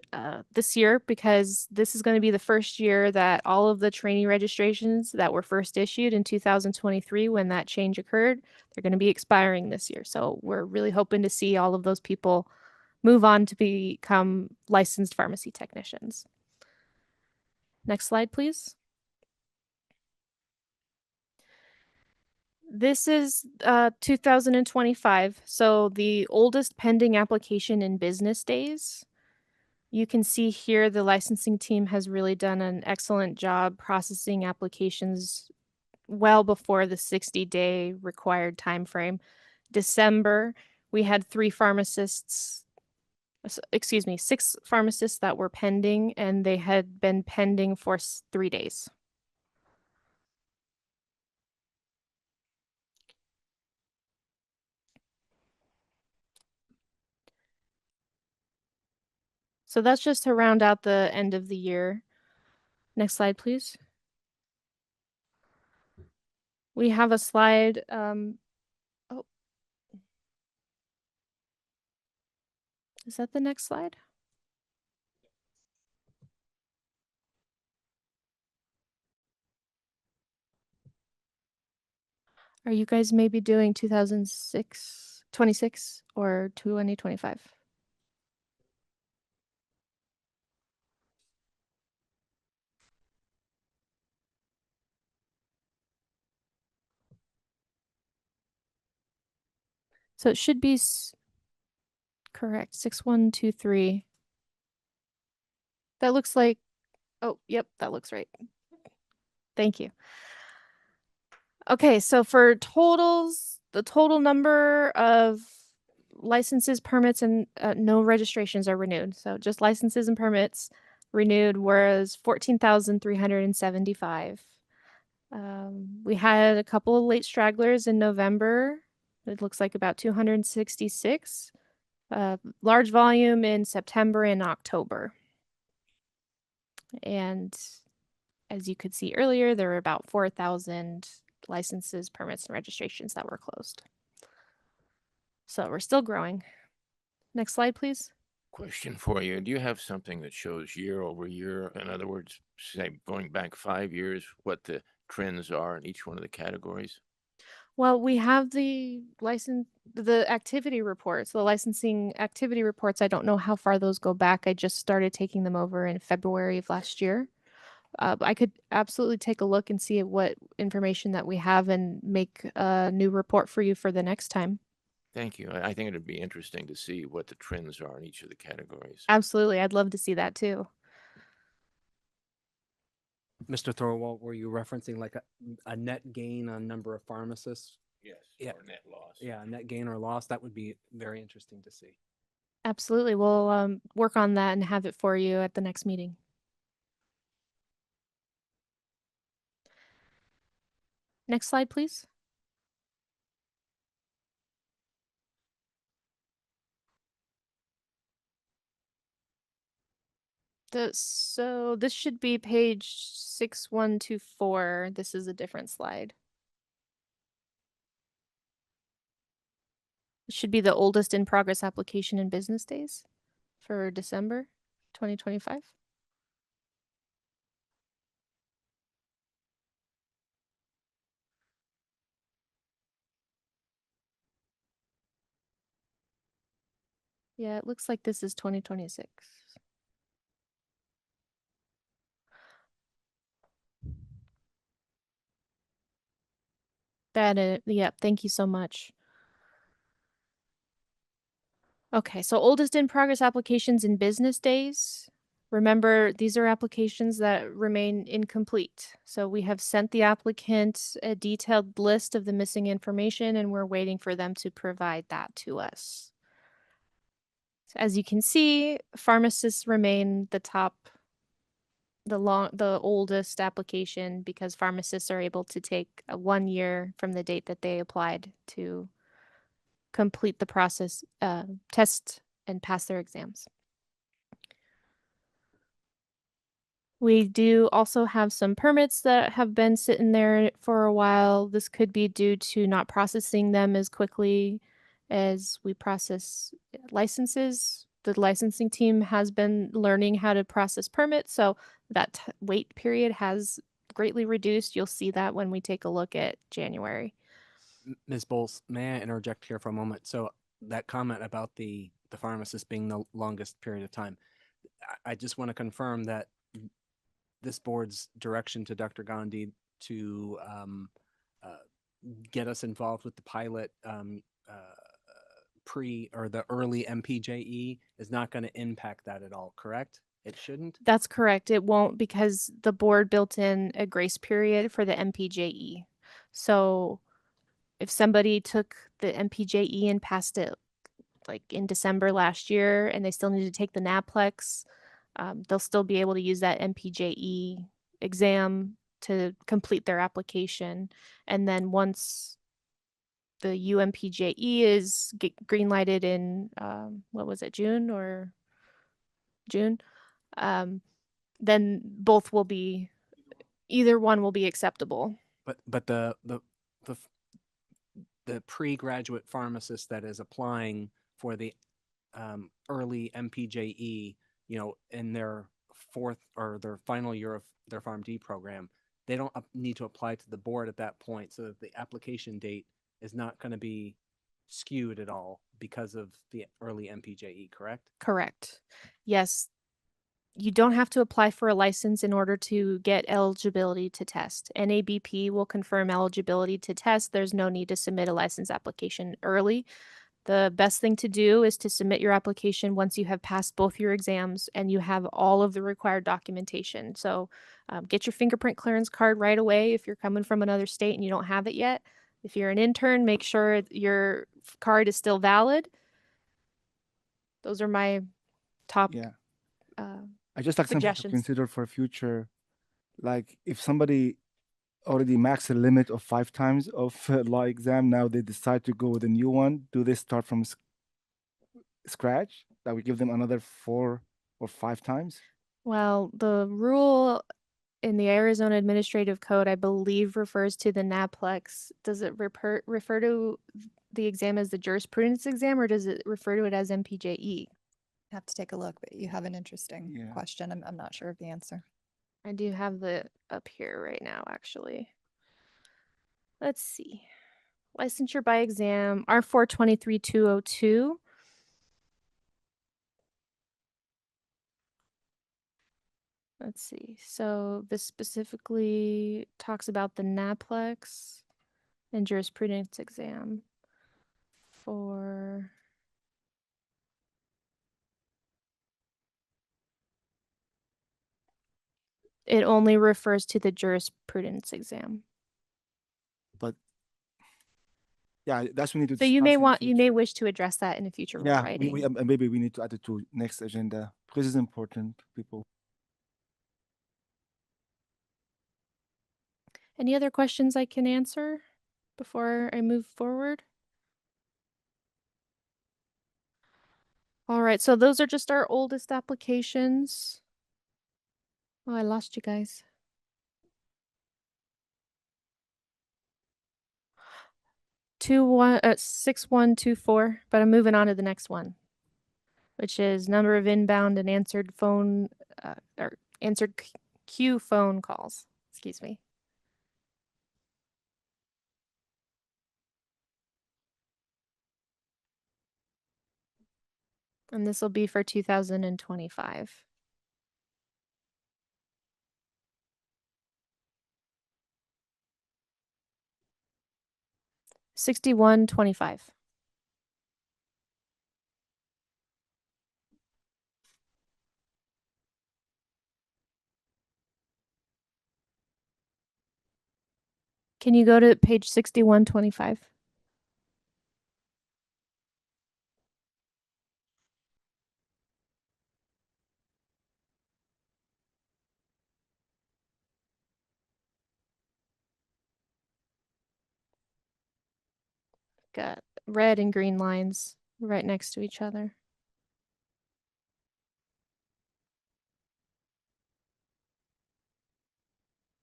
this year because this is going to be the first year that all of the trainee registrations that were first issued in 2023 when that change occurred, they're going to be expiring this year. So we're really hoping to see all of those people move on to become licensed pharmacy technicians. Next slide, please. This is 2025, so the oldest pending application in business days. You can see here the licensing team has really done an excellent job processing applications well before the 60-day required time frame. December, we had 6 pharmacists that were pending, and they had been pending for 3 days. So that's just to round out the end of the year. Next slide, please. We have a slide. Is that the next slide? Are you guys maybe doing 26 or 2025? So it should be correct. 6123. That looks like, oh, yep, that looks right. Thank you. Okay, so for totals, the total number of licenses, permits, and no registrations are renewed. So just licenses and permits renewed was 14,375. We had a couple of late stragglers in November. It looks like about 266. Large volume in September and October. And as you could see earlier, there were about 4,000 licenses, permits, and registrations that were closed. So we're still growing. Next slide, please. Question for you. Do you have something that shows year over year? In other words, say going back 5 years, what the trends are in each one of the categories? Well, we have the activity reports, the licensing activity reports. I don't know how far those go back. I just started taking them over in February of last year. I could absolutely take a look and see what information that we have and make a new report for you for the next time. Thank you. I think it'd be interesting to see what the trends are in each of the categories. Absolutely. I'd love to see that too. Mr. Thorwald, were you referencing like a net gain on number of pharmacists? Yes. Yeah. Or net loss. Yeah, net gain or loss. That would be very interesting to see. Absolutely. We'll work on that and have it for you at the next meeting. Next slide, please. So this should be page 6124. This is a different slide. It should be the oldest in progress application in business days for December 2025. Yeah, it looks like this is 2026. Yeah, thank you so much. Okay, so oldest in progress applications in business days. Remember, these are applications that remain incomplete. So we have sent the applicant a detailed list of the missing information, and we're waiting for them to provide that to us. So as you can see, pharmacists remain the oldest application because pharmacists are able to take 1 year from the date that they applied to complete the process, test, and pass their exams. We do also have some permits that have been sitting there for a while. This could be due to not processing them as quickly as we process licenses. the licensing team has been learning how to process permits, so that wait period has greatly reduced. You'll see that when we take a look at January. Ms. Bowles, may I interject here for a moment? So that comment about the pharmacist being the longest period of time, I just want to confirm that this board's direction to Dr. Gandhi to get us involved with the pilot the early MPJE is not going to impact that at all, correct? It shouldn't? That's correct. It won't, because the board built in a grace period for the MPJE. So if somebody took the MPJE and passed it like in December last year and they still need to take the NAPLEX, they'll still be able to use that MPJE exam to complete their application. And then once the UMPJE is green lighted in, what was it, June? Then both will be, either one will be acceptable. But the pre-graduate pharmacist that is applying for the early MPJE, in their fourth or their final year of their PharmD program, they don't need to apply to the board at that point, so that the application date is not going to be skewed at all because of the early MPJE, correct? Correct. Yes. You don't have to apply for a license in order to get eligibility to test. NABP will confirm eligibility to test. There's no need to submit a license application early. The best thing to do is to submit your application once you have passed both your exams and you have all of the required documentation. So get your fingerprint clearance card right away if you're coming from another state and you don't have it yet. If you're an intern, make sure your card is still valid. Those are my top I just like something to suggestions. consider for future. Like if somebody already maxed the limit of 5 times of law exam, now they decide to go with a new one. Do they start from scratch? That we give them another 4 or 5 times? Well, the rule in the Arizona Administrative Code, I believe, refers to the NAPLEX. Does it refer to the exam as the jurisprudence exam, or does it refer to it as MPJE? Have to take a look, but you have an interesting question. I'm not sure of the answer. I do have the up here right now, actually. Let's see. Licensure by exam, R423-202. Let's see. So this specifically talks about the NAPLEX and jurisprudence exam for it only refers to the jurisprudence exam. But yeah, that's we need to. So you may wish to address that in a future Yeah, writing. maybe we need to add it to next agenda because it's important, people. Any other questions I can answer before I move forward? All right, so those are just our oldest applications. Oh, I lost you guys. 6124, but I'm moving on to the next one, which is number of inbound and answered phone or answered queue phone calls. Excuse me. And this will be for 2025. $61.25. Can you go to page 6125? Got red and green lines right next to each other.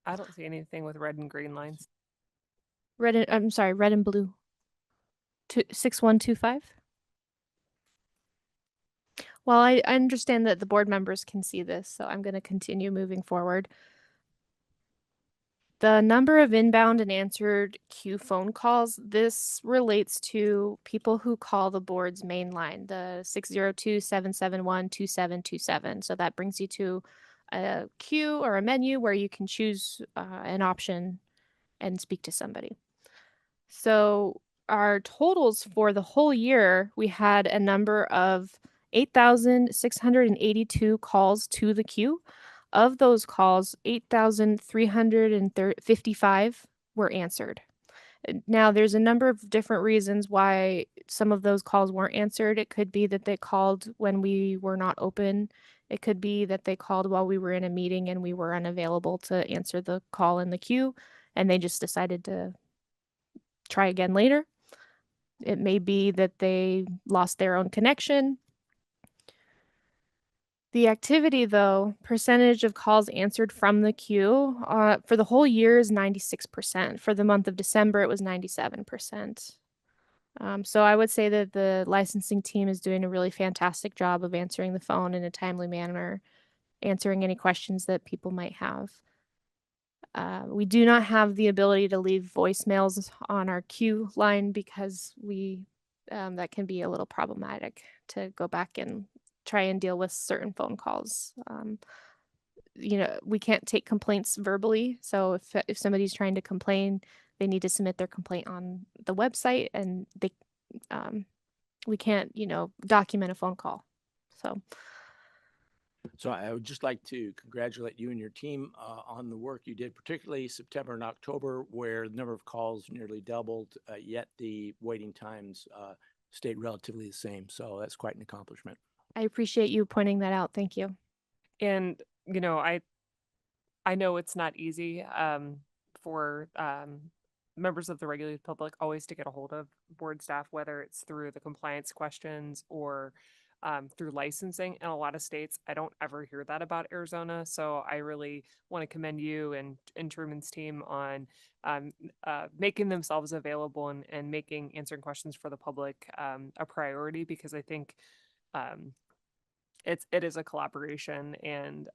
I don't see anything with red and green lines. Red and blue. 6125. Well, I understand that the board members can see this, so I'm going to continue moving forward. The number of inbound and answered queue phone calls, this relates to people who call the board's main line, the 602-771-2727. So that brings you to a queue or a menu where you can choose an option and speak to somebody. So our totals for the whole year, we had a number of 8,682 calls to the queue. Of those calls, 8,355 were answered. Now, there's a number of different reasons why some of those calls weren't answered. It could be that they called when we were not open. It could be that they called while we were in a meeting and we were unavailable to answer the call in the queue, and they just decided to try again later. It may be that they lost their own connection. The activity, though, percentage of calls answered from the queue for the whole year is 96%. For the month of December, it was 97%. So I would say that the licensing team is doing a really fantastic job of answering the phone in a timely manner, answering any questions that people might have. We do not have the ability to leave voicemails on our queue line because that can be a little problematic to go back and try and deal with certain phone calls. We can't take complaints verbally. So if somebody's trying to complain, they need to submit their complaint on the website, and we can't, document a phone call. So I would just like to congratulate you and your team on the work you did, particularly September and October, where the number of calls nearly doubled, yet the waiting times stayed relatively the same. So that's quite an accomplishment. I appreciate you pointing that out. Thank you. And, I know it's not easy for members of the regulated public always to get a hold of board staff, whether it's through the compliance questions or through licensing. In a lot of states, I don't ever hear that about Arizona. So I really want to commend you and Truman's team on making themselves available and answering questions for the public a priority, because I think it is a collaboration, and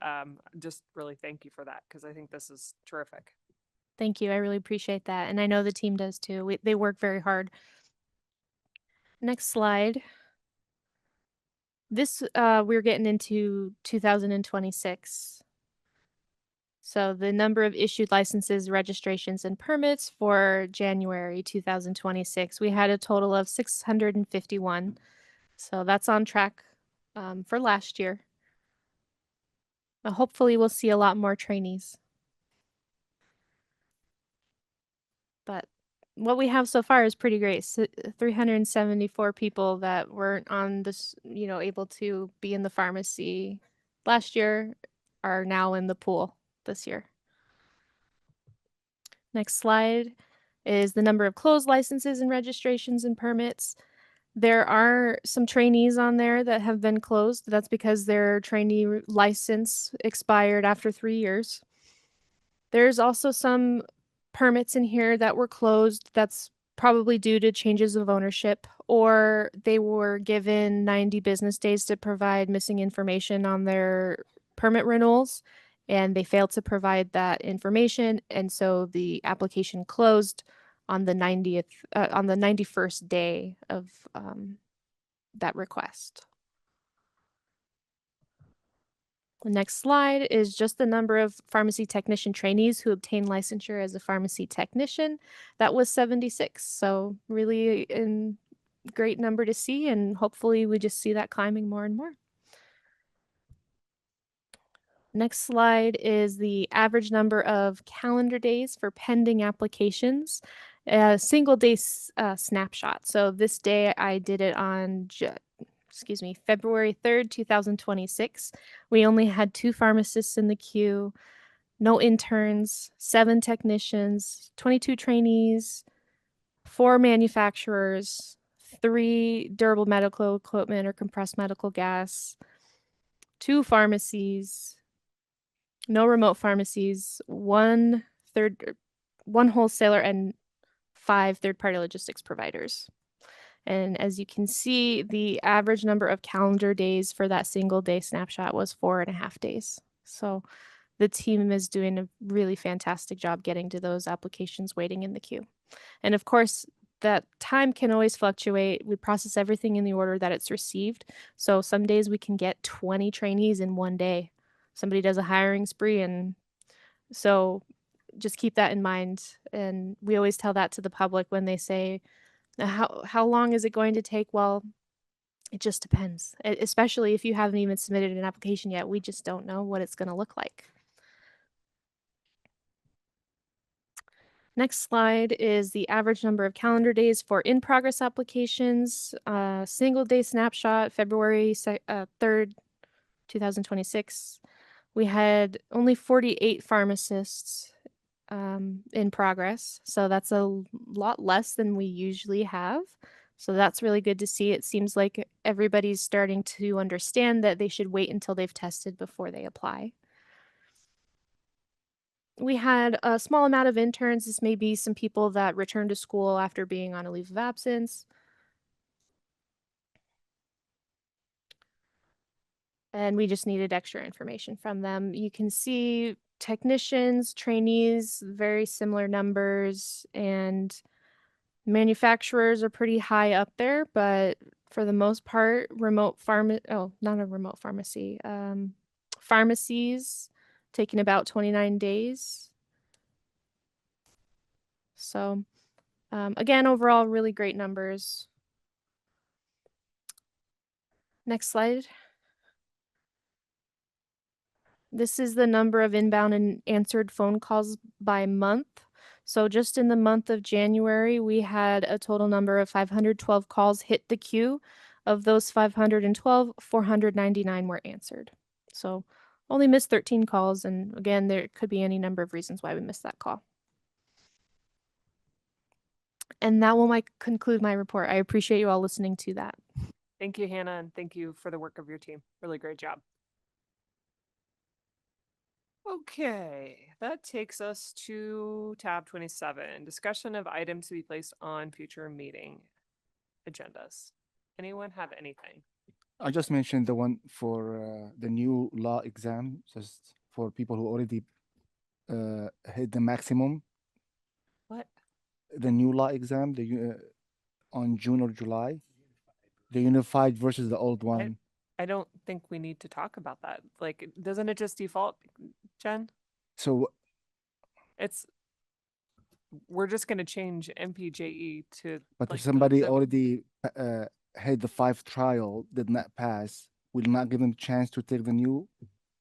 just really thank you for that, because I think this is terrific. Thank you. I really appreciate that. And I know the team does too. They work very hard. Next slide. This, we're getting into 2026. So the number of issued licenses, registrations, and permits for January 2026, we had a total of 651. So that's on track for last year. Hopefully we'll see a lot more trainees. But what we have so far is pretty great. 374 people that weren't on this, able to be in the pharmacy last year are now in the pool this year. Next slide is the number of closed licenses and registrations and permits. There are some trainees on there that have been closed. That's because their trainee license expired after 3 years. There's also some permits in here that were closed. That's probably due to changes of ownership, or they were given 90 business days to provide missing information on their permit renewals, and they failed to provide that information, and so the application closed on the 91st day of that request. The next slide is just the number of pharmacy technician trainees who obtained licensure as a pharmacy technician. That was 76. So really a great number to see, and hopefully we just see that climbing more and more. Next slide is the average number of calendar days for pending applications. A single day snapshot. So this day I did it on February 3rd, 2026. We only had 2 pharmacists in the queue, no interns, 7 technicians, 22 trainees, 4 manufacturers, 3 durable medical equipment or compressed medical gas, 2 pharmacies, no remote pharmacies, 1 wholesaler, and 5 third-party logistics providers. And as you can see, the average number of calendar days for that single day snapshot was 4.5 days. So the team is doing a really fantastic job getting to those applications waiting in the queue. And of course, that time can always fluctuate. We process everything in the order that it's received. So some days we can get 20 trainees in one day. Somebody does a hiring spree, and so just keep that in mind. And we always tell that to the public when they say, how long is it going to take? Well, it just depends, especially if you haven't even submitted an application yet. We just don't know what it's going to look like. Next slide is the average number of calendar days for in-progress applications. Single day snapshot, February 3rd, 2026. We had only 48 pharmacists in progress, so that's a lot less than we usually have. So that's really good to see. It seems like everybody's starting to understand that they should wait until they've tested before they apply. We had a small amount of interns. This may be some people that returned to school after being on a leave of absence. And we just needed extra information from them. You can see technicians, trainees, very similar numbers, and manufacturers are pretty high up there, but for the most part, pharmacies taking about 29 days. So again, overall, really great numbers. Next slide. This is the number of inbound and answered phone calls by month. So just in the month of January, we had a total number of 512 calls hit the queue. Of those 512, 499 were answered. So only missed 13 calls. And again, there could be any number of reasons why we missed that call. And that will conclude my report. I appreciate you all listening to that. Thank you, Hannah, and thank you for the work of your team. Really great job. Okay, that takes us to tab 27, discussion of items to be placed on future meeting agendas. Anyone have anything? I just mentioned the one for the new law exam, just for people who already hit the maximum. What? The new law exam, on June or July, the unified versus the old one. I don't think we need to talk about that. Like, doesn't it just default, Jen? So we're just going to change MPJE to. But like, if somebody already had the 5 trial, did not pass, will not give them a chance to take the new.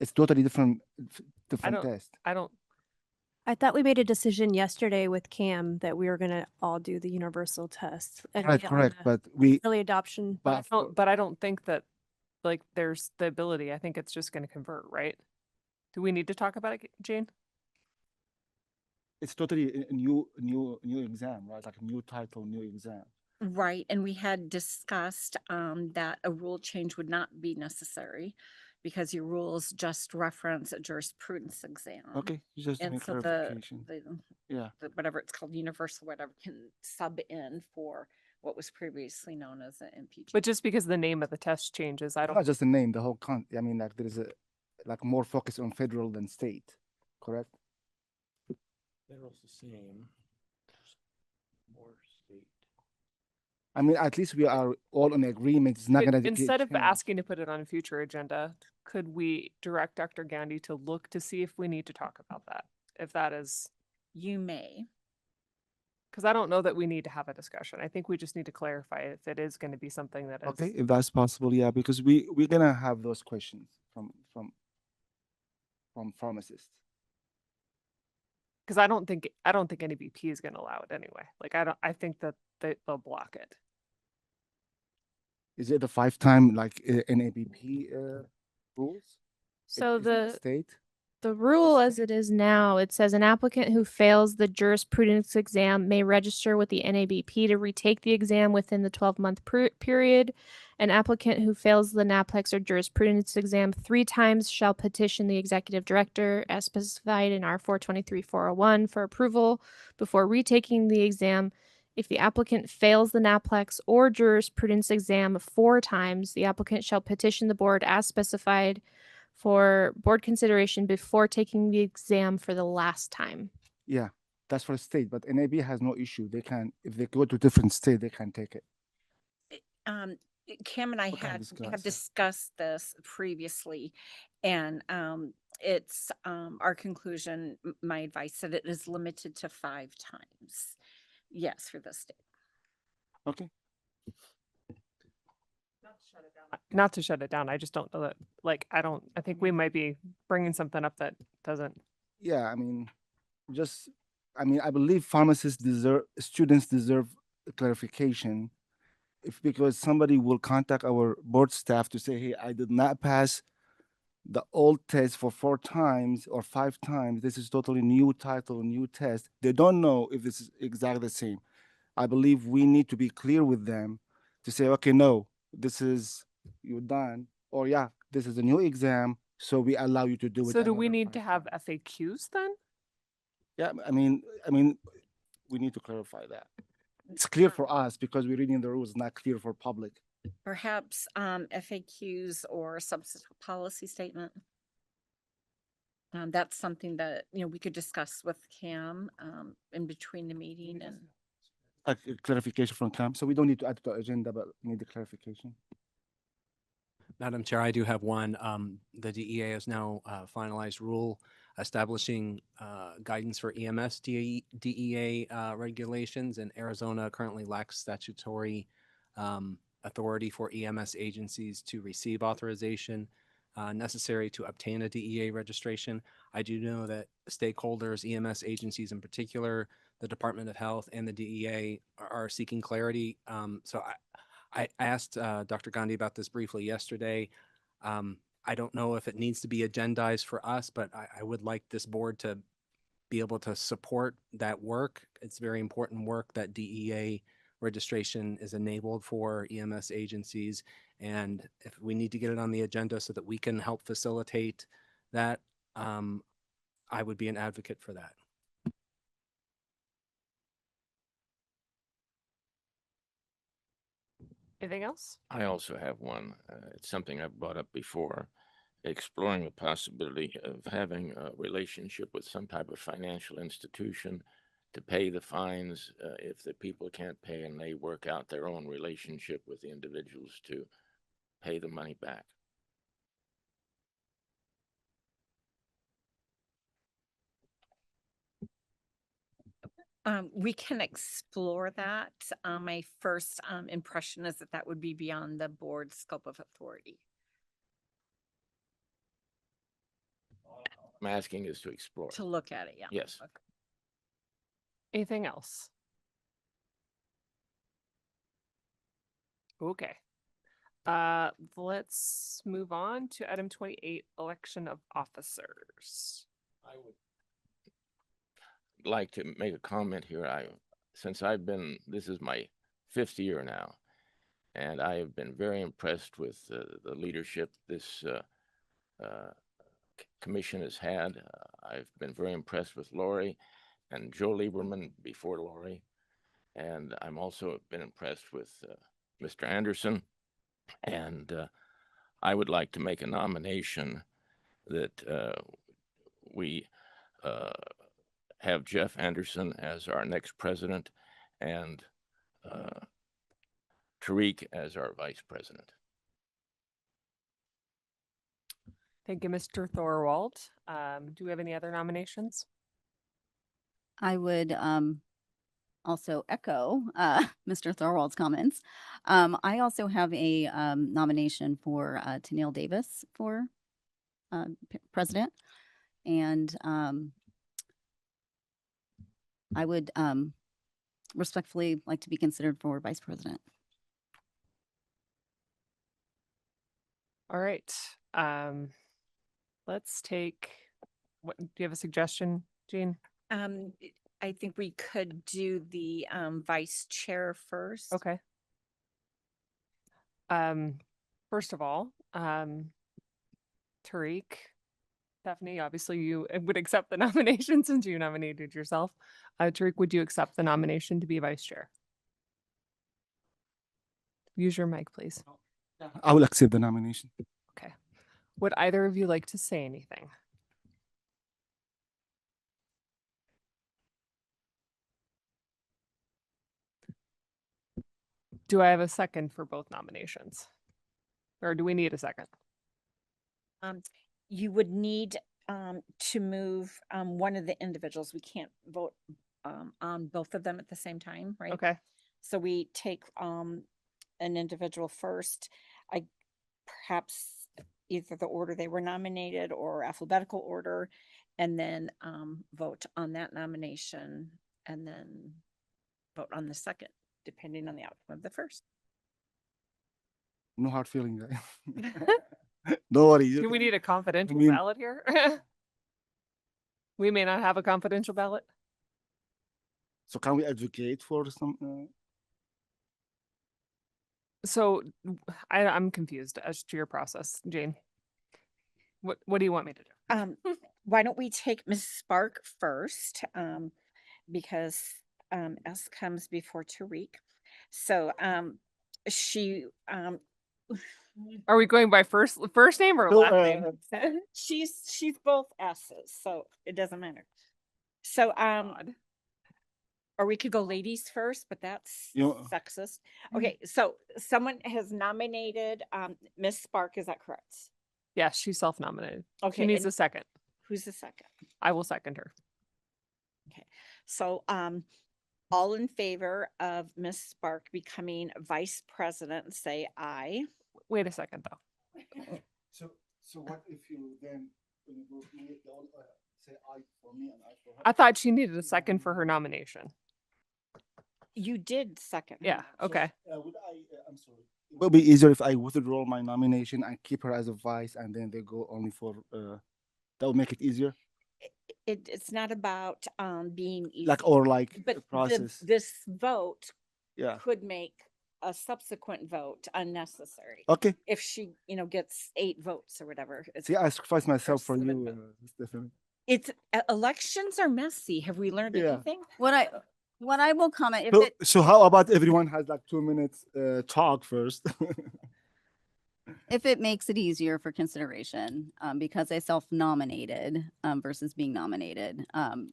It's totally different test. I thought we made a decision yesterday with Cam that we were going to all do the universal test. And Right, get on correct. the But we early adoption. But I don't think that like there's the ability. I think it's just going to convert, right? Do we need to talk about it, Jane? it's totally a new exam, right? Like a new title, new exam. Right, and we had discussed that a rule change would not be necessary because your rules just reference a jurisprudence exam. Okay, just to And make so clarification. Yeah. the whatever it's called, universal, whatever, can sub in for what was previously known as an MPG. But just because the name of the test changes, I don't. Not just the name, the whole I mean, like there is like more focus on federal than state, correct? Federal's the same. More state. I mean, at least we are all in agreement. It's not But going to instead of asking to put it on a future agenda, could we direct Dr. Gandhi to look to see if we need to talk about that? If that is. You may. Because I don't know that we need to have a discussion. I think we just need to clarify if it is going to be something that is. Okay, if that's possible, yeah, because we're gonna have those questions from pharmacists. Because I don't think NABP is going to allow it anyway. Like I think that they'll block it. Is it the 5-time like NABP rules? So Is it state? the rule as it is now, it says an applicant who fails the jurisprudence exam may register with the NABP to retake the exam within the 12-month period. An applicant who fails the NAPLEX or jurisprudence exam 3 times shall petition the executive director as specified in R 423-401 for approval before retaking the exam If the applicant fails the NAPLEX or jurisprudence exam 4 times, the applicant shall petition the board as specified for board consideration before taking the exam for the last time. Yeah, that's for state, but NAB has no issue. They can, if they go to different state, they can take it. Cam and I What kind of have discuss? discussed this previously, and it's our conclusion, my advice, that it is limited to 5 times. Yes, for the state. Okay. Not to shut it down. I just don't know that, like, I think we might be bringing something up that doesn't. Yeah, I believe students deserve clarification. If because somebody will contact our board staff to say, hey, I did not pass the old test for 4 times or 5 times. This is totally new title, new test. They don't know if this is exactly the same. I believe we need to be clear with them to say, okay, no, this is, you're done. Or yeah, this is a new exam, so we allow you to do it. So do we another need to have FAQs then? Yeah, I mean, we need to clarify that. It's clear for us because we're reading the rules, not clear for public. Perhaps FAQs or substantive policy statement. That's something that, we could discuss with Cam in between the meeting and. A clarification from Cam. So we don't need to add to the agenda, but we need the clarification. Madam Chair, I do have one. The DEA has now finalized rule establishing guidance for EMS DEA regulations, and Arizona currently lacks statutory authority for EMS agencies to receive authorization necessary to obtain a DEA registration. I do know that stakeholders, EMS agencies in particular, the Department of Health and the DEA are seeking clarity. So I asked Dr. Gandhi about this briefly yesterday. I don't know if it needs to be agendized for us, but I would like this board to be able to support that work. It's very important work that DEA registration is enabled for EMS agencies. And if we need to get it on the agenda so that we can help facilitate that, I would be an advocate for that. Anything else? I also have one. It's something I've brought up before, exploring the possibility of having a relationship with some type of financial institution to pay the fines if the people can't pay, and they work out their own relationship with the individuals to pay the money back. We can explore that. My first impression is that would be beyond the board's scope of authority. I'm asking is to explore. To look at it, yeah. Yes. Okay. Anything else? Okay. Let's move on to item 28, election of officers. I would like to make a comment here. This is my 5th year now, and I have been very impressed with the leadership this commission has had. I've been very impressed with Lori and Joe Lieberman before Lori, and I'm also been impressed with Mr. Anderson, and I would like to make a nomination that we have Jeff Anderson as our next president and Tariq as our vice president. Thank you, Mr. Thorwald. Do we have any other nominations? I would also echo Mr. Thorwald's comments. I also have a nomination for Tennille Davis for president, and I would respectfully like to be considered for vice president. All right. Let's take, do you have a suggestion, Jean? I think we could do the vice chair first. Okay. First of all, Tariq, Stephanie, obviously you would accept the nomination since you nominated yourself. Tariq, would you accept the nomination to be vice chair? use your mic, please. I will accept the nomination. Okay. Would either of you like to say anything? Do I have a second for both nominations? Or do we need a second? You would need to move one of the individuals. We can't vote on both of them at the same time, right? Okay. So we take an individual first. I perhaps either the order they were nominated or alphabetical order, and then vote on that nomination, and then vote on the second, depending on the outcome of the first. No hard feeling. Don't worry. Do we need a confidential I mean- ballot here? We may not have a confidential ballot. So can we advocate for some? So I'm confused as to your process, Jane. What do you want me to do? Why don't we take Ms. Spark first? Because S comes before Tariq. So she Are we going by first name or No, last name? she's both S's, so it doesn't matter. So or we could go ladies first, but that's You know- sexist. Okay, so someone has nominated Miss Spark, is that correct? Yes, she's self-nominated. Okay, She needs and- a second. Who's the second? I will second her. Okay, so all in favor of Miss Spark becoming vice president, say aye. Wait a second, though. So what if you then when you go say I for me and I for her? I thought she needed a second for her nomination. You did second. her Yeah, nomination. okay. Would I? I'm sorry. It will be easier if I withdraw my nomination and keep her as a vice, and then they go only for. That would make it easier. It's not about being easy. Like or like But the process. this vote Yeah. could make a subsequent vote unnecessary. Okay. If she, gets 8 votes or whatever. See, I sacrificed myself for Seven you, Stephanie. Elections are messy. Have we learned Yeah. anything? What I will comment, if So, it, so how about everyone has like 2 minutes talk first? if it makes it easier for consideration, because I self-nominated versus being nominated,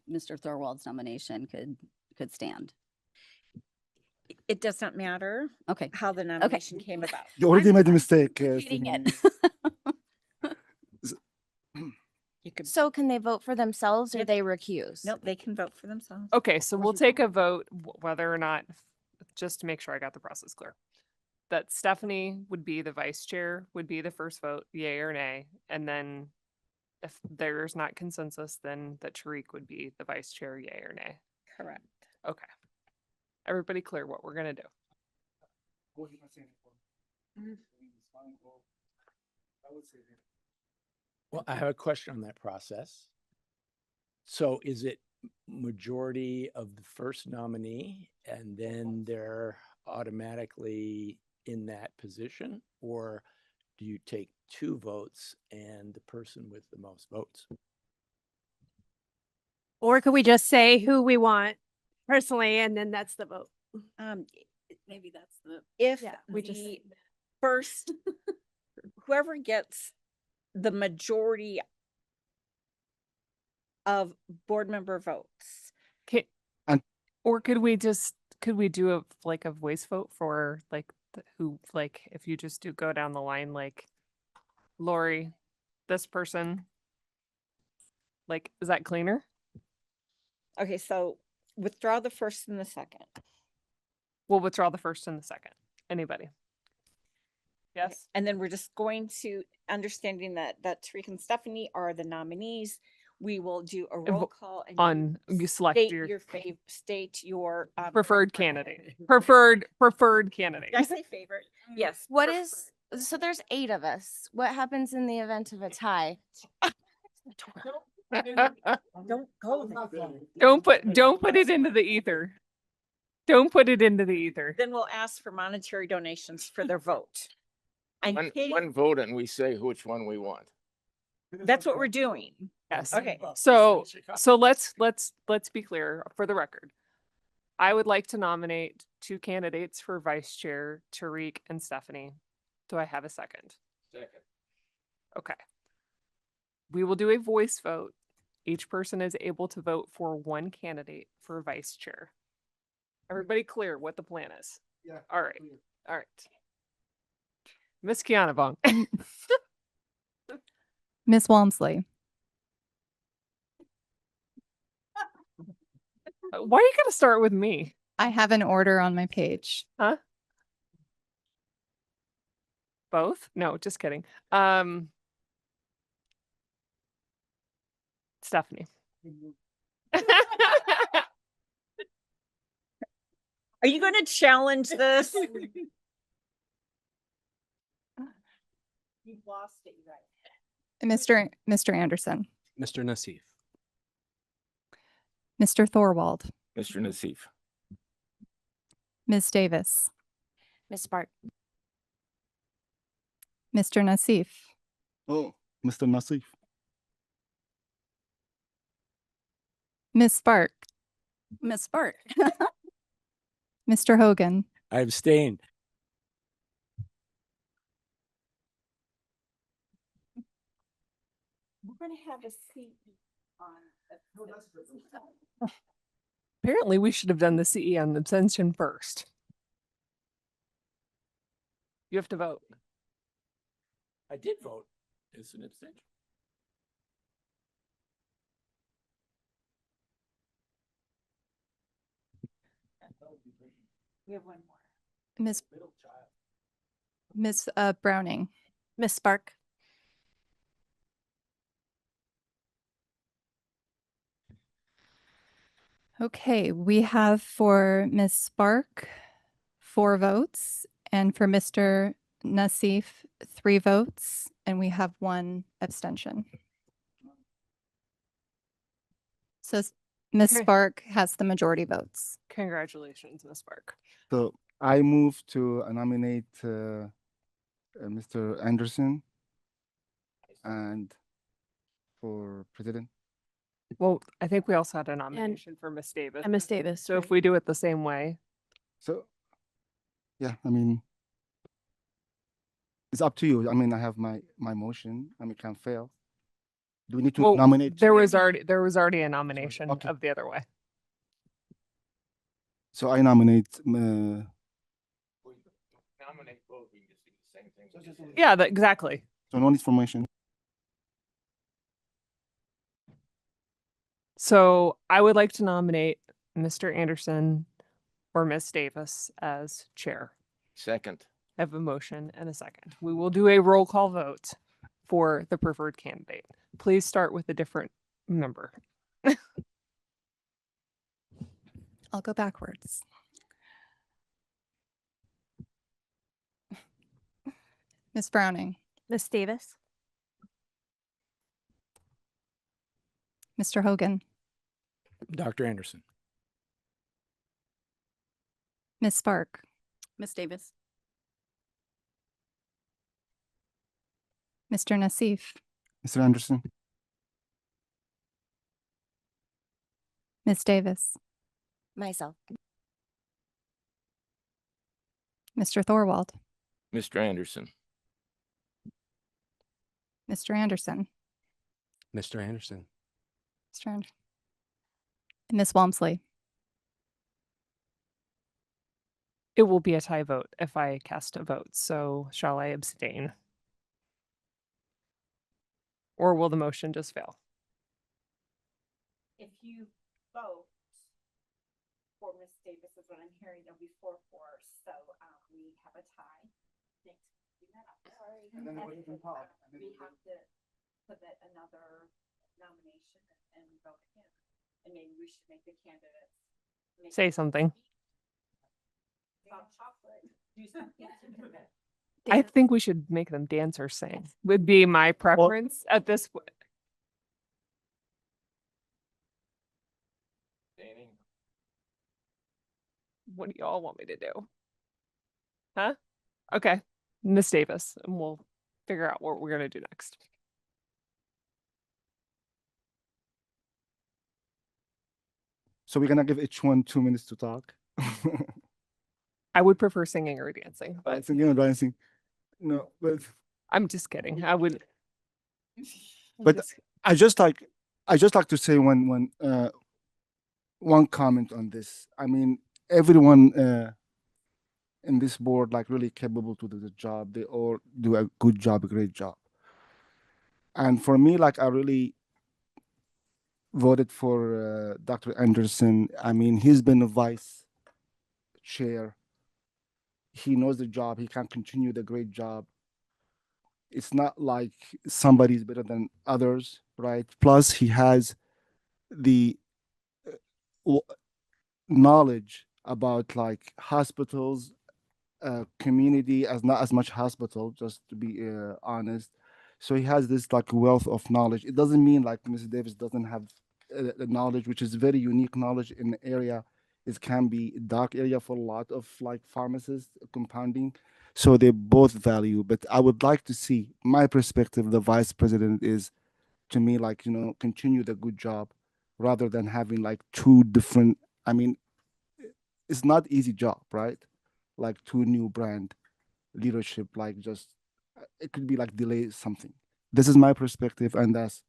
Mr. Thorwald's nomination could stand. It does not matter Okay. how the nomination came about. You already made a mistake. Repeating Stephanie. it. So can they vote for themselves or they recuse? Nope, they can vote for themselves. Okay, so we'll take a vote whether or not, just to make sure I got the process clear. That Stephanie would be the vice chair, would be the first vote, yay or nay. And then if there's not consensus, then that Tariq would be the vice chair, yay or nay. Correct. Okay. Everybody clear what we're gonna do? Well, I have a question on that process. So is it majority of the first nominee and then they're automatically in that position? Or do you take 2 votes and the person with the most votes? Or could we just say who we want personally, and then that's the vote? Maybe that's the. If Yeah, we just- the first, whoever gets the majority of board member votes. Or could we do a voice vote for who, if you just go down the line, like Lori, this person, is that cleaner? Okay, so withdraw the first and the second. We'll withdraw the first and the second. Anybody? Yes? And then we're just going to, understanding that Tariq and Stephanie are the nominees, we will do a roll call and You select state your state your preferred candidate. Preferred candidate. Did I say favorite? Yes. What is, so there's 8 of us. What happens in the event of a tie? Don't go there. Don't put it into the ether. Don't put it into the ether. Then we'll ask for monetary donations for their vote. I'm kidding. One vote and we say which one we want. That's what we're doing. Yes. Okay. So let's be clear for the record. I would like to nominate 2 candidates for vice chair, Tariq and Stephanie. Do I have a second? Second. Okay. We will do a voice vote. Each person is able to vote for 1 candidate for vice chair. Everybody clear what the plan is? Yeah. All right. All right. Miss Kiana Vong. Ms. Walmsley, Why are you going to start with me? I have an order on my page. Huh? Both? No, just kidding. Stephanie. Are you going to challenge this? You've lost it, right? Mr. Anderson, Mr. Nassif. Mr. Thorwald, Mr. Nassif. Ms. Davis, Ms. Spark. Mr. Nassif, Oh, Mr. Nassif. Ms. Spark, Ms. Spark. Mr. Hogan, I abstain. We're going to have a seat on. Apparently, we should have done the CE on abstention first. You have to vote. I did vote. It's an abstention. We have one more. Ms. Browning, Miss Spark. Okay, we have for Ms. Spark 4 votes, and for Mr. Nassif 3 votes, and we have 1 abstention. So Ms. Okay. Spark has the majority votes. Congratulations, Miss Spark. So I move to nominate Mr. Anderson and for president. Well, I think we also had a nomination for Miss Davis. And Miss Davis. So if we do it the same way, So, yeah, I mean, it's up to you. I mean, I have my motion. I mean, it can fail. Do we need to well, nominate? there was already a nomination Okay. of the other way. So I nominate. Nominate both. We can just do the same thing. Yeah, exactly. So no need for motion. So I would like to nominate Mr. Anderson or Miss Davis as chair. Second. I have a motion and a second. We will do a roll call vote for the preferred candidate. Please start with a different number. I'll go backwards. Ms. Browning, Miss Davis. Mr. Hogan, Dr. Anderson. Ms. Spark, Ms. Davis. Mr. Nassif, Mr. Anderson. Ms. Davis, Myself. Mr. Thorwald, Mr. Anderson. Mr. Anderson, Mr. Anderson. Mr. Anderson, and Ms. Walmsley. It will be a tie vote if I cast a vote. So shall I abstain? Or will the motion just fail? If you vote for Miss Davis, is what I'm hearing, there'll be 4-4, so we have a tie. Next, do that. Sorry. And then we can talk, and then We we have to submit another nomination and vote again. And maybe we should make the candidates. Say something. Stop chocolate. Do something to it. I think we should make them dance or sing. Would be my preference at this point. What do y'all want me to do? Huh? Okay. Miss Davis, and we'll figure out what we're gonna do next. So we're gonna give each one 2 minutes to talk. I would prefer singing or dancing, but Singing and dancing. No, but I'm just kidding. I would. I'm but just- I just like to say one comment on this. I mean, everyone in this board like really capable to do the job. They all do a good job, a great job. And for me, like I really voted for Dr. Anderson. I mean, he's been a vice chair. He knows the job. He can continue the great job. It's not like somebody's better than others, right? Plus, he has the knowledge about like hospitals, community, as not as much hospital, just to be honest. So he has this like wealth of knowledge. It doesn't mean like Mrs. Davis doesn't have the knowledge, which is very unique knowledge in the area. It can be a dark area for a lot of like pharmacists compounding. So they both value, but I would like to see my perspective. The vice president is, to me, like continue the good job, rather than having like two different. I mean, it's not easy job, right? Like two new brand leadership, like just it could be like delay something. This is my perspective, and that's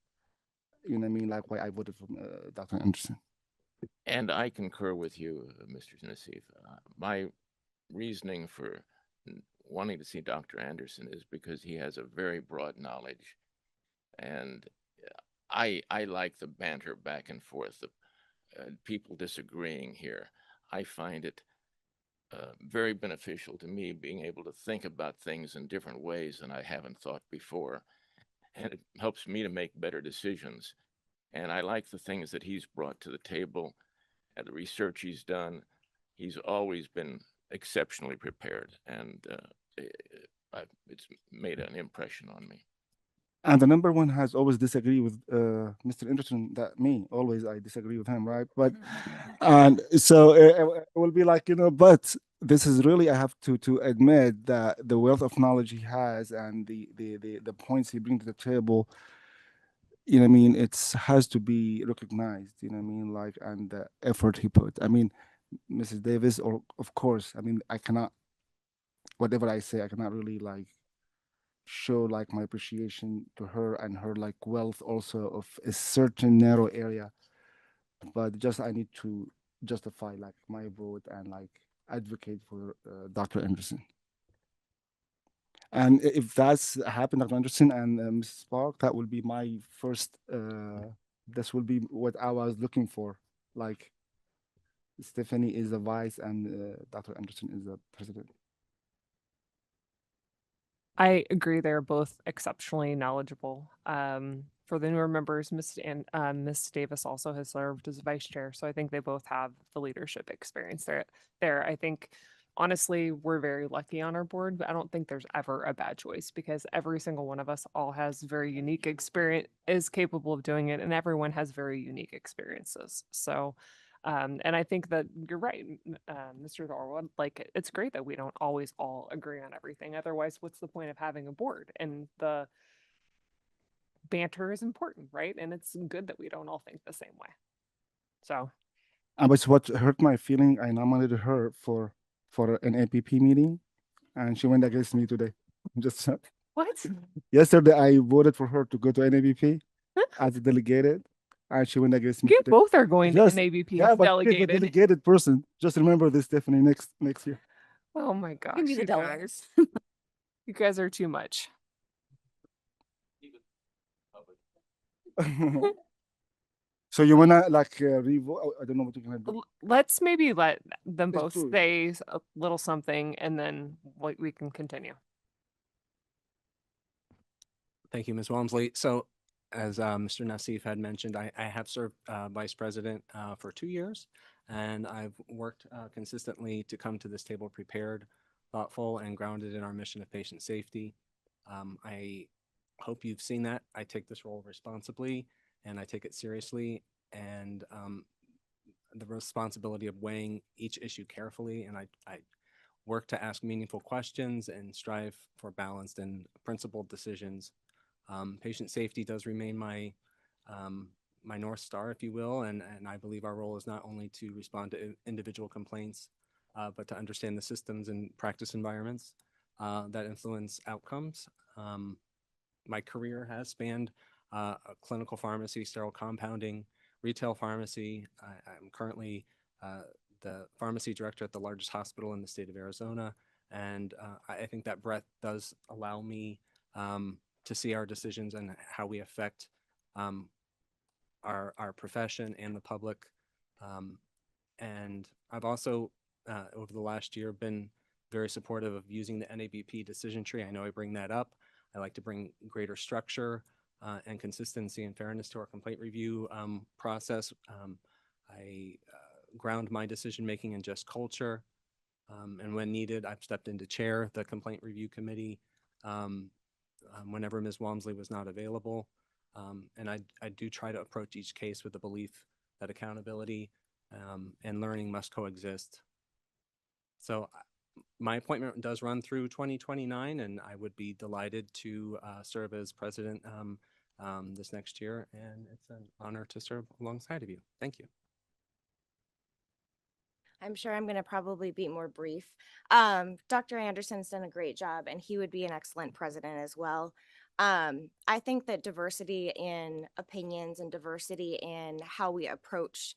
what I mean, like why I voted for Dr. Anderson. And I concur with you, Mr. Nassif. My reasoning for wanting to see Dr. Anderson is because he has a very broad knowledge, and I like the banter back and forth of people disagreeing here. I find it very beneficial to me being able to think about things in different ways than I haven't thought before, and it helps me to make better decisions. And I like the things that he's brought to the table and the research he's done. He's always been exceptionally prepared, and it's made an impression on me. And the number one has always disagreed with Mr. Anderson. That me always I disagree with him, right? But and so it will be like but this is really I have to admit that the wealth of knowledge he has and the points he brings to the table. I mean, it's has to be recognized. I mean, like and the effort he put. I mean, Mrs. Davis, or of course, I mean, I cannot. Whatever I say, I cannot really like show like my appreciation to her and her like wealth also of a certain narrow area, but just I need to justify like my vote and like advocate for Dr. Anderson. And if that's happened, Dr. Anderson and Mrs. Park, that will be my first this will be what I was looking for. Like Stephanie is the vice and Dr. Anderson is the president. I agree. They're both exceptionally knowledgeable. For the newer members, Miss Davis also has served as vice chair, so I think they both have the leadership experience there. I think honestly, we're very lucky on our board, but I don't think there's ever a bad choice because every single one of us all has very unique experience, is capable of doing it, and everyone has very unique experiences. So and I think that you're right, Mr. Thorwald. Like, it's great that we don't always all agree on everything. Otherwise, what's the point of having a board? And the banter is important, right? And it's good that we don't all think the same way. So, But what hurt my feeling, I nominated her for an APP meeting, and she went against me today. Just what? Yesterday, I voted for her to go to NABP as a delegated. And she went against me. You today. both are going Just- to NABP yeah, as but she's delegated. the delegated person. Just remember this, Stephanie, next year. Oh my gosh. Give me the you delegate. guys. You guys are too much. So you wanna like revote? I don't know what you're gonna do. Let's maybe let them Let's both do it. say a little something and then we can continue. Thank you, Ms. Walmsley. So as Mr. Nassif had mentioned, I have served vice president for 2 years, and I've worked consistently to come to this table prepared, thoughtful, and grounded in our mission of patient safety. I hope you've seen that. I take this role responsibly, and I take it seriously, and the responsibility of weighing each issue carefully, and I work to ask meaningful questions and strive for balanced and principled decisions. Patient safety does remain my my North Star, if you will, and I believe our role is not only to respond to individual complaints, but to understand the systems and practice environments that influence outcomes. My career has spanned clinical pharmacy, sterile compounding, retail pharmacy. I'm currently the pharmacy director at the largest hospital in the state of Arizona. And I think that breadth does allow me to see our decisions and how we affect our profession and the public. And I've also, over the last year, been very supportive of using the NABP decision tree. I know I bring that up. I like to bring greater structure and consistency and fairness to our complaint review process. I ground my decision-making in just culture. And when needed, I've stepped in to chair the complaint review committee whenever Ms. Walmsley was not available. And I do try to approach each case with the belief that accountability and learning must coexist. So my appointment does run through 2029, and I would be delighted to serve as president this next year. And it's an honor to serve alongside of you. Thank you. I'm sure I'm going to probably be more brief. Dr. Anderson's done a great job, and he would be an excellent president as well. I think that diversity in opinions and diversity in how we approach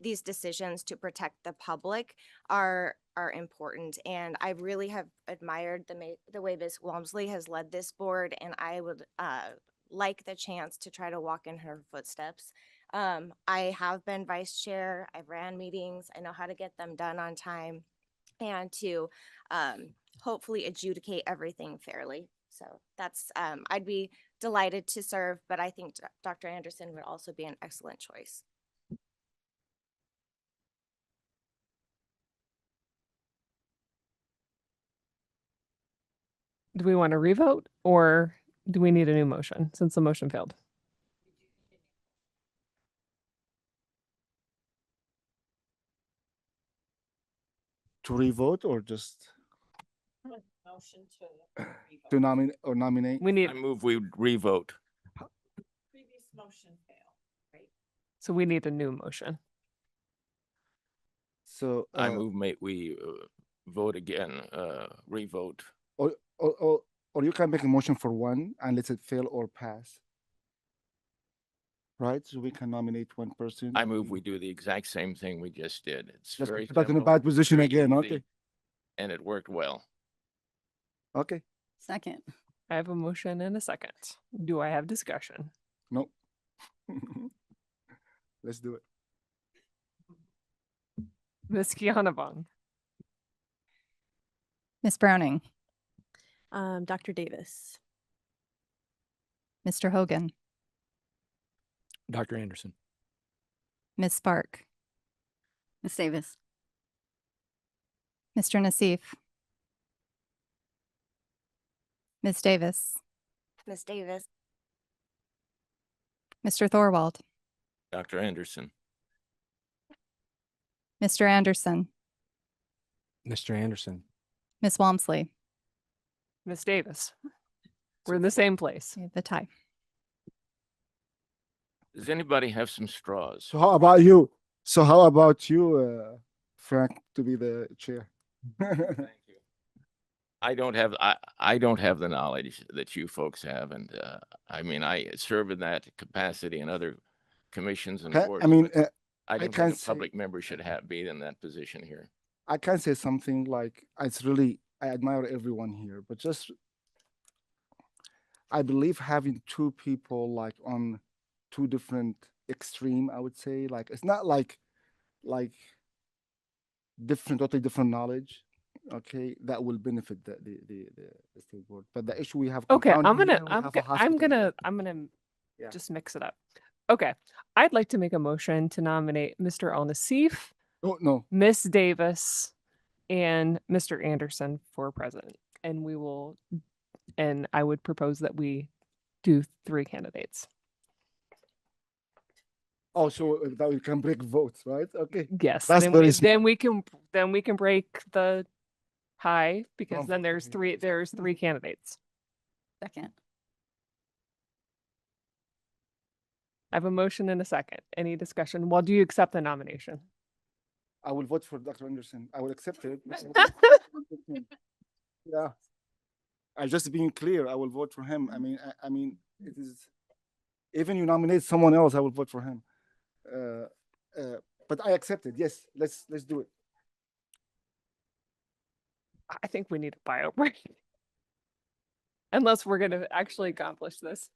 these decisions to protect the public are important. And I really have admired the way Ms. Walmsley has led this board, and I would like the chance to try to walk in her footsteps. I have been vice chair. I've ran meetings. I know how to get them done on time and to hopefully adjudicate everything fairly. So that's, I'd be delighted to serve, but I think Dr. Anderson would also be an excellent choice. Do we want to revote, or do we need a new motion since the motion failed? To revote or just to nominate? We need, I move we revote. so we need a new motion. So I move we vote again, revote. Or you can make a motion for one and let it fail or pass. Right? So we can nominate one person. I move we do the exact same thing we just did. It's Just very put us in a simple, bad position very again. easy, Okay. And it worked well. Okay. Second. I have a motion and a second. Do I have discussion? Nope. Let's do it. Ms. Kianavong. Ms. Browning, Dr. Davis. Mr. Hogan, Dr. Anderson. Ms. Spark, Ms. Davis. Mr. Nassif, Ms. Davis, Ms. Davis, Mr. Thorwald, Dr. Anderson, Mr. Anderson, Mr. Anderson. Ms. Walmsley, Ms. Davis. We're in the same place. the tie. does anybody have some straws? So how about you? So how about you, Frank, to be the chair? Thank you. I don't have the knowledge that you folks have, and I mean, I serve in that capacity in other commissions and boards. I mean, but I don't can think a say- public member should be in that position here. I can say something like it's really I admire everyone here, but just I believe having two people like on two different extreme, I would say, like it's not like totally different knowledge, okay, that will benefit the state board. But the issue we have Okay, compounded here, we have a hospital. I'm gonna Yeah. just mix it up. Okay, I'd like to make a motion to nominate Mr. Al Nassif, Oh no, Miss Davis, and Mr. Anderson for president. And I would propose that we do 3 candidates. oh, so that we can break votes, right? Okay. Yes, That's then very we, smart. then we can break the tie because Oh, then there's okay. 3 candidates. Second. I have a motion and a second. Any discussion? Well, do you accept the nomination? I will vote for Dr. Anderson. I will accept it. Yeah. I just being clear, I will vote for him. I mean, it is, even you nominate someone else, I will vote for him. But I accept it. Yes, let's do it. I think we need a bio break. Unless we're going to actually accomplish this.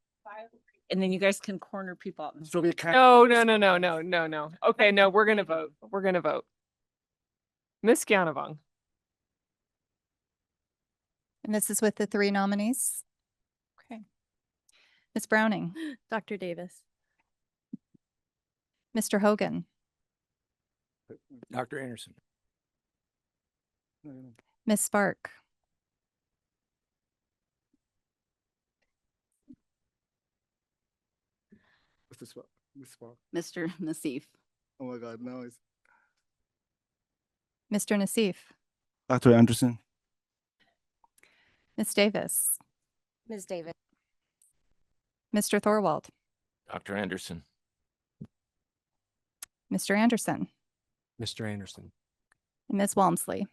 And then you guys can corner people out. So we can. No. Okay, no, we're going to vote. We're going to vote. Ms. Gyanavong. And this is with the 3 nominees. Okay. Ms. Browning, Dr. Davis. Mr. Hogan, Dr. Anderson. Ms. Spark, Mr. Nassif. Oh my God, no, it's Mr. Nassif, Dr. Anderson. Ms. Davis, Ms. Davis. Mr. Thorwald, Dr. Anderson. Mr. Anderson, Mr. Anderson. and Ms. Walmsley.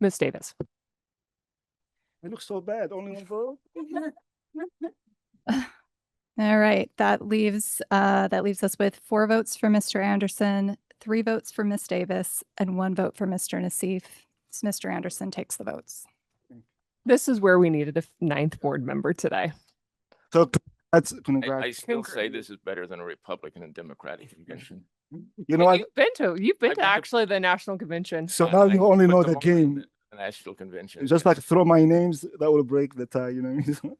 Ms. Davis. It looks so bad. Only one vote. All right, that leaves us with 4 votes for Mr. Anderson, 3 votes for Ms. Davis, and 1 vote for Mr. Nassif. So Mr. Anderson takes the votes. This is where we needed a 9th board member today. So that's I congrats. still say this is better than a Republican and Democratic convention. You know what? You've been to I've been to- actually the national convention. So now you only know the game. The national convention. Just like throw my names, that will break the tie. You know what I mean?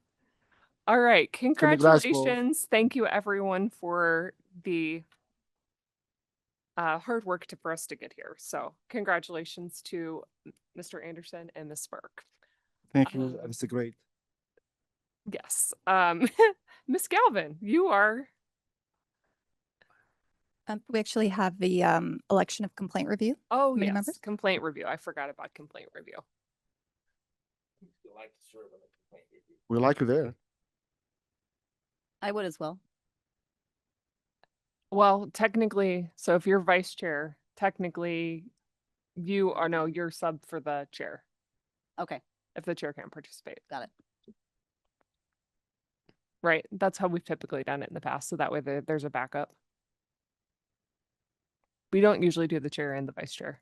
All right, Congrats, Paul. congratulations. Thank you everyone for the hard work for us to get here. So congratulations to Mr. Anderson and Ms. Spark. Thank you. That's great. Yes. Ms. Galvin, you are. We actually have the election of complaint review. Oh, Committee yes. members? Complaint review. I forgot about complaint review. We like you there. I would as well. Well, technically, so if you're vice chair, technically you are, no, you're sub for the chair. Okay, If the chair can't participate. got it. Right. That's how we've typically done it in the past. So that way there's a backup. We don't usually do the chair and the vice chair.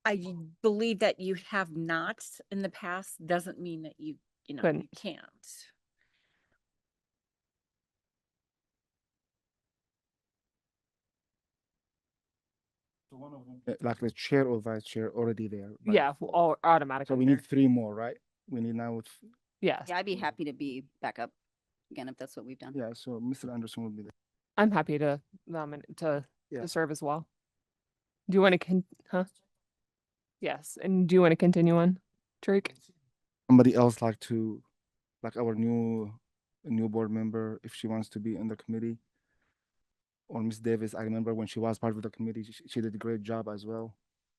I believe that you have not in the past, doesn't mean that you Couldn't. can't. Like the chair or vice chair already there. by Yeah, default. all automatically. So we there. need 3 more, right? We need now. Yes. Yeah, I'd be happy to be back up again if that's what we've done. Yeah. So Mr. Anderson will be there. I'm happy to Yeah. to serve as well. Do you want to huh? Yes. And do you want to continue on, Drake? Somebody else like our new board member, if she wants to be in the committee, or Miss Davis. I remember when she was part of the committee, she did a great job as well.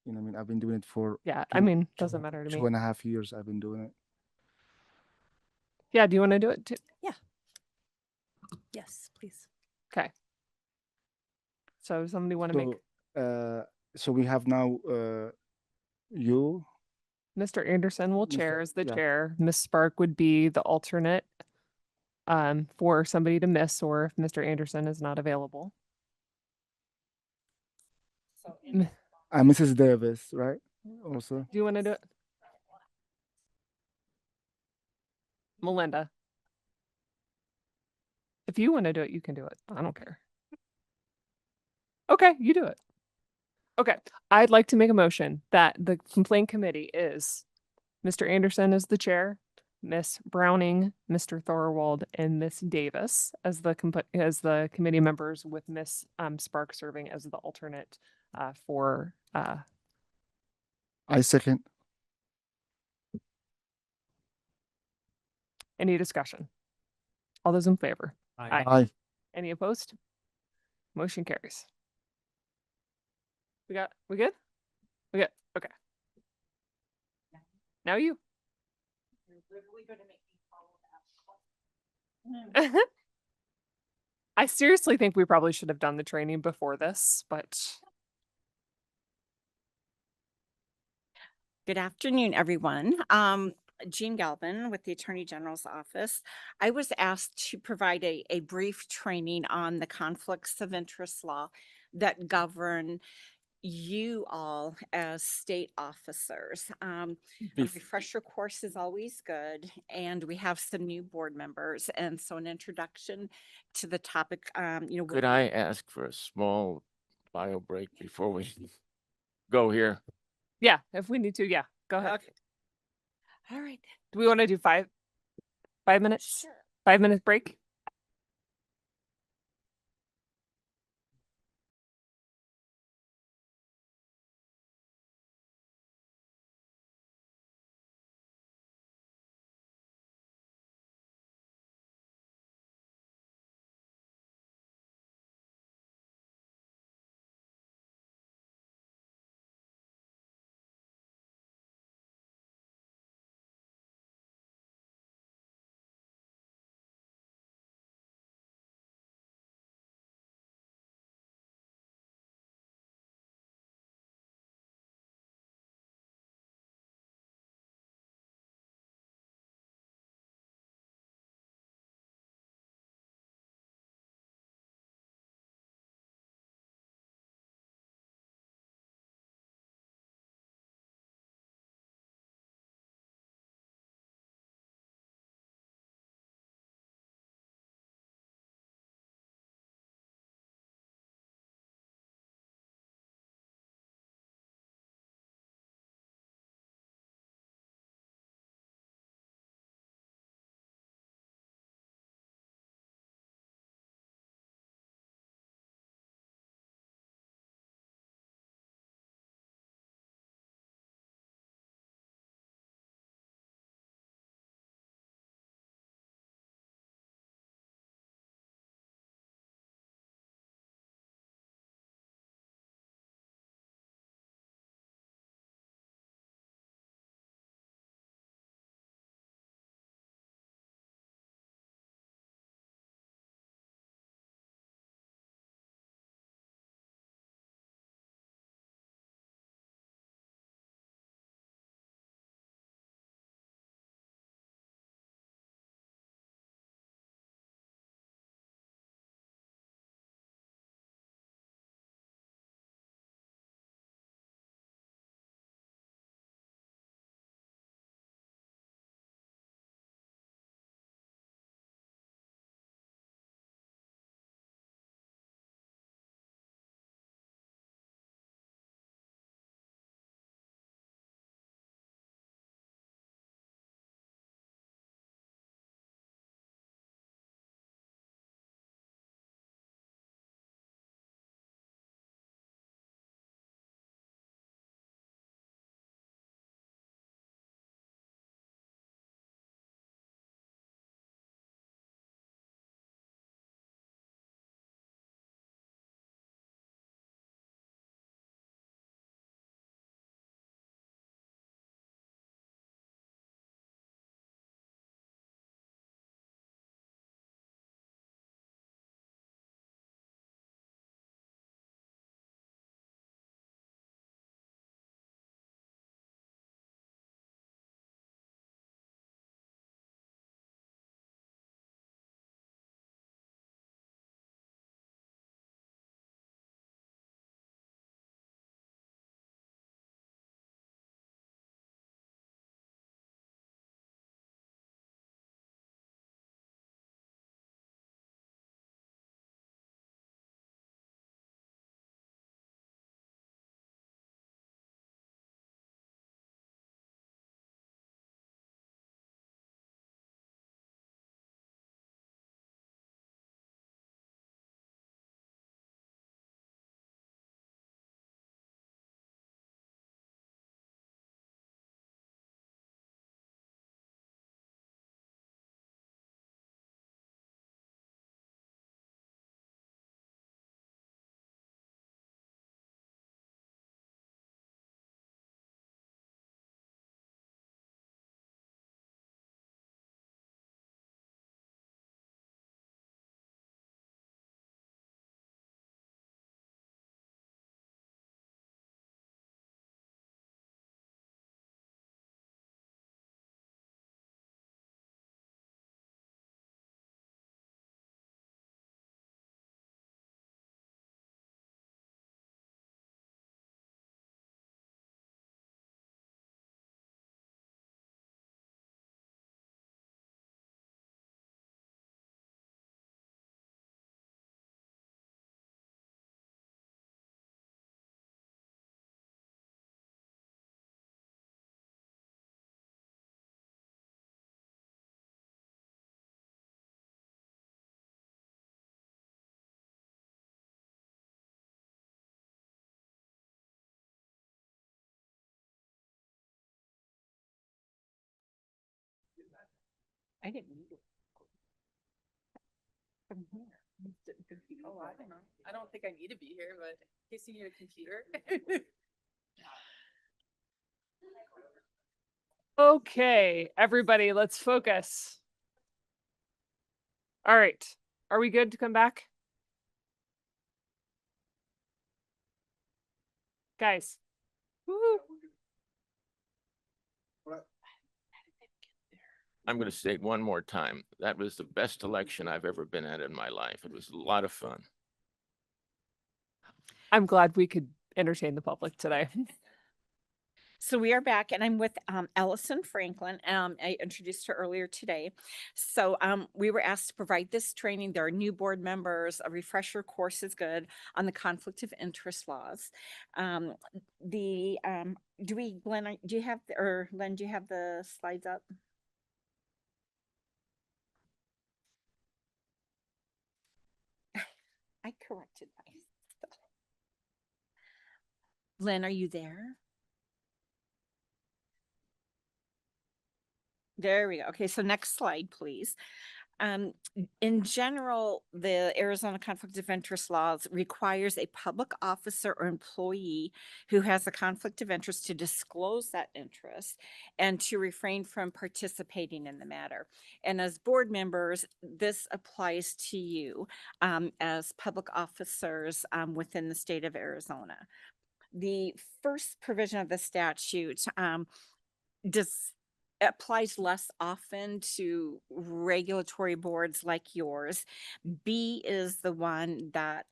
You know, what I mean, I've been doing it for Yeah, I mean, doesn't matter to me. 2.5 years. I've been doing it. Yeah, do you want to do it too? Yeah. Yes, please. Okay. So does somebody want to make So we have now you. Mr. Anderson will Mr. chair as the yeah. chair. Miss Spark would be the alternate for somebody to miss, or if Mr. Anderson is not available. M- Mrs. Davis, right? Also. Do you want to do it? Melinda. If you want to do it, you can do it. I don't care. Okay, you do it. Okay, I'd like to make a motion that the complaint committee is Mr. Anderson as the chair, Miss Browning, Mr. Thorwald, and Miss Davis as the committee members, with Miss Spark serving as the alternate for. I second. Any discussion? All those in favor? Aye. Aye. Any opposed? Motion carries. We good? We good? Okay. Now you. I seriously think we probably should have done the training before this, but Good afternoon, everyone. Jean Galvin with the Attorney General's Office. I was asked to provide a brief training on the conflicts of interest law that govern you all as state officers. A Bef- refresher course is always good, and we have some new board members, and so an introduction to the topic. Could I ask for a small bio break before we go here? yeah, if we need to, yeah, go ahead. Okay. All right. Do we want to do 5 minutes? Sure. 5 minute break? I didn't need it. From here. Oh, I don't know. I don't think I need to be here, but in case you need a computer. Okay, everybody, let's focus. All right. Are we good to come back? Guys. Woo. I'm going to state one more time, that was the best election I've ever been at in my life. It was a lot of fun. I'm glad we could entertain the public today. So we are back, and I'm with Allison Franklin. I introduced her earlier today. So we were asked to provide this training. There are new board members. A refresher course is good on the conflict of interest laws. Glenn, do you have, or Len, do you have the slides up? I corrected myself. Len, are you there? There we go. Okay, so next slide, please. In general, the Arizona Conflict of Interest laws requires a public officer or employee who has a conflict of interest to disclose that interest and to refrain from participating in the matter. And as board members, this applies to you as public officers within the state of Arizona. The first provision of the statute applies less often to regulatory boards like yours. B is the one that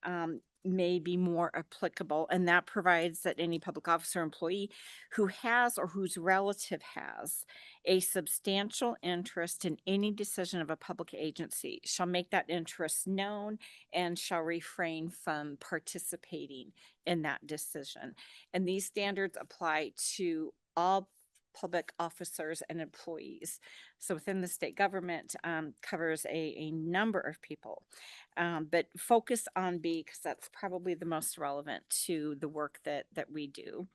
may be more applicable, and that provides that any public officer or employee who has or whose relative has a substantial interest in any decision of a public agency shall make that interest known and shall refrain from participating in that decision. And these standards apply to all public officers and employees. So within the state government covers a number of people, but focus on B because that's probably the most relevant to the work that we do.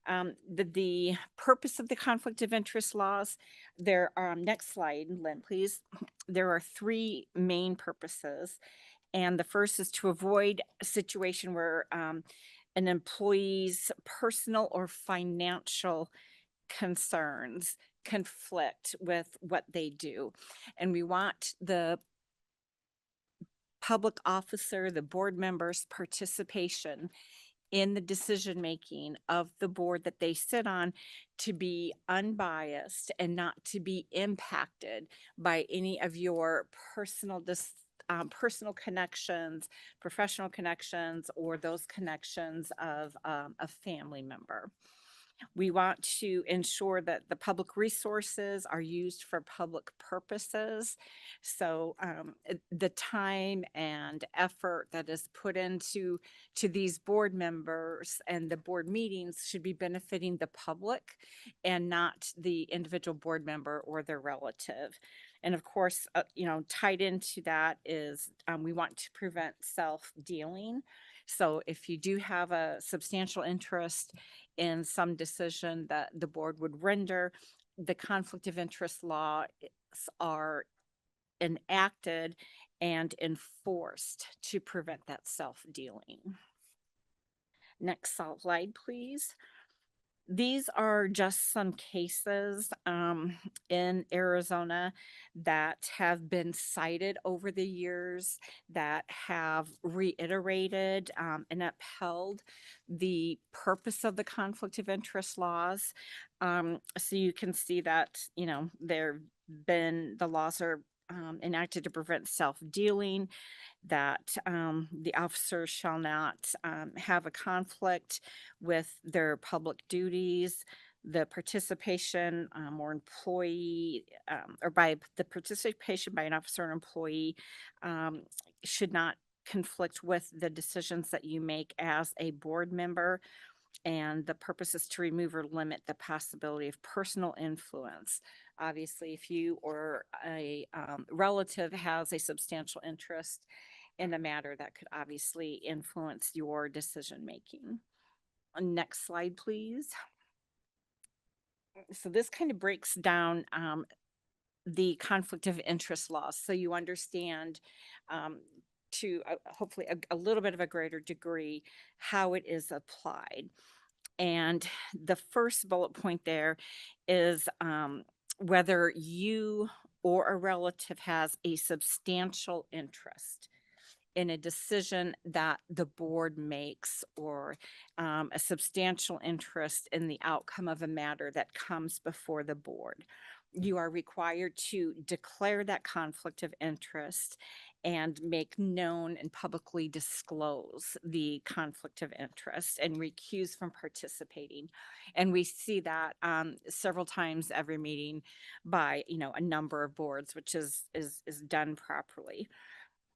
The purpose of the conflict of interest laws, there are, next slide, Lynn, please. There are three main purposes. And the first is to avoid a situation where an employee's personal or financial concerns conflict with what they do. And we want the public officer, the board members' participation in the decision-making of the board that they sit on to be unbiased and not to be impacted by any of your personal personal connections, professional connections, or those connections of a family member. We want to ensure that the public resources are used for public purposes. So the time and effort that is put into these board members and the board meetings should be benefiting the public and not the individual board member or their relative. And of course, tied into that is we want to prevent self-dealing. So if you do have a substantial interest in some decision that the board would render, the conflict of interest laws are enacted and enforced to prevent that self-dealing. Next slide, please. These are just some cases in Arizona that have been cited over the years that have reiterated and upheld the purpose of the conflict of interest laws. So you can see that, the laws are enacted to prevent self-dealing, that the officers shall not have a conflict with their public duties, the participation or employee or by the participation by an officer or employee should not conflict with the decisions that you make as a board member. And the purpose is to remove or limit the possibility of personal influence. Obviously, if you or a relative has a substantial interest in a matter, that could obviously influence your decision making. Next slide, please. So this kind of breaks down the conflict of interest laws, so you understand to hopefully a little bit of a greater degree how it is applied. And the first bullet point there is whether you or a relative has a substantial interest in a decision that the board makes, or a substantial interest in the outcome of a matter that comes before the board. You are required to declare that conflict of interest and make known and publicly disclose the conflict of interest and recuse from participating. And we see that several times every meeting by, a number of boards, which is done properly.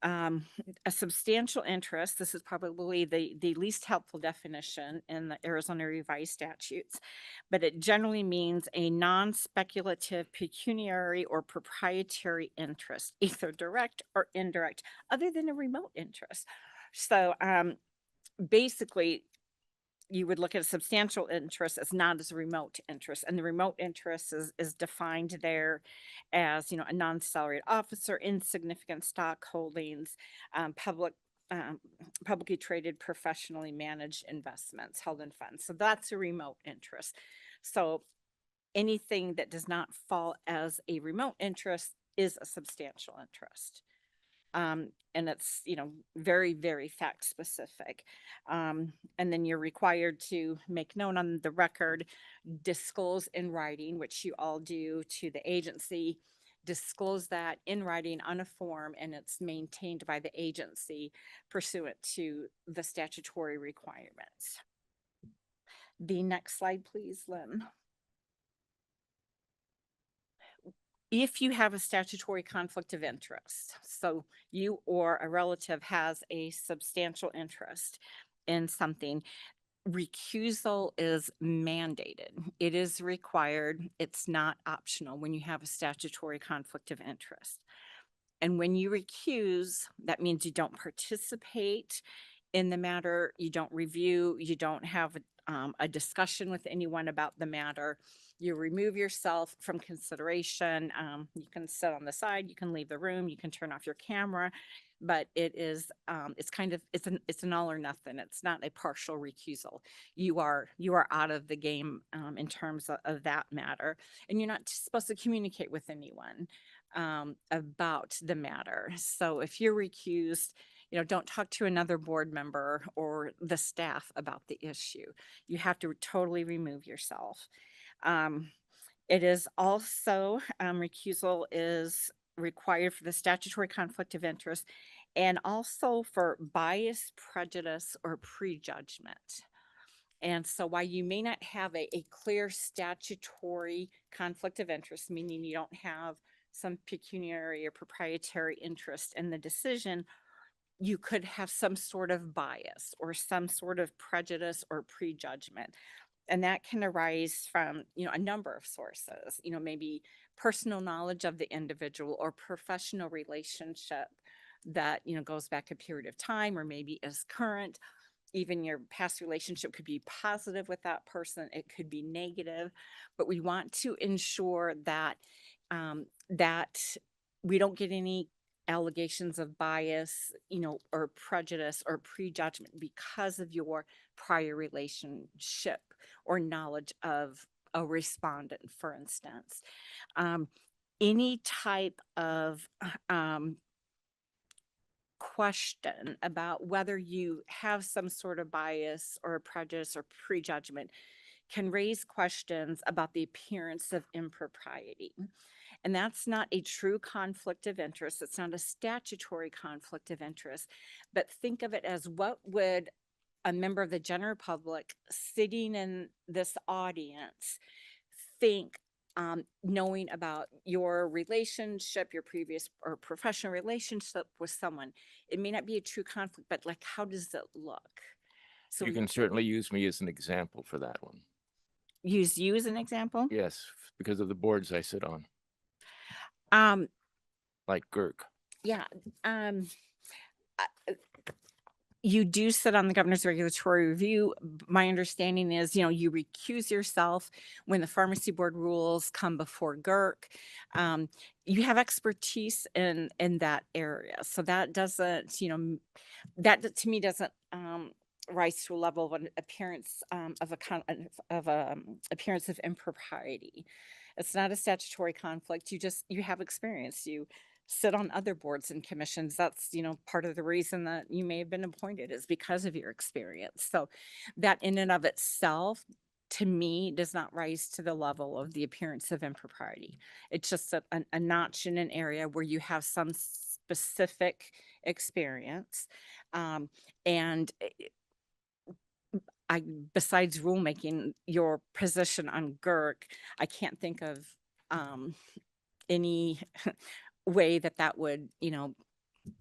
A substantial interest, this is probably the least helpful definition in the Arizona Revised Statutes, but it generally means a non-speculative pecuniary or proprietary interest, either direct or indirect, other than a remote interest. So basically, you would look at a substantial interest as not as a remote interest, and the remote interest is defined there as, a non-salaried officer, insignificant stock holdings, publicly traded, professionally managed investments held in funds. So that's a remote interest. So anything that does not fall as a remote interest is a substantial interest. And it's, very, very fact specific. And then you're required to make known on the record, disclose in writing, which you all do to the agency, disclose that in writing on a form, and it's maintained by the agency pursuant to the statutory requirements. The next slide, please, Lynn. If you have a statutory conflict of interest, so you or a relative has a substantial interest in something, recusal is mandated. It is required. It's not optional when you have a statutory conflict of interest. And when you recuse, that means you don't participate in the matter, you don't review, you don't have a discussion with anyone about the matter. You remove yourself from consideration. You can sit on the side, you can leave the room, you can turn off your camera, but it's an all or nothing. It's not a partial recusal. You are out of the game in terms of that matter, and you're not supposed to communicate with anyone about the matter. So if you're recused, don't talk to another board member or the staff about the issue. You have to totally remove yourself. It is also, recusal is required for the statutory conflict of interest and also for bias, prejudice, or prejudgment. And so while you may not have a clear statutory conflict of interest, meaning you don't have some pecuniary or proprietary interest in the decision, you could have some sort of bias or some sort of prejudice or prejudgment. And that can arise from, a number of sources, maybe personal knowledge of the individual or professional relationship that, goes back a period of time or maybe is current. Even your past relationship could be positive with that person. It could be negative, but we want to ensure that, that we don't get any allegations of bias, or prejudice or prejudgment because of your prior relationship or knowledge of a respondent, for instance. Any type of question about whether you have some sort of bias or prejudice or prejudgment can raise questions about the appearance of impropriety. And that's not a true conflict of interest. It's not a statutory conflict of interest, but think of it as what would a member of the general public sitting in this audience think, knowing about your relationship, your previous or professional relationship with someone. It may not be a true conflict, but like, how does it look? So You can certainly use me as an example for that one. Use you as an example? Yes, because of the boards I sit on, like GERC. Yeah. you do sit on the governor's regulatory review. My understanding is, you recuse yourself when the pharmacy board rules come before GERC. You have expertise in that area. So that doesn't, that to me doesn't rise to a level of an appearance appearance of impropriety. It's not a statutory conflict. You have experience. You sit on other boards and commissions. That's, part of the reason that you may have been appointed is because of your experience. So that in and of itself, to me, does not rise to the level of the appearance of impropriety. It's just a notch in an area where you have some specific experience. And besides rulemaking, your position on GERC, I can't think of any way that would,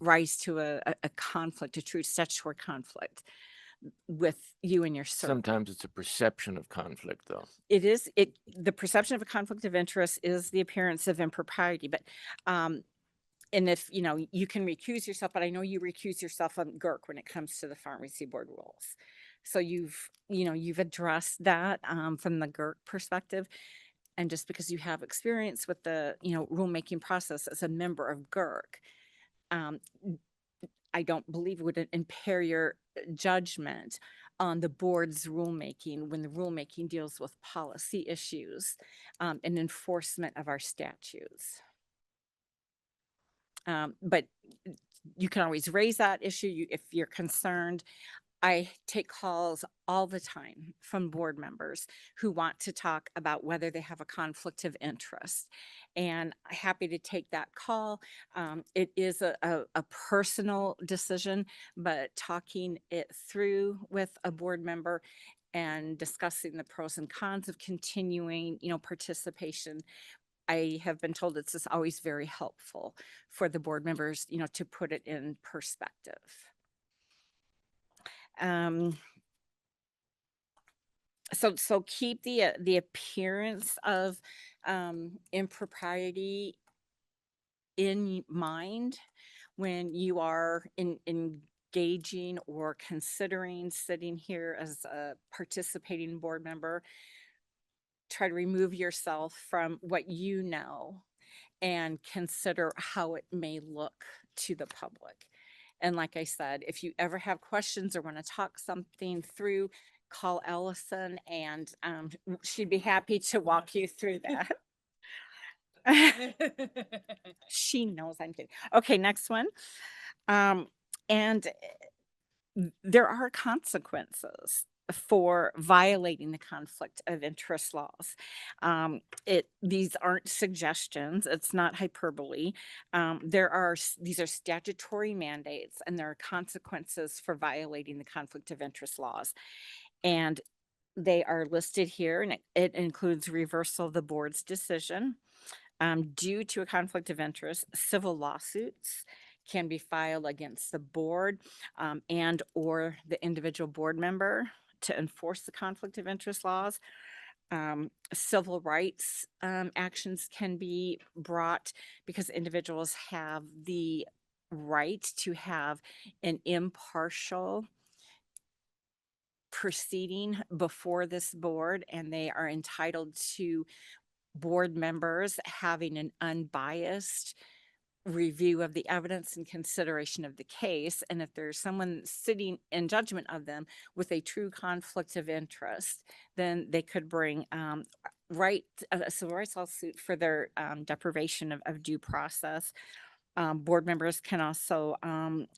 rise to a conflict, a true statutory conflict with you and your circle. Sometimes it's a perception of conflict, though. It is, the perception of a conflict of interest is the appearance of impropriety, but, and if, you can recuse yourself, but I know you recuse yourself on GERC when it comes to the pharmacy board rules. So you've addressed that, from the GERC perspective. And just because you have experience with the, rulemaking process as a member of GERC, I don't believe it would impair your judgment on the board's rulemaking when the rulemaking deals with policy issues and enforcement of our statutes. But you can always raise that issue if you're concerned. I take calls all the time from board members who want to talk about whether they have a conflict of interest, and I'm happy to take that call. It is a personal decision, but talking it through with a board member and discussing the pros and cons of continuing, participation, I have been told it's just always very helpful for the board members, to put it in perspective. So keep the appearance of impropriety in mind when you are engaging or considering sitting here as a participating board member. Try to remove yourself from what you know and consider how it may look to the public. And like I said, if you ever have questions or want to talk something through, call Ellison and she'd be happy to walk you through that. She knows I'm kidding. Okay, next one. And there are consequences for violating the conflict of interest laws. These aren't suggestions. It's not hyperbole. These are statutory mandates, and there are consequences for violating the conflict of interest laws. And they are listed here, and it includes reversal of the board's decision due to a conflict of interest. Civil lawsuits can be filed against the board and or the individual board member to enforce the conflict of interest laws. Civil rights actions can be brought because individuals have the right to have an impartial proceeding before this board, and they are entitled to board members having an unbiased review of the evidence and consideration of the case. And if there's someone sitting in judgment of them with a true conflict of interest, then they could bring a civil rights lawsuit for their deprivation of due process. Board members can also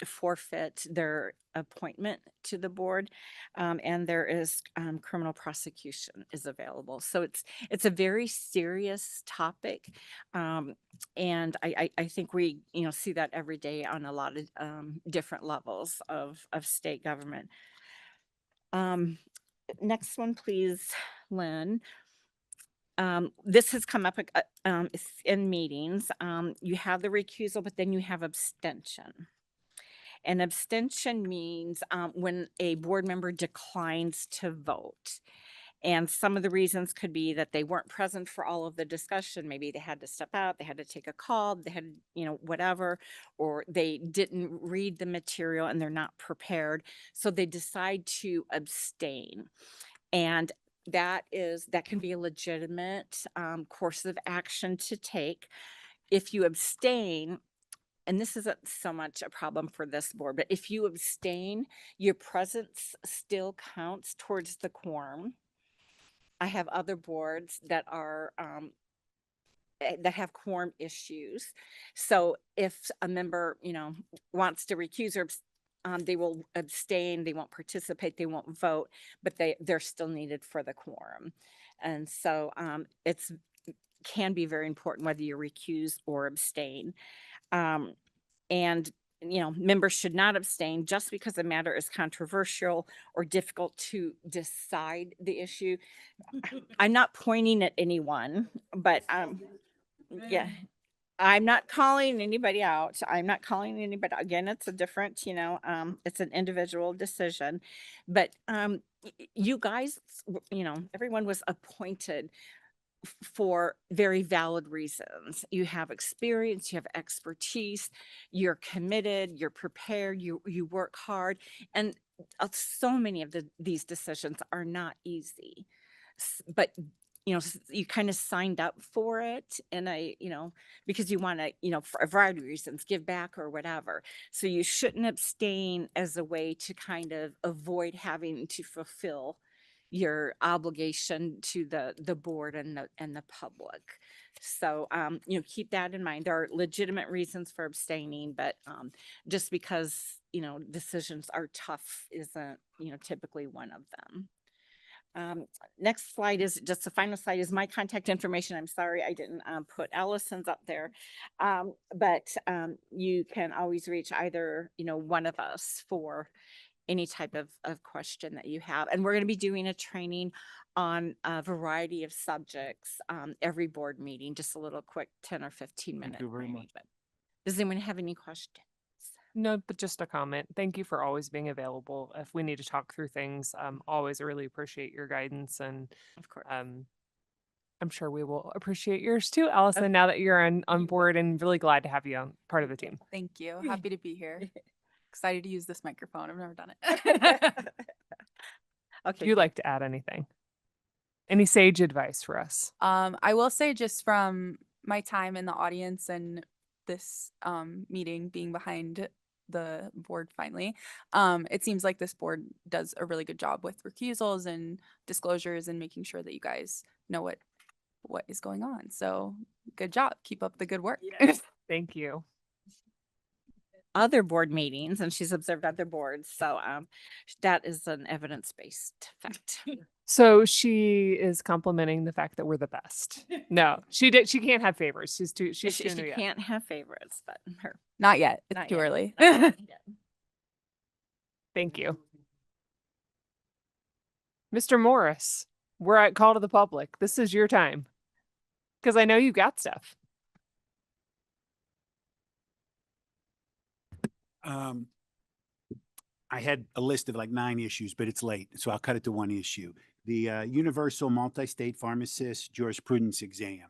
forfeit their appointment to the board, and there is criminal prosecution is available. So it's a very serious topic, and I think we see that every day on a lot of different levels of state government. Next one, please, Lynn. This has come up in meetings. You have the recusal, but then you have abstention. And abstention means when a board member declines to vote. And some of the reasons could be that they weren't present for all of the discussion. Maybe they had to step out, they had to take a call, they had, whatever, or they didn't read the material and they're not prepared. So they decide to abstain. And that can be a legitimate course of action to take. If you abstain, and this isn't so much a problem for this board, but if you abstain, your presence still counts towards the quorum. I have other boards that are that have quorum issues. So if a member, wants to recuse or they will abstain, they won't participate, they won't vote, but they're still needed for the quorum. And so it's can be very important whether you recuse or abstain. And members should not abstain just because the matter is controversial or difficult to decide the issue. I'm not pointing at anyone, but yeah, I'm not calling anybody out. I'm not calling anybody. Again, it's a different, it's an individual decision. But you guys, everyone was appointed for very valid reasons. You have experience, you have expertise, you're committed, you're prepared, you work hard, and so many of these decisions are not easy. But you kind of signed up for it, and because you want to, for a variety of reasons, give back or whatever. So you shouldn't abstain as a way to kind of avoid having to fulfill your obligation to the board and the public. So keep that in mind. There are legitimate reasons for abstaining, but just because decisions are tough isn't typically one of them. Next slide is just the final slide is my contact information. I'm sorry I didn't put Allison's up there, but you can always reach either one of us for any type of question that you have. And we're going to be doing a training on a variety of subjects every board meeting, just a little quick 10 or 15 minute training. But does anyone have any questions? No, but just a comment. Thank you for always being available. If we need to talk through things, always really appreciate your guidance. And of course, I'm sure we will appreciate yours too, Allison, now that you're on board, and really glad to have you on part of the team. Thank you. Happy to be here. Excited to use this microphone. I've never done it. Okay. Would you like to add anything? Any sage advice for us? I will say, just from my time in the audience and this meeting being behind the board finally, it seems like this board does a really good job with recusals and disclosures and making sure that you guys know what is going on. So good job. Keep up the good work. Yes. Thank you. Other board meetings, and she's observed other boards, so that is an evidence-based fact. So she is complimenting the fact that we're the best. No, she can't have favorites. She's too She new yet. can't have favorites, but her Not yet. It's not too yet. early. Not yet. Thank you. Mr. Morris, we're at call to the public. This is your time, because I know you got stuff. I had a list of like 9 issues, but it's late, so I'll cut it to one issue. The Universal Multi-State Pharmacist Jurisprudence Exam.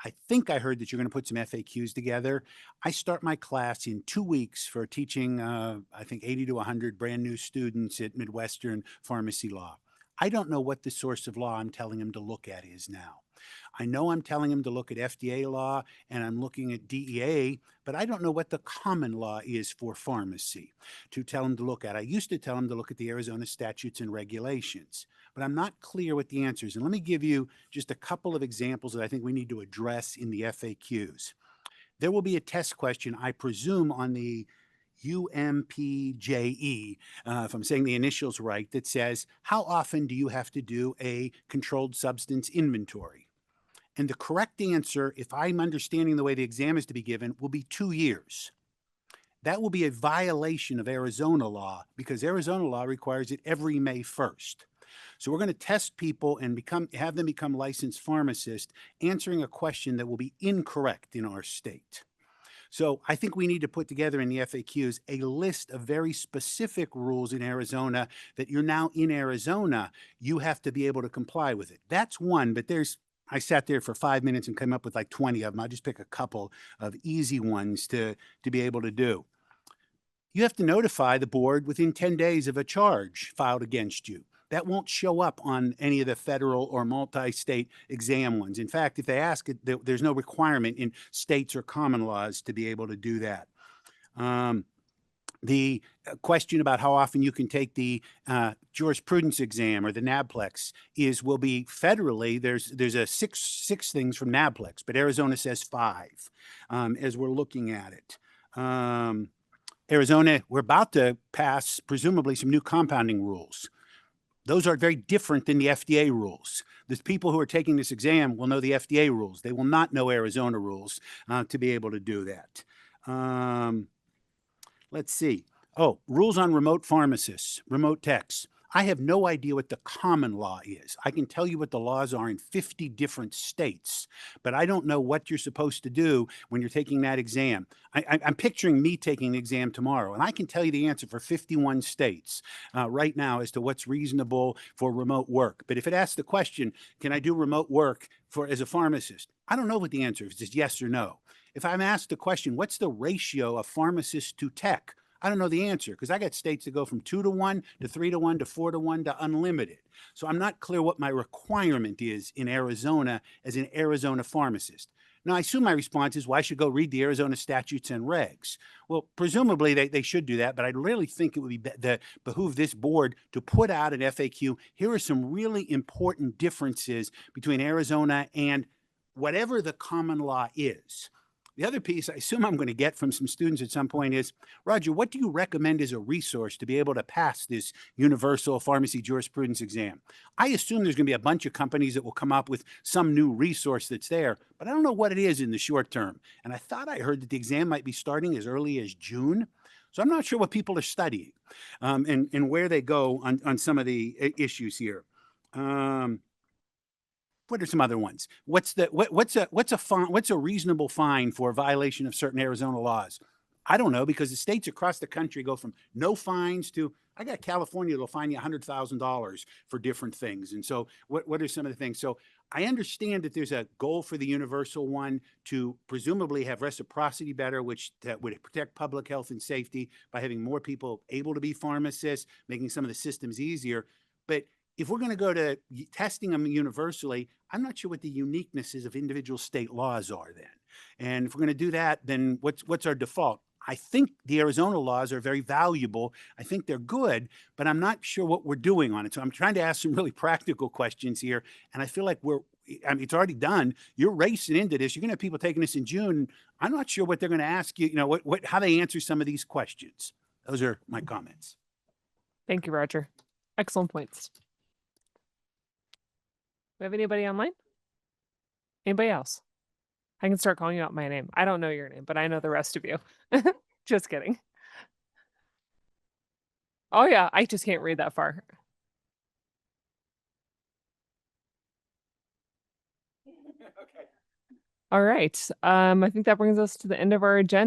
I think I heard that you're going to put some FAQs together. I start my class in 2 weeks for teaching, I think 80 to 100 brand new students at Midwestern Pharmacy Law. I don't know what the source of law I'm telling them to look at is now. I know I'm telling them to look at FDA law and I'm looking at DEA, but I don't know what the common law is for pharmacy to tell them to look at. I used to tell them to look at the Arizona statutes and regulations, but I'm not clear what the answer is. And let me give you just a couple of examples that I think we need to address in the FAQs. There will be a test question, I presume, on the UMPJE, if I'm saying the initials right, that says, how often do you have to do a controlled substance inventory? And the correct answer, if I'm understanding the way the exam is to be given, will be 2 years. That will be a violation of Arizona law because Arizona law requires it every May 1st. So we're going to test people and have them become licensed pharmacists answering a question that will be incorrect in our state. So I think we need to put together in the FAQs a list of very specific rules in Arizona that you're now in Arizona, you have to be able to comply with it. That's one, but I sat there for 5 minutes and came up with like 20 of them. I'll just pick a couple of easy ones to be able to do. You have to notify the board within 10 days of a charge filed against you. That won't show up on any of the federal or multi-state exam ones. In fact, if they ask it, there's no requirement in states or common laws to be able to do that. The question about how often you can take the jurisprudence exam or the NABPLEX will be federally. There's a six things from NABPLEX, but Arizona says 5 as we're looking at it. Arizona, we're about to pass presumably some new compounding rules. Those are very different than the FDA rules. The people who are taking this exam will know the FDA rules. They will not know Arizona rules to be able to do that. Let's see. Oh, rules on remote pharmacists, remote techs. I have no idea what the common law is. I can tell you what the laws are in 50 different states, but I don't know what you're supposed to do when you're taking that exam. I'm picturing me taking the exam tomorrow, and I can tell you the answer for 51 states right now as to what's reasonable for remote work. But if it asks the question, can I do remote work as a pharmacist? I don't know what the answer is, just yes or no. If I'm asked the question, what's the ratio of pharmacists to tech? I don't know the answer because I got states that go from 2 to 1 to 3 to 1 to 4 to 1 to unlimited. So I'm not clear what my requirement is in Arizona as an Arizona pharmacist. Now, I assume my response is, well, I should go read the Arizona statutes and regs. Well, presumably they should do that, but I really think it would behoove this board to put out an FAQ. Here are some really important differences between Arizona and whatever the common law is. The other piece I assume I'm going to get from some students at some point is, Roger, what do you recommend as a resource to be able to pass this universal pharmacy jurisprudence exam? I assume there's going to be a bunch of companies that will come up with some new resource that's there, but I don't know what it is in the short term. And I thought I heard that the exam might be starting as early as June. So I'm not sure what people are studying and where they go on some of the issues here. What are some other ones? What's a reasonable fine for a violation of certain Arizona laws? I don't know, because the states across the country go from no fines to, I got California that'll fine you $100,000 for different things. And so what are some of the things? So I understand that there's a goal for the universal one to presumably have reciprocity better, which that would protect public health and safety by having more people able to be pharmacists, making some of the systems easier. But if we're going to go to testing them universally, I'm not sure what the uniquenesses of individual state laws are then. And if we're going to do that, then what's our default? I think the Arizona laws are very valuable. I think they're good, but I'm not sure what we're doing on it. So I'm trying to ask some really practical questions here. And I feel like it's already done. You're racing into this. You're going to have people taking this in June. I'm not sure what they're going to ask you, how they answer some of these questions. Those are my comments. Thank you, Roger. Excellent points. We have anybody online? Anybody else? I can start calling out my name. I don't know your name, but I know the rest of you. Just kidding. Oh yeah, I just can't read that far. All right. I think that brings us to the end of our agenda.